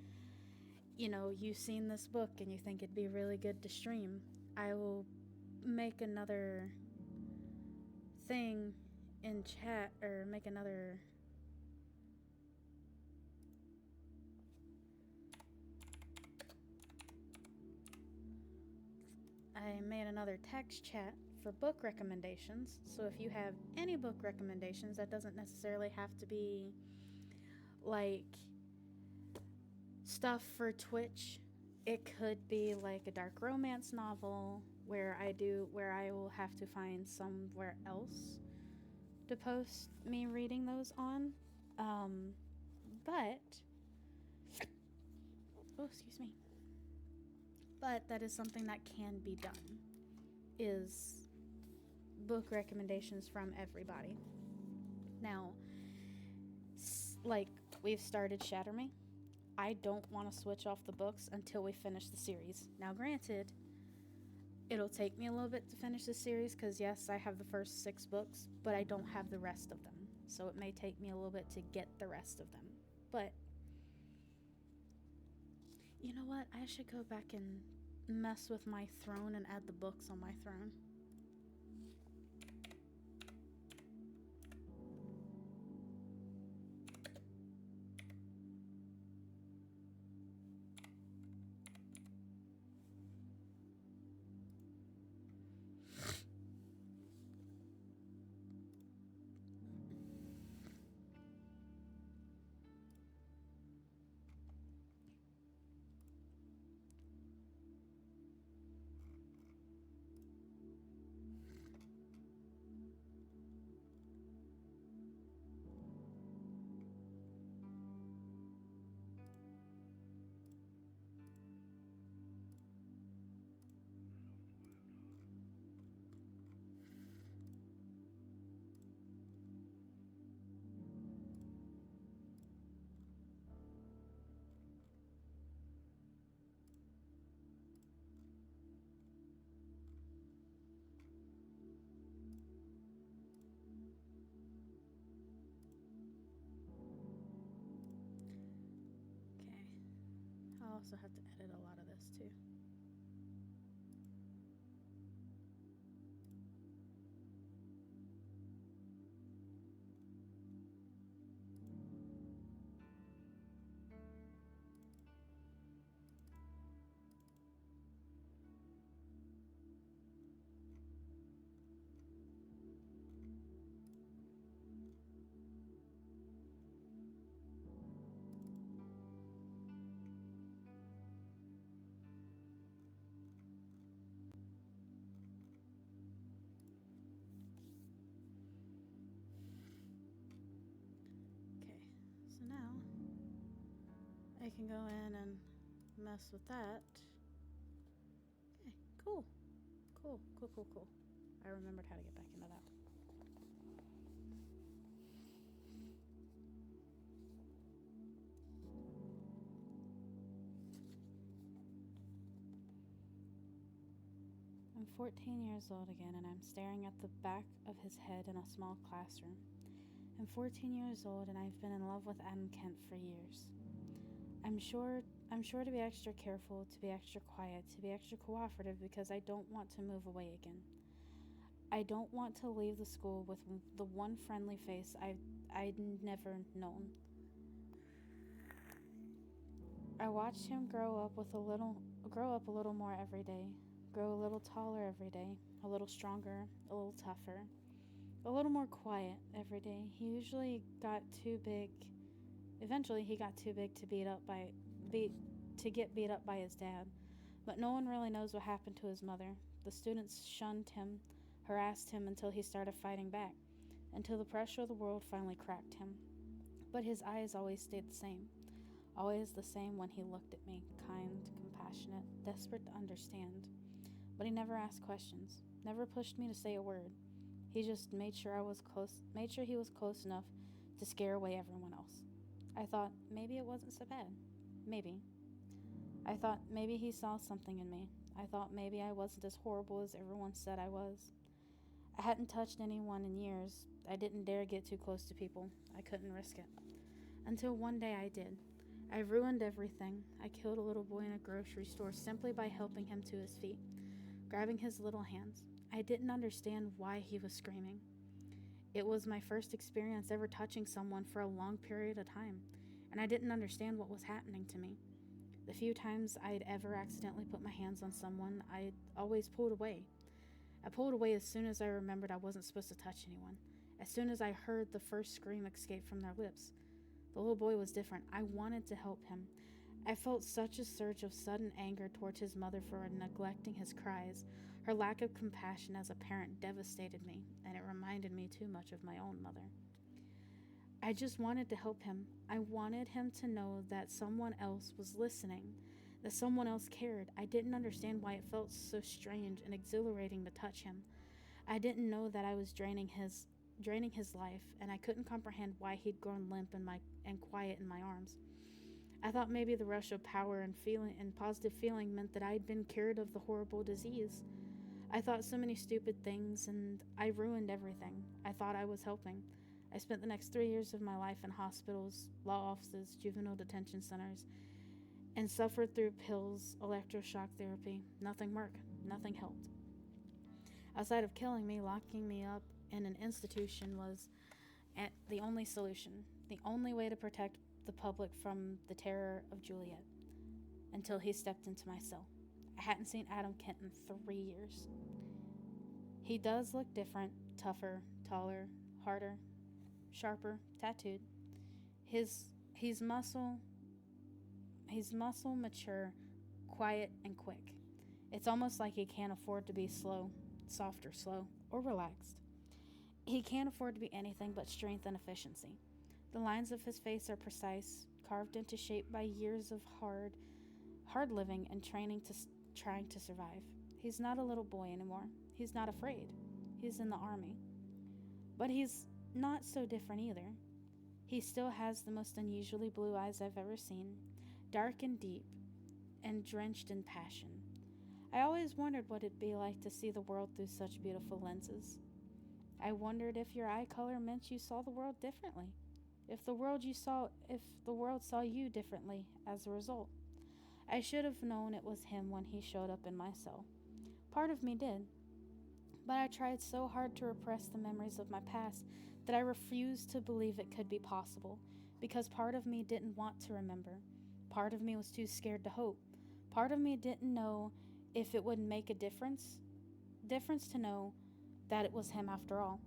you know, you've seen this book and you think it'd be really good to stream, I will make another thing in chat, or make another I made another text chat for book recommendations. So if you have any book recommendations, that doesn't necessarily have to be like stuff for Twitch. It could be like a dark romance novel where I will have to find somewhere else to post me reading those on. But oh, excuse me. But that is something that can be done, is book recommendations from everybody. Now, like, we've started Shatter Me. I don't want to switch off the books until we finish the series. Now, granted, it'll take me a little bit to finish the series because, yes, I have the first 6 books, but I don't have the rest of them. So it may take me a little bit to get the rest of them. But, you know what? I should go back and mess with my throne and add the books on my throne. I'll also have to edit a lot of this too. So now I can go in and mess with that. Okay, cool. Cool, cool, cool, cool. I remembered how to get back into that. I'm 14 years old again, and I'm staring at the back of his head in a small classroom. I'm 14 years old, and I've been in love with Adam Kent for years. I'm sure to be extra careful, to be extra quiet, to be extra cooperative because I don't want to move away again. I don't want to leave the school with the one friendly face I'd never known. I watched him grow up a little more every day, grow a little taller every day, a little stronger, a little tougher, a little more quiet every day. Eventually he got too big to get beat up by his dad, but no one really knows what happened to his mother. The students shunned him, harassed him until he started fighting back, until the pressure of the world finally cracked him. But his eyes always stayed the same. Always the same when he looked at me, kind, compassionate, desperate to understand. But he never asked questions, never pushed me to say a word. He just made sure he was close enough to scare away everyone else. I thought maybe it wasn't so bad. Maybe. I thought maybe he saw something in me. I thought maybe I wasn't as horrible as everyone said I was. I hadn't touched anyone in years. I didn't dare get too close to people. I couldn't risk it. Until one day I did. I ruined everything. I killed a little boy in a grocery store simply by helping him to his feet, grabbing his little hands. I didn't understand why he was screaming. It was my first experience ever touching someone for a long period of time, and I didn't understand what was happening to me. The few times I'd ever accidentally put my hands on someone, I'd always pulled away. I pulled away as soon as I remembered I wasn't supposed to touch anyone, as soon as I heard the first scream escape from their lips. The little boy was different. I wanted to help him. I felt such a surge of sudden anger towards his mother for neglecting his cries. Her lack of compassion as a parent devastated me, and it reminded me too much of my own mother. I just wanted to help him. I wanted him to know that someone else was listening, that someone else cared. I didn't understand why it felt so strange and exhilarating to touch him. I didn't know that I was draining his life, and I couldn't comprehend why he'd grown limp and quiet in my arms. I thought maybe the rush of power and positive feeling meant that I'd been cured of the horrible disease. I thought so many stupid things, and I ruined everything. I thought I was helping. I spent the next 3 years of my life in hospitals, law offices, juvenile detention centers, and suffered through pills, electroshock therapy. Nothing worked. Nothing helped. Outside of killing me, locking me up in an institution was the only solution, the only way to protect the public from the terror of Juliet, until he stepped into my cell. I hadn't seen Adam Kent in 3 years. He does look different, tougher, taller, harder, sharper, tattooed. He's muscle, mature, quiet, and quick. It's almost like he can't afford to be soft or slow, or relaxed. He can't afford to be anything but strength and efficiency. The lines of his face are precise, carved into shape by years of hard living and trying to survive. He's not a little boy anymore. He's not afraid. He's in the army. But he's not so different either. He still has the most unusually blue eyes I've ever seen, dark and deep, and drenched in passion. I always wondered what it'd be like to see the world through such beautiful lenses. I wondered if your eye color meant you saw the world differently, if the world saw you differently as a result. I should have known it was him when he showed up in my cell. Part of me did, but I tried so hard to repress the memories of my past that I refused to believe it could be possible, because part of me didn't want to remember. Part of me was too scared to hope. Part of me didn't know if it would make a difference to know that it was him after all.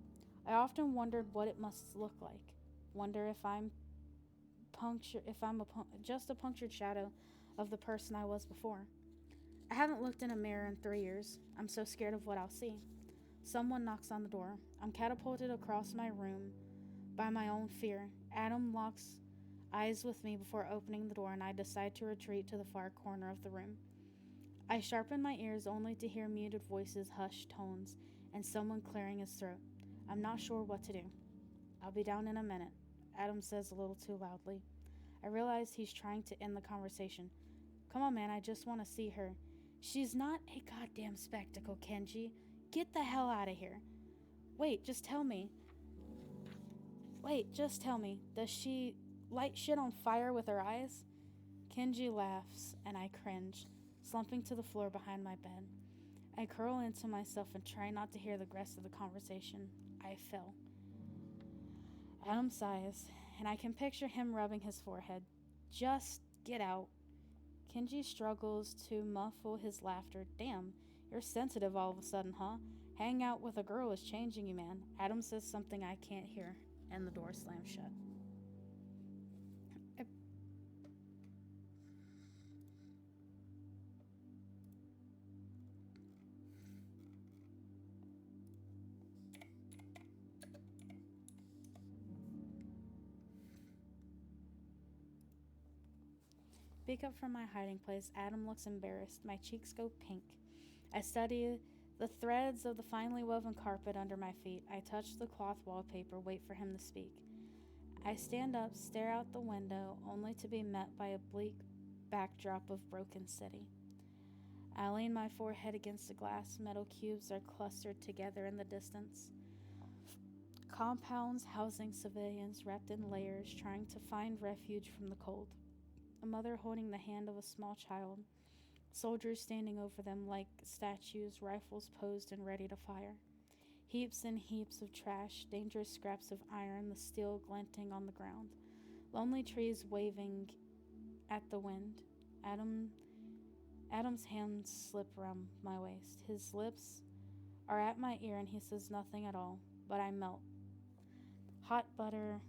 I often wondered what it must look like. Wonder if I'm just a punctured shadow of the person I was before. I haven't looked in a mirror in 3 years. I'm so scared of what I'll see. Someone knocks on the door. I'm catapulted across my room by my own fear. eyes with me before opening the door, and I decide to retreat to the far corner of the room. I sharpen my ears only to hear muted voices, hushed tones, and someone clearing his throat. I'm not sure what to do. I'll be down in a minute, Adam says a little too loudly. I realize he's trying to end the conversation. Come on, man, I just want to see her. She's not a goddamn spectacle, Kenji. Get the hell out of here. Wait, just tell me. Does she light shit on fire with her eyes? Kenji laughs, and I cringe, slumping to the floor behind my bed. I curl into myself and try not to hear the rest of the conversation. I fell. Adam sighs, and I can picture him rubbing his forehead. Just get out. Kenji struggles to muffle his laughter. Damn, you're sensitive all of a sudden, huh? Hang out with a girl is changing you, man. Adam says something I can't hear, and the door slams shut. I Peek up from my hiding place. Adam looks embarrassed. My cheeks go pink. I study the threads of the finely woven carpet under my feet. I touch the cloth wallpaper, wait for him to speak. I stand up, stare out the window, only to be met by a bleak backdrop of broken city. I lean my forehead against the glass. Metal cubes are clustered together in the distance. Compounds housing civilians wrapped in layers, trying to find refuge from the cold. A mother holding the hand of a small child. Soldiers standing over them like statues, rifles posed and ready to fire. Heaps and heaps of trash, dangerous scraps of iron, the steel glinting on the ground. Lonely trees waving at the wind. Adam's hands slip around my waist. His lips are at my ear and he says nothing at all, but I melt. Hot butter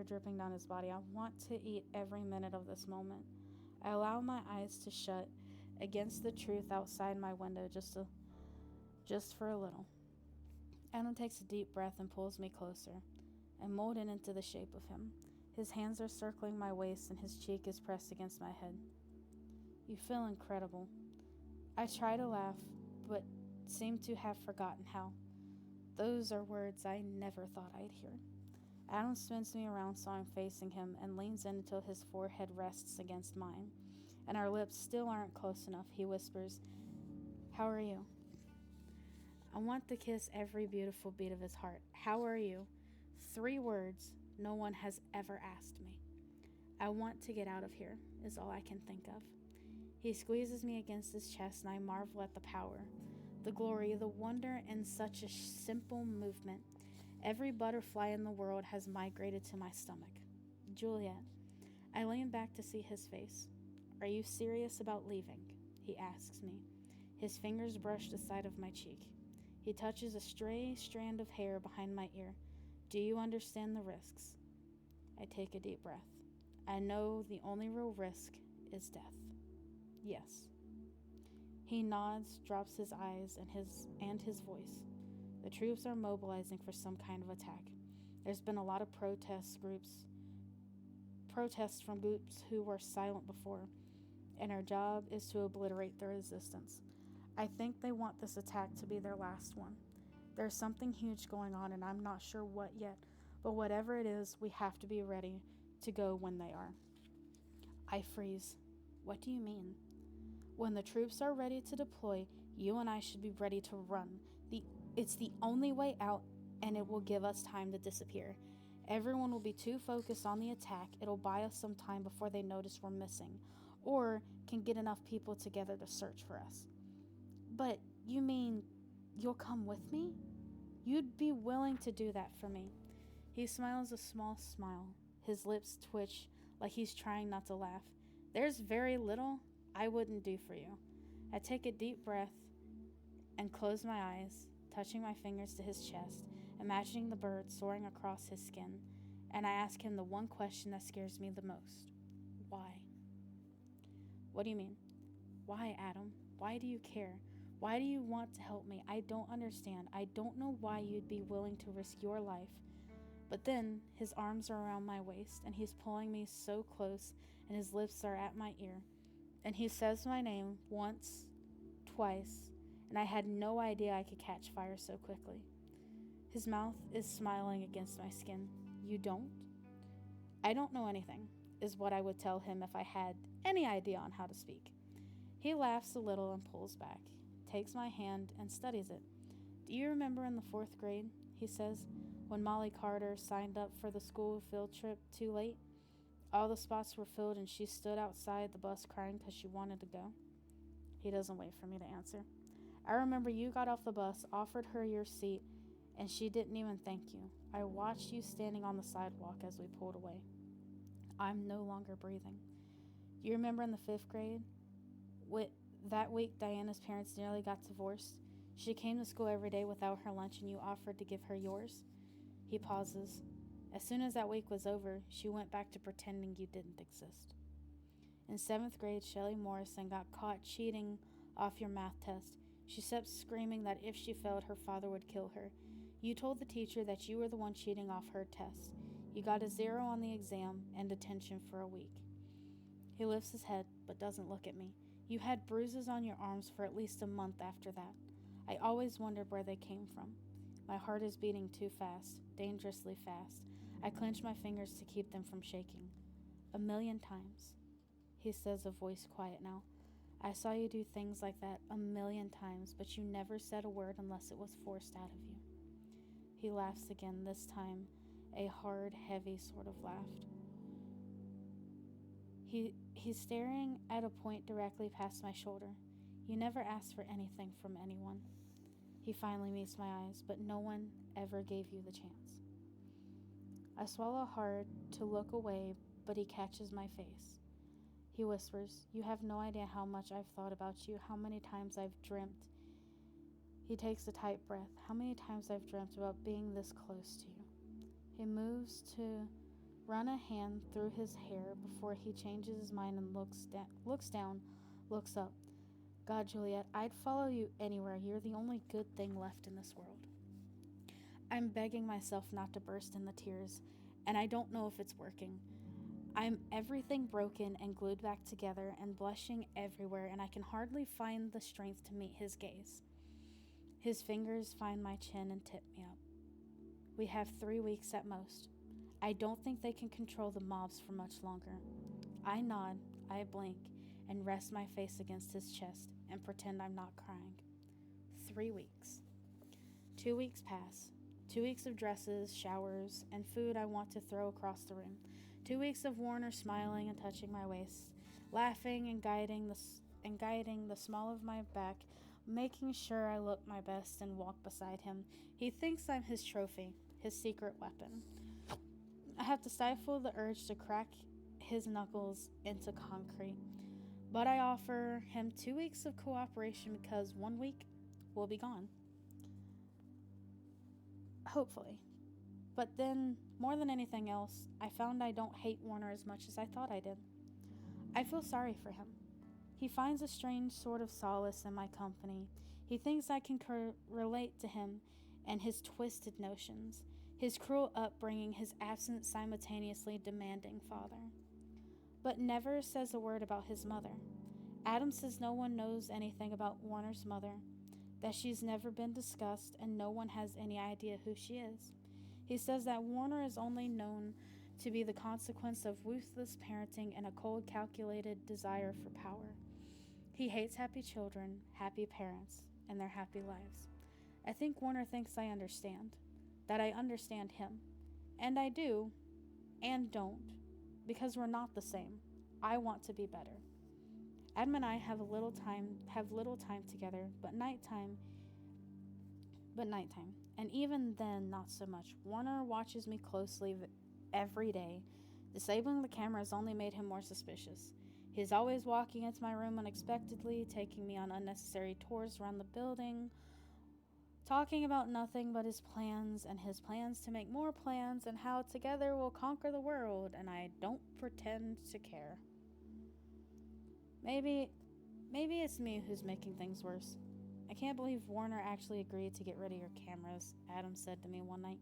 dripping down his body. I want to eat every minute of this moment. I allow my eyes to shut against the truth outside my window just for a little. Adam takes a deep breath and pulls me closer. I'm molded into the shape of him. His hands are circling my waist and his cheek is pressed against my head. You feel incredible. I try to laugh, but seem to have forgotten how. Those are words I never thought I'd hear. Adam spins me around so I'm facing him and leans in until his forehead rests against mine, and our lips still aren't close enough. He whispers, How are you? I want to kiss every beautiful beat of his heart. How are you? 3 words no one has ever asked me. I want to get out of here, is all I can think of. He squeezes me against his chest and I marvel at the power, the glory, the wonder in such a simple movement. Every butterfly in the world has migrated to my stomach. Juliet. I lean back to see his face. Are you serious about leaving? He asks me. His fingers brush the side of my cheek. He touches a stray strand of hair behind my ear. Do you understand the risks? I take a deep breath. I know the only real risk is death. Yes. He nods, drops his eyes and his voice. The troops are mobilizing for some kind of attack. There's been a lot of protests from groups who were silent before, and our job is to obliterate the resistance. I think they want this attack to be their last one. There's something huge going on, and I'm not sure what yet, but whatever it is, we have to be ready to go when they are. I freeze. What do you mean? When the troops are ready to deploy, you and I should be ready to run. It's the only way out, and it will give us time to disappear. Everyone will be too focused on the attack. It'll buy us some time before they notice we're missing, or can get enough people together to search for us. But you mean you'll come with me? You'd be willing to do that for me. He smiles a small smile. His lips twitch like he's trying not to laugh. There's very little I wouldn't do for you. I take a deep breath and close my eyes, touching my fingers to his chest, imagining the bird soaring across his skin, and I ask him the one question that scares me the most. Why? What do you mean? Why, Adam? Why do you care? Why do you want to help me? I don't understand. I don't know why you'd be willing to risk your life, But then his arms are around my waist and he's pulling me so close and his lips are at my ear. And he says my name once, twice, and I had no idea I could catch fire so quickly. His mouth is smiling against my skin. You don't? I don't know anything, is what I would tell him if I had any idea on how to speak. He laughs a little and pulls back, takes my hand and studies it. Do you remember in the 4th grade, he says, when Molly Carter signed up for the school field trip too late? All the spots were filled and she stood outside the bus crying because she wanted to go. He doesn't wait for me to answer. I remember you got off the bus, offered her your seat, and she didn't even thank you. I watched you standing on the sidewalk as we pulled away. I'm no longer breathing. You remember in the 5th grade? That week Diana's parents nearly got divorced. She came to school every day without her lunch and you offered to give her yours. He pauses. As soon as that week was over, she went back to pretending you didn't exist. In 7th grade, Shelley Morrison got caught cheating off your math test. She kept screaming that if she failed, her father would kill her. You told the teacher that you were the one cheating off her test. You got a 0 on the exam and detention for a week. He lifts his head, but doesn't look at me. You had bruises on your arms for at least a month after that. I always wondered where they came from. My heart is beating too fast, dangerously fast. I clench my fingers to keep them from shaking. 1,000,000 times. He says, a voice quiet now. I saw you do things like that 1,000,000 times, but you never said a word unless it was forced out of you. He laughs again, this time a hard, heavy sort of laugh. He's staring at a point directly past my shoulder. You never asked for anything from anyone. He finally meets my eyes, but no one ever gave you the chance. I swallow hard to look away, but he catches my face. He whispers, you have no idea how much I've thought about you, how many times I've dreamt. He takes a tight breath. How many times I've dreamt about being this close to you. He moves to run a hand through his hair before he changes his mind and looks down, looks up. God, Juliet, I'd follow you anywhere. You're the only good thing left in this world. I'm begging myself not to burst into tears, and I don't know if it's working. I'm everything broken and glued back together and blushing everywhere, and I can hardly find the strength to meet his gaze. His fingers find my chin and tip me up. We have 3 weeks at most. I don't think they can control the mobs for much longer. I nod, I blink, and rest my face against his chest and pretend I'm not crying. 3 weeks. 2 weeks pass. 2 weeks of dresses, showers, and food I want to throw across the room. 2 weeks of Warner smiling and touching my waist, laughing and guiding the small of my back, making sure I look my best and walk beside him. He thinks I'm his trophy, his secret weapon. I have to stifle the urge to crack his knuckles into concrete, but I offer him 2 weeks of cooperation because 1 week will be gone. Hopefully. But then, more than anything else, I found I don't hate Warner as much as I thought I did. I feel sorry for him. He finds a strange sort of solace in my company. He thinks I can relate to him and his twisted notions, his cruel upbringing, his absent, simultaneously demanding father. But never says a word about his mother. Adam says no one knows anything about Warner's mother, that she's never been discussed, and no one has any idea who she is. He says that Warner is only known to be the consequence of ruthless parenting and a cold, calculated desire for power. He hates happy children, happy parents, and their happy lives. I think Warner thinks I understand, that I understand him. And I do, and don't, because we're not the same. I want to be better. Adam and I have little time together, but nighttime, and even then not so much. Warner watches me closely every day. Disabling the camera has only made him more suspicious. He's always walking into my room unexpectedly, taking me on unnecessary tours around the building, talking about nothing but his plans and his plans to make more plans and how together we'll conquer the world, and I don't pretend to care. Maybe it's me who's making things worse. I can't believe Warner actually agreed to get rid of your cameras, Adam said to me one night.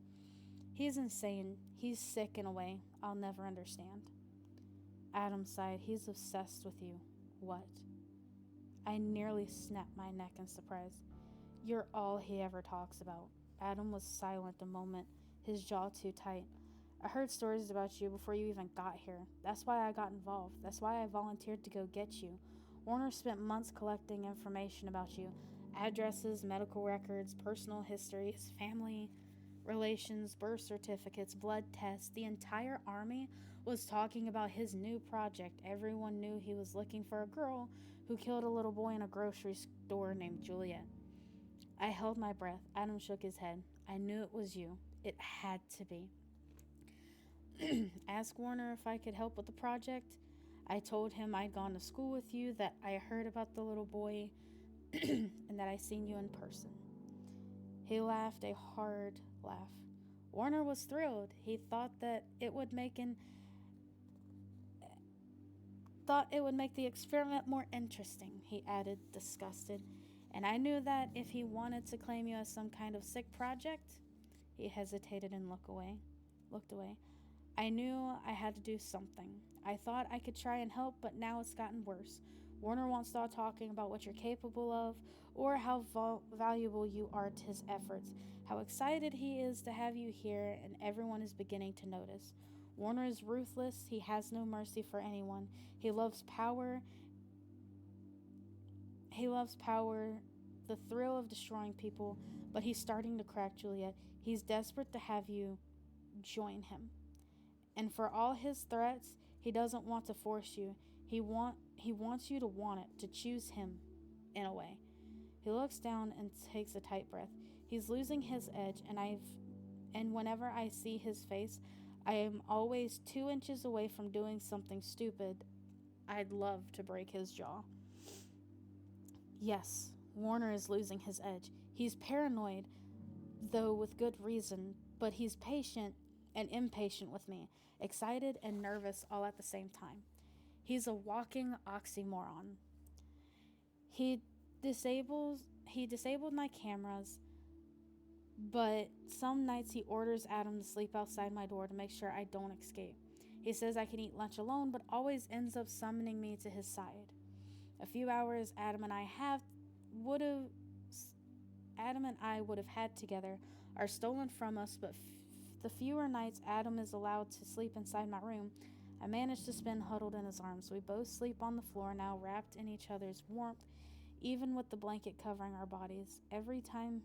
He's insane. He's sick in a way I'll never understand. Adam sighed. He's obsessed with you. What? I nearly snapped my neck in surprise. You're all he ever talks about. Adam was silent a moment, his jaw too tight. I heard stories about you before you even got here. That's why I got involved. That's why I volunteered to go get you. Warner spent months collecting information about you: addresses, medical records, personal histories, family relations, birth certificates, blood tests. The entire army was talking about his new project. Everyone knew he was looking for a girl who killed a little boy in a grocery store named Juliet. I held my breath. Adam shook his head. I knew it was you. It had to be. Ask Warner if I could help with the project. I told him I'd gone to school with you, that I heard about the little boy, and that I seen you in person. He laughed a hard laugh. Warner was thrilled. He thought it would make the experiment more interesting, he added, disgusted. And I knew that if he wanted to claim you as some kind of sick project. He hesitated and looked away. I knew I had to do something. I thought I could try and help, but now it's gotten worse. Warner won't stop talking about what you're capable of, or how valuable you are to his efforts, how excited he is to have you here, and everyone is beginning to notice. Warner is ruthless. He has no mercy for anyone. He loves power. The thrill of destroying people, but he's starting to crack, Juliet. He's desperate to have you join him. And for all his threats, he doesn't want to force you. He wants you to want it, to choose him, in a way. He looks down and takes a tight breath. He's losing his edge, and whenever I see his face, I am always 2 inches away from doing something stupid. I'd love to break his jaw. Yes, Warner is losing his edge. He's paranoid, though with good reason, but he's patient and impatient with me, excited and nervous all at the same time. He's a walking oxymoron. He disabled my cameras, but some nights he orders Adam to sleep outside my door to make sure I don't escape. He says I can eat lunch alone, but always ends up summoning me to his side. A few hours Adam and I would have had together are stolen from us, but the fewer nights Adam is allowed to sleep inside my room, I manage to spend huddled in his arms. We both sleep on the floor now, wrapped in each other's warmth, even with the blanket covering our bodies. Every time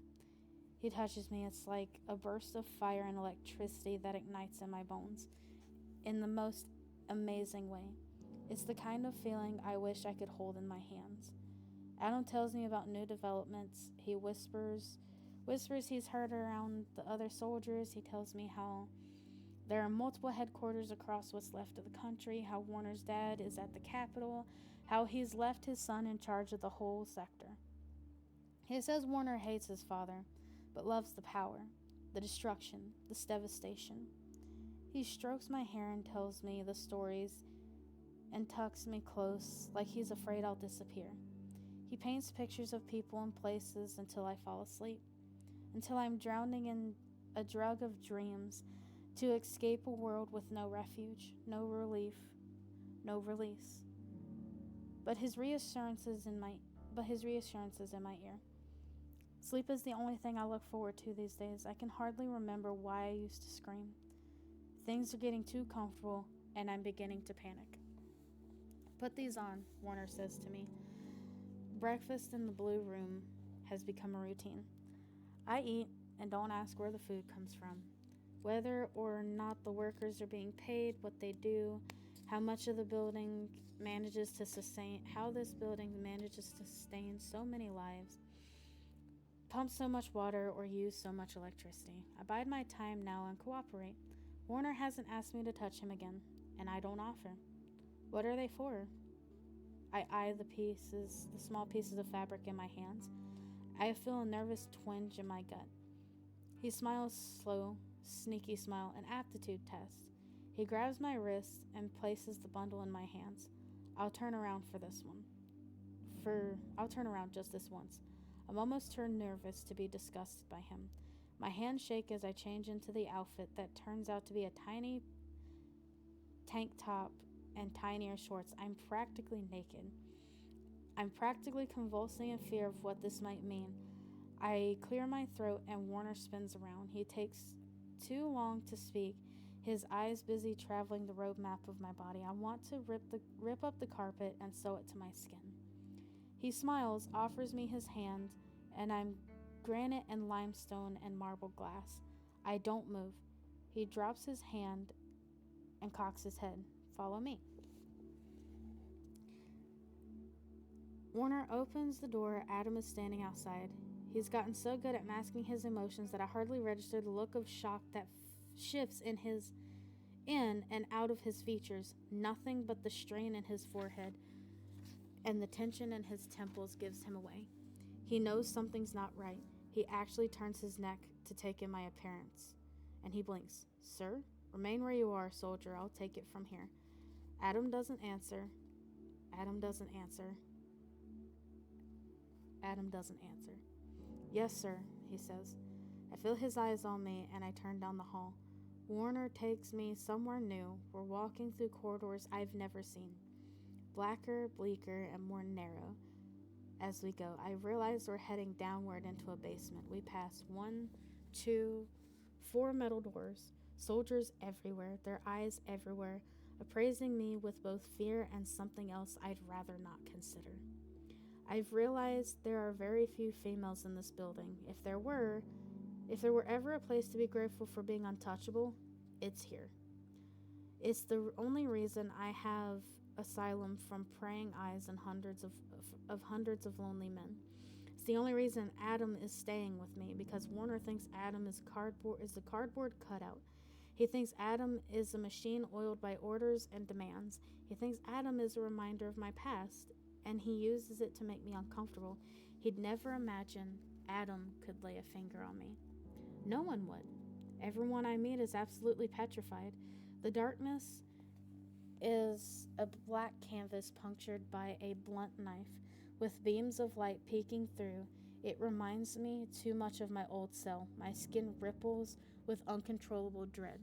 he touches me, it's like a burst of fire and electricity that ignites in my bones, in the most amazing way. It's the kind of feeling I wish I could hold in my hands. Adam tells me about new developments. He whispers he's heard around the other soldiers. He tells me how there are multiple headquarters across what's left of the country, how Warner's dad is at the capital, how he's left his son in charge of the whole sector. He says Warner hates his father, but loves the power, the destruction, the devastation. He strokes my hair and tells me the stories and tucks me close like he's afraid I'll disappear. He paints pictures of people and places until I fall asleep, until I'm drowning in a drug of dreams to escape a world with no refuge, no relief, no release. But his reassurances in my ear. Sleep is the only thing I look forward to these days. I can hardly remember why I used to scream. Things are getting too comfortable, and I'm beginning to panic. Put these on, Warner says to me. Breakfast in the blue room has become a routine. I eat and don't ask where the food comes from, whether or not the workers are being paid, what they do, how this building manages to sustain so many lives, pump so much water, or use so much electricity. I bide my time now and cooperate. Warner hasn't asked me to touch him again, and I don't offer. What are they for? I eye the small pieces of fabric in my hands. I feel a nervous twinge in my gut. He smiles slow, sneaky smile, an aptitude test. He grabs my wrist and places the bundle in my hands. I'll turn around I'll turn around just this once. I'm almost too nervous to be disgusted by him. My hands shake as I change into the outfit that turns out to be a tiny tank top and tinier shorts. I'm practically naked. I'm practically convulsing in fear of what this might mean. I clear my throat and Warner spins around. He takes too long to speak, his eyes busy traveling the road map of my body. I want to rip up the carpet and sew it to my skin. He smiles, offers me his hand, and I'm granite and limestone and marble glass. I don't move. He drops his hand and cocks his head. Follow me. Warner opens the door. Adam is standing outside. He's gotten so good at masking his emotions that I hardly register the look of shock that shifts in and out of his features. Nothing but the strain in his forehead and the tension in his temples gives him away. He knows something's not right. He actually turns his neck to take in my appearance, and he blinks. Sir, remain where you are, soldier. I'll take it from here. Adam doesn't answer. Adam doesn't answer. Adam doesn't answer. Yes, sir, he says. I feel his eyes on me, and I turn down the hall. Warner takes me somewhere new. We're walking through corridors I've never seen. Blacker, bleaker, and more narrow. As we go, I realize we're heading downward into a basement. We pass 1, 2, 4 metal doors. Soldiers everywhere, their eyes everywhere, appraising me with both fear and something else I'd rather not consider. I've realized there are very few females in this building. If there were ever a place to be grateful for being untouchable, it's here. It's the only reason I have asylum from praying eyes and hundreds of lonely men. It's the only reason Adam is staying with me, because Warner thinks Adam is a cardboard cutout. He thinks Adam is a machine oiled by orders and demands. He thinks Adam is a reminder of my past, and he uses it to make me uncomfortable. He'd never imagine Adam could lay a finger on me. No one would. Everyone I meet is absolutely petrified. The darkness is a black canvas punctured by a blunt knife, with beams of light peeking through. It reminds me too much of my old cell. My skin ripples with uncontrollable dread.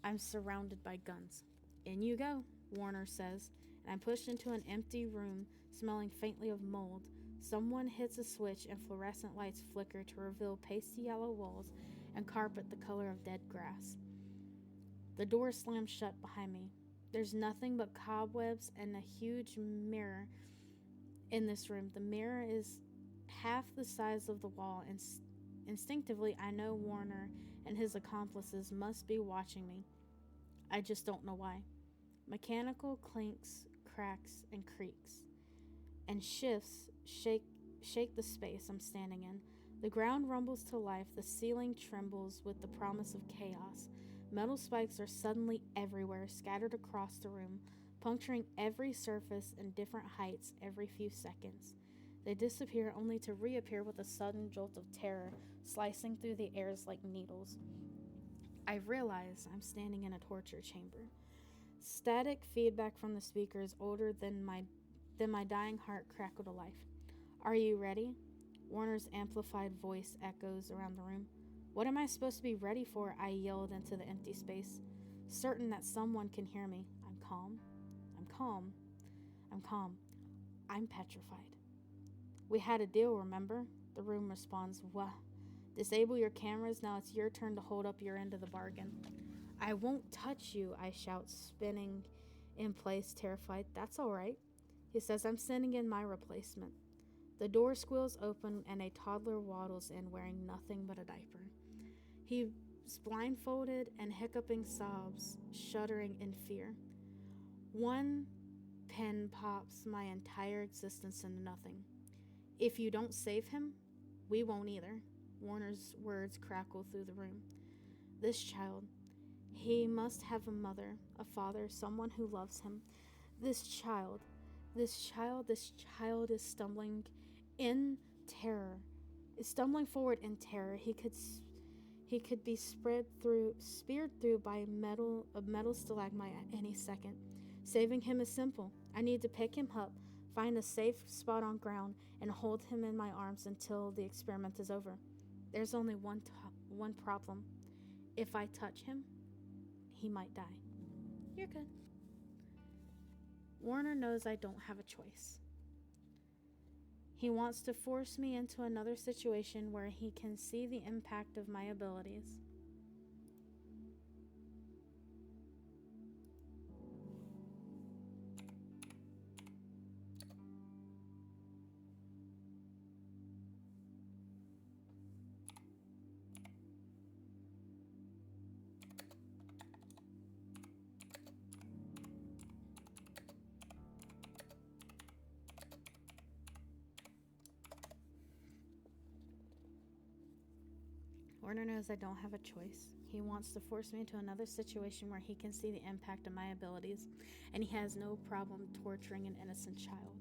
I'm surrounded by guns. In you go, Warner says, and I'm pushed into an empty room smelling faintly of mold. Someone hits a switch and fluorescent lights flicker to reveal pasty yellow walls and carpet the color of dead grass. The door slams shut behind me. There's nothing but cobwebs and a huge mirror in this room. The mirror is half the size of the wall, and instinctively I know Warner and his accomplices must be watching me. I just don't know why. Mechanical clinks, cracks, and creaks, and shifts shake the space I'm standing in. The ground rumbles to life. The ceiling trembles with the promise of chaos. Metal spikes are suddenly everywhere, scattered across the room, puncturing every surface in different heights every few seconds. They disappear only to reappear with a sudden jolt of terror, slicing through the airs like needles. I realize I'm standing in a torture chamber. Static feedback from the speakers older than my dying heart crackle to life. Are you ready? Warner's amplified voice echoes around the room. What am I supposed to be ready for? I yelled into the empty space, certain that someone can hear me. I'm calm. I'm petrified. We had a deal, remember? The room responds, Wah. Disable your cameras, now it's your turn to hold up your end of the bargain. I won't touch you, I shout, spinning in place, terrified. That's all right. He says, I'm sending in my replacement. The door squeals open and a toddler waddles in wearing nothing but a diaper. He's blindfolded and hiccuping sobs, shuddering in fear. One pen pops my entire existence into nothing. If you don't save him, we won't either. Warner's words crackle through the room. This child, he must have a mother, a father, someone who loves him. This child is stumbling forward in terror. He could be speared through by a metal stalagmite at any second. Saving him is simple. I need to pick him up, find a safe spot on ground, and hold him in my arms until the experiment is over. There's only one problem. If I touch him, he might die. You're good. Warner knows I don't have a choice. He wants to force me into another situation where he can see the impact of my abilities. Warner knows I don't have a choice. He wants to force me into another situation where he can see the impact of my abilities, and he has no problem torturing an innocent child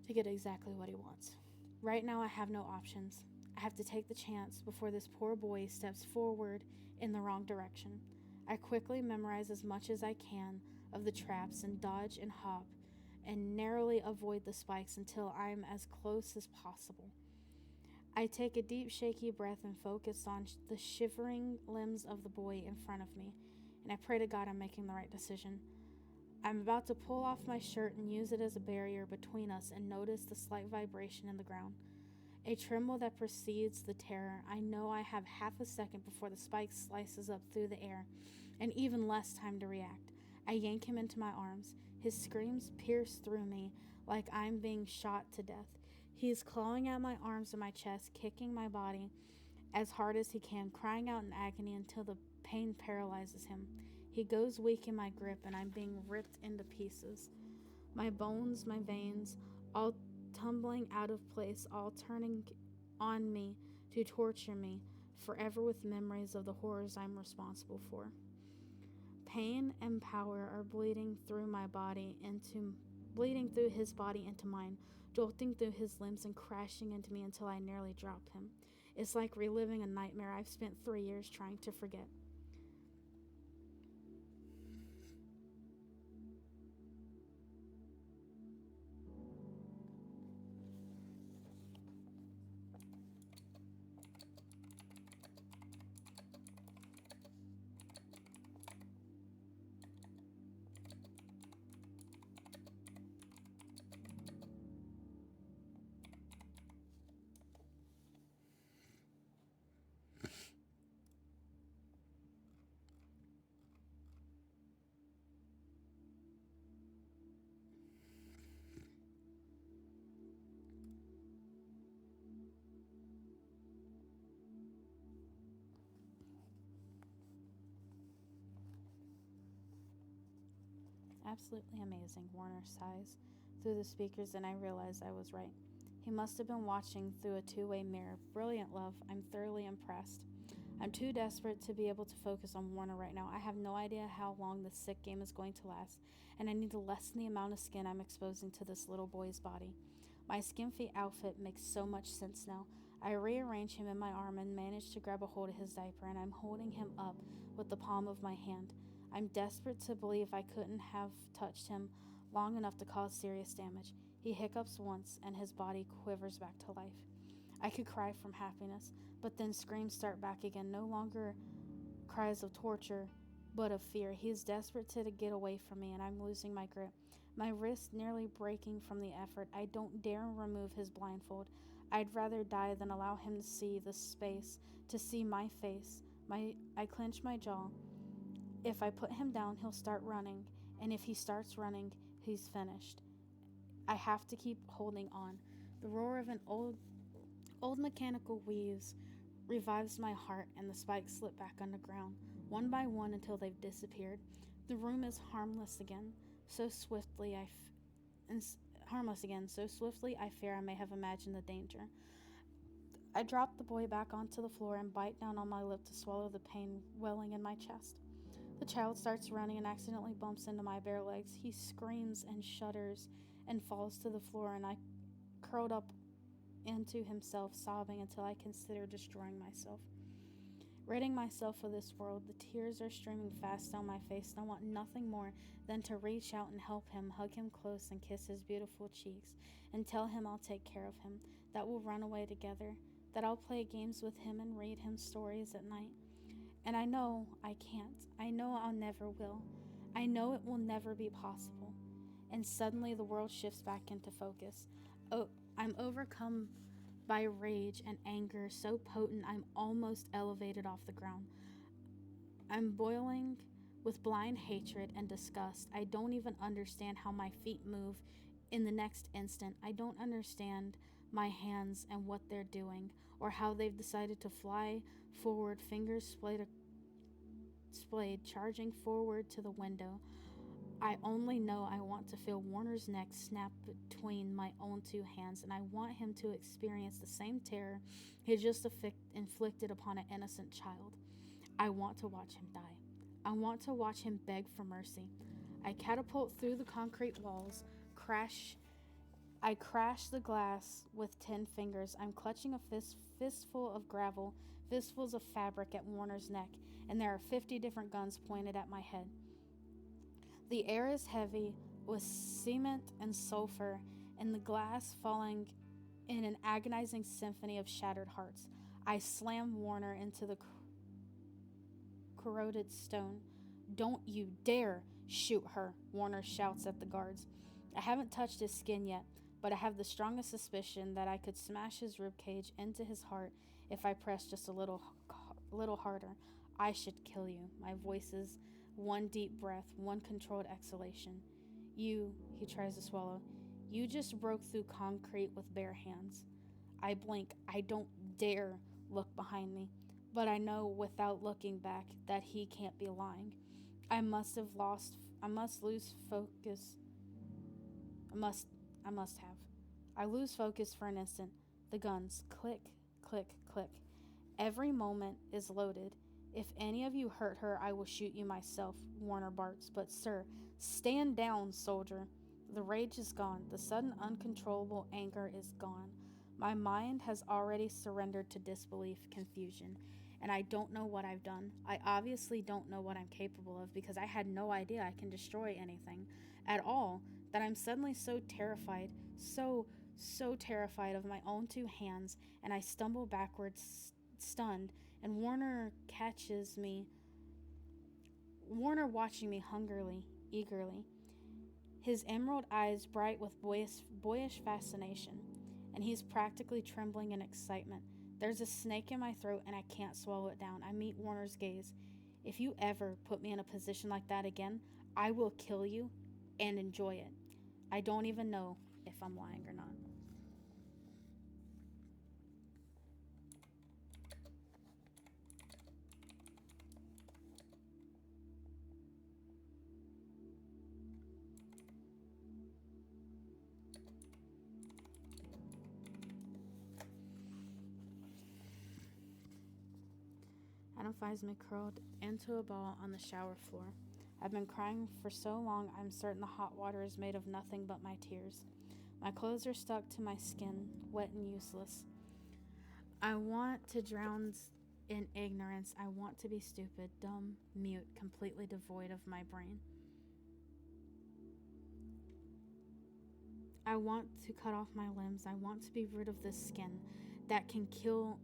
to get exactly what he wants. Right now, I have no options. I have to take the chance before this poor boy steps forward in the wrong direction. I quickly memorize as much as I can of the traps and dodge and hop and narrowly avoid the spikes until I'm as close as possible. I take a deep, shaky breath and focus on the shivering limbs of the boy in front of me, and I pray to God I'm making the right decision. I'm about to pull off my shirt and use it as a barrier between us and notice the slight vibration in the ground. A tremble that precedes the terror. I know I have half a second before the spike slices up through the air, and even less time to react. I yank him into my arms. His screams pierce through me like I'm being shot to death. He is clawing at my arms and my chest, kicking my body as hard as he can, crying out in agony until the pain paralyzes him. He goes weak in my grip, and I'm being ripped into pieces. My bones, my veins, all tumbling out of place, all turning on me to torture me forever with memories of the horrors I'm responsible for. Pain and power are bleeding through his body into mine, jolting through his limbs and crashing into me until I nearly drop him. It's like reliving a nightmare I've spent 3 years trying to forget. Absolutely amazing, Warner sighs through the speakers, and I realize I was right. He must have been watching through a two-way mirror. Brilliant, love. I'm thoroughly impressed. I'm too desperate to be able to focus on Warner right now. I have no idea how long this sick game is going to last, and I need to lessen the amount of skin I'm exposing to this little boy's body. My skin-free outfit makes so much sense now. I rearrange him in my arm and manage to grab a hold of his diaper, and I'm holding him up with the palm of my hand. I'm desperate to believe I couldn't have touched him long enough to cause serious damage. He hiccups once, and his body quivers back to life. I could cry from happiness, but then screams start back again, no longer cries of torture, but of fear. He is desperate to get away from me, and I'm losing my grip. My wrist nearly breaking from the effort. I don't dare remove his blindfold. I'd rather die than allow him to see the space, to see my face. I clench my jaw. If I put him down, he'll start running, and if he starts running, he's finished. I have to keep holding on. The roar of an old mechanical weaves revives my heart, and the spikes slip back underground, one by one until they've disappeared. The room is harmless again, so swiftly I fear I may have imagined the danger. I drop the boy back onto the floor and bite down on my lip to swallow the pain welling in my chest. The child starts running and accidentally bumps into my bare legs. He screams and shudders and falls to the floor, and I curled up into himself, sobbing until I consider destroying myself. Ridding myself of this world, the tears are streaming fast down my face, and I want nothing more than to reach out and help him, hug him close and kiss his beautiful cheeks, and tell him I'll take care of him, that we'll run away together, that I'll play games with him and read him stories at night. And I know I can't. I know I'll never will. I know it will never be possible. And suddenly the world shifts back into focus. Oh, I'm overcome by rage and anger so potent I'm almost elevated off the ground. I'm boiling with blind hatred and disgust. I don't even understand how my feet move in the next instant. I don't understand my hands and what they're doing, or how they've decided to fly forward, fingers splayed, charging forward to the window. I only know I want to feel Warner's neck snap between my own two hands, and I want him to experience the same terror he just inflicted upon an innocent child. I want to watch him die. I want to watch him beg for mercy. I catapult through the concrete walls, I crash the glass with 10 fingers. I'm clutching a fistful of gravel, fistfuls of fabric at Warner's neck, and there are 50 different guns pointed at my head. The air is heavy with cement and sulfur, and the glass falling in an agonizing symphony of shattered hearts. I slam Warner into the corroded stone. "Don't you dare shoot her," Warner shouts at the guards. I haven't touched his skin yet, but I have the strongest suspicion that I could smash his ribcage into his heart if I pressed just a little harder. "I should kill you." My voice is one deep breath, one controlled exhalation. He tries to swallow. "You just broke through concrete with bare hands." I blink. I don't dare look behind me, but I know without looking back that he can't be lying. I must lose focus. I must have. I lose focus for an instant. The guns click, click, click. Every moment is loaded. "If any of you hurt her, I will shoot you myself," Warner barks. "But sir, stand down, soldier." The rage is gone. The sudden uncontrollable anger is gone. My mind has already surrendered to disbelief, confusion, and I don't know what I've done. I obviously don't know what I'm capable of, because I had no idea I can destroy anything at all, that I'm suddenly so terrified, so terrified of my own two hands, and I stumble backwards, stunned, and Warner watching me hungrily, eagerly, his emerald eyes bright with boyish fascination, and he's practically trembling in excitement. There's a snake in my throat, and I can't swallow it down. I meet Warner's gaze. "If you ever put me in a position like that again, I will kill you and enjoy it." I don't even know if I'm lying or not. Adam finds me curled into a ball on the shower floor. I've been crying for so long I'm certain the hot water is made of nothing but my tears. My clothes are stuck to my skin, wet and useless. I want to drown in ignorance. I want to be stupid, dumb, mute, completely devoid of my brain. I want to cut off my limbs. I want to be rid of this skin that can kill,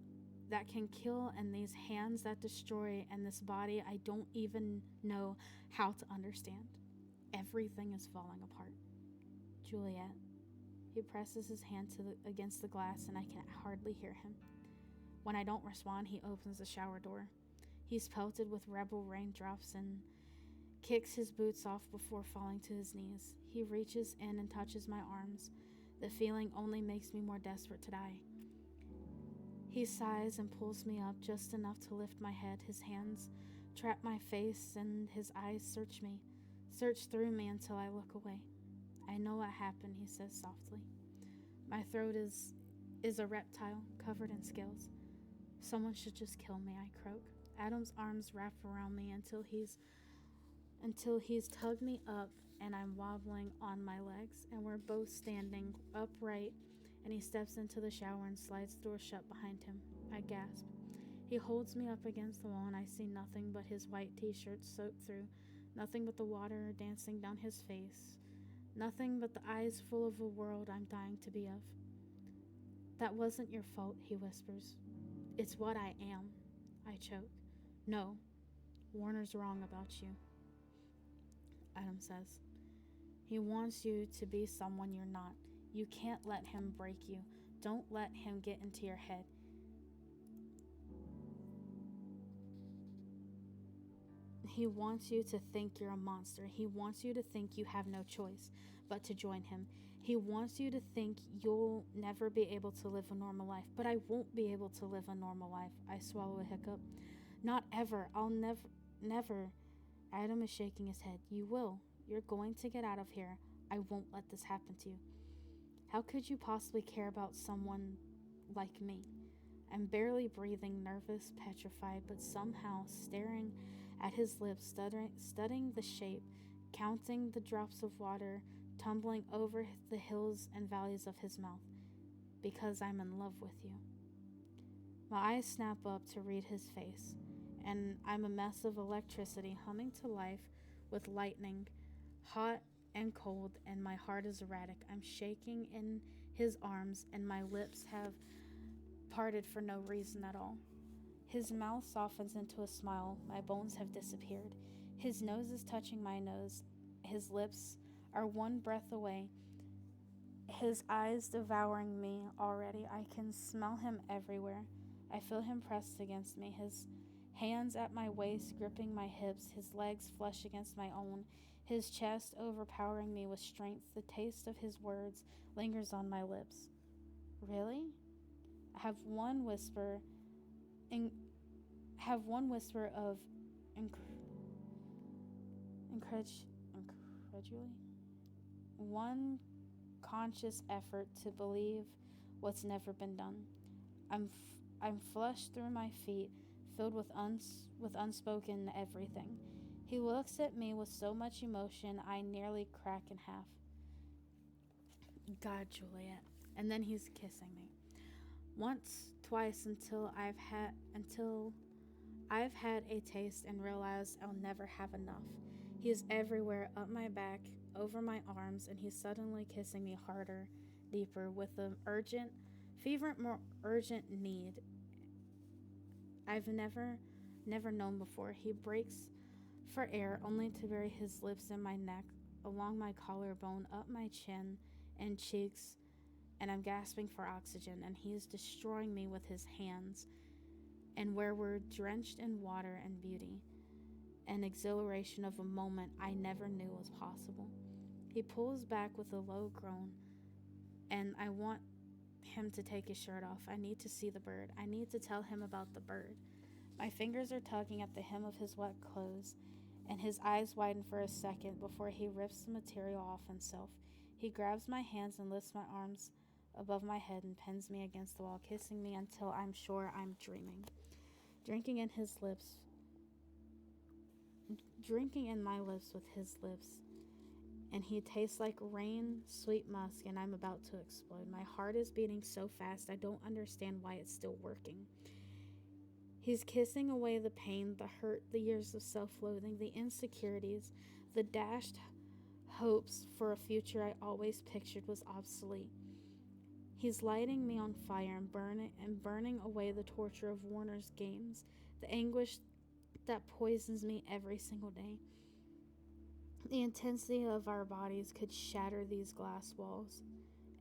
and these hands that destroy, and this body I don't even know how to understand. Everything is falling apart. "Juliet." He presses his hand against the glass, and I can hardly hear him. When I don't respond, he opens the shower door. He's pelted with rebel raindrops and kicks his boots off before falling to his knees. He reaches in and touches my arms. The feeling only makes me more desperate to die. He sighs and pulls me up just enough to lift my head. His hands trap my face, and his eyes search through me until I look away. "I know what happened," he says softly. "My throat is a reptile covered in scales. Someone should just kill me," I croak. Adam's arms wrap around me until he's tugged me up, and I'm wobbling on my legs, and we're both standing upright, and he steps into the shower and slides the door shut behind him. I gasp. He holds me up against the wall, and I see nothing but his white t-shirt soaked through, nothing but the water dancing down his face, nothing but the eyes full of a world I'm dying to be of. That wasn't your fault, he whispers. It's what I am. I choke. No, Warner's wrong about you, Adam says. He wants you to be someone you're not. You can't let him break you. Don't let him get into your head. He wants you to think you're a monster. He wants you to think you have no choice but to join him. He wants you to think you'll never be able to live a normal life. But I won't be able to live a normal life. I swallow a hiccup. Not ever. I'll never. Adam is shaking his head. You will. You're going to get out of here. I won't let this happen to you. How could you possibly care about someone like me? I'm barely breathing, nervous, petrified, but somehow staring at his lips, studying the shape, counting the drops of water tumbling over the hills and valleys of his mouth. Because I'm in love with you. My eyes snap up to read his face, and I'm a mess of electricity humming to life with lightning, hot and cold, and my heart is erratic. I'm shaking in his arms, and my lips have parted for no reason at all. His mouth softens into a smile. My bones have disappeared. His nose is touching my nose. His lips are one breath away. His eyes devouring me already. I can smell him everywhere. I feel him pressed against me, his hands at my waist gripping my hips, his legs flush against my own, his chest overpowering me with strength. The taste of his words lingers on my lips. Really? I have one whisper of incredulity. One conscious effort to believe what's never been done. I'm flushed through my feet, filled with unspoken everything. He looks at me with so much emotion I nearly crack in half. God, Juliet. And then he's kissing me. Once, twice, until I've had a taste and realized I'll never have enough. He is everywhere, up my back, over my arms, and he's suddenly kissing me harder, deeper, with an more urgent need I've never known before. He breaks for air, only to bury his lips in my neck, along my collarbone, up my chin and cheeks, and I'm gasping for oxygen, and he is destroying me with his hands, and where we're drenched in water and beauty, an exhilaration of a moment I never knew was possible. He pulls back with a low groan, and I want him to take his shirt off. I need to see the bird. I need to tell him about the bird. My fingers are tugging at the hem of his wet clothes, and his eyes widen for a second before he rips the material off himself. He grabs my hands and lifts my arms above my head and pins me against the wall, kissing me until I'm sure I'm dreaming. Drinking in my lips with his lips, and he tastes like rain, sweet musk, and I'm about to explode. My heart is beating so fast I don't understand why it's still working. He's kissing away the pain, the hurt, the years of self-loathing, the insecurities, the dashed hopes for a future I always pictured was obsolete. He's lighting me on fire and burning away the torture of Warner's games, the anguish that poisons me every single day. The intensity of our bodies could shatter these glass walls,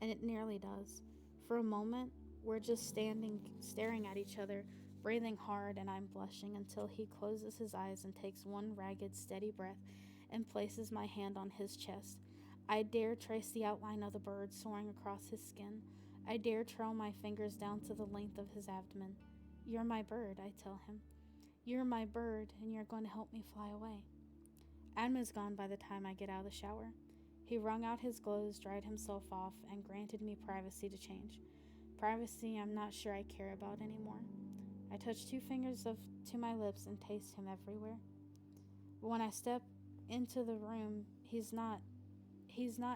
and it nearly does. For a moment, we're just staring at each other, breathing hard, and I'm blushing until he closes his eyes and takes one ragged, steady breath and places my hand on his chest. I dare trace the outline of the bird soaring across his skin. I dare trail my fingers down to the length of his abdomen. You're my bird, I tell him. You're my bird, and you're going to help me fly away. Adam is gone by the time I get out of the shower. He wrung out his clothes, dried himself off, and granted me privacy to change. Privacy I'm not sure I care about anymore. I touch 2 fingers to my lips and taste him everywhere. But when I step into the room, he's not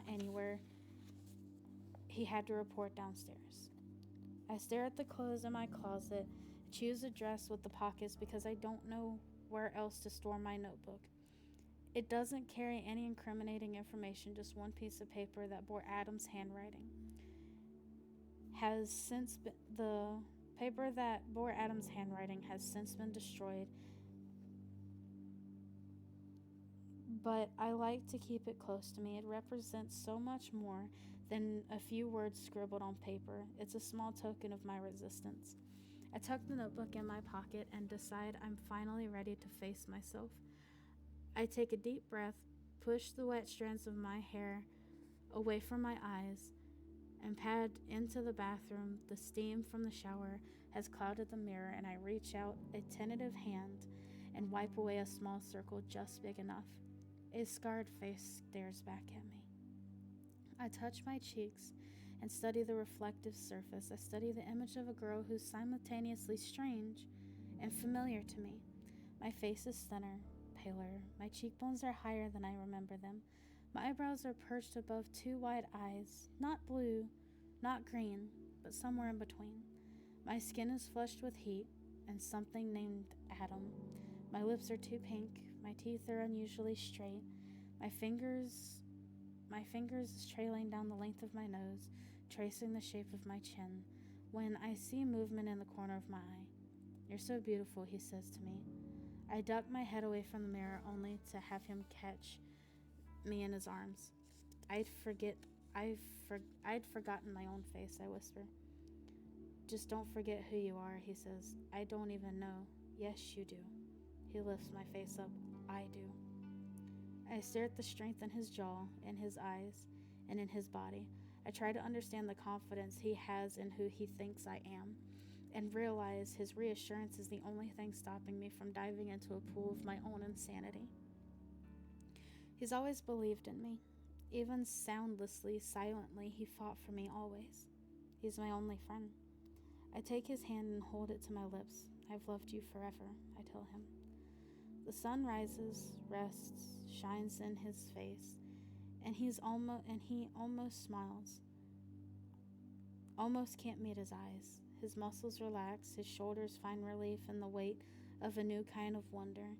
anywhere. He had to report downstairs. I stare at the clothes in my closet, choose a dress with the pockets because I don't know where else to store my notebook. It doesn't carry any incriminating information, just one piece of paper that bore Adam's handwriting. has since been, the paper that bore Adam's handwriting has since been destroyed, but I like to keep it close to me. It represents so much more than a few words scribbled on paper. It's a small token of my resistance. I tuck the notebook in my pocket and decide I'm finally ready to face myself. I take a deep breath, push the wet strands of my hair away from my eyes, and pad into the bathroom. The steam from the shower has clouded the mirror, and I reach out a tentative hand and wipe away a small circle just big enough. A scarred face stares back at me. I touch my cheeks and study the reflective surface. I study the image of a girl who's simultaneously strange and familiar to me. My face is thinner, paler. My cheekbones are higher than I remember them. My eyebrows are perched above two wide eyes, not blue, not green, but somewhere in between. My skin is flushed with heat and something named Adam. My lips are too pink. My teeth are unusually straight. My fingers trailing down the length of my nose, tracing the shape of my chin, when I see movement in the corner of my eye. "You're so beautiful," he says to me. I duck my head away from the mirror only to have him catch me in his arms. I'd forgotten my own face, I whisper. "Just don't forget who you are," he says. "I don't even know." "Yes, you do." He lifts my face up. "I do." I stare at the strength in his jaw, in his eyes, and in his body. I try to understand the confidence he has in who he thinks I am, and realize his reassurance is the only thing stopping me from diving into a pool of my own insanity. He's always believed in me. Even soundlessly, silently, he fought for me always. He's my only friend. I take his hand and hold it to my lips. "I've loved you forever," I tell him. The sun rises, rests, shines in his face, and he almost smiles. Almost can't meet his eyes. His muscles relax, his shoulders find relief in the weight of a new kind of wonder.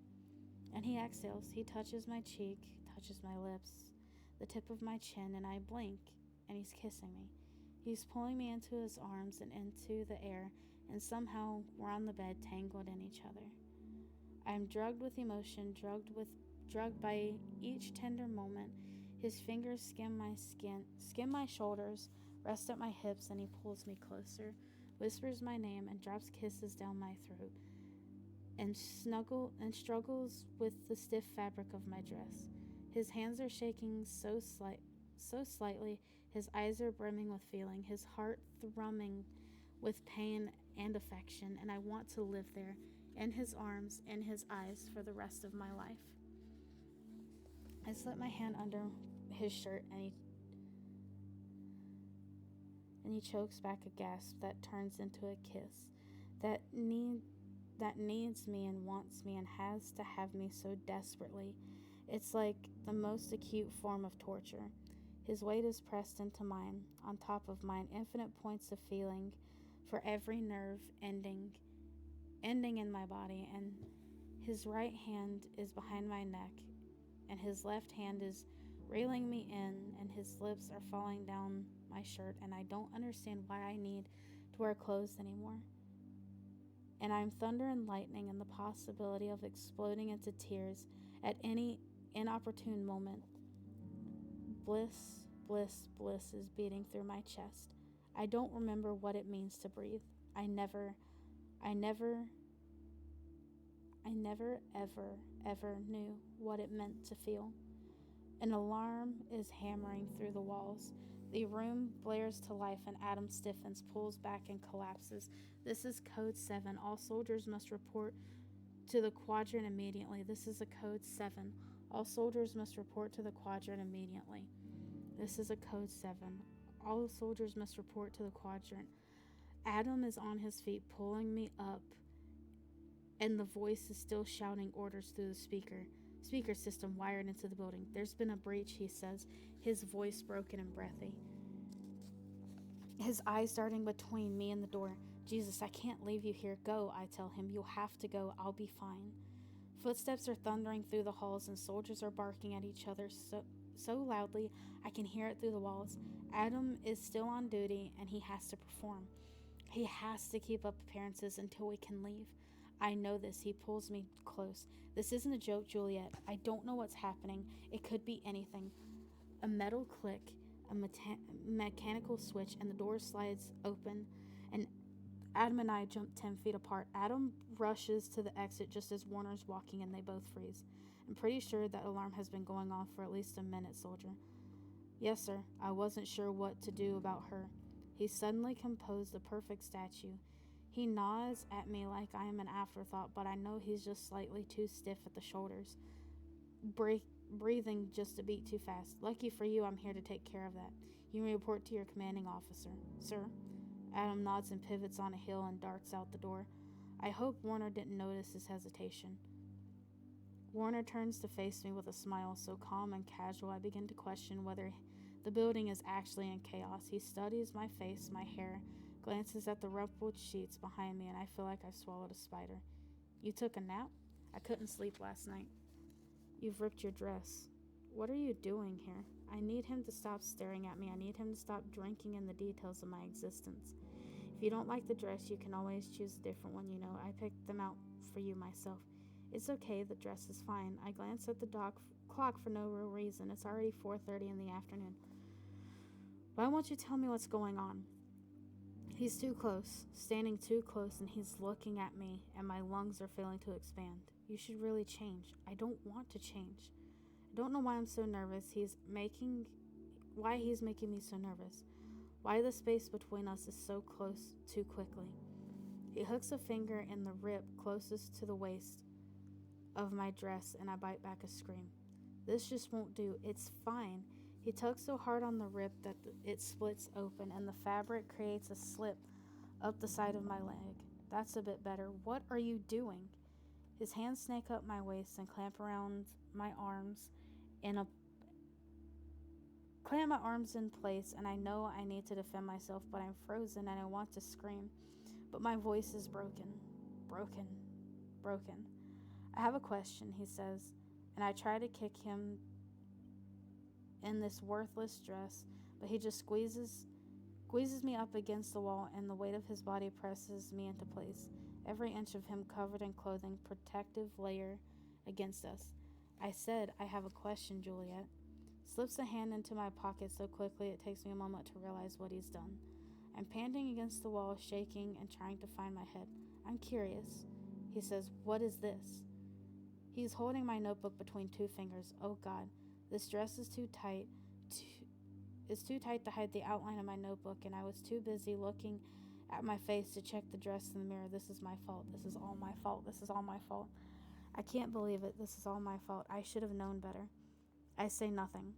And he exhales. He touches my cheek, touches my lips, the tip of my chin, and I blink, and he's kissing me. He's pulling me into his arms and into the air, and somehow we're on the bed, tangled in each other. I am drugged with emotion, drugged by each tender moment. His fingers skim my shoulders, rest at my hips, and he pulls me closer, whispers my name, and drops kisses down my throat, and struggles with the stiff fabric of my dress. His hands are shaking so slightly. His eyes are brimming with feeling, his heart thrumming with pain and affection, and I want to live there, in his arms, in his eyes, for the rest of my life. I slip my hand under his shirt, and he chokes back a gasp that turns into a kiss that needs me and wants me and has to have me so desperately. It's like the most acute form of torture. His weight is pressed into mine, on top of mine, infinite points of feeling for every nerve ending in my body, and his right hand is behind my neck, and his left hand is reeling me in, and his lips are falling down my shirt, and I don't understand why I need to wear clothes anymore. And I'm thunder and lightning and the possibility of exploding into tears at any inopportune moment. Bliss, bliss, bliss is beating through my chest. I don't remember what it means to breathe. I never, ever knew what it meant to feel. An alarm is hammering through the walls. The room blares to life, and Adam stiffens, pulls back, and collapses. This is Code 7. All soldiers must report to the quadrant immediately. This is a Code 7. All soldiers must report to the quadrant immediately. This is a Code 7. All soldiers must report to the quadrant. Adam is on his feet, pulling me up, and the voice is still shouting orders through the speaker system wired into the building. "There's been a breach," he says, his voice broken and breathy, his eyes darting between me and the door. "Jesus, I can't leave you here. Go," I tell him. "You'll have to go. I'll be fine." Footsteps are thundering through the halls, and soldiers are barking at each other so loudly I can hear it through the walls. Adam is still on duty and he has to perform. He has to keep up appearances until we can leave. I know this. He pulls me close. This isn't a joke, Juliet. I don't know what's happening. It could be anything. A metal click, a mechanical switch, and the door slides open, and Adam and I jump 10 feet apart. Adam rushes to the exit just as Warner's walking and they both freeze. I'm pretty sure that alarm has been going off for at least a minute, soldier. Yes, sir. I wasn't sure what to do about her. He suddenly composed the perfect statue. He nods at me like I am an afterthought, but I know he's just slightly too stiff at the shoulders. Breathing just a beat too fast. Lucky for you, I'm here to take care of that. You may report to your commanding officer. Sir? Adam nods and pivots on a heel and darts out the door. I hope Warner didn't notice his hesitation. Warner turns to face me with a smile so calm and casual I begin to question whether the building is actually in chaos. He studies my face, my hair, glances at the rumpled sheets behind me, and I feel like I've swallowed a spider. You took a nap? I couldn't sleep last night. You've ripped your dress. What are you doing here? I need him to stop staring at me. I need him to stop drinking in the details of my existence. If you don't like the dress, you can always choose a different one, you know. I picked them out for you myself. It's okay, the dress is fine. I glance at the clock for no real reason. It's already 4:30 in the afternoon. Why won't you tell me what's going on? He's too close, standing too close, and he's looking at me, and my lungs are failing to expand. You should really change. I don't want to change. I don't know why I'm so nervous. Why he's making me so nervous. Why the space between us is so close too quickly. He hooks a finger in the rip closest to the waist of my dress, and I bite back a scream. This just won't do. It's fine. He tugs so hard on the rip that it splits open, and the fabric creates a slip up the side of my leg. That's a bit better. What are you doing? His hands snake up my waist and clamp my arms in place, and I know I need to defend myself, but I'm frozen and I want to scream. But my voice is broken. I have a question, he says, and I try to kick him in this worthless dress, but he just squeezes me up against the wall, and the weight of his body presses me into place. Every inch of him covered in clothing, protective layer against us. I said, I have a question, Juliet. Slips a hand into my pocket so quickly it takes me a moment to realize what he's done. I'm panting against the wall, shaking and trying to find my head. I'm curious. He says, what is this? He's holding my notebook between two fingers. Oh God, this dress is too tight. It's too tight to hide the outline of my notebook, and I was too busy looking at my face to check the dress in the mirror. This is my fault. This is all my fault. This is all my fault. I can't believe it. This is all my fault. I should have known better. I say nothing.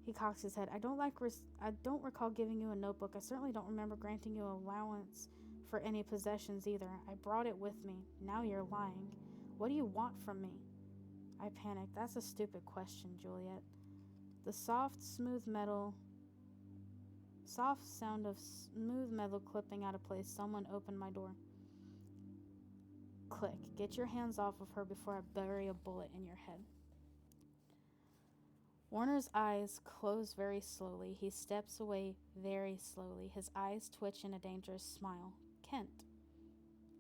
He cocks his head. I don't recall giving you a notebook. I certainly don't remember granting you allowance for any possessions either. I brought it with me. Now you're lying. What do you want from me? I panic. That's a stupid question, Juliet. The soft sound of smooth metal clipping out of place. Someone opened my door. Click. Get your hands off of her before I bury a bullet in your head. Warner's eyes close very slowly. He steps away very slowly. His eyes twitch in a dangerous smile. Kent.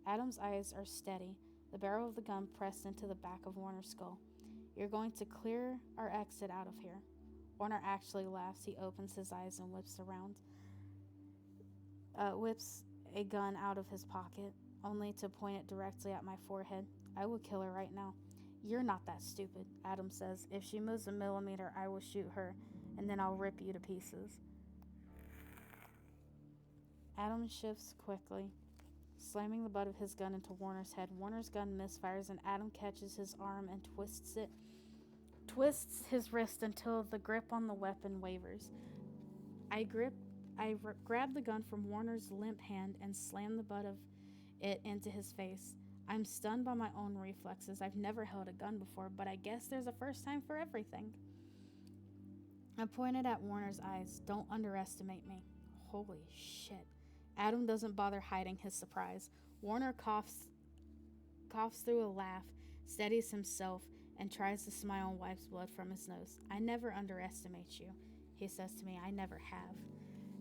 Adam's eyes are steady, the barrel of the gun pressed into the back of Warner's skull. You're going to clear our exit out of here. Warner actually laughs. He opens his eyes and whips a gun out of his pocket, only to point it directly at my forehead. I will kill her right now. You're not that stupid, Adam says. If she moves a millimeter, I will shoot her, and then I'll rip you to pieces. Adam shifts quickly, slamming the butt of his gun into Warner's head. Warner's gun misfires, and Adam catches his arm and twists his wrist until the grip on the weapon wavers. I grab the gun from Warner's limp hand and slam the butt of it into his face. I'm stunned by my own reflexes. I've never held a gun before, but I guess there's a first time for everything. I pointed at Warner's eyes. Don't underestimate me. Holy shit. Adam doesn't bother hiding his surprise. Warner coughs through a laugh, steadies himself, and tries to smile and wipes blood from his nose. I never underestimate you. he says to me. I never have.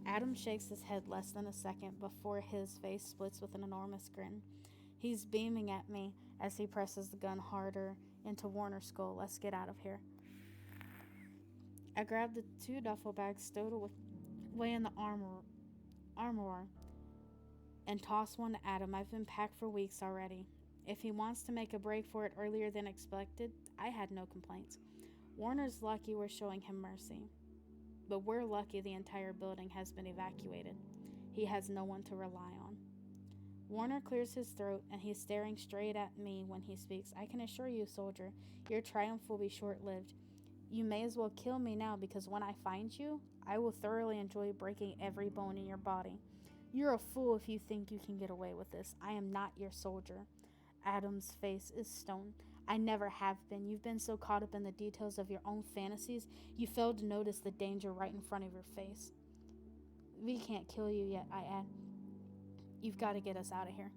Adam shakes his head less than a second before his face splits with an enormous grin. He's beaming at me as he presses the gun harder into Warner's skull. Let's get out of here. I grab the two duffel bags stowed away in the armoire and toss one to Adam. I've been packed for weeks already. If he wants to make a break for it earlier than expected, I had no complaints. Warner's lucky we're showing him mercy, but we're lucky the entire building has been evacuated. He has no one to rely on. Warner clears his throat, and he's staring straight at me when he speaks. I can assure you, soldier, your triumph will be short-lived. You may as well kill me now, because when I find you, I will thoroughly enjoy breaking every bone in your body. You're a fool if you think you can get away with this. I am not your soldier. Adam's face is stone. I never have been. You've been so caught up in the details of your own fantasies, you failed to notice the danger right in front of your face. We can't kill you yet, I add. You've got to get us out of here.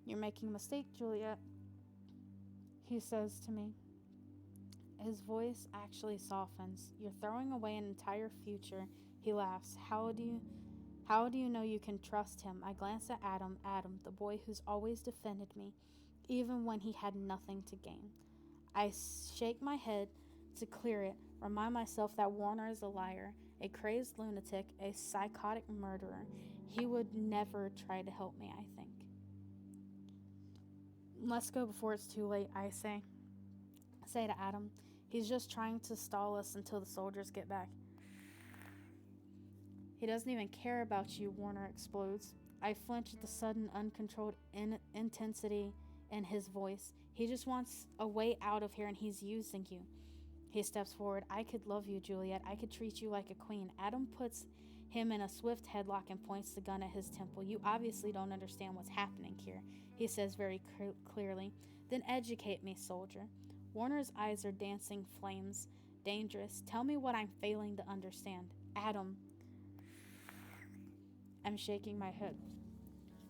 You're making a mistake, Juliet, he says to me. His voice actually softens. You're throwing away an entire future. He laughs. How do you know you can trust him? I glance at Adam, the boy who's always defended me, even when he had nothing to gain. I shake my head to clear it, remind myself that Warner is a liar, a crazed lunatic, a psychotic murderer. He would never try to help me, I think. Let's go before it's too late, I say to Adam. He's just trying to stall us until the soldiers get back. He doesn't even care about you, Warner explodes. I flinch at the sudden, uncontrolled intensity in his voice. He just wants a way out of here, and he's using you. He steps forward. I could love you, Juliet. I could treat you like a queen. Adam puts him in a swift headlock and points the gun at his temple. You obviously don't understand what's happening here, he says very clearly. Then educate me, soldier. Warner's eyes are dancing flames. Dangerous. Tell me what I'm failing to understand. Adam. I'm shaking my head.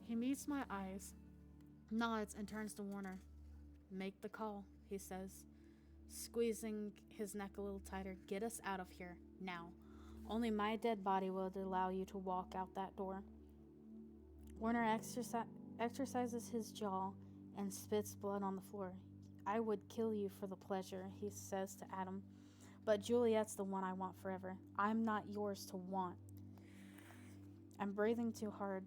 He meets my eyes, nods, and turns to Warner. Make the call, he says, squeezing his neck a little tighter. Get us out of here, now. Only my dead body will allow you to walk out that door. Warner exercises his jaw and spits blood on the floor. I would kill you for the pleasure, he says to Adam, but Juliet's the one I want forever. I'm not yours to want. I'm breathing too hard.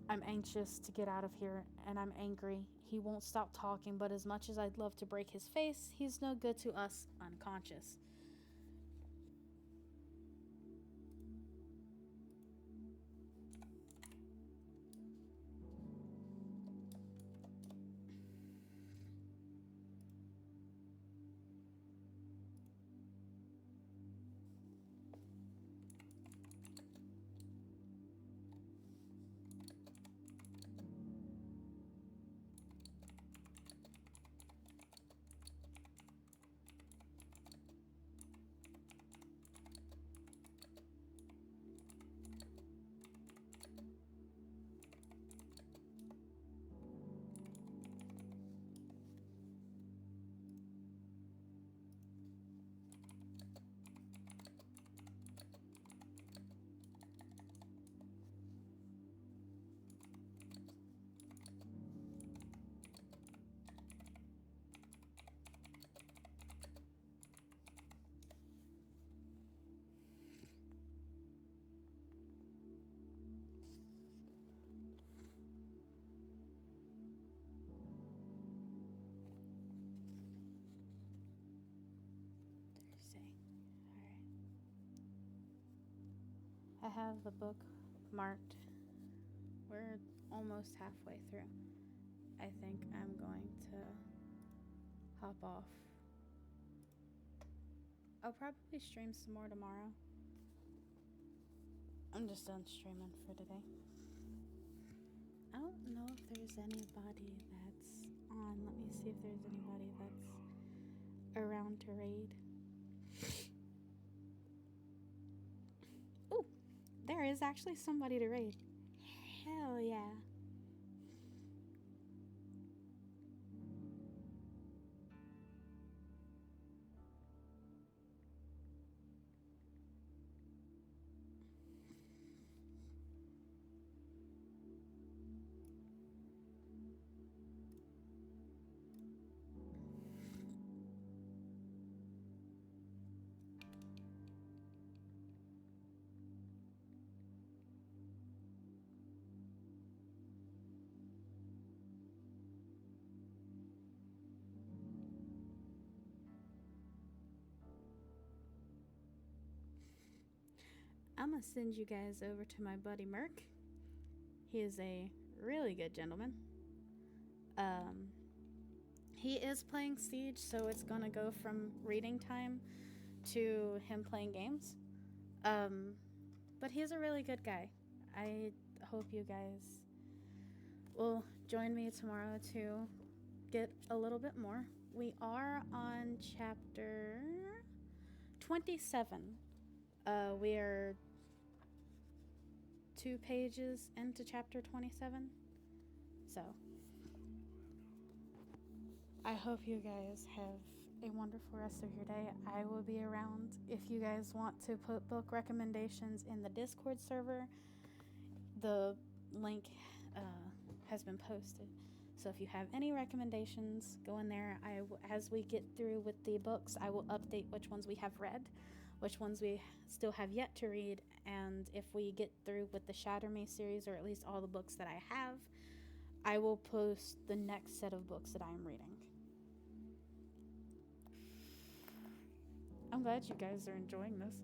I'm anxious to get out of here, and I'm angry. He won't stop talking, but as much as I'd love to break his face, he's no good to us unconscious. I have the book marked. We're almost halfway through. I think I'm going to hop off. I'll probably stream some more tomorrow. I'm just done streaming for today. I don't know if there's anybody that's on. Let me see if there's anybody that's around to raid. Ooh, there is actually somebody to raid. Hell yeah. I'm going to send you guys over to my buddy Merc. He is a really good gentleman. He is playing Siege, so it's going to go from reading time to him playing games. But he's a really good guy. I hope you guys will join me tomorrow to get a little bit more. We are on chapter 27. We are 2 pages into chapter 27. So, I hope you guys have a wonderful rest of your day. I will be around if you guys want to put book recommendations in the Discord server. The link has been posted. So if you have any recommendations, go in there. As we get through with the books, I will update which ones we have read, which ones we still have yet to read, and if we get through with the Shatter Me series, or at least all the books that I have, I will post the next set of books that I am reading. I'm glad you guys are enjoying this.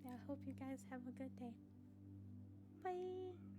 Yeah, I hope you guys have a good day. Bye.